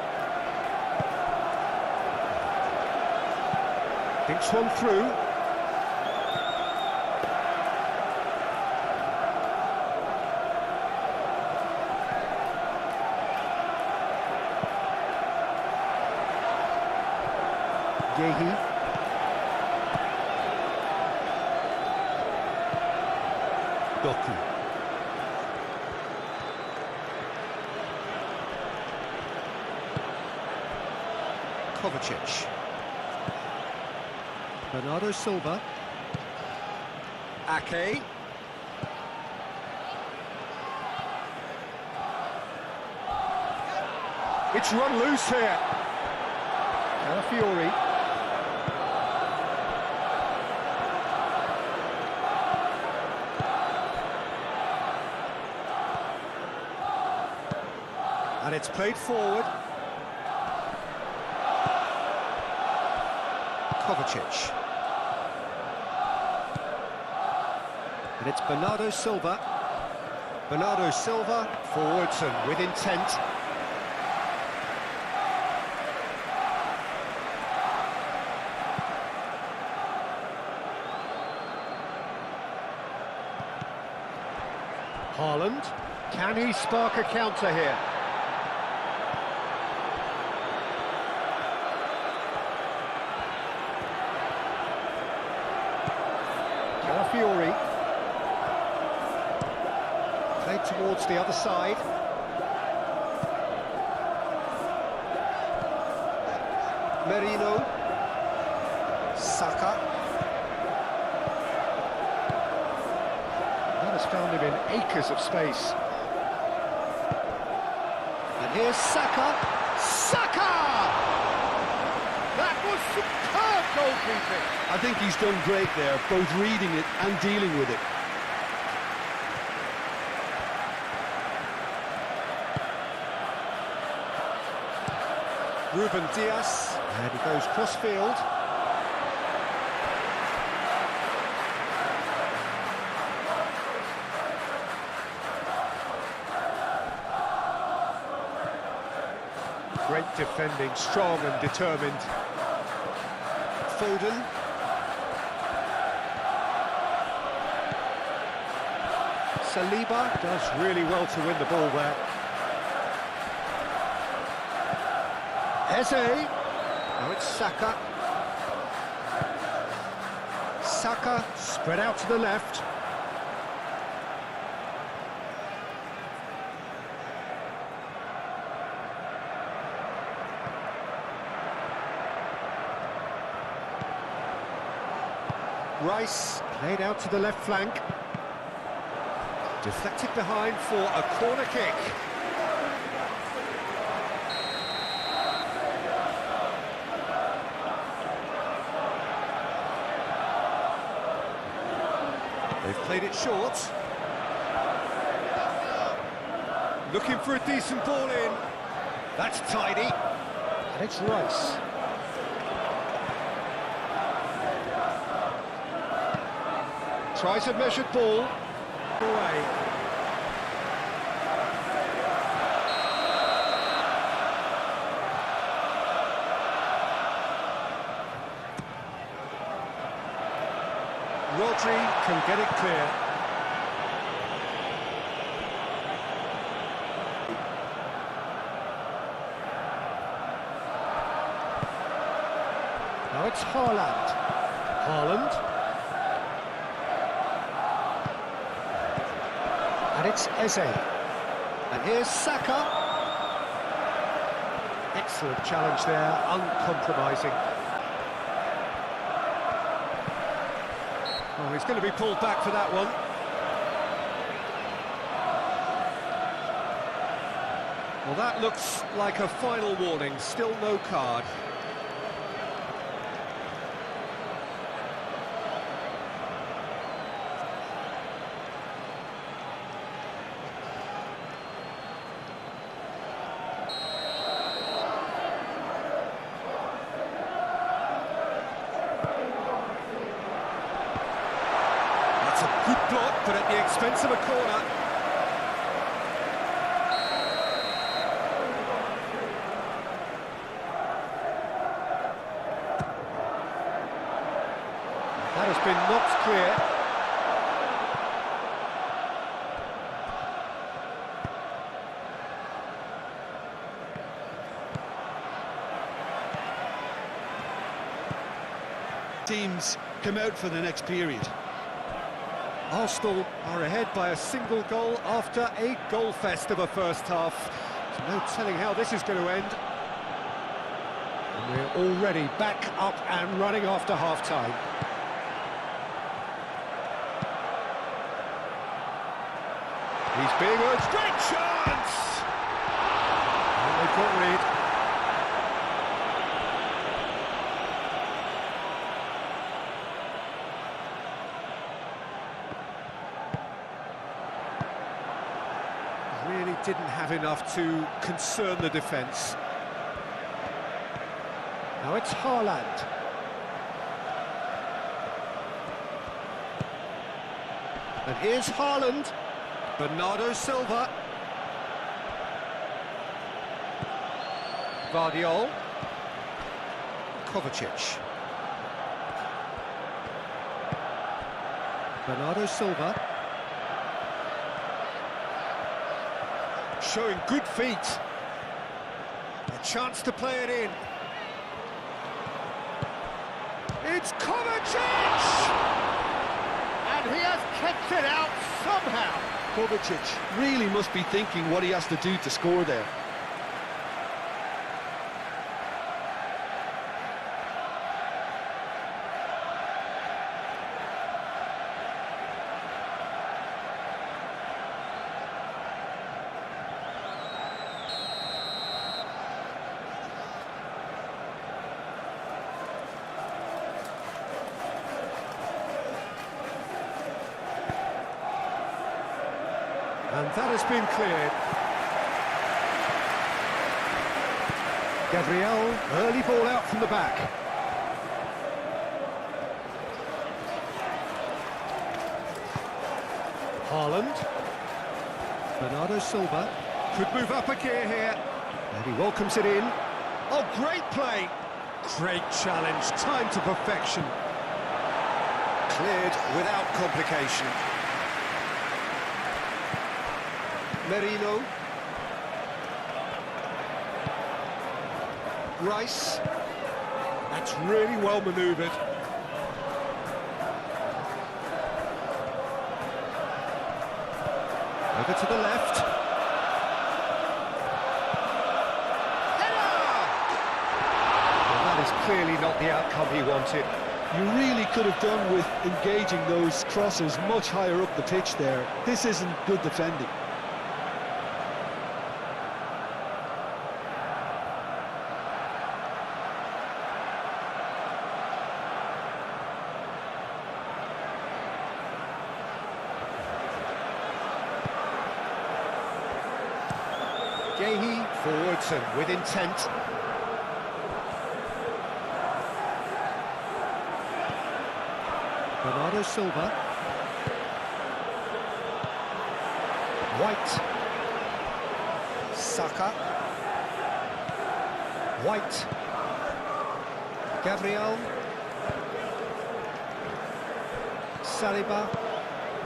thinks one through. Gehi. Doku. Kovacic. Bernardo Silva. Ake. It's run loose here. Calafiori. And it's played forward. Kovacic. And it's Bernardo Silva. Bernardo Silva forwards and with intent. Haaland. Can he spark a counter here? Calafiori. Played towards the other side. Merino. Saka. That has found him in acres of space. And here's Saka. Saka! That was superb goalkeeping. I think he's done great there, both reading it and dealing with it. Ruben Dias, and he goes cross-field. Great defending, strong and determined. Foden. Saliba does really well to win the ball there. Eze. Now it's Saka. Saka spread out to the left. Rice played out to the left flank. Deflected behind for a corner kick. They've played it short. Looking for a decent ball in. That's tidy. And it's Rice. Tries a measured ball. Away. Rodri can get it clear. Now it's Haaland. Haaland. And it's Eze. And here's Saka. Excellent challenge there, uncompromising. Oh, he's going to be pulled back for that one. Well, that looks like a final warning, still no card. Good block, but at the expense of a corner. That has been knocked clear. Teams come out for the next period. Arsenal are ahead by a single goal after a goal fest of a first half. There's no telling how this is going to end. And we're already back up and running after half-time. He's being urged. Great chance! And they've got Reed. Really didn't have enough to concern the defence. Now it's Haaland. And here's Haaland. Bernardo Silva. Vardiol. Kovacic. Bernardo Silva. Showing good feet. A chance to play it in. It's Kovacic! And he has kept it out somehow. Kovacic really must be thinking what he has to do to score there. that has been cleared. Gabriel, early ball out from the back. Haaland. Bernardo Silva could move up a gear here. And he welcomes it in. Oh, great play! Great challenge, time to perfection. Cleared without complication. Merino. Rice. That's really well manoeuvred. Over to the left. Header! Well, that is clearly not the outcome he wanted. You really could have done with engaging those crosses much higher up the pitch there. This isn't good defending. Gehi forwards and with intent. Bernardo Silva. White. Saka. White. Gabriel.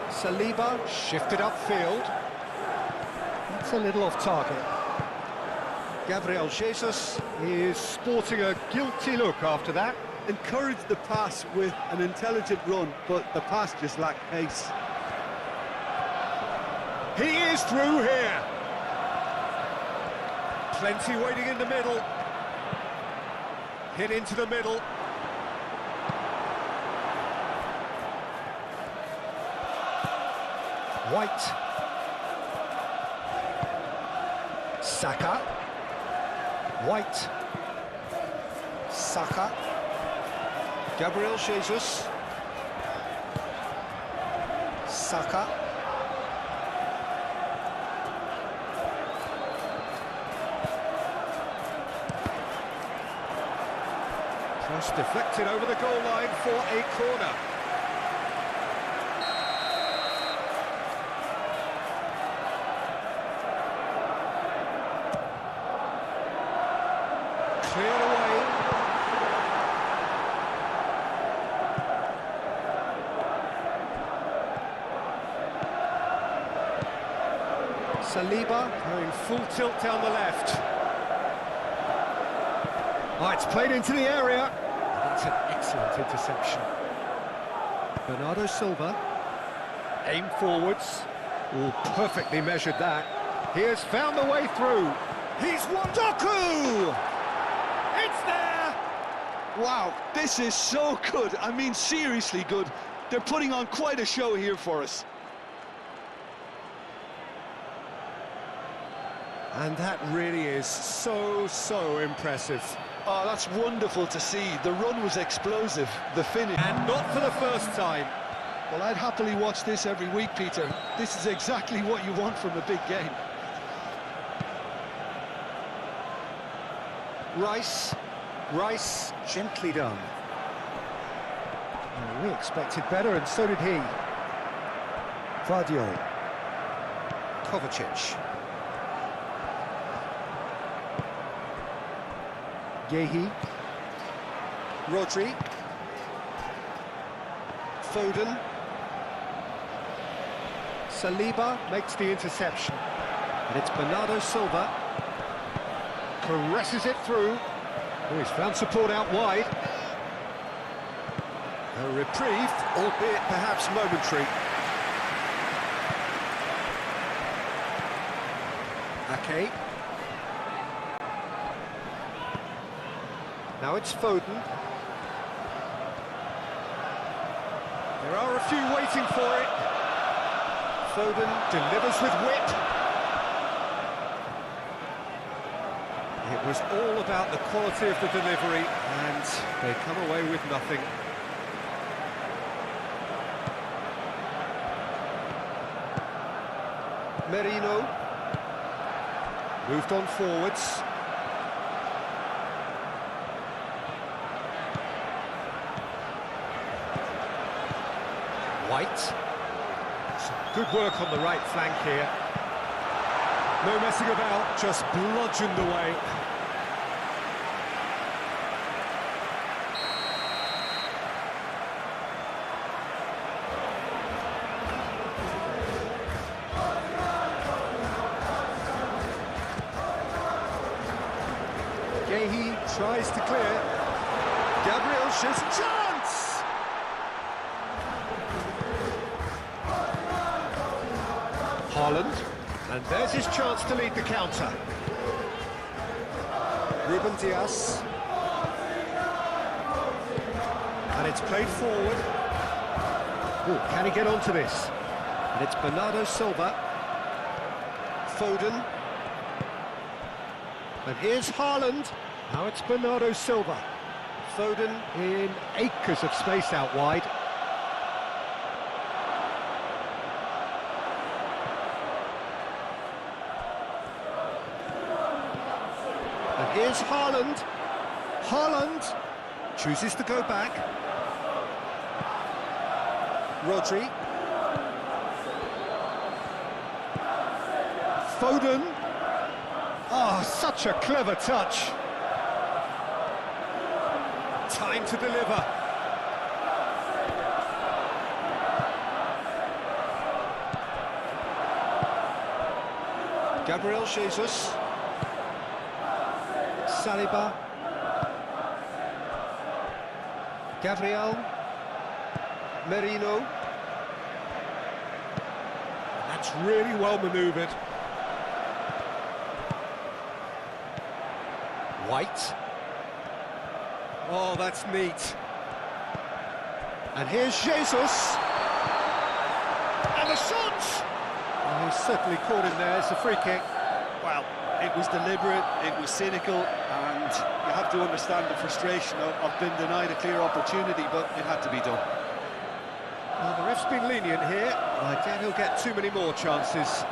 Saliba shifted upfield. That's a little off target. Gabriel Jesus is sporting a guilty look after that. Encouraged the pass with an intelligent run, but the pass just lacked pace. He is through here. Plenty waiting in the middle. Hit into the middle. White. Saka. White. Saka. Gabriel Jesus. Saka. Cross deflected over the goal line for a corner. Cleared away. Saliba going full tilt down the left. Oh, it's played into the area. That's an excellent interception. Bernardo Silva. Aim forwards. Oh, perfectly measured that. He has found the way through. He's won. Doku! It's there! Wow, this is so good. I mean, seriously good. They're putting on quite a show here for us. And that really is so impressive. Oh, that's wonderful to see. The run was explosive, the finish. And not for the first time. Well, I'd happily watch this every week, Peter. This is exactly what you want from a big game. Rice, gently done. We expected better, and so did he. Vardiol. Kovacic. Gehi. Rodri. Foden. Saliba makes the interception. And it's Bernardo Silva. Caresses it through. Oh, he's found support out wide. A reprieve, albeit perhaps momentary. Ake. Now it's Foden. There are a few waiting for it. Foden delivers with wit. It was all about the quality of the delivery, and they come away with nothing. Merino. Moved on forwards. White. Some good work on the right flank here. No messing about, just bludgeoned away. He tries to clear. Gabriel shoots a chance! Haaland, and there's his chance to lead the counter. Ruben Dias. And it's played forward. Oh, can he get onto this? And it's Bernardo Silva. Foden. And here's Haaland. Now it's Bernardo Silva. Foden in acres of space out wide. And here's Haaland. Haaland chooses to go back. Rodri. Foden. Oh, such a clever touch. Time to deliver. Gabriel Jesus. Saliba. Gabriel. Merino. That's really well manoeuvred. White. Oh, that's neat. And here's Jesus. And the shot! Oh, he's certainly caught him there. It's a free kick. Well, it was deliberate, it was cynical, and you have to understand the frustration of being denied a clear opportunity, but it had to be done. Well, the ref's been lenient here. I doubt he'll get too many more chances.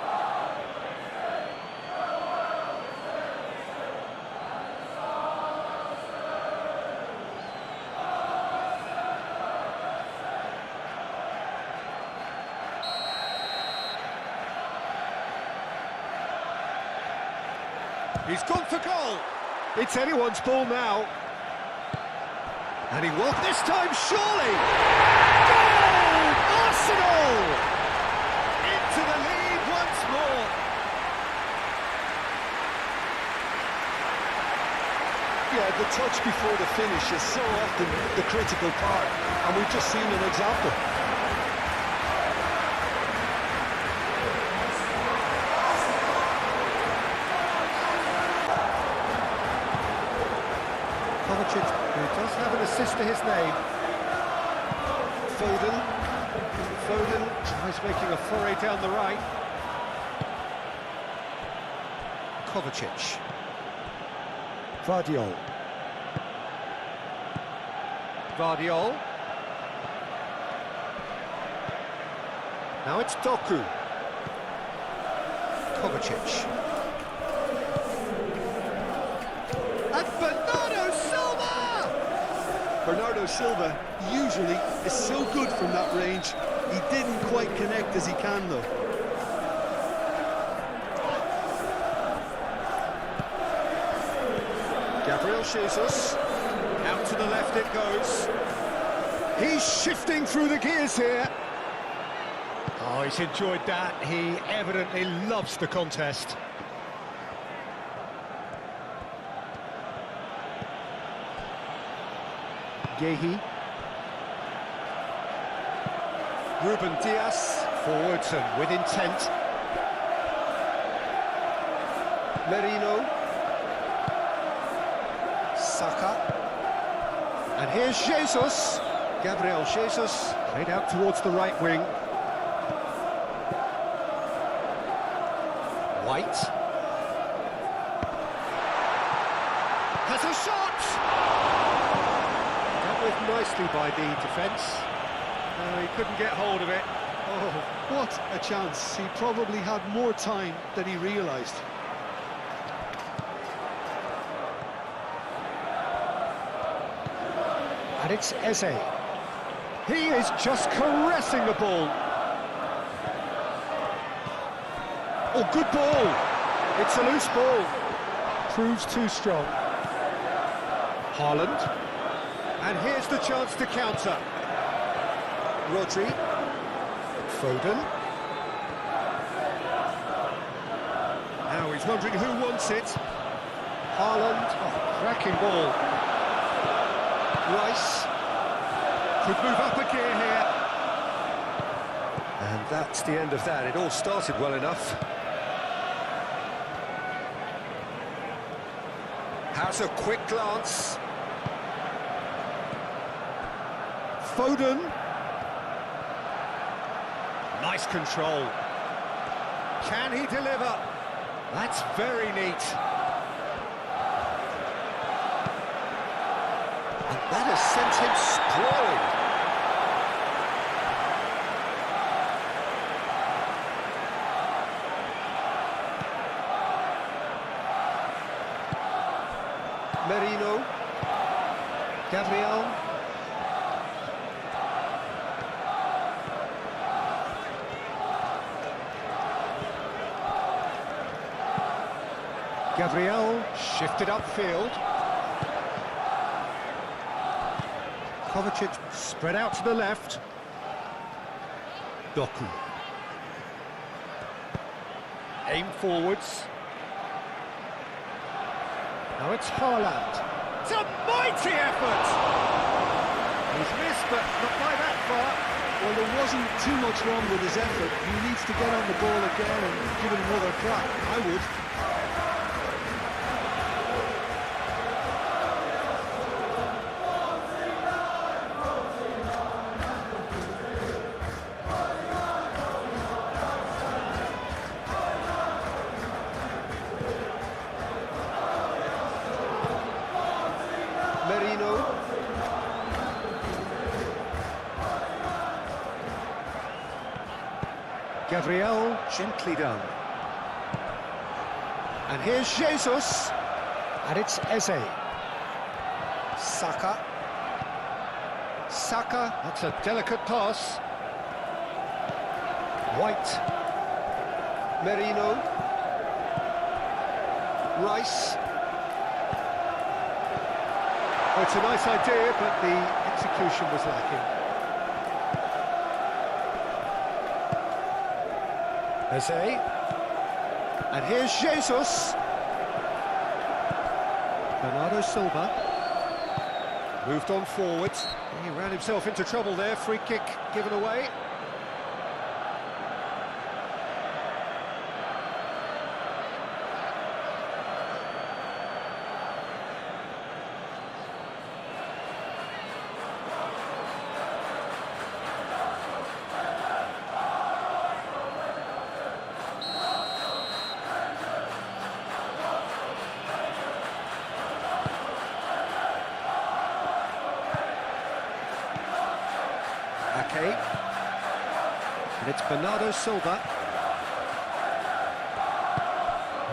He's gone for goal. It's anyone's ball now. And he won't this time, surely. Goal! Arsenal! Into the lead once more. Yeah, the touch before the finish is so often the critical part, and we've just seen an example. Who does have an assist to his name. Foden. Foden tries making a foray down the right. Kovacic. Vardiol. Vardiol. Now it's Doku. Kovacic. And Bernardo Silva! Bernardo Silva usually is so good from that range. He didn't quite connect as he can, though. Gabriel Jesus. Out to the left it goes. He's shifting through the gears here. Oh, he's enjoyed that. He evidently loves the contest. Gehi. Ruben Dias, forwards and with intent. Merino. Saka. And here's Jesus. Gabriel Jesus, played out towards the right wing. White. Has a shot! Dealt with nicely by the defence. He couldn't get hold of it. Oh, what a chance. He probably had more time than he realised. And it's Eze. He is just caressing the ball. Oh, good ball. It's a loose ball. Proves too strong. Haaland. And here's the chance to counter. Rodri. Foden. Now he's wondering who wants it. Haaland. Oh, cracking ball. Rice. Could move up a gear here. And that's the end of that. It all started well enough. Has a quick glance. Foden. Nice control. Can he deliver? That's very neat. And that has sent him sprawling. Merino. Gabriel. Gabriel shifted upfield. Kovacic spread out to the left. Doku. Aim forwards. Now it's Haaland. It's a mighty effort! He's missed, but not by that far. Well, there wasn't too much wrong with his effort. He needs to get on the ball again and give it another crack. I would. Merino. Gabriel, gently done. And here's Jesus. And it's Eze. Saka. Saka, that's a delicate pass. White. Merino. Rice. Oh, it's a nice idea, but the execution was lacking. Eze. And here's Jesus. Bernardo Silva. Moved on forwards. He ran himself into trouble there. Free kick given away. Ake. And it's Bernardo Silva.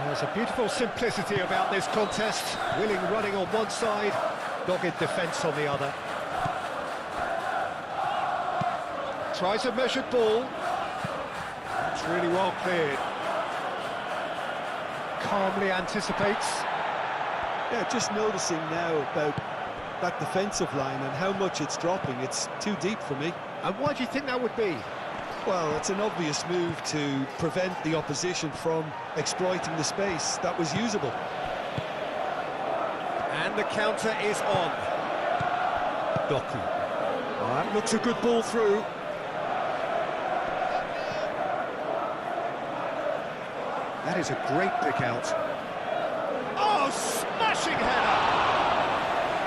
There's a beautiful simplicity about this contest. Willing running on one side, dogged defence on the other. Tries a measured ball. That's really well cleared. Calmly anticipates. Yeah, just noticing now about that defensive line and how much it's dropping. It's too deep for me. And why do you think that would be? Well, it's an obvious move to prevent the opposition from exploiting the space that was usable. And the counter is on. Doku. Oh, that looks a good ball through. That is a great pick out. Oh, smashing header!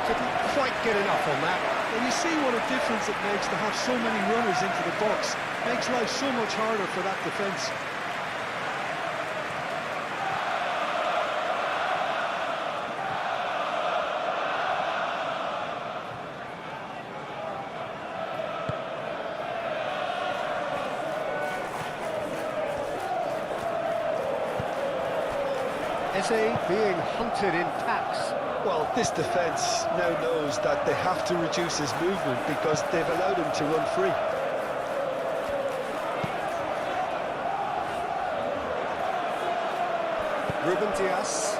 Couldn't quite get enough on that. And you see what a difference it makes to have so many runners into the box. Makes life so much harder for that defence. Eze being hunted in packs. Well, this defence now knows that they have to reduce his movement because they've allowed him to run free. Ruben Dias.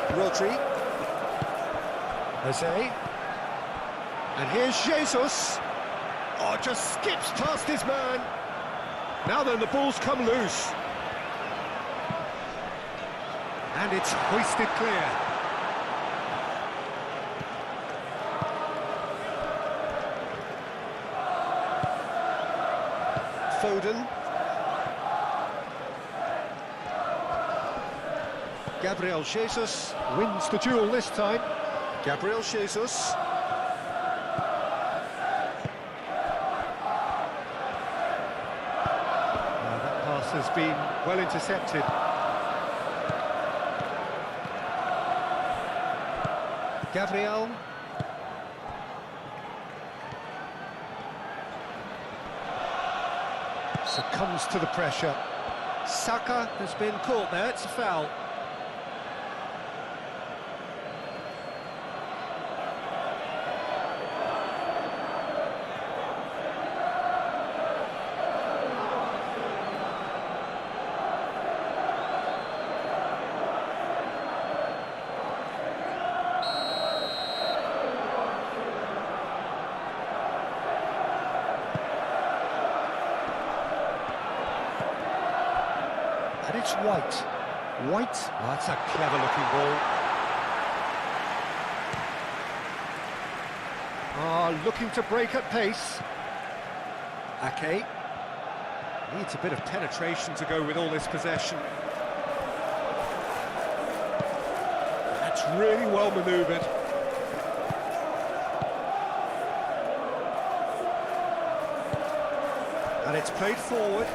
Rodri. Eze. And here's Jesus. Oh, just skips past his man. Now then, the ball's come loose. And it's hoisted clear. Foden. Gabriel Jesus wins the duel this time. Gabriel Jesus. That pass has been well intercepted. Gabriel. Succumbs to the pressure. Saka has been caught there, it's a foul. And it's White. White, oh, that's a clever-looking ball. Looking to break at pace. Ake. Needs a bit of penetration to go with all this possession. That's really well manoeuvred. And it's played forward.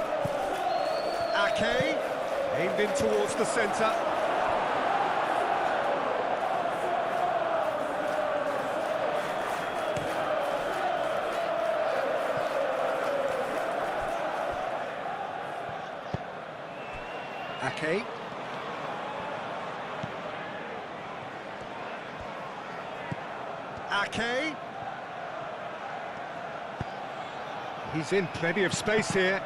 Ake. Aimed in towards the centre. Ake. Ake. He's in plenty of space here.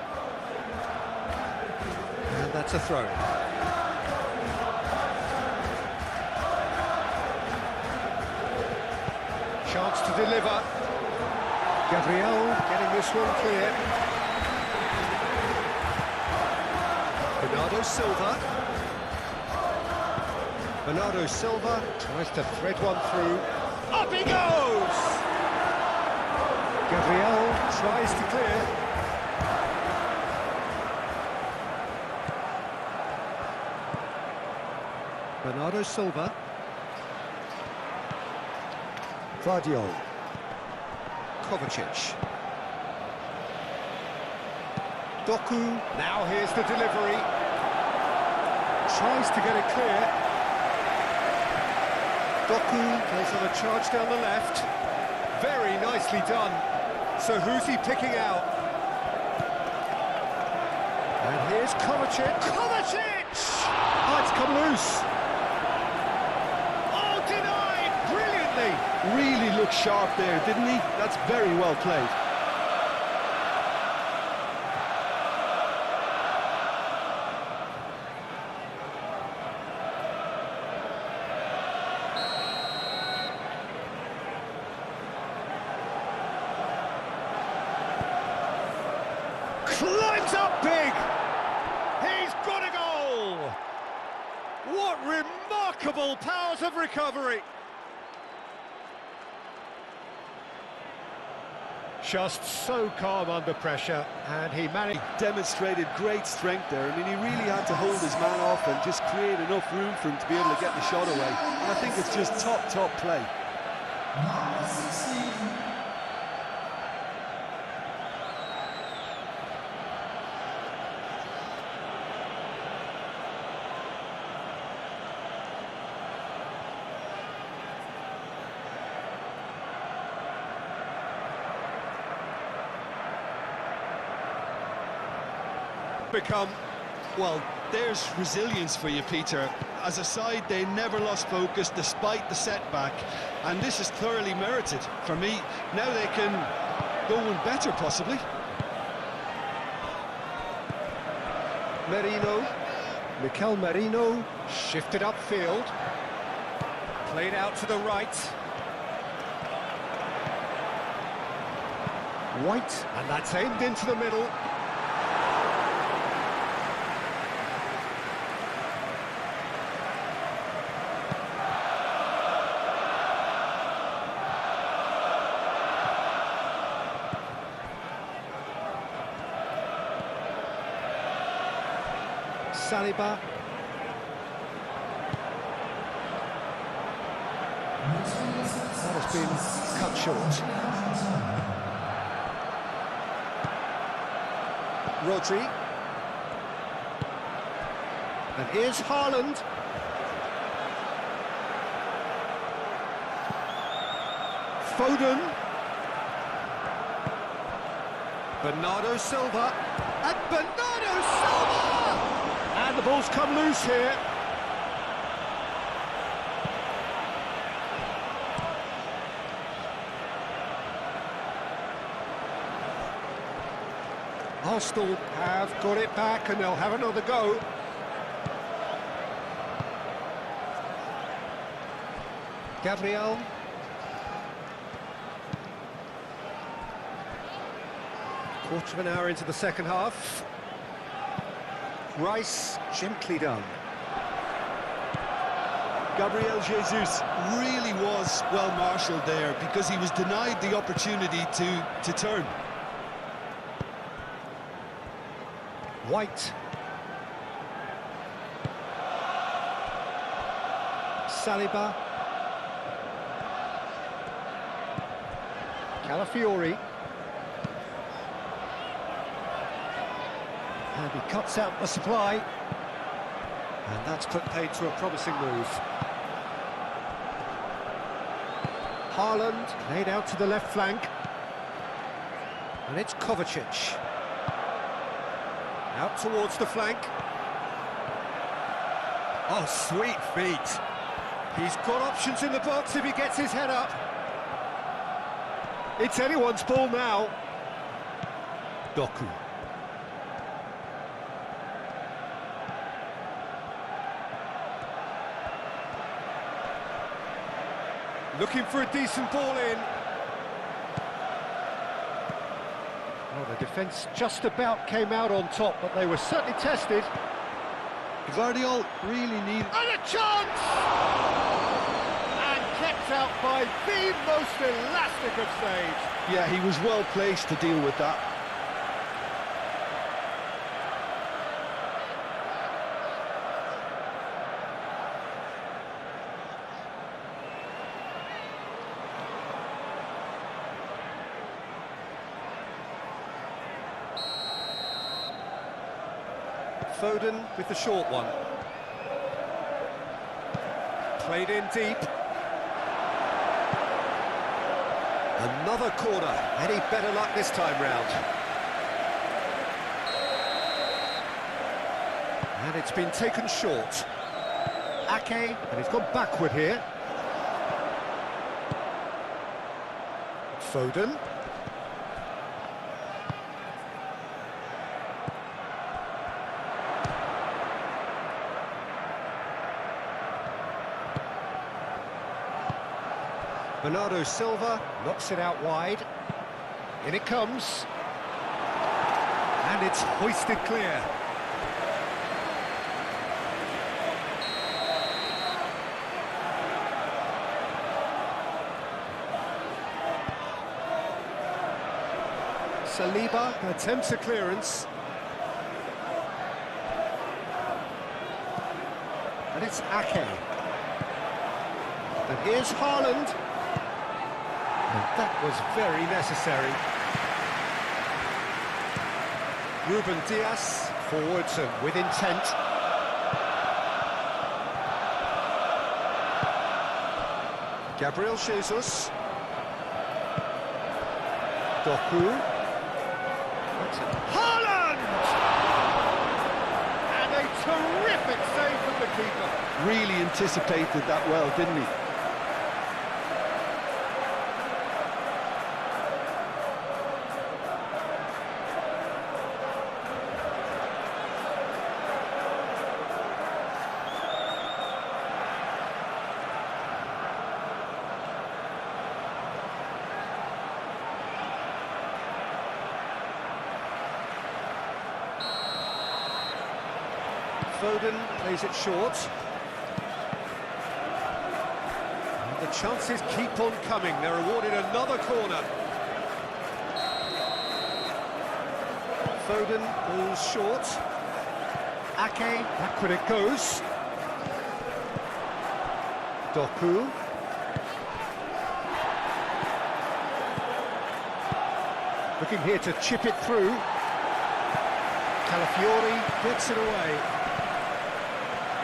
And that's a throw. Chance to deliver. Gabriel getting this one clear. Bernardo Silva. Bernardo Silva tries to thread one through. Up he goes! Gabriel tries to clear. Bernardo Silva. Vardiol. Kovacic. Doku. Now here's the delivery. Tries to get it clear. Doku goes on a charge down the left. Very nicely done. So who's he picking out? And here's Kovacic. Kovacic! Oh, it's come loose. Oh, denied! Brilliantly! Really looked sharp there, didn't he? That's very well played. Climbs up big! He's got a goal! What remarkable powers of recovery! Just so calm under pressure, and he managed... Demonstrated great strength there. I mean, he really had to hold his man off and just create enough room for him to be able to get the shot away. And I think it's just top play. Become Well, there's resilience for you, Peter. As a side, they never lost focus despite the setback, and this is thoroughly merited. For me, now they can go one better, possibly. Merino, Mikel Merino, shifted upfield, played out to the right. White, and that's aimed into the middle. Saliba. That has been cut short. Rodri. And here's Haaland. Foden. Bernardo Silva. And Bernardo Silva! And the ball's come loose here. Arsenal have got it back and they'll have another go. Gabriel. Quarter of an hour into the second half. Rice, gently done. Gabriel Jesus really was well marshalled there because he was denied the opportunity to turn. White. Saliba. Calafiori. And he cuts out the supply. And that's put paid to a promising move. Haaland played out to the left flank. And it's Kovacic. Out towards the flank. Oh, sweet feet. He's got options in the box if he gets his head up. It's anyone's ball now. Doku. Looking for a decent ball in. Well, the defence just about came out on top, but they were certainly tested. Guardiola really needed... And a chance! And kept out by the most elastic of saves. Yeah, he was well placed to deal with that. Foden with the short one. Played in deep. Another corner. Any better luck this time round? And it's been taken short. Ake, and he's gone backward here. Foden. Bernardo Silva knocks it out wide. In it comes. And it's hoisted clear. Saliba attempts a clearance. And it's Ake. And here's Haaland. And that was very necessary. Ruben Dias forwards and with intent. Gabriel Jesus. Doku. Haaland! And really anticipated that well, didn't he? Foden plays it short. And the chances keep on coming. They're awarded another corner. Foden falls short. Ake, backward it goes. Doku. Looking here to chip it through. Calafiori puts it away.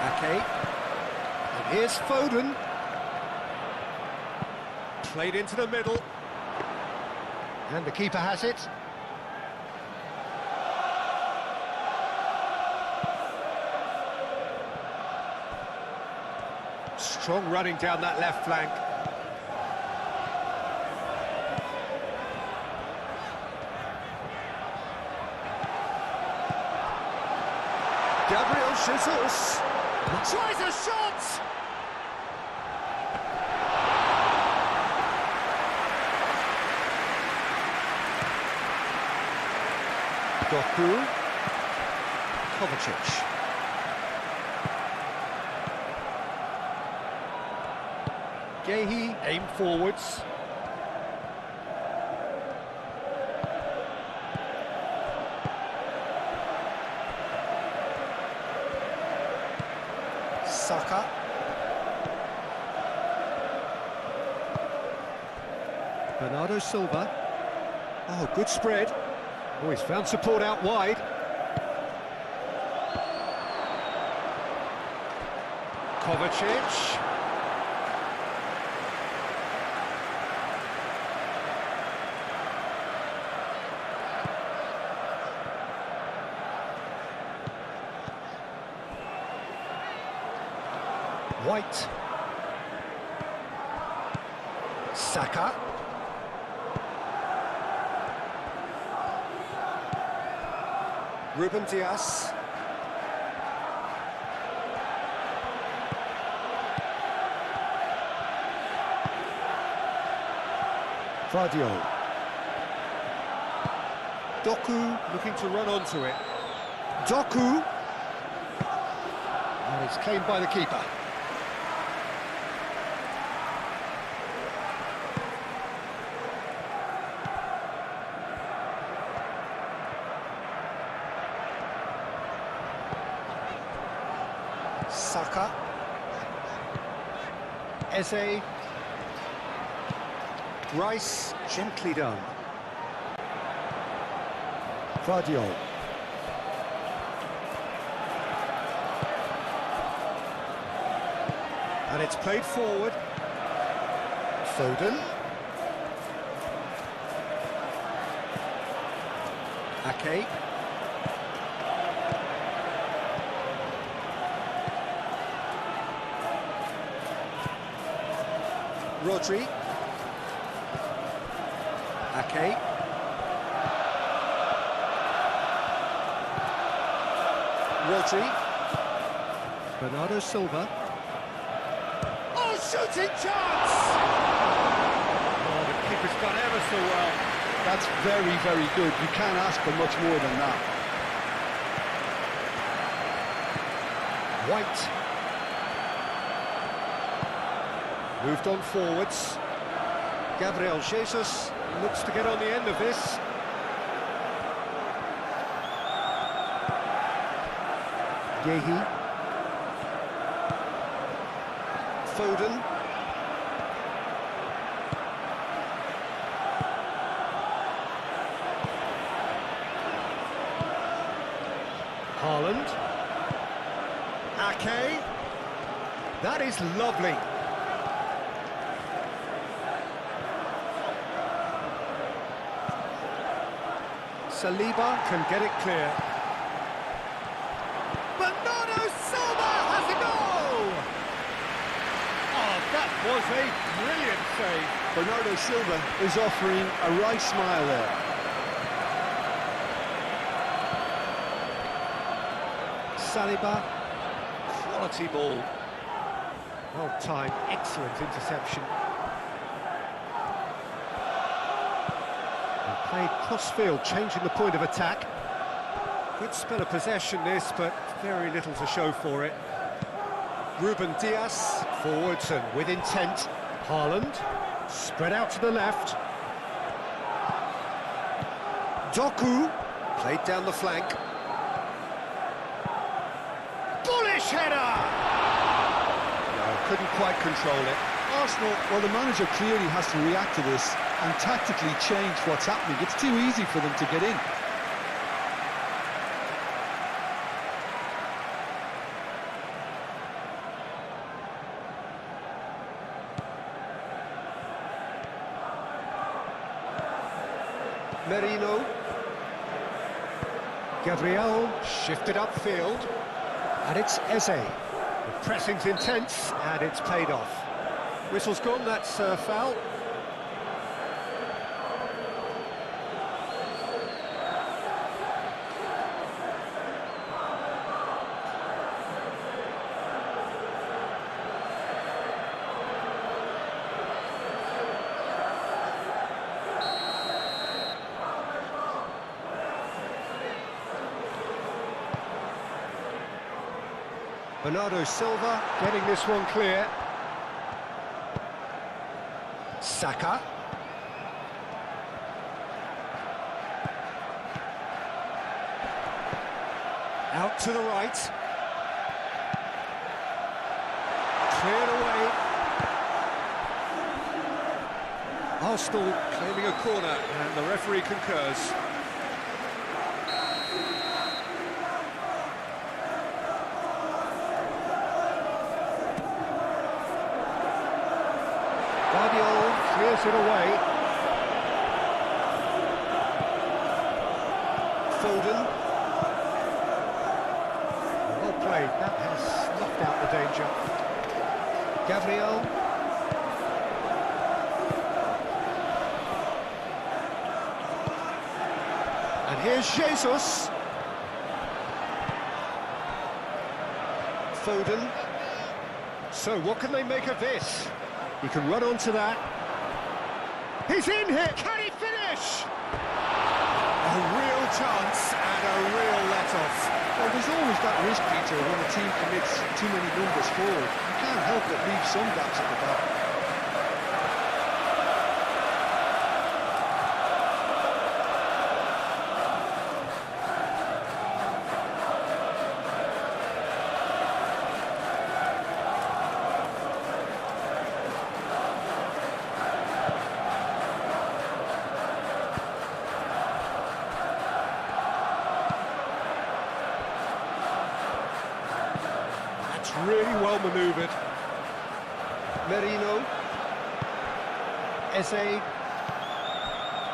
Ake. And here's Foden. Played into the middle. And the keeper has it. Strong running down that left flank. Gabriel Jesus tries a shot! Doku. Kovacic. Gehi aim forwards. Saka. Bernardo Silva. Oh, good spread. Oh, he's found support out wide. Kovacic. White. Saka. Ruben Dias. Vardio. Doku looking to run onto it. Doku. And it's claimed by the keeper. Saka. Eze. Rice, gently done. Vardio. And it's played forward. Foden. Ake. Rodri. Ake. Rodri. Bernardo Silva. Oh, shooting chance! Oh, the keeper's done ever so well. That's very, very good. You can't ask for much more than that. White. Moved on forwards. Gabriel Jesus looks to get on the end of this. Gehi. Foden. Haaland. Ake. That is lovely. Saliba can get it clear. Bernardo Silva has a goal! That was a brilliant save. Bernardo Silva is offering a right smile there. Saliba, quality ball. Well timed, excellent interception. And played cross-field, changing the point of attack. Good spell of possession this, but very little to show for it. Ruben Dias, forwards and with intent. Haaland, spread out to the left. Doku, played down the flank. Bullish header! No, couldn't quite control it. Arsenal, well, the manager clearly has to react to this and tactically change what's happening. It's too easy for them to get in. Merino. Gabriel shifted upfield. And it's Eze. The pressing's intense, and it's paid off. Whistle's gone, that's a foul. Bernardo Silva getting this one clear. Saka. Out to the right. Cleared away. Arsenal claiming a corner, and the referee concurs. Clears it away. Foden. Well played, that has knocked out the danger. Gabriel. And here's Jesus. Foden. So what can they make of this? He can run onto that. He's in here, can he finish? A real chance and a real let-off. Well, there's always that risk, Peter, when a team commits too many numbers forward. You can't help but leave some gaps at the back. Really well manoeuvred. Merino. Eze.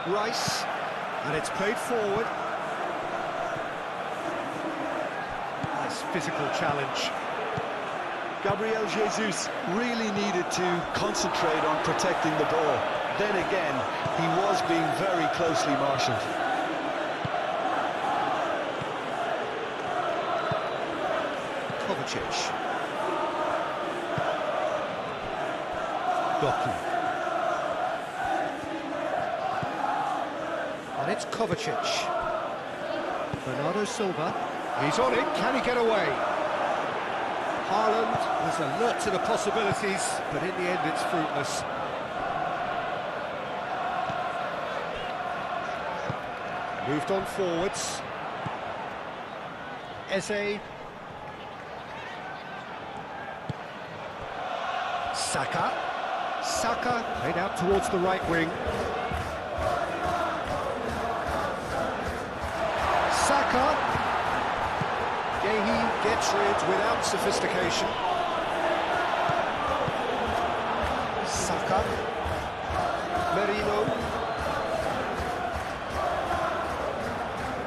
Rice. And it's played forward. Nice physical challenge. Gabriel Jesus really needed to concentrate on protecting the ball. Then again, he was being very closely marshalled. Kovacic. Doku. And it's Kovacic. Bernardo Silva. He's on it, can he get away? Haaland was alert to the possibilities, but in the end it's fruitless. Moved on forwards. Eze. Saka. Saka played out towards the right wing. Saka. Gehi gets rid without sophistication. Saka. Merino.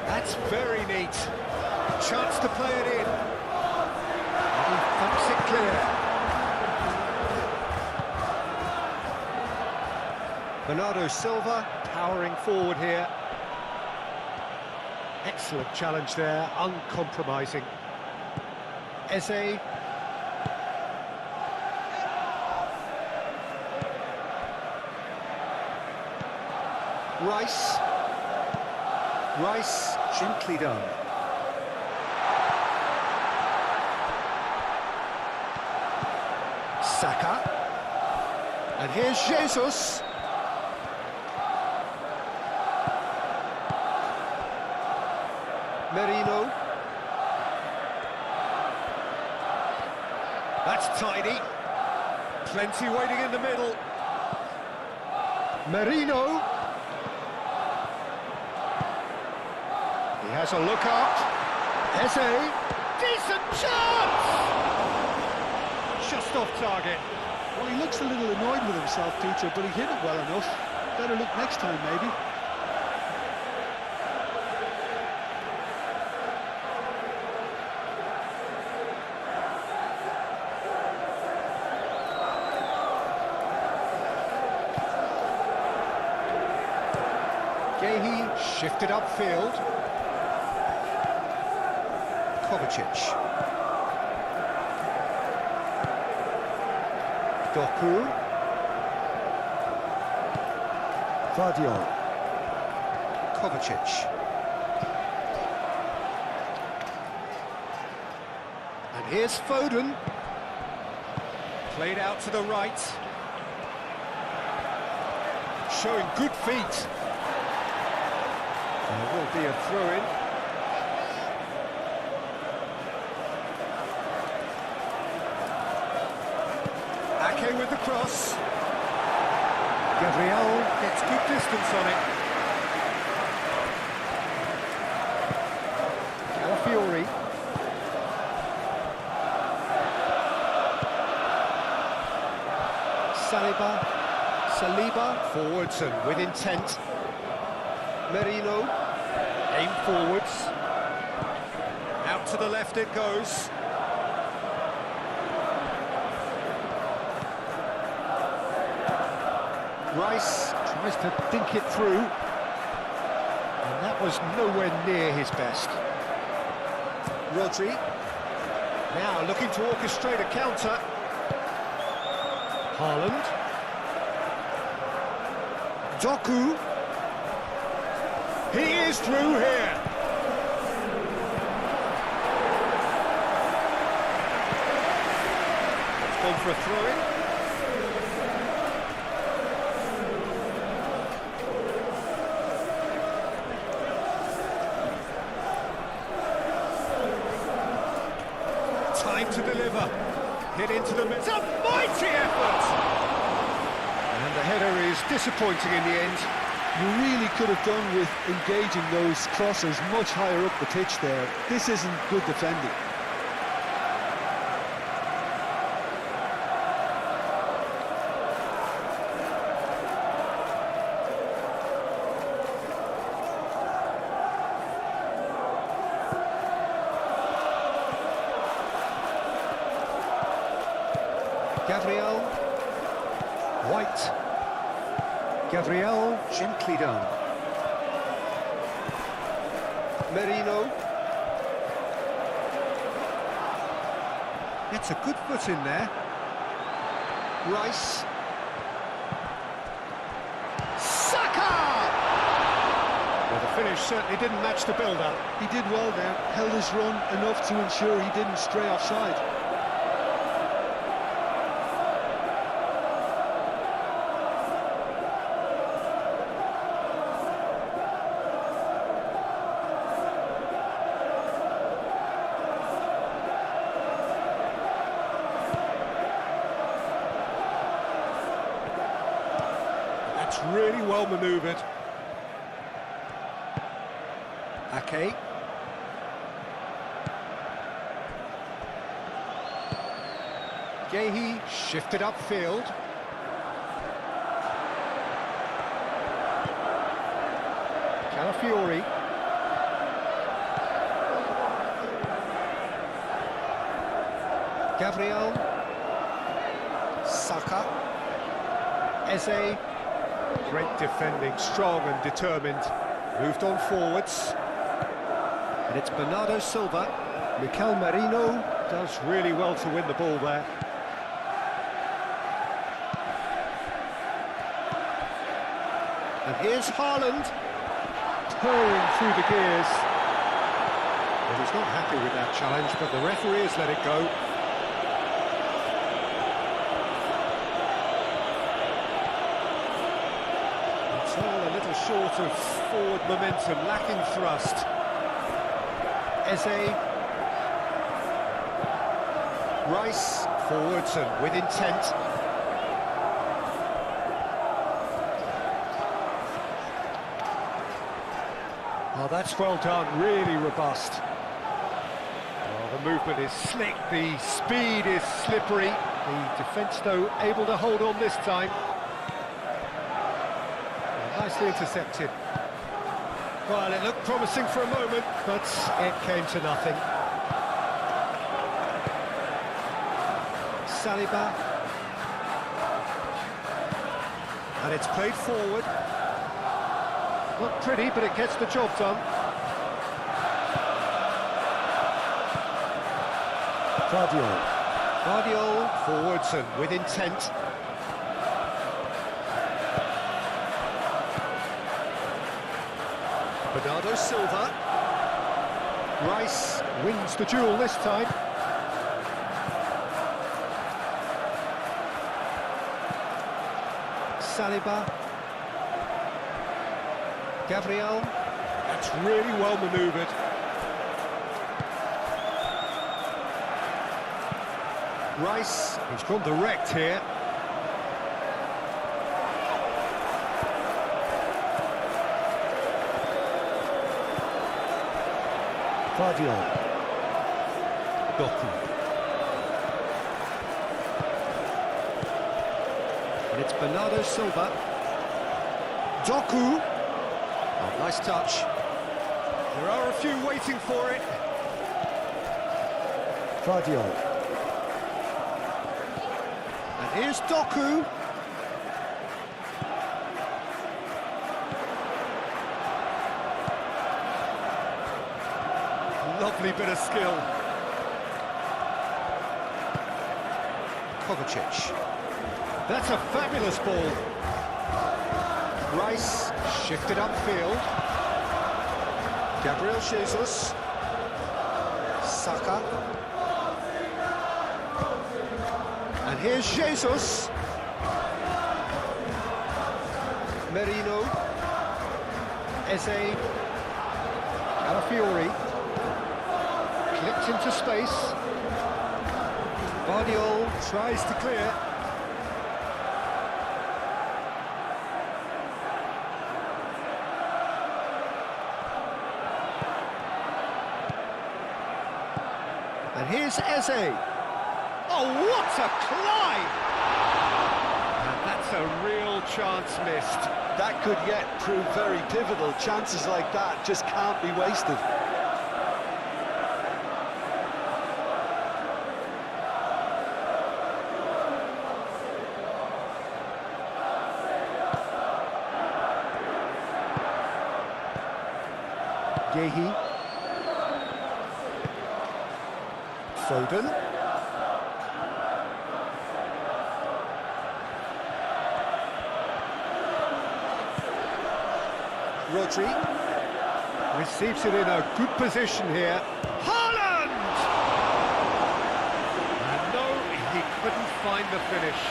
That's very neat. Chance to play it in. And he thumps it clear. Bernardo Silva powering forward here. Excellent challenge there, uncompromising. Eze. Rice. Rice, gently done. Saka. And here's Jesus. Merino. That's tidy. Plenty waiting in the middle. Merino. He has a look up. Eze. Decent chance! Just off target. Well, he looks a little annoyed with himself, Peter, but he hit it well enough. Better look next time, maybe. Gehi shifted upfield. Kovacic. Doku. Vardiol. Kovacic. And here's Foden. Played out to the right. Showing good feet. There will be a throw-in. Ake with the cross. Gabriel gets good distance on it. Calafiori. Saliba forwards and with intent. Merino, aim forwards. Out to the left it goes. Rice tries to dink it through. And that was nowhere near his best. Rodri. Now looking to orchestrate a counter. Haaland. Doku. He is through here. It's gone for a throw-in. Time to deliver. Hit into the middle. It's a mighty effort! And the header is disappointing in the end. You really could have done with engaging those crossers much higher up the pitch there. This isn't good defending. Gabriel. White. Gabriel, gently done. Merino. Gets a good foot in there. Rice. Saka! Well, the finish certainly didn't match the build-up. He did well there, held his run enough to ensure he didn't stray offside. Really well manoeuvred. Ake. Gehi shifted upfield. Calafiori. Gabriel. Saka. Eze. Great defending, strong and determined. Moved on forwards. And it's Bernardo Silva. Mikel Merino does really well to win the ball there. And here's Haaland, purring through the gears. Well, he's not happy with that challenge, but the referee has let it go. It's all a little short of forward momentum, lacking thrust. Eze. Rice, forwards and with intent. Oh, that's well done, really robust. Oh, the movement is slick, the speed is slippery. The defence, though, able to hold on this time. Oh, nicely intercepted. Well, it looked promising for a moment, but it came to nothing. Saliba. And it's played forward. Not pretty, but it gets the job done. Guardiola, forwards and with intent. Bernardo Silva. Rice wins the duel this time. Saliba. Gabriel. That's really well manoeuvred. Rice, he's gone direct here. Doku. And it's Bernardo Silva. Doku. Oh, nice touch. There are a few waiting for it. And here's Doku. Lovely bit of skill. Kovacic. That's a fabulous ball. Rice shifted upfield. Gabriel Jesus. Saka. And here's Jesus. Merino. Eze. Calafiori. Clipped into space. Guardiola tries to clear. And here's Eze. Oh, what a climb! And that's a real chance missed. That could yet prove very pivotal. Chances like that just can't be wasted. Yehi. Foden. Rodri. Receives it in a good position here. Haaland! And no, he couldn't find the finish.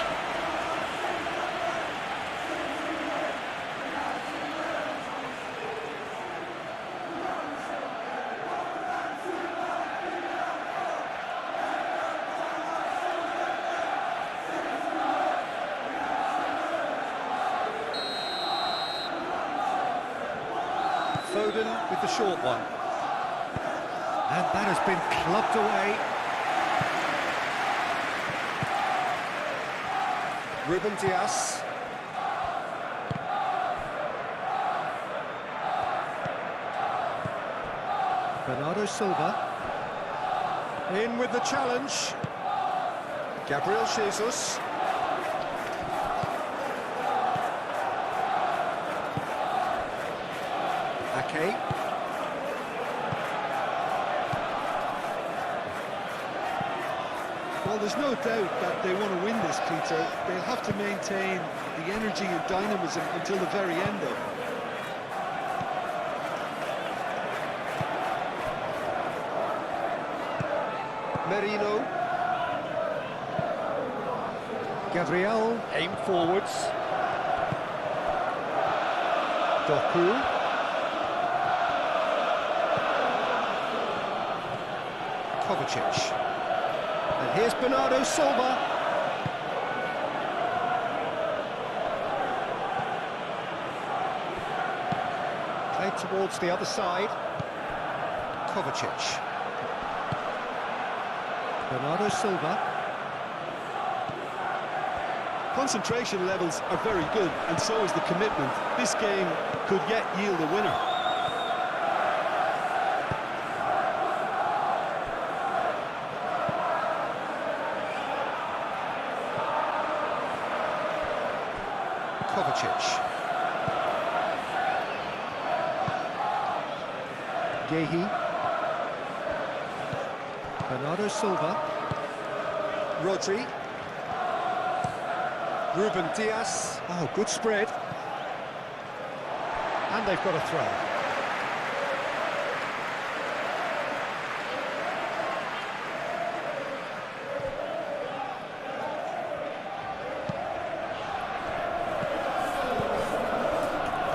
Foden with the short one. And that has been clubbed away. Ruben Dias. Bernardo Silva. In with the challenge. Gabriel Jesus. Ake. Well, there's no doubt that they want to win this, Peter. They'll have to maintain the energy and dynamism until the very end, though. Merino. Gabriel, aim forwards. Doku. Kovacic. And here's Bernardo Silva. Played towards the other side. Kovacic. Bernardo Silva. Concentration levels are very good, and so is the commitment. This game could yet yield a winner. Kovacic. Gehi. Bernardo Silva. Rodri. Ruben Diaz. Oh, good spread. And they've got a throw.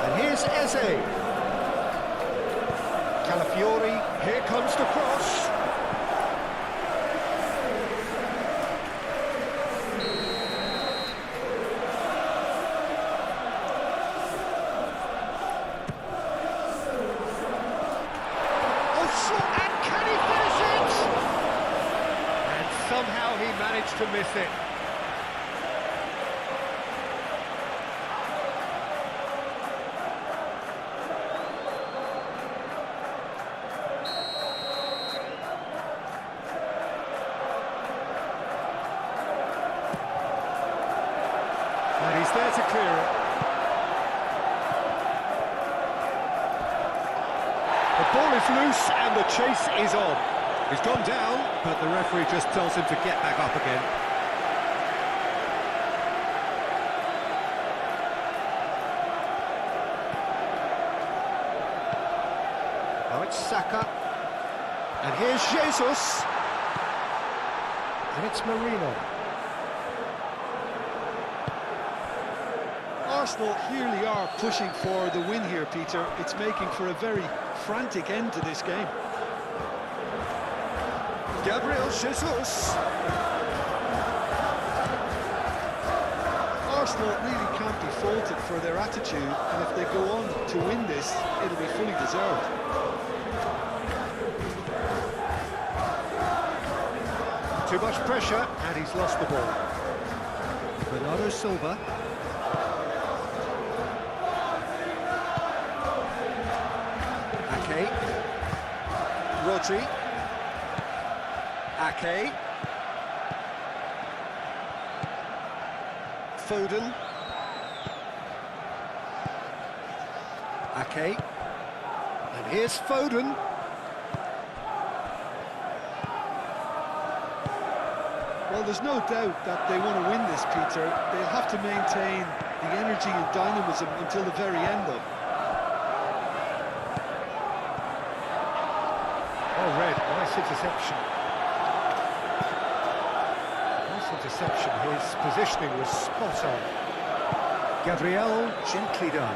And here's Eze. Calafiori, here comes the cross. Somehow he managed to miss it. And he's there to clear it. The ball is loose and the chase is on. He's gone down, but the referee just tells him to get back up again. Now it's Saka. And here's Jesus. And it's Merino. Arsenal clearly are pushing for the win here, Peter. It's making for a very frantic end to this game. Gabriel Jesus. Arsenal really can't be faulted for their attitude, and if they go on to win this, it'll be fully deserved. Too much pressure, and he's lost the ball. Bernardo Silva. Ake. Rodri. Ake. Foden. Ake. And here's Foden. Well, there's no doubt that they want to win this, Peter. They'll have to maintain the energy and dynamism until the very end, though. Oh, red. Nice interception. Interception, his positioning was spot on. Gabriel, gently done.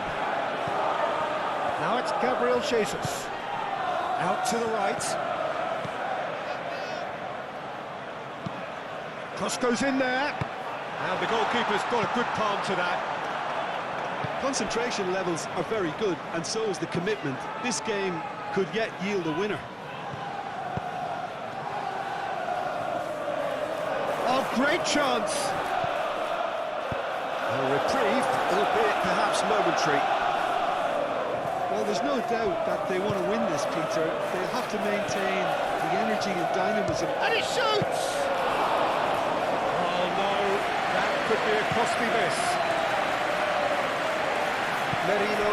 Now it's Gabriel Jesus. Out to the right. Cross goes in there. And the goalkeeper's got a good palm to that. Concentration levels are very good, and so is the commitment. This game could yet yield a winner. Oh, great chance! A reprieve, albeit perhaps momentary. Well, there's no doubt that they want to win this, Peter. They'll have to maintain the energy and dynamism. And he shoots! Oh no, that could be a costly miss. Merino.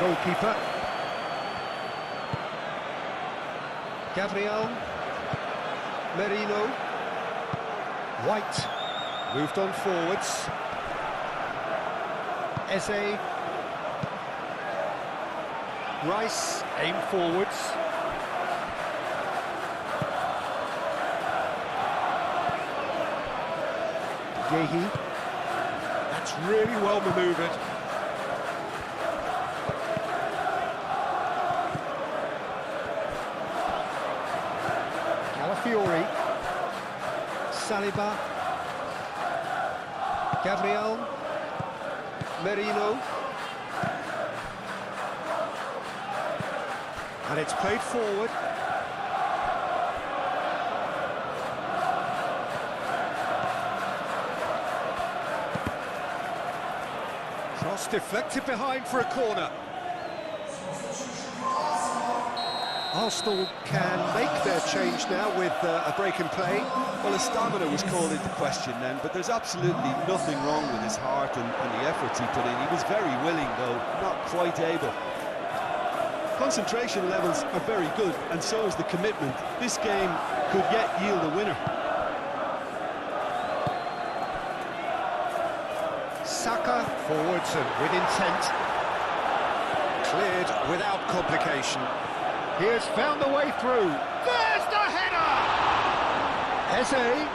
goalkeeper. Gabriel. Merino. White. Moved on forwards. Eze. Rice. Aim forwards. Yehi. That's really well manoeuvred. Calafiori. Saliba. Gabriel. Merino. And it's played forward. Cross deflected behind for a corner. Arsenal can make their change now with a break in play. Well, his stamina was called into question then, but there's absolutely nothing wrong with his heart and the efforts he put in. He was very willing, though, not quite able. Concentration levels are very good, and so is the commitment. This game could yet yield a winner. Saka forwards and with intent. Cleared without complication. He has found the way through. There's the header! Eze.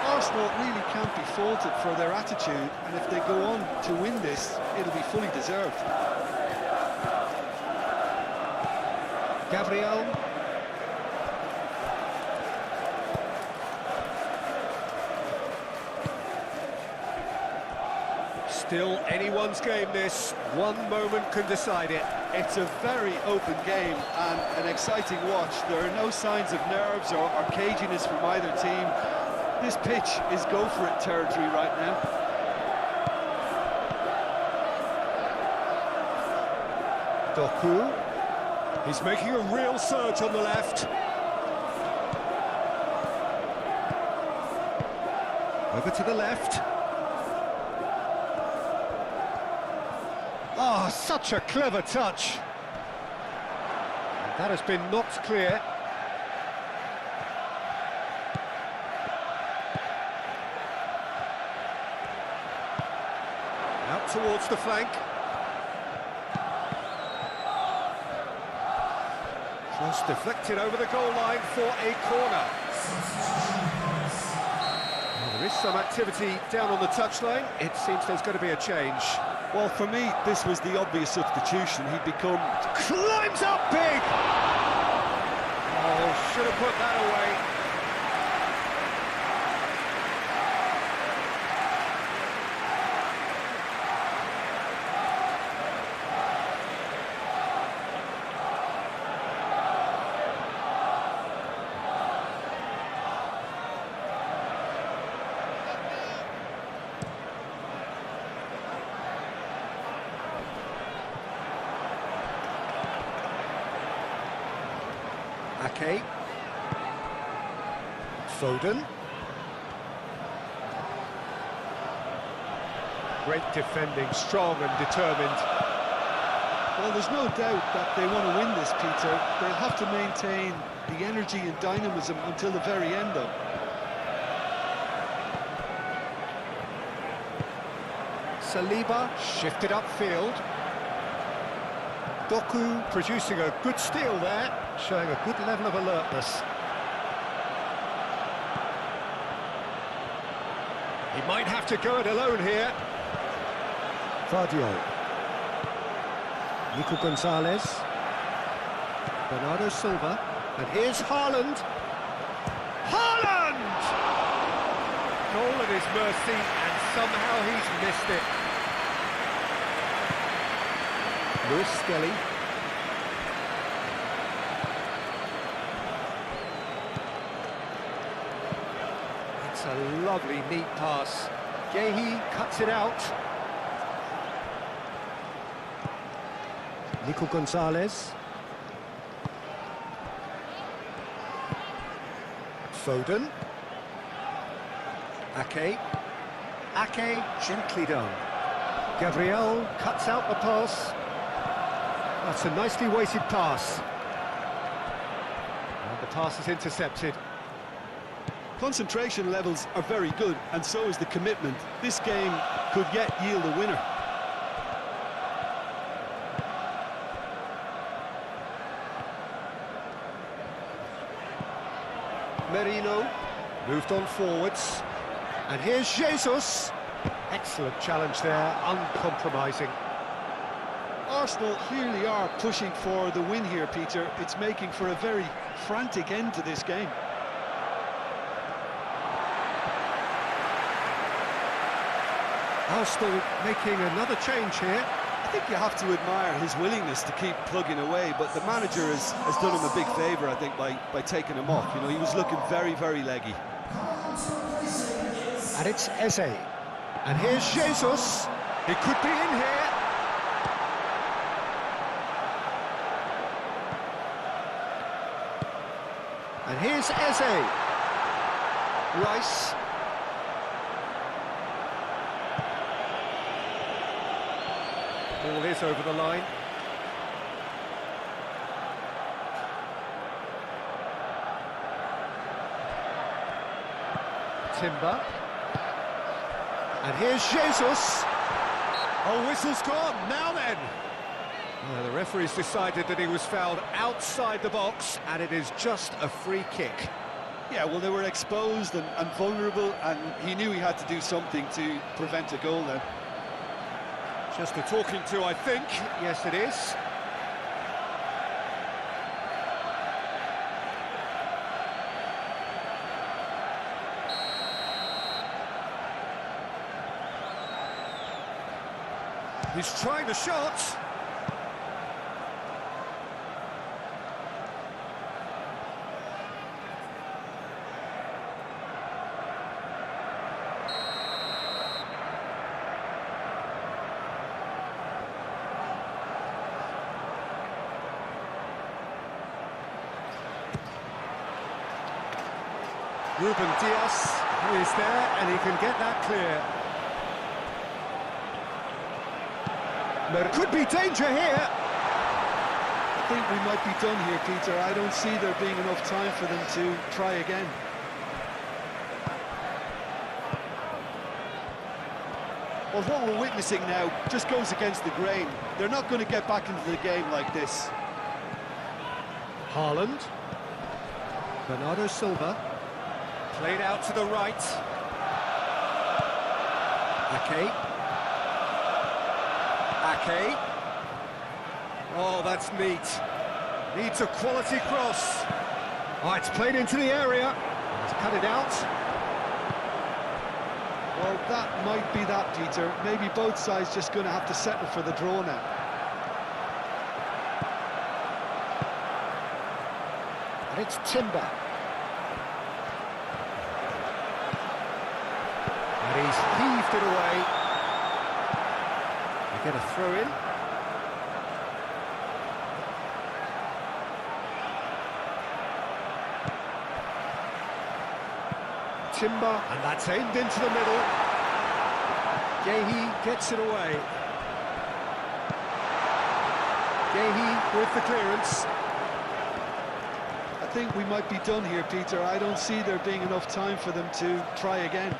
Arsenal really can't be faulted for their attitude, and if they go on to win this, it'll be fully deserved. Gabriel. Still anyone's game this. One moment can decide it. It's a very open game and an exciting watch. There are no signs of nerves or caginess from either team. This pitch is go-for-it territory right now. Doku. He's making a real surge on the left. Over to the left. Oh, such a clever touch. And that has been knocked clear. Out towards the flank. Cross deflected over the goal line for a corner. Well, there is some activity down on the touchline. It seems there's going to be a change. Well, for me, this was the obvious substitution. He'd become... Climbs up big! Oh, should have put that away. Ake. Foden. Great defending, strong and determined. Well, there's no doubt that they want to win this, Peter. They'll have to maintain the energy and dynamism until the very end, though. Saliba shifted upfield. Doku producing a good steal there, showing a good level of alertness. He might have to go it alone here. Vardio. Nico Gonzalez. Bernardo Silva. And here's Haaland. Haaland! Goal at his mercy, and somehow he's missed it. Lewis Skelly. It's a lovely, neat pass. Yehi cuts it out. Nico Gonzalez. Foden. Ake. Ake, gently done. Gabriel cuts out the pass. That's a nicely weighted pass. And the pass is intercepted. Concentration levels are very good, and so is the commitment. This game could yet yield a winner. Merino moved on forwards. And here's Jesus. Excellent challenge there, uncompromising. Arsenal clearly are pushing for the win here, Peter. It's making for a very frantic end to this game. Arsenal making another change here. I think you have to admire his willingness to keep plugging away, but the manager has done him a big favour, I think, by taking him off. You know, he was looking very, very leggy. And it's Eze. And here's Jesus. He could be in here. And here's Eze. Rice. Ball is over the line. Timber. And here's Jesus. Oh, whistle's gone. Now then. The referee's decided that he was fouled outside the box, and it is just a free kick. Yeah, well, they were exposed and vulnerable, and he knew he had to do something to prevent a goal then. Just a talking to, I think. Yes, it is. He's trying the shot. Ruben Dias is there, and he can get that clear. There could be danger here. I think we might be done here, Peter. I don't see there being enough time for them to try again. Well, what we're witnessing now just goes against the grain. They're not going to get back into the game like this. Haaland. Bernardo Silva. Played out to the right. Ake. Ake. Oh, that's neat. Needs a quality cross. Oh, it's played into the area. He's cut it out. Well, that might be that, Peter. Maybe both sides just going to have to settle for the draw now. And it's Timber. And he's heaved it away. They get a throw in. Timber, and that's aimed into the middle. Gehi gets it away. Gehi with the clearance. I think we might be done here, Peter. I don't see there being enough time for them to try again.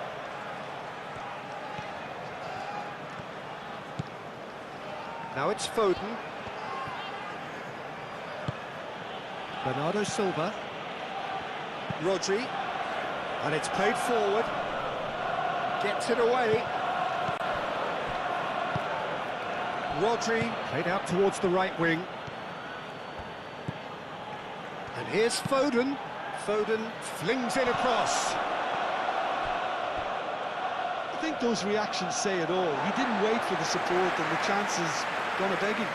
Now it's Foden. Bernardo Silva. Rodri. And it's played forward. Gets it away. Rodri played out towards the right wing. And here's Foden. Foden flings it across. I think those reactions say it all. He didn't wait for the support, and the chance is gonna beg him.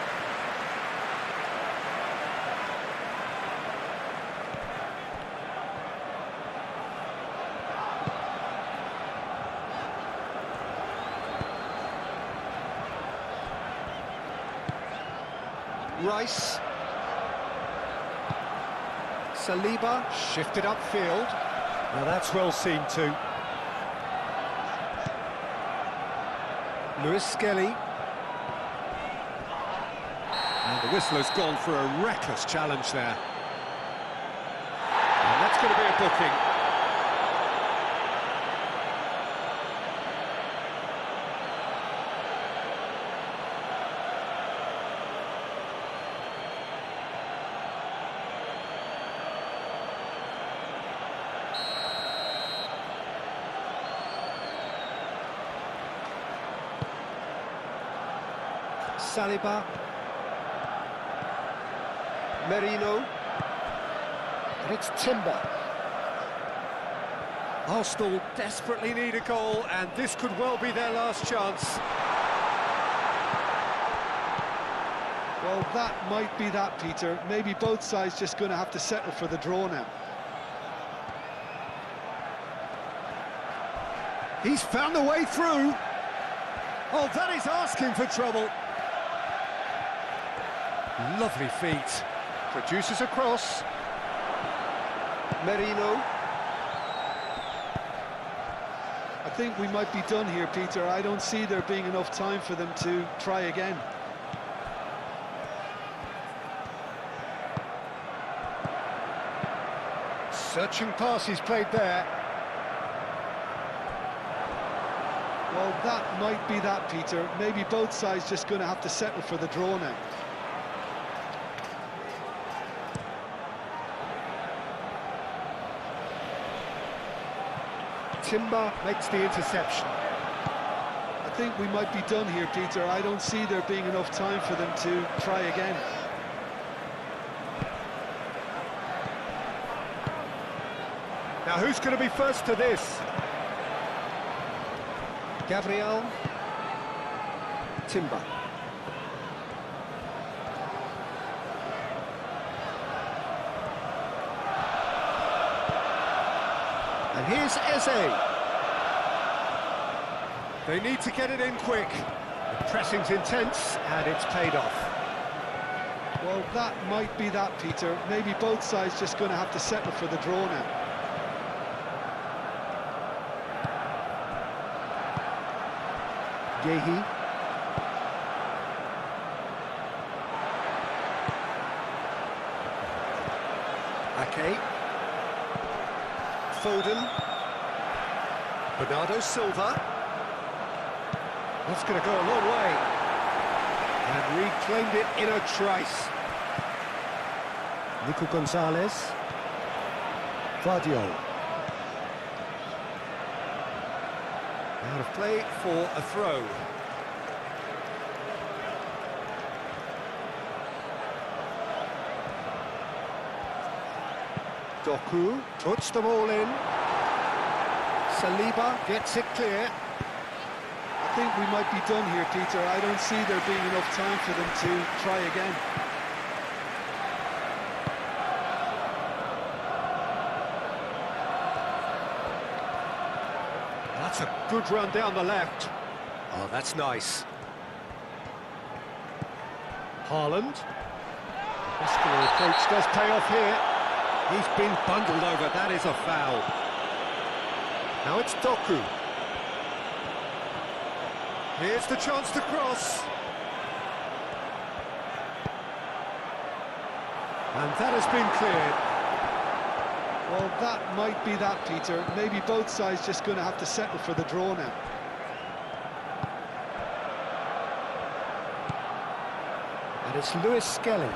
Rice. Saliba shifted upfield. Now that's well seen too. Lewis Skelly. And the whistler's gone for a reckless challenge there. And that's going to be a booking. Saliba, Merino, and it's Timber. Arsenal desperately need a goal, and this could well be their last chance. Well, that might be that, Peter. Maybe both sides just going to have to settle for the draw now. He's found a way through. Oh, that is asking for trouble. Lovely feet. Produces a cross. Merino. I think we might be done here, Peter. I don't see there being enough time for them to try again. Searching pass he's played there. Well, that might be that, Peter. Maybe both sides just going to have to settle for the draw now. Timber makes the interception. I think we might be done here, Peter. I don't see there being enough time for them to try again. Now who's going to be first to this? Gabriel. Timber. And here's Eze. They need to get it in quick. The pressing's intense, and it's paid off. Well, that might be that, Peter. Maybe both sides just going to have to settle for the draw now. Yehi. Ake. Foden. Bernardo Silva. That's going to go a long way. And reclaimed it in a trice. Nico Gonzalez. Guardiola. Out of play for a throw. Doku puts them all in. Saliba gets it clear. I think we might be done here, Peter. I don't see there being enough time for them to try again. That's a good run down the left. Oh, that's nice. Haaland. Muscular approach does pay off here. He's been bundled over. That is a foul. Now it's Doku. Here's the chance to cross. And that has been cleared. Well, that might be that, Peter. Maybe both sides just going to have to settle for the draw now. And it's Lewis Skelly.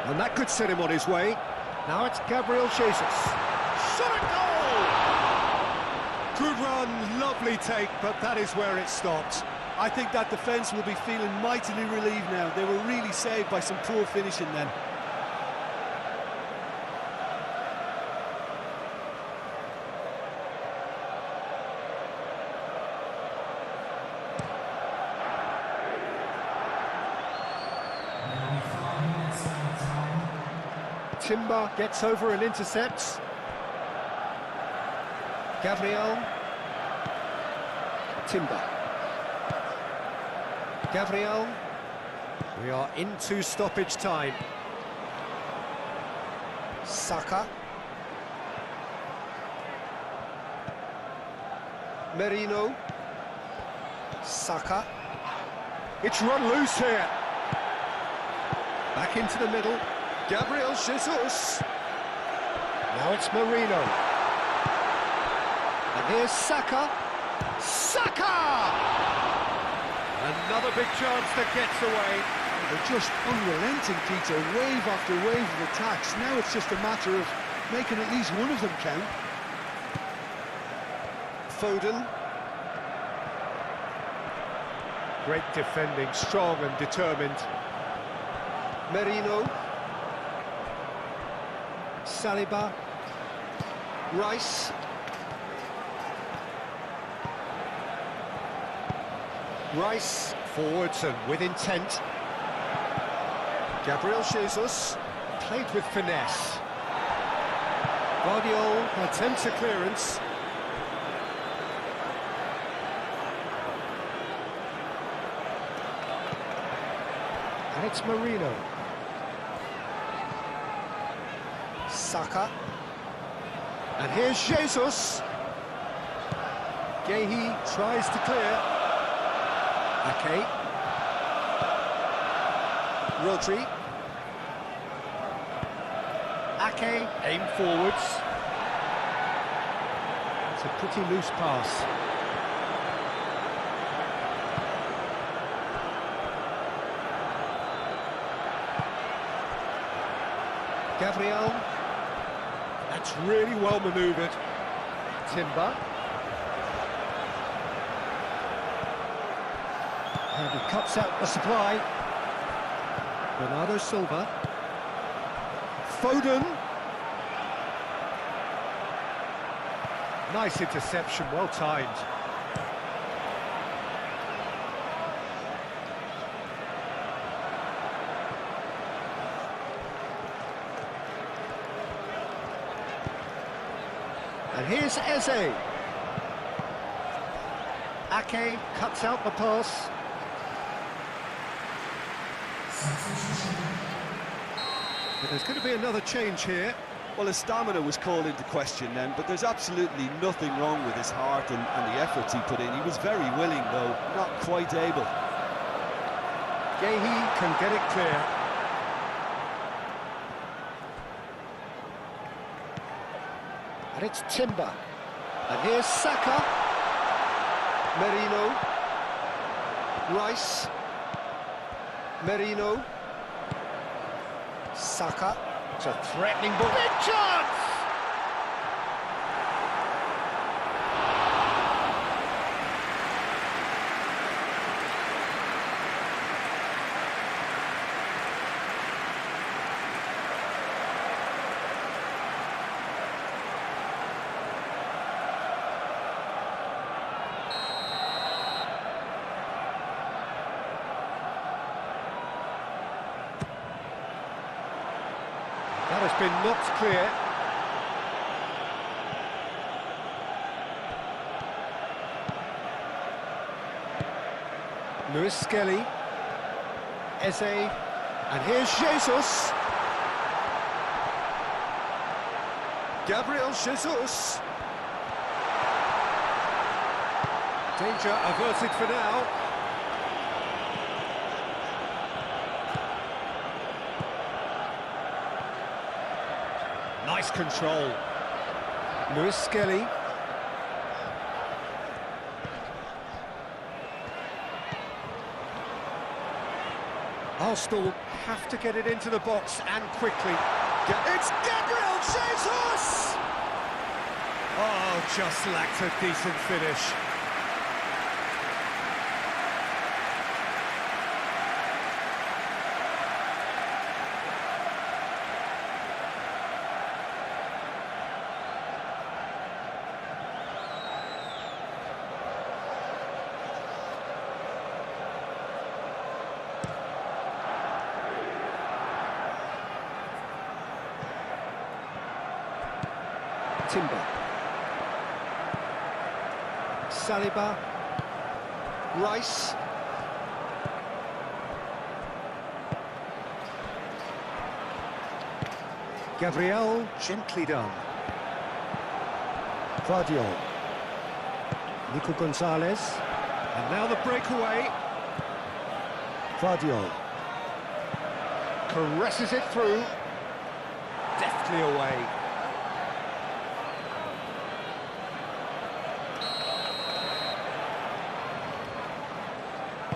And that could set him on his way. Now it's Gabriel Jesus. Shot a goal! Good run, lovely take, but that is where it stopped. I think that defence will be feeling mightily relieved now. They were really saved by some poor finishing then. Timber gets over and intercepts. Gabriel. Timber. Gabriel. We are into stoppage time. Saka. Merino. Saka. It's run loose here. Back into the middle. Gabriel Jesus. Now it's Merino. And here's Saka. Saka! Another big chance that gets away. They're just unrelenting, Peter. Wave after wave of attacks. Now it's just a matter of making at least one of them count. Foden. Great defending, strong and determined. Merino. Saliba. Rice. Rice forwards and with intent. Gabriel Jesus played with finesse. Guardiola attempts a clearance. And it's Merino. Saka. And here's Jesus. Gehi tries to clear. Ake. Rodri. Ake, aim forwards. It's a pretty loose pass. Gabriel. That's really well manoeuvred. Timber. And he cuts out the supply. Bernardo Silva. Foden. Nice interception, well timed. And here's Eze. Ake cuts out the pass. But there's going to be another change here. Well, his stamina was called into question then, but there's absolutely nothing wrong with his heart and the efforts he put in. He was very willing, though, not quite able. Gehi can get it clear. And it's Timber. And here's Saka. Merino. Rice. Merino. Saka. It's a threatening ball. Big chance! That has been knocked clear. Luis Skelly. Eze. And here's Jesus. Gabriel Jesus. Danger averted for now. Nice control. Luis Skelly. Arsenal have to get it into the box and quickly. It's Gabriel Jesus! Oh, just lacked a decent finish. Timber. Saliba. Rice. Gabriel, gently done. Guardiola. Nico Gonzalez. And now the breakaway. Vardiol. Caresses it through. Deftly away.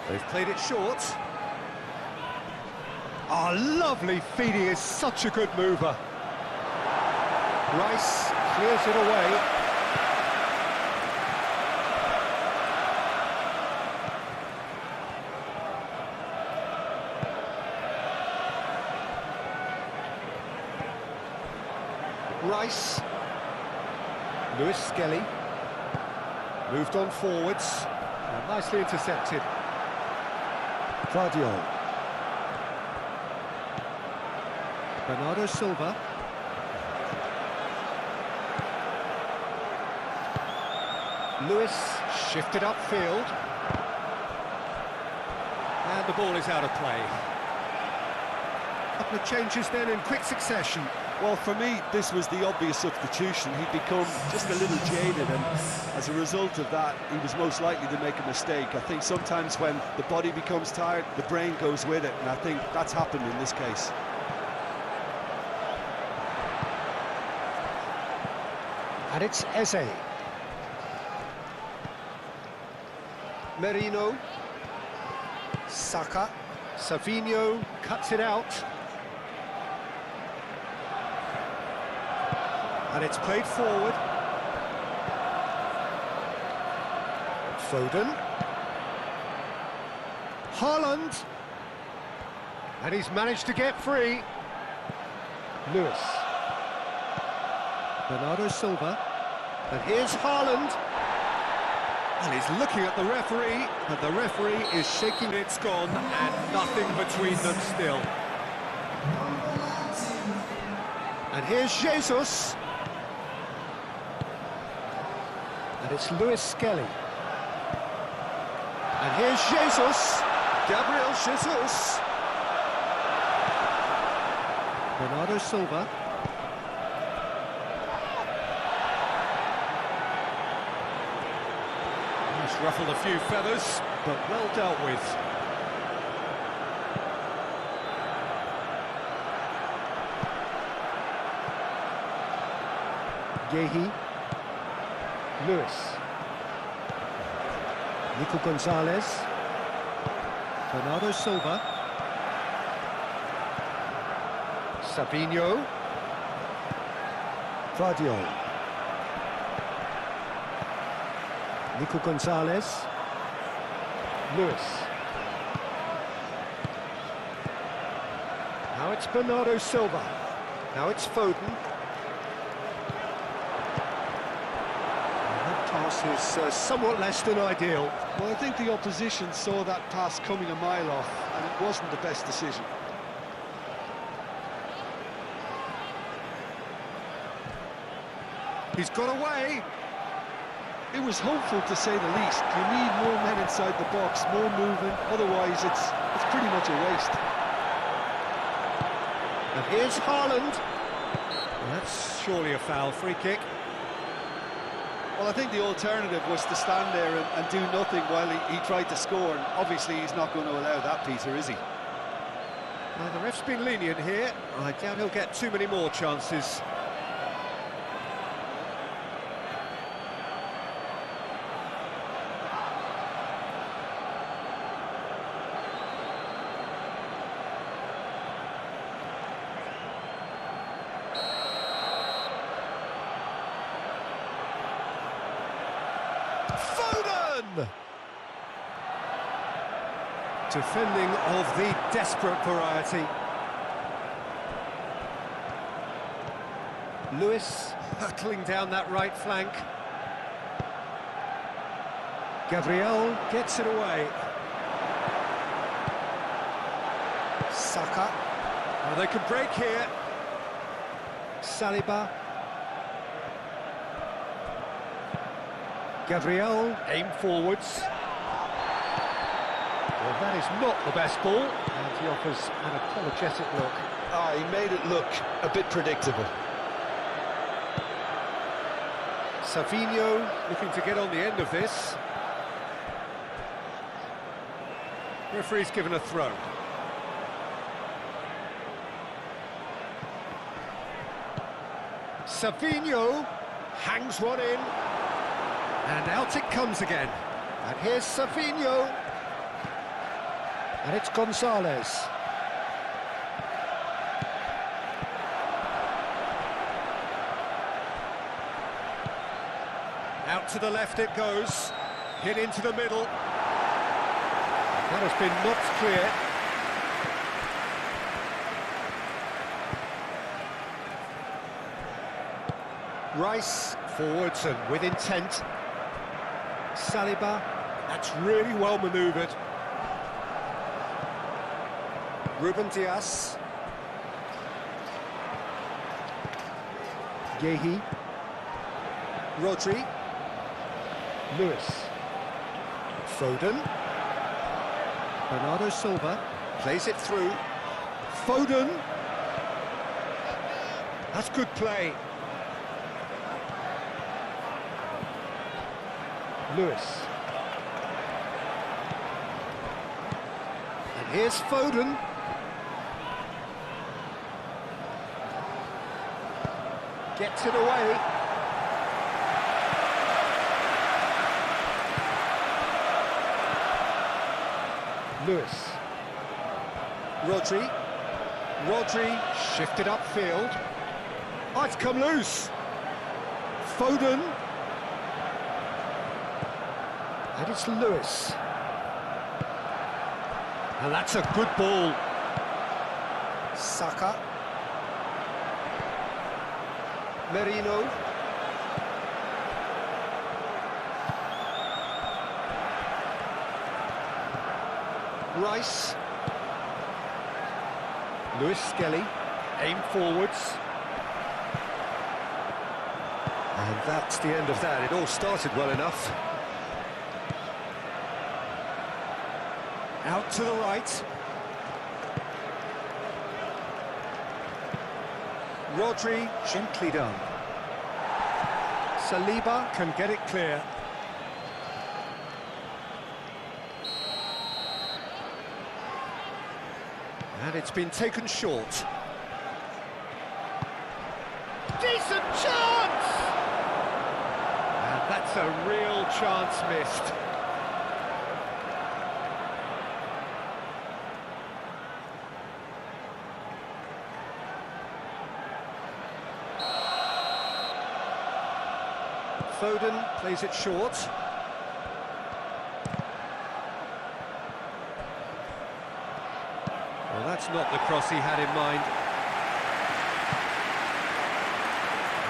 They've played it short. Oh, lovely feeding, is such a good mover. Rice clears it away. Rice. Lewis Skelly. Moved on forwards. Nicely intercepted. Vardiol. Bernardo Silva. Lewis shifted upfield. And the ball is out of play. Couple of changes then in quick succession. Well, for me, this was the obvious substitution. He'd become just a little jaded, and as a result of that, he was most likely to make a mistake. I think sometimes when the body becomes tired, the brain goes with it, and I think that's happened in this case. And it's Eze. Merino. Saka. Savinho cuts it out. And it's played forward. Foden. Haaland. And he's managed to get free. Lewis. Bernardo Silva. And here's Haaland. And he's looking at the referee. And the referee is shaking. It's gone, and nothing between them still. And here's Jesus. And it's Lewis Skelly. And here's Jesus. Gabriel Jesus. Bernardo Silva. He's ruffled a few feathers, but well dealt with. Yehi. Lewis. Nico Gonzalez. Bernardo Silva. Savinho. Vardiol. Nico Gonzalez. Lewis. Now it's Bernardo Silva. Now it's Foden. Pass is somewhat less than ideal. Well, I think the opposition saw that pass coming a mile off, and it wasn't the best decision. He's got away. It was hopeful, to say the least. You need more men inside the box, more movement, otherwise it's pretty much a waste. And here's Haaland. That's surely a foul. Free kick. Well, I think the alternative was to stand there and do nothing while he tried to score, and obviously he's not going to allow that, Peter, is he? Well, the ref's been lenient here. I doubt he'll get too many more chances. Foden! Defending of the desperate variety. Lewis hurtling down that right flank. Gabriel gets it away. Saka. Oh, they can break here. Saliba. Gabriel, aim forwards. Well, that is not the best ball, and he offers an apologetic look. He made it look a bit predictable. Savinho looking to get on the end of this. Referee's given a throw. Savinho hangs one in. And out it comes again. And here's Savinho. And it's Gonzalez. Out to the left it goes. Hit into the middle. That has been knocked clear. Rice forwards and with intent. Saliba, that's really well manoeuvred. Ruben Dias. Gehi. Rodri. Lewis. Foden. Bernardo Silva plays it through. Foden. That's good play. Lewis. And here's Foden. Gets it away. Lewis. Rodri shifted upfield. Oh, it's come loose. Foden. And it's Lewis. And that's a good ball. Saka. Merino. Rice. Lewis Skelly. Aim forwards. And that's the end of that. It all started well enough. Out to the right. Rodri, gently done. Saliba can get it clear. And it's been taken short. Decent chance! And that's a real chance missed. Foden plays it short. Well, that's not the cross he had in mind.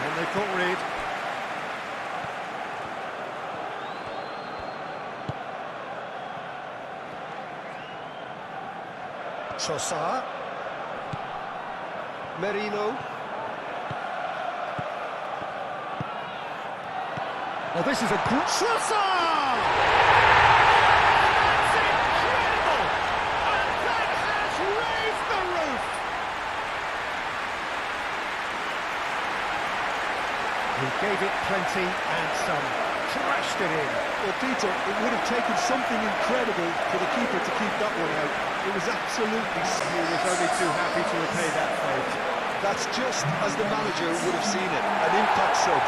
And they can't read. Trossard. Merino. Oh, this is a good Trossard! That's incredible! And that has raised the roof! He gave it plenty and some. Crashed it in. Well, Peter, it would have taken something incredible for the keeper to keep that one out. It was absolutely... He was only too happy to repay that fate. That's just as the manager would have seen it, an impact sub.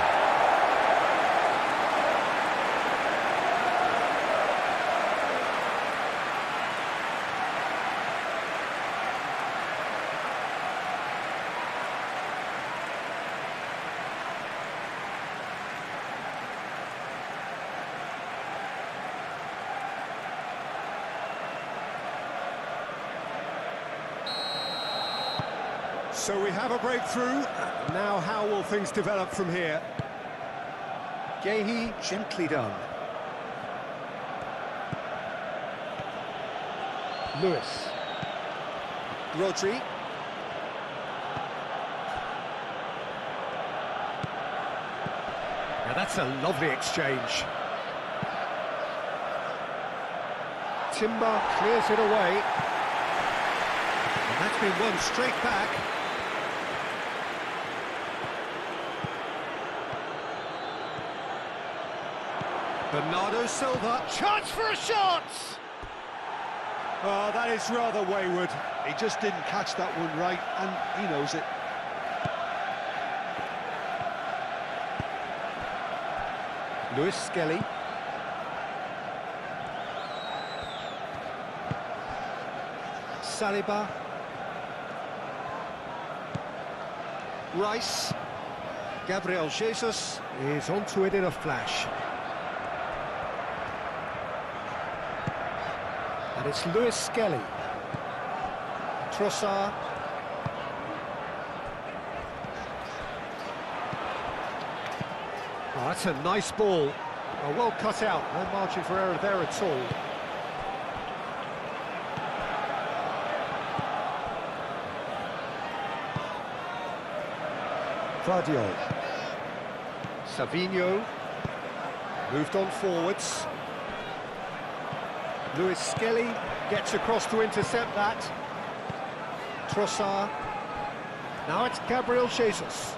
So we have a breakthrough. Now how will things develop from here? Gehi, gently done. Lewis. Rodri. Now that's a lovely exchange. Timber clears it away. And that's been won straight back. Bernardo Silva, chance for a shot! Oh, that is rather wayward. He just didn't catch that one right, and he knows it. Lewis Skelly. Saliba. Rice. Gabriel Jesus is onto it in a flash. And it's Lewis Skelly. Trossard. Oh, that's a nice ball. Oh, well cut out. No margin for error there at all. Vardiol. Savinho. Moved on forwards. Lewis Skelly gets across to intercept that. Trossard. Now it's Gabriel Jesus.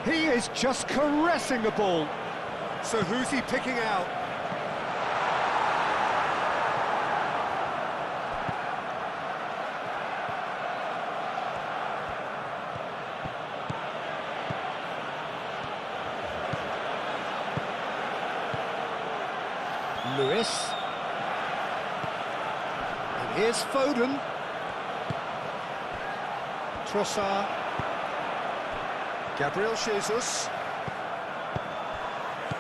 He is just caressing the ball. So who's he picking out? Lewis. And here's Foden. Trossard. Gabriel Jesus.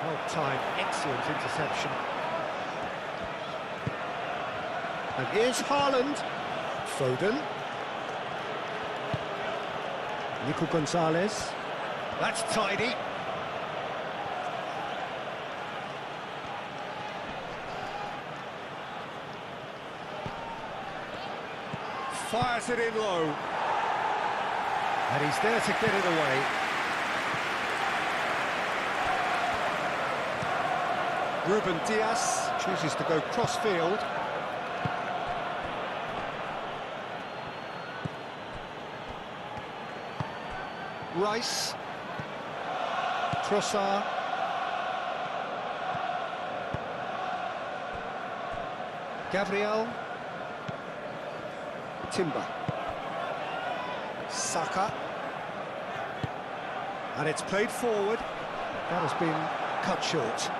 Well timed, excellent interception. And here's Haaland. Foden. Nico Gonzalez. That's tidy. Fires it in low. And he's there to get it away. Ruben Dias chooses to go cross-field. Rice. Trossard. Gabriel. Timber. Saka. And it's played forward. That has been cut short.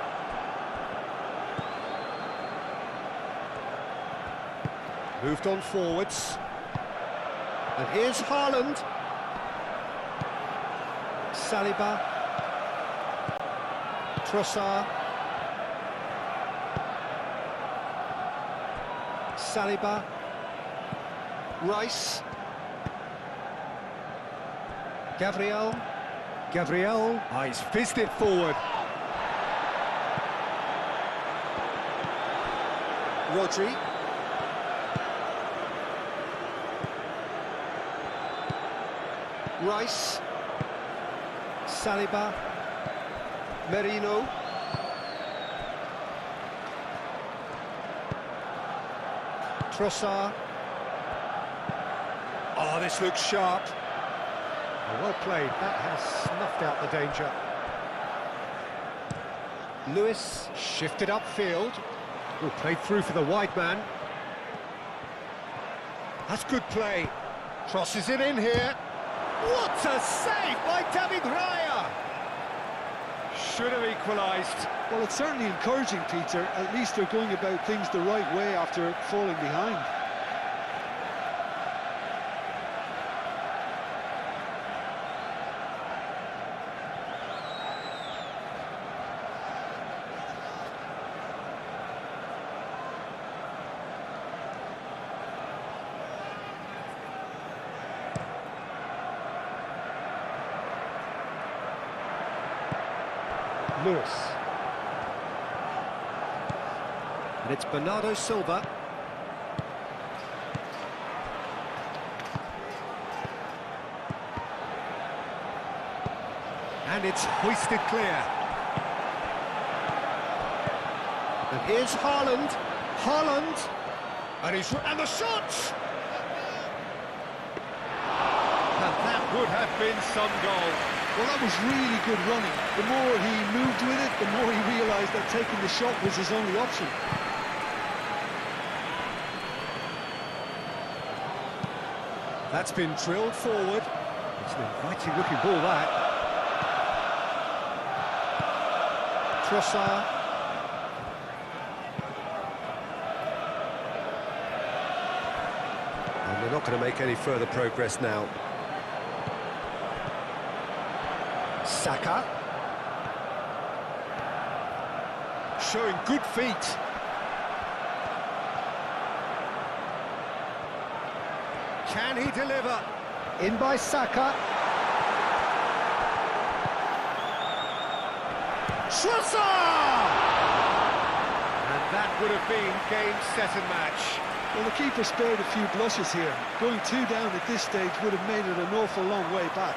Moved on forwards. And here's Haaland. Saliba. Trossard. Saliba. Rice. Gabriel. Gabriel. Oh, he's fizzed it forward. Rodri. Rice. Saliba. Merino. Trossard. Oh, this looks sharp. Oh, well played. That has snuffed out the danger. Lewis shifted upfield. Oh, played through for the wide man. That's good play. Crosses it in here. What a save by David Raya! Should have equalised. Well, it's certainly encouraging, Peter. At least they're going about things the right way after falling behind. Lewis. And it's Bernardo Silva. And it's hoisted clear. And here's Haaland. Haaland. And the shot! And that would have been some goal. Well, that was really good running. The more he moved with it, the more he realised that taking the shot was his only option. That's been drilled forward. It's an inviting looking ball, that. Trossard. And they're not going to make any further progress now. Saka. Showing good feet. Can he deliver? In by Saka. Trossard! And that would have been game, set and match. Well, the keeper spared a few blushes here. Going 2 down at this stage would have made it an awful long way back.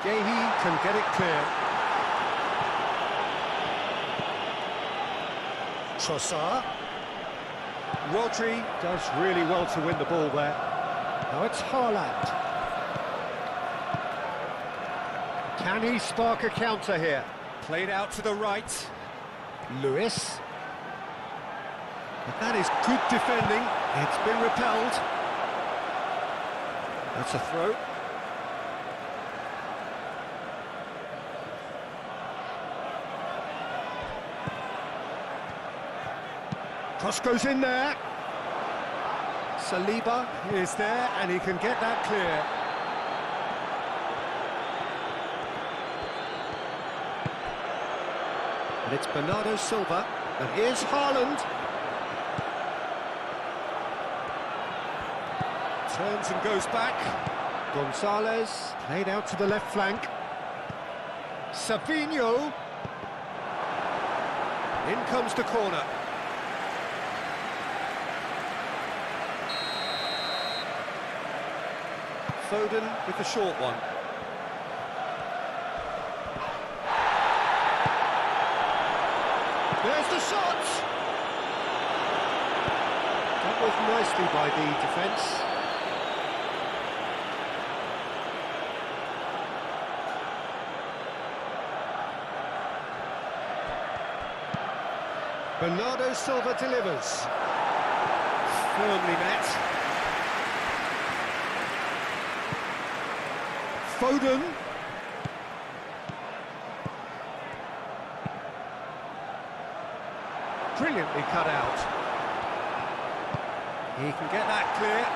Gahey can get it clear. Trossard. Rodri does really well to win the ball there. Now it's Haaland. Can he spark a counter here? Played out to the right. Lewis. But that is good defending. It's been repelled. That's a throw. Cross goes in there. Saliba is there, and he can get that clear. And it's Bernardo Silva, and here's Haaland. Turns and goes back. Gonzalez, played out to the left flank. Savinho. In comes the corner. Foden with the short one. There's the shot! That was nicely by the defence. Bernardo Silva delivers. Firmly met. Foden. Brilliantly cut out. He can get that clear.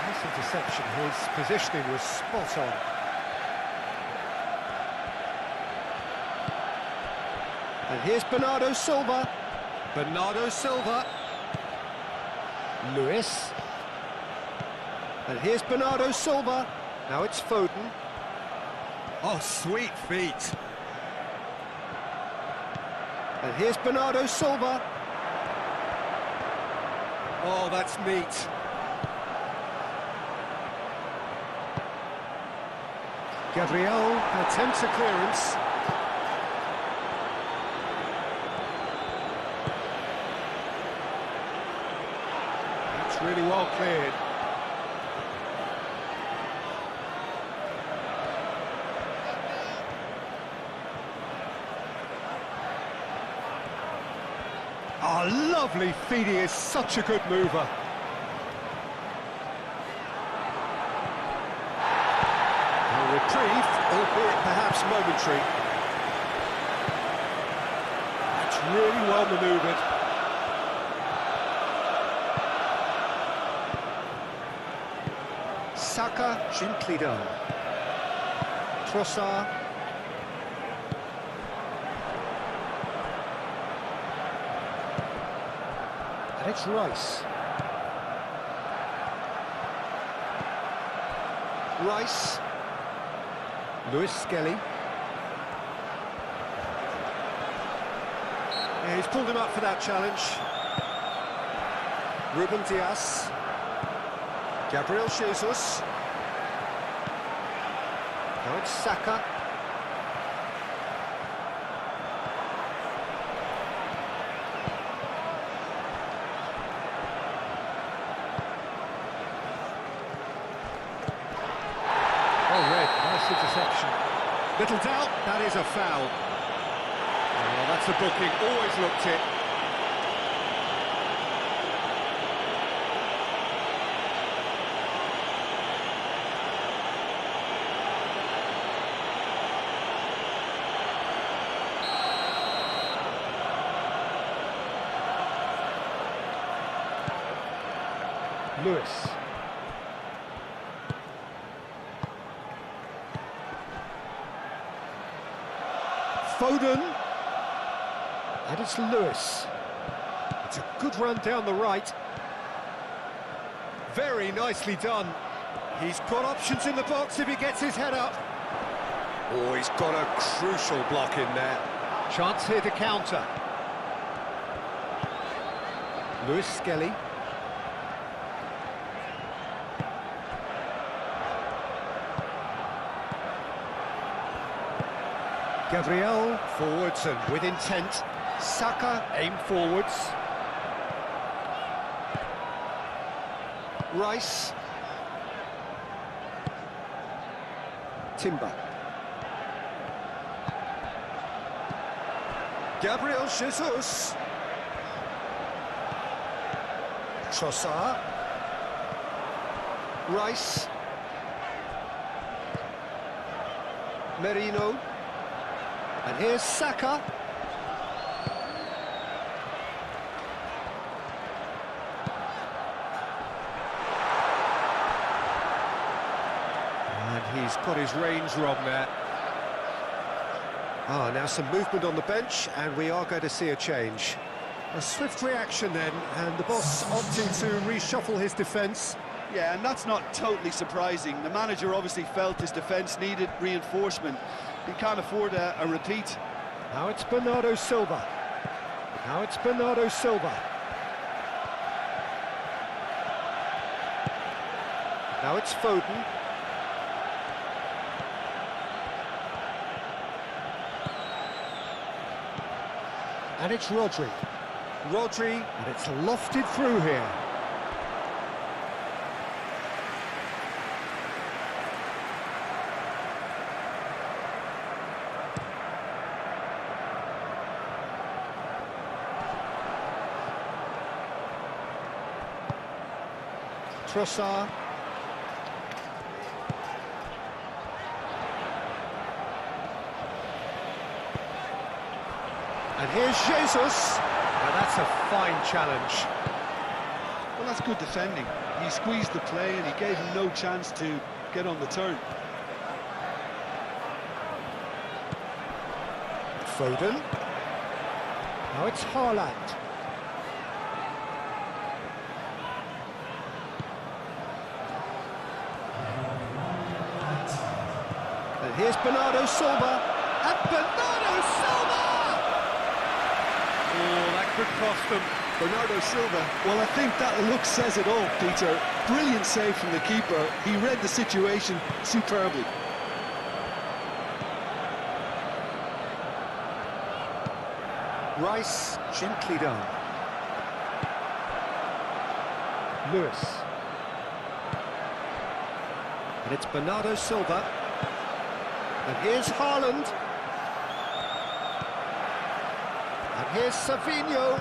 Nice interception. His positioning was spot on. And here's Bernardo Silva. Bernardo Silva. Lewis. And here's Bernardo Silva. Now it's Foden. Oh, sweet feet. And here's Bernardo Silva. Oh, that's neat. Gabriel attempts a clearance. That's really well cleared. Oh, lovely feet, he is such a good mover. A reprieve, albeit perhaps momentary. That's really well manoeuvred. Saka gently done. Trossard. And it's Rice. Rice. Lewis Skelly. Yeah, he's pulled him up for that challenge. Ruben Dias. Gabriel Jesus. Now it's Saka. Interception. Little doubt, that is a foul. Oh, that's a booking, always looked it. Lewis. Foden, and it's Lewis. It's a good run down the right. Very nicely done. He's got options in the box if he gets his head up. Oh, he's got a crucial block in there. Chance here to counter. Lewis Skelly. Gabriel, forwards and with intent. Saka, aim forwards. Rice. Timber. Gabriel Jesus. Trossard. Rice. Merino. And here's Saka. And he's got his range wrong there. Now some movement on the bench, and we are going to see a change. A swift reaction then, and the boss opting to reshuffle his defence. Yeah, and that's not totally surprising. The manager obviously felt his defence needed reinforcement. He can't afford a repeat. Now it's Bernardo Silva. Now it's Bernardo Silva. Now it's Foden. And it's Rodri. Rodri, and it's lofted through here. Trossard. And here's Jesus. Now that's a fine challenge. Well, that's good defending. He squeezed the play and he gave him no chance to get on the turn. Foden. Now it's Haaland. And here's Bernardo Silva. And Bernardo Silva! Oh, that could cost them. Bernardo Silva, well, I think that look says it all, Peter. Brilliant save from the keeper. He read the situation superbly. Rice, gently done. Lewis. And it's Bernardo Silva. And here's Haaland. And here's Savinho.